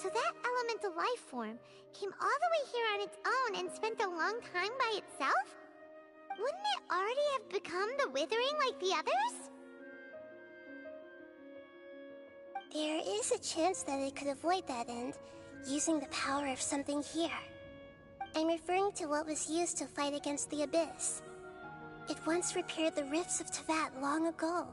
So that elemental life form came all the way here on its own and spent a long time by itself? Wouldn't it already have become the Withering like the others? There is a chance that it could avoid that end, using the power of something here. I'm referring to what was used to fight against the Abyss. It once repaired the rifts of Teyvat long ago.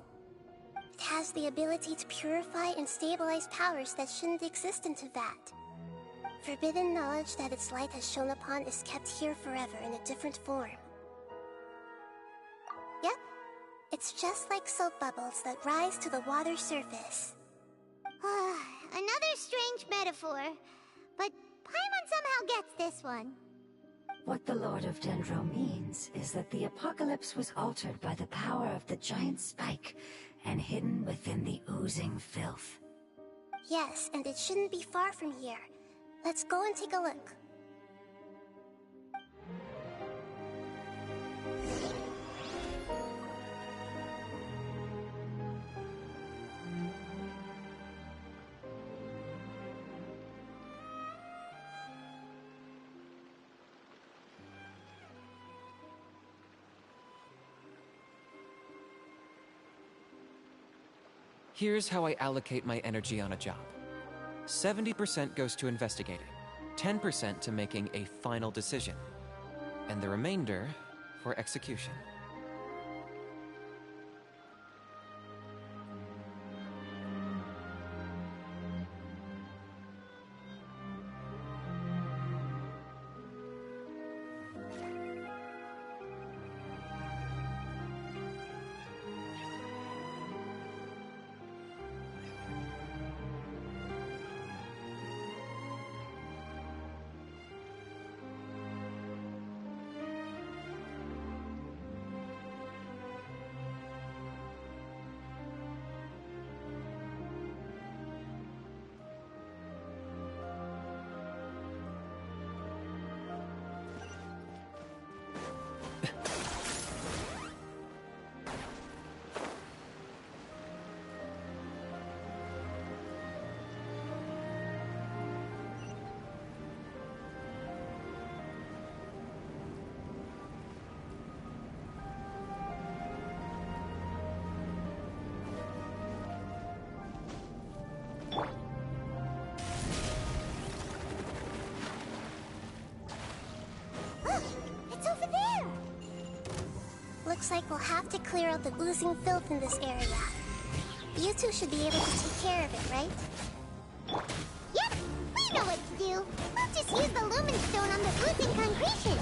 It has the ability to purify and stabilize powers that shouldn't exist in Teyvat. Forbidden knowledge that its light has shone upon is kept here forever in a different form. Yep, it's just like soap bubbles that rise to the water surface. Another strange metaphor, but Paimon somehow gets this one. What the Lord of Dendro means is that the apocalypse was altered by the power of the giant spike and hidden within the oozing filth. Yes, and it shouldn't be far from here. Let's go and take a look. Here's how I allocate my energy on a job. 70% goes to investigating, 10% to making a final decision, and the remainder for execution. Looks like we'll have to clear out the oozing filth in this area. You two should be able to take care of it, right? Yep, we know what to do. We'll just use the Lumen Stone on the oozing concretion.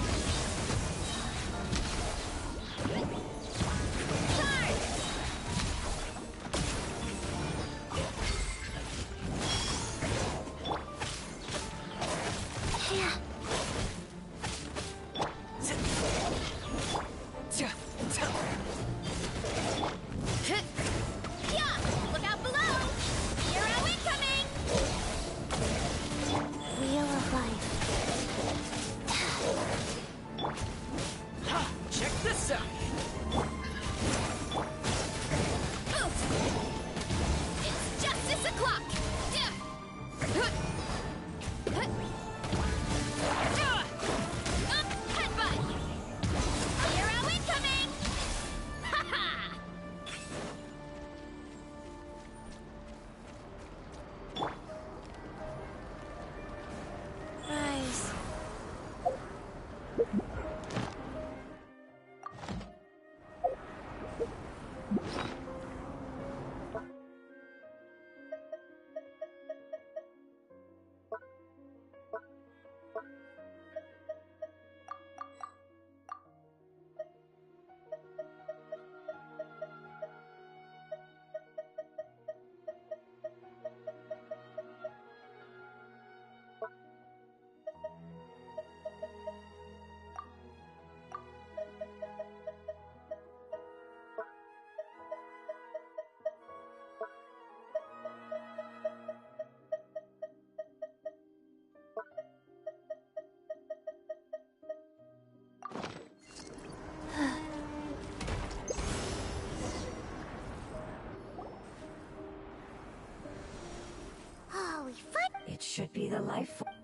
It should be the life force.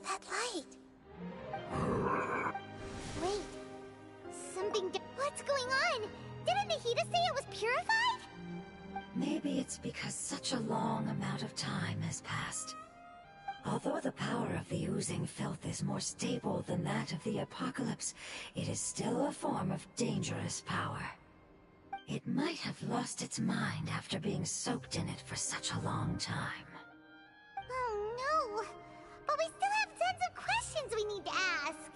That light! Wait. What's going on? Didn't Nahida say it was purified? Maybe it's because such a long amount of time has passed. Although the power of the oozing filth is more stable than that of the apocalypse, it is still a form of dangerous power. It might have lost its mind after being soaked in it for such a long time. Oh no! But we still have tons of questions we need to ask!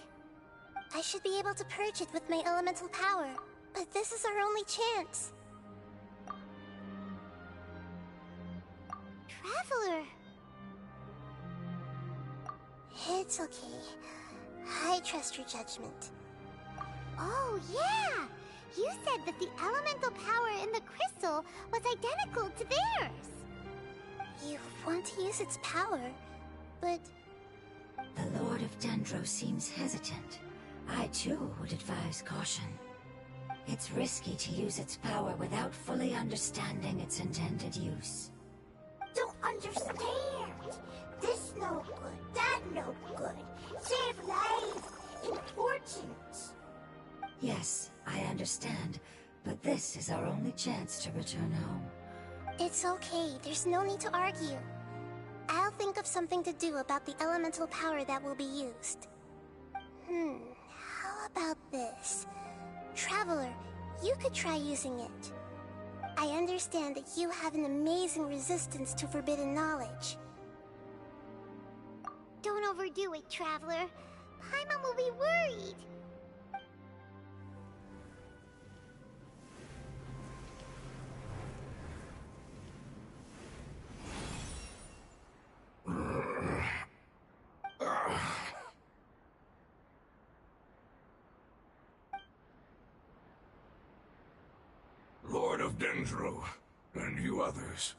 I should be able to purge it with my elemental power, but this is our only chance. Traveler! It's okay. I trust your judgment. Oh, yeah! You said that the elemental power in the crystal was identical to theirs! You want to use its power, but... The Lord of Dendro seems hesitant. I too would advise caution. It's risky to use its power without fully understanding its intended use. Don't understand! This no good, that no good. Save lives! Important! Yes, I understand, but this is our only chance to return home. It's okay, there's no need to argue. I'll think of something to do about the elemental power that will be used. How about this? Traveler, you could try using it. I understand that you have an amazing resistance to forbidden knowledge. Don't overdo it, Traveler. Paimon will be worried. Lord of Dendro, and you others,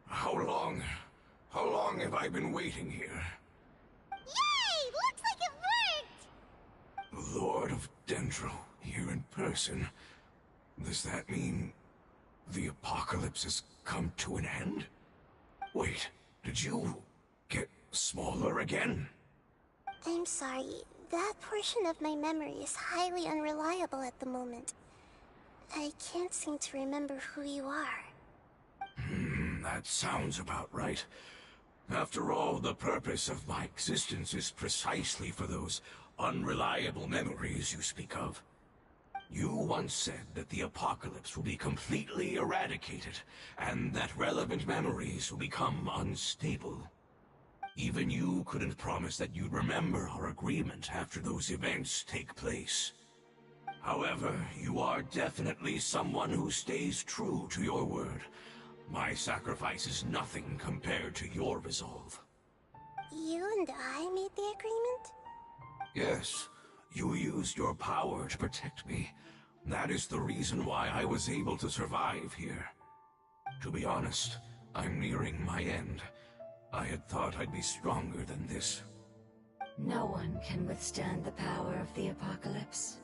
how long have I been waiting here? Yay! Looks like it worked! Lord of Dendro, here in person. Does that mean the apocalypse has come to an end? Wait, did you get smaller again? I'm sorry, that portion of my memory is highly unreliable at the moment. I can't seem to remember who you are. That sounds about right. After all, the purpose of my existence is precisely for those unreliable memories you speak of. You once said that the apocalypse will be completely eradicated, and that relevant memories will become unstable. Even you couldn't promise that you'd remember our agreement after those events take place. However, you are definitely someone who stays true to your word. My sacrifice is nothing compared to your resolve. You and I made the agreement? Yes, you used your power to protect me. That is the reason why I was able to survive here. To be honest, I'm nearing my end. I had thought I'd be stronger than this. No one can withstand the power of the apocalypse.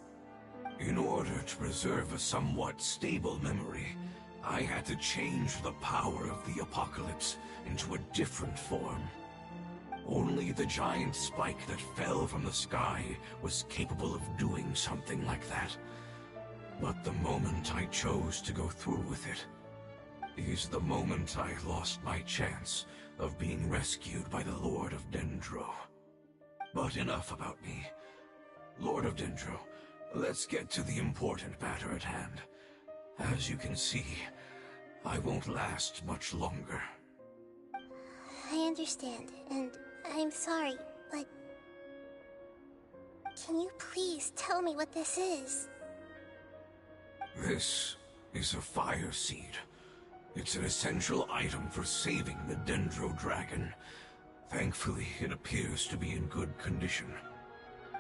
In order to preserve a somewhat stable memory, I had to change the power of the apocalypse into a different form. Only the giant spike that fell from the sky was capable of doing something like that. But the moment I chose to go through with it is the moment I lost my chance of being rescued by the Lord of Dendro. But enough about me. Lord of Dendro, let's get to the important matter at hand. As you can see, I won't last much longer. I understand, and I'm sorry, but... Can you please tell me what this is? This is a fire seed. It's an essential item for saving the Dendro Dragon. Thankfully, it appears to be in good condition.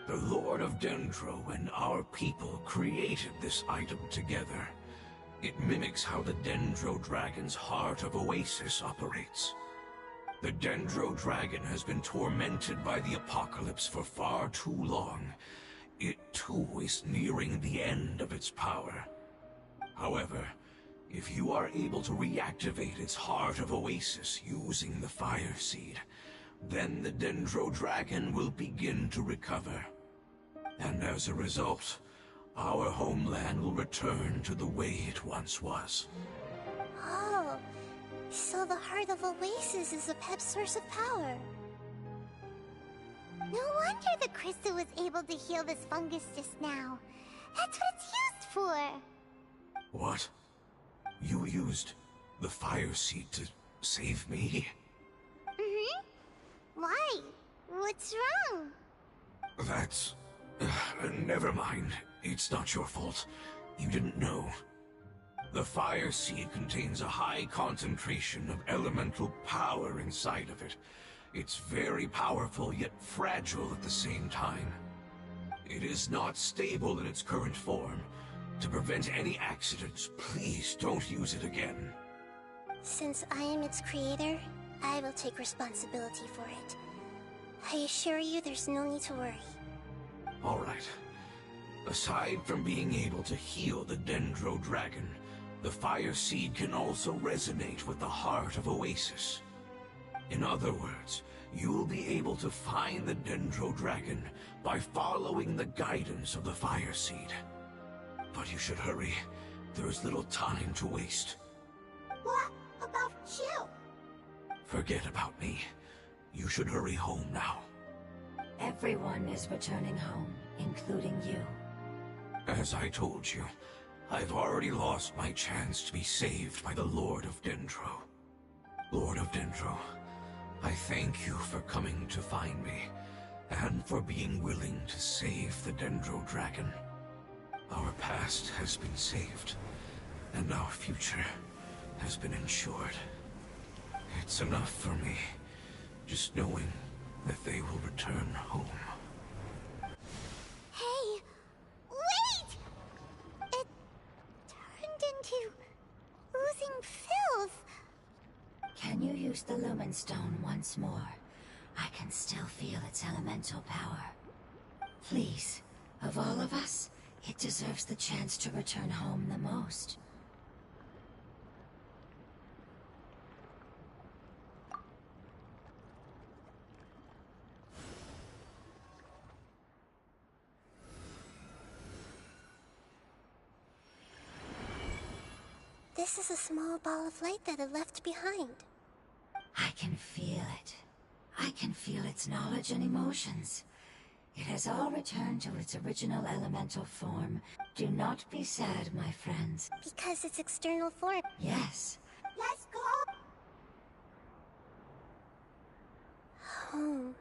The Lord of Dendro and our people created this item together. It mimics how the Dendro Dragon's Heart of Oasis operates. The Dendro Dragon has been tormented by the apocalypse for far too long. It too is nearing the end of its power. However, If you are able to reactivate its Heart of Oasis using the Fire Seed, then the Dendro Dragon will begin to recover. And as a result, our homeland will return to the way it once was. Oh, so the Heart of Oasis is a Pep's source of power. No wonder the crystal was able to heal this fungus just now. That's what it's used for. What? You used the Fire Seed to save me? Why? What's wrong? That's... never mind. It's not your fault. You didn't know. The Fire Seed contains a high concentration of elemental power inside of it. It's very powerful, yet fragile at the same time. It is not stable in its current form. To prevent any accidents, please don't use it again. Since I am its creator, I will take responsibility for it. I assure you there's no need to worry. Alright. Aside from being able to heal the Dendro Dragon, the Fire Seed can also resonate with the Heart of Oasis. In other words, you'll be able to find the Dendro Dragon by following the guidance of the Fire Seed. But you should hurry. There is little time to waste. What about you? Forget about me. You should hurry home now. Everyone is returning home, including you. As I told you, I've already lost my chance to be saved by the Lord of Dendro. Lord of Dendro, I thank you for coming to find me, and for being willing to save the Dendro Dragon. Our past has been saved, and our future has been ensured. It's enough for me, just knowing that they will return home. Hey, wait! It turned into oozing filth. Can you use the Lumen Stone once more? I can still feel its elemental power. Please, of all of us, it deserves the chance to return home the most. This is a small ball of light that it left behind. I can feel it. I can feel its knowledge and emotions. It has all returned to its original elemental form. Do not be sad, my friends. Because its external form... Yes. Let's go! Home.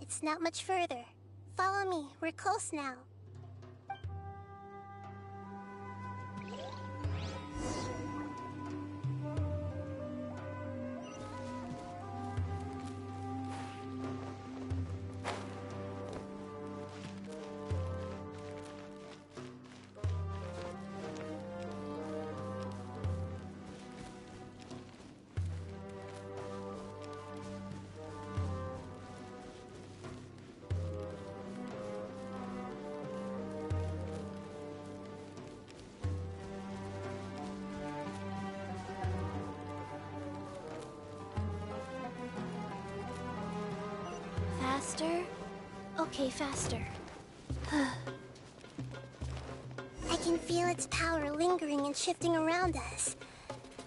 It's not much further. Follow me, we're close now. Faster? Okay, faster. I can feel its power lingering and shifting around us.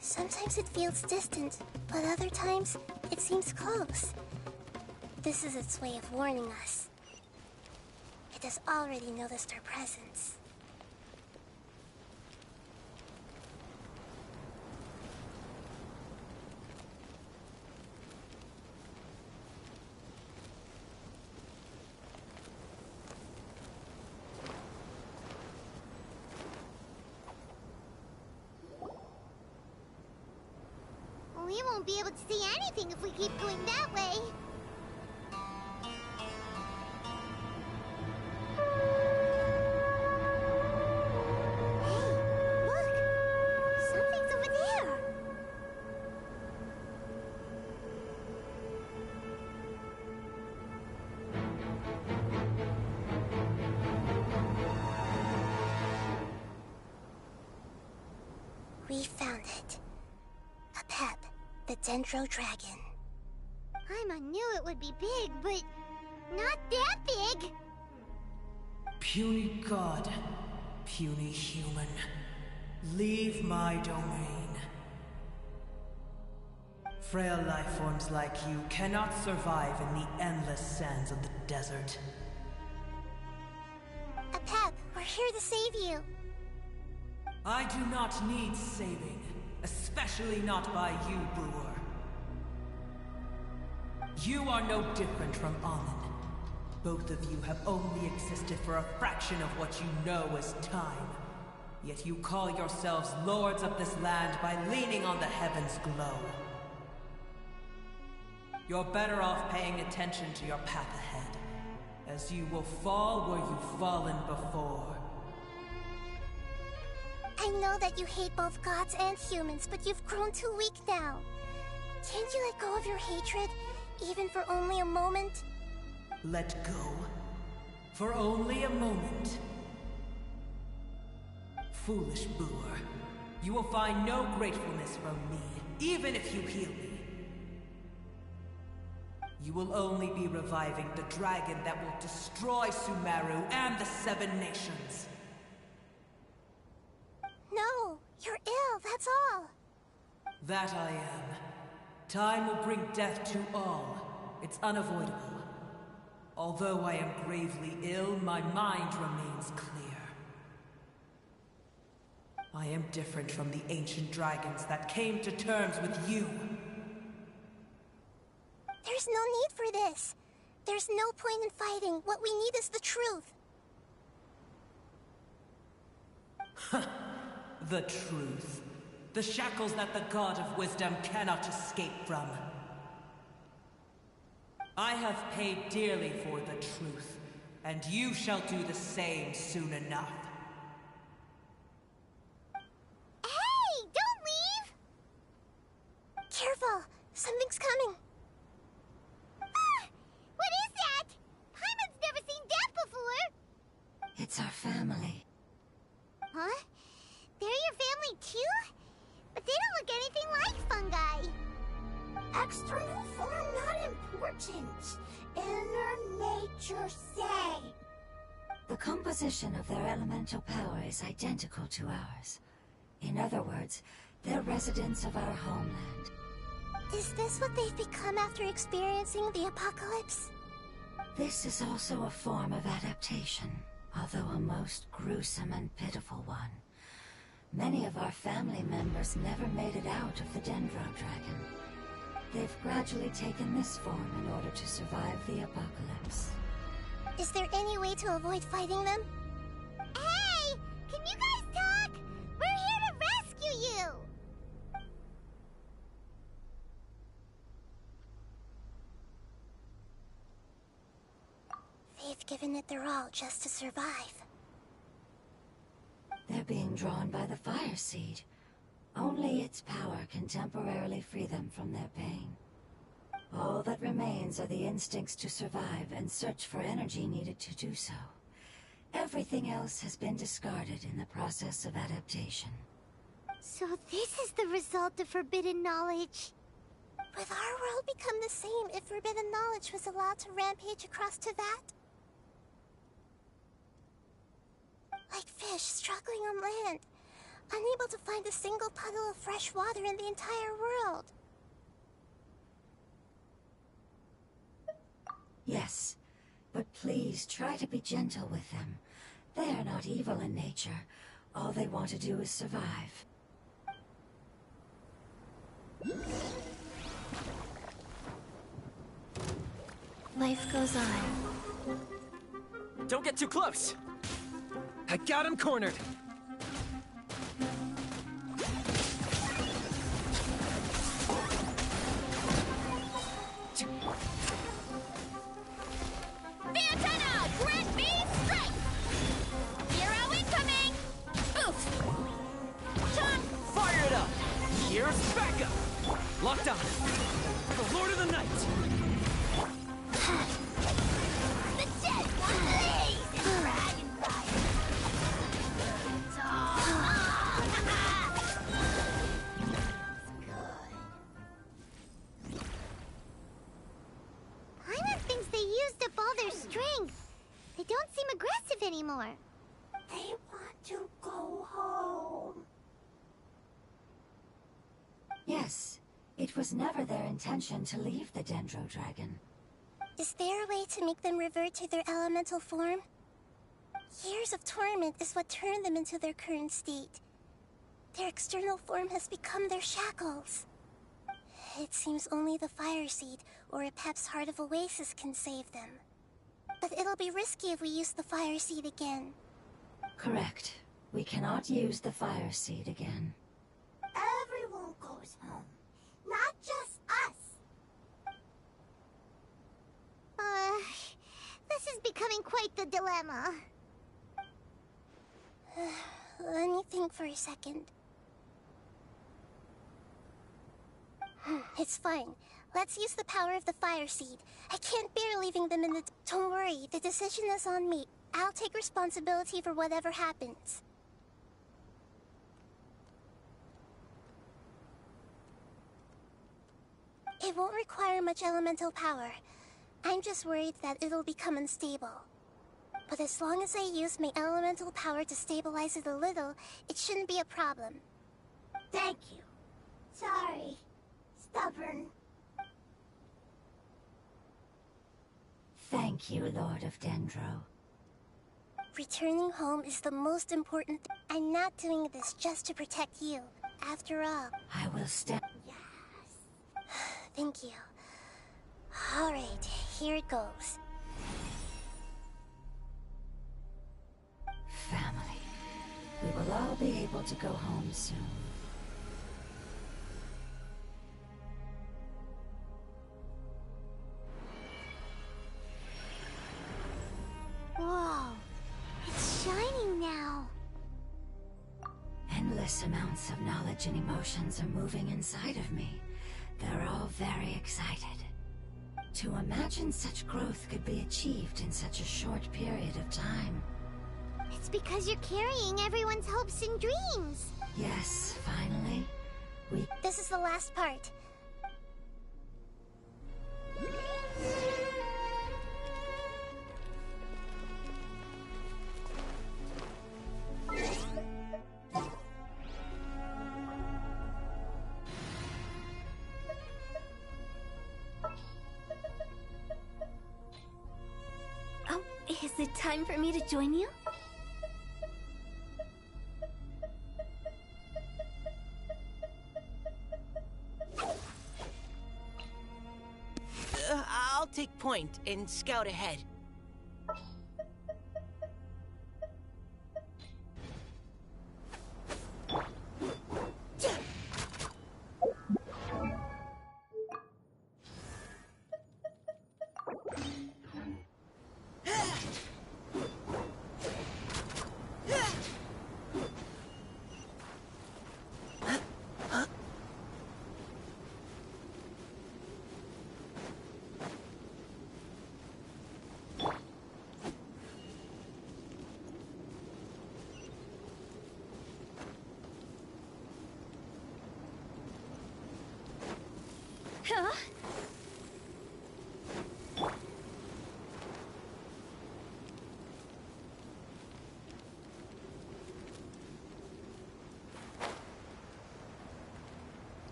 Sometimes it feels distant, but other times it seems close. This is its way of warning us. It has already noticed our presence. We won't be able to see anything if we keep going that way. Hey, look! Something's over there! We found it. Apep, the Dendro Dragon. Paimon knew it would be big, but not that big! Puny god, puny human, leave my domain. Frail life forms like you cannot survive in the endless sands of the desert. Apep, we're here to save you. I do not need saving, especially not by you, Brewer. You are no different from Amon. Both of you have only existed for a fraction of what you know as time. Yet you call yourselves lords of this land by leaning on the heavens' glow. You're better off paying attention to your path ahead, as you will fall where you've fallen before. I know that you hate both gods and humans, but you've grown too weak now. Can't you let go of your hatred, even for only a moment? Let go? For only a moment? Foolish Brewer. You will find no gratefulness from me, even if you heal me. You will only be reviving the dragon that will destroy Sumeru and the Seven Nations. No, you're ill, that's all. That I am. Time will bring death to all. It's unavoidable. Although I am gravely ill, my mind remains clear. I am different from the ancient dragons that came to terms with you. There's no need for this. There's no point in fighting. What we need is the truth. The truth. The shackles that the God of Wisdom cannot escape from. I have paid dearly for the truth, and you shall do the same soon enough. Hey! Don't leave! Careful! Something's coming! Ah! What is that? Paimon's never seen that before! It's our family. Huh? They're your family too? But they don't look anything like fungi. External form not important. Inner nature say. The composition of their elemental power is identical to ours. In other words, they're residents of our homeland. Is this what they've become after experiencing the apocalypse? This is also a form of adaptation, although a most gruesome and pitiful one. Many of our family members never made it out of the Dendro Dragon. They've gradually taken this form in order to survive the apocalypse. Is there any way to avoid fighting them? Hey! Can you guys talk? We're here to rescue you! They've given it their all just to survive. They're being drawn by the Fire Seed. Only its power can temporarily free them from their pain. All that remains are the instincts to survive and search for energy needed to do so. Everything else has been discarded in the process of adaptation. So this is the result of forbidden knowledge. Would our world become the same if forbidden knowledge was allowed to rampage across Teyvat? Like fish struggling on land, unable to find a single puddle of fresh water in the entire world. Yes, but please try to be gentle with them. They are not evil in nature. All they want to do is survive. Life goes on. Don't get too close! I got him cornered! The antenna! Grant me strength! Zero incoming! Oof! Chunk! Fire it up! Here's backup! Locked on! The Lord of the Night! The jet will blaze in dragon fire! Paimon thinks they used up all their strength. They don't seem aggressive anymore. They want to go home. Yes, it was never their intention to leave the Dendro Dragon. Is there a way to make them revert to their elemental form? Years of torment is what turned them into their current state. Their external form has become their shackles. It seems only the Fire Seed or Epep's Heart of Oasis can save them. But it'll be risky if we use the Fire Seed again. Correct. We cannot use the Fire Seed again. Everyone goes home, not just us. This is becoming quite the dilemma. Let me think for a second. It's fine. Let's use the power of the Fire Seed. I can't bear leaving them in the... Don't worry, the decision is on me. I'll take responsibility for whatever happens. It won't require much elemental power. I'm just worried that it'll become unstable. But as long as I use my elemental power to stabilize it a little, it shouldn't be a problem. Thank you. Sorry. Stubborn. Thank you, Lord of Dendro. Returning home is the most important thing. I'm not doing this just to protect you. After all... I will stand... Yes. Thank you. Alright, here it goes. Family. We will all be able to go home soon. Whoa. It's shining now. Endless amounts of knowledge and emotions are moving inside of me. They're all very excited. To imagine such growth could be achieved in such a short period of time. It's because you're carrying everyone's hopes and dreams. Yes, finally. This is the last part. Oh, is it time for me to join you? I'll take point and scout ahead.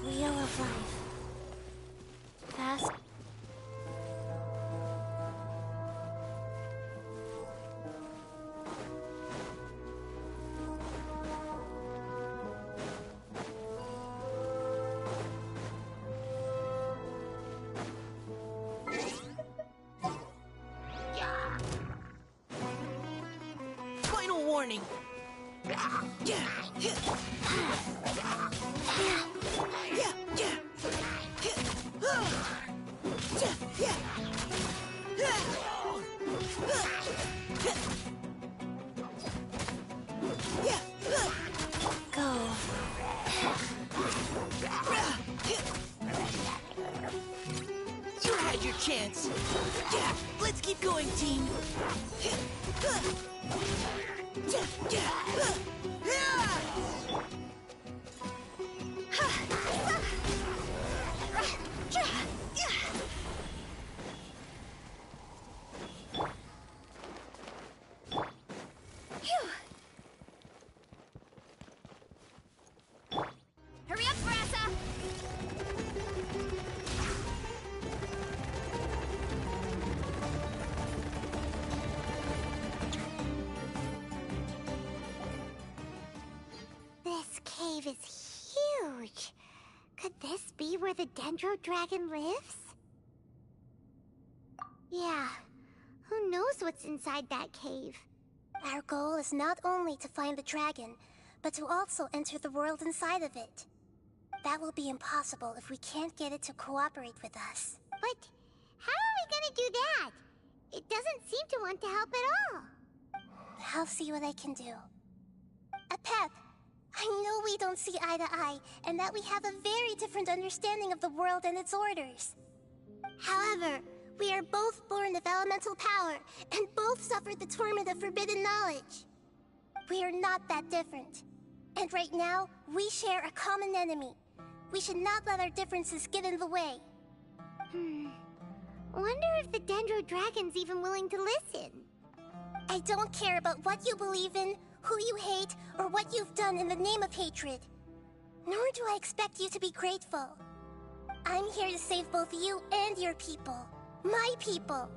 Wheel of life. Fast. Final warning. Go. You had your chance. Yeah, let's keep going, team. Hurry up, Brassa! This cave is huge. Could this be where the Dendro Dragon lives? Yeah, who knows what's inside that cave? Our goal is not only to find the dragon, but to also enter the world inside of it. That will be impossible if we can't get it to cooperate with us. But how are we gonna do that? It doesn't seem to want to help at all. I'll see what I can do. Pep, I know we don't see eye to eye, and that we have a very different understanding of the world and its orders. However, we are both born of elemental power, and both suffered the torment of forbidden knowledge. We are not that different. And right now, we share a common enemy. We should not let our differences get in the way. Wonder if the Dendro Dragon's even willing to listen. I don't care about what you believe in, who you hate, or what you've done in the name of hatred. Nor do I expect you to be grateful. I'm here to save both you and your people. My people.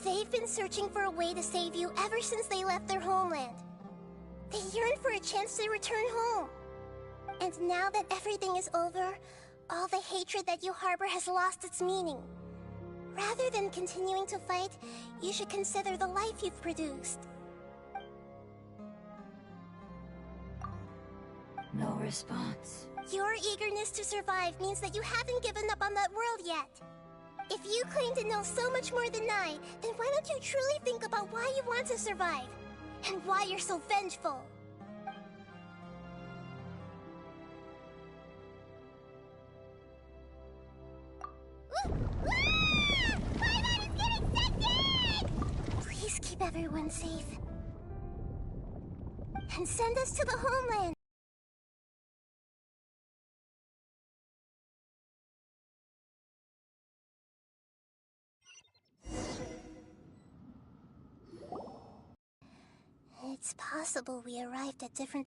They've been searching for a way to save you ever since they left their homeland. They yearn for a chance to return home. And now that everything is over, all the hatred that you harbor has lost its meaning. Rather than continuing to fight, you should consider the life you've produced. No response. Your eagerness to survive means that you haven't given up on that world yet. If you claim to know so much more than I, then why don't you truly think about why you want to survive? And why you're so vengeful? Please keep everyone safe. And send us to the homeland. It's possible we arrived at different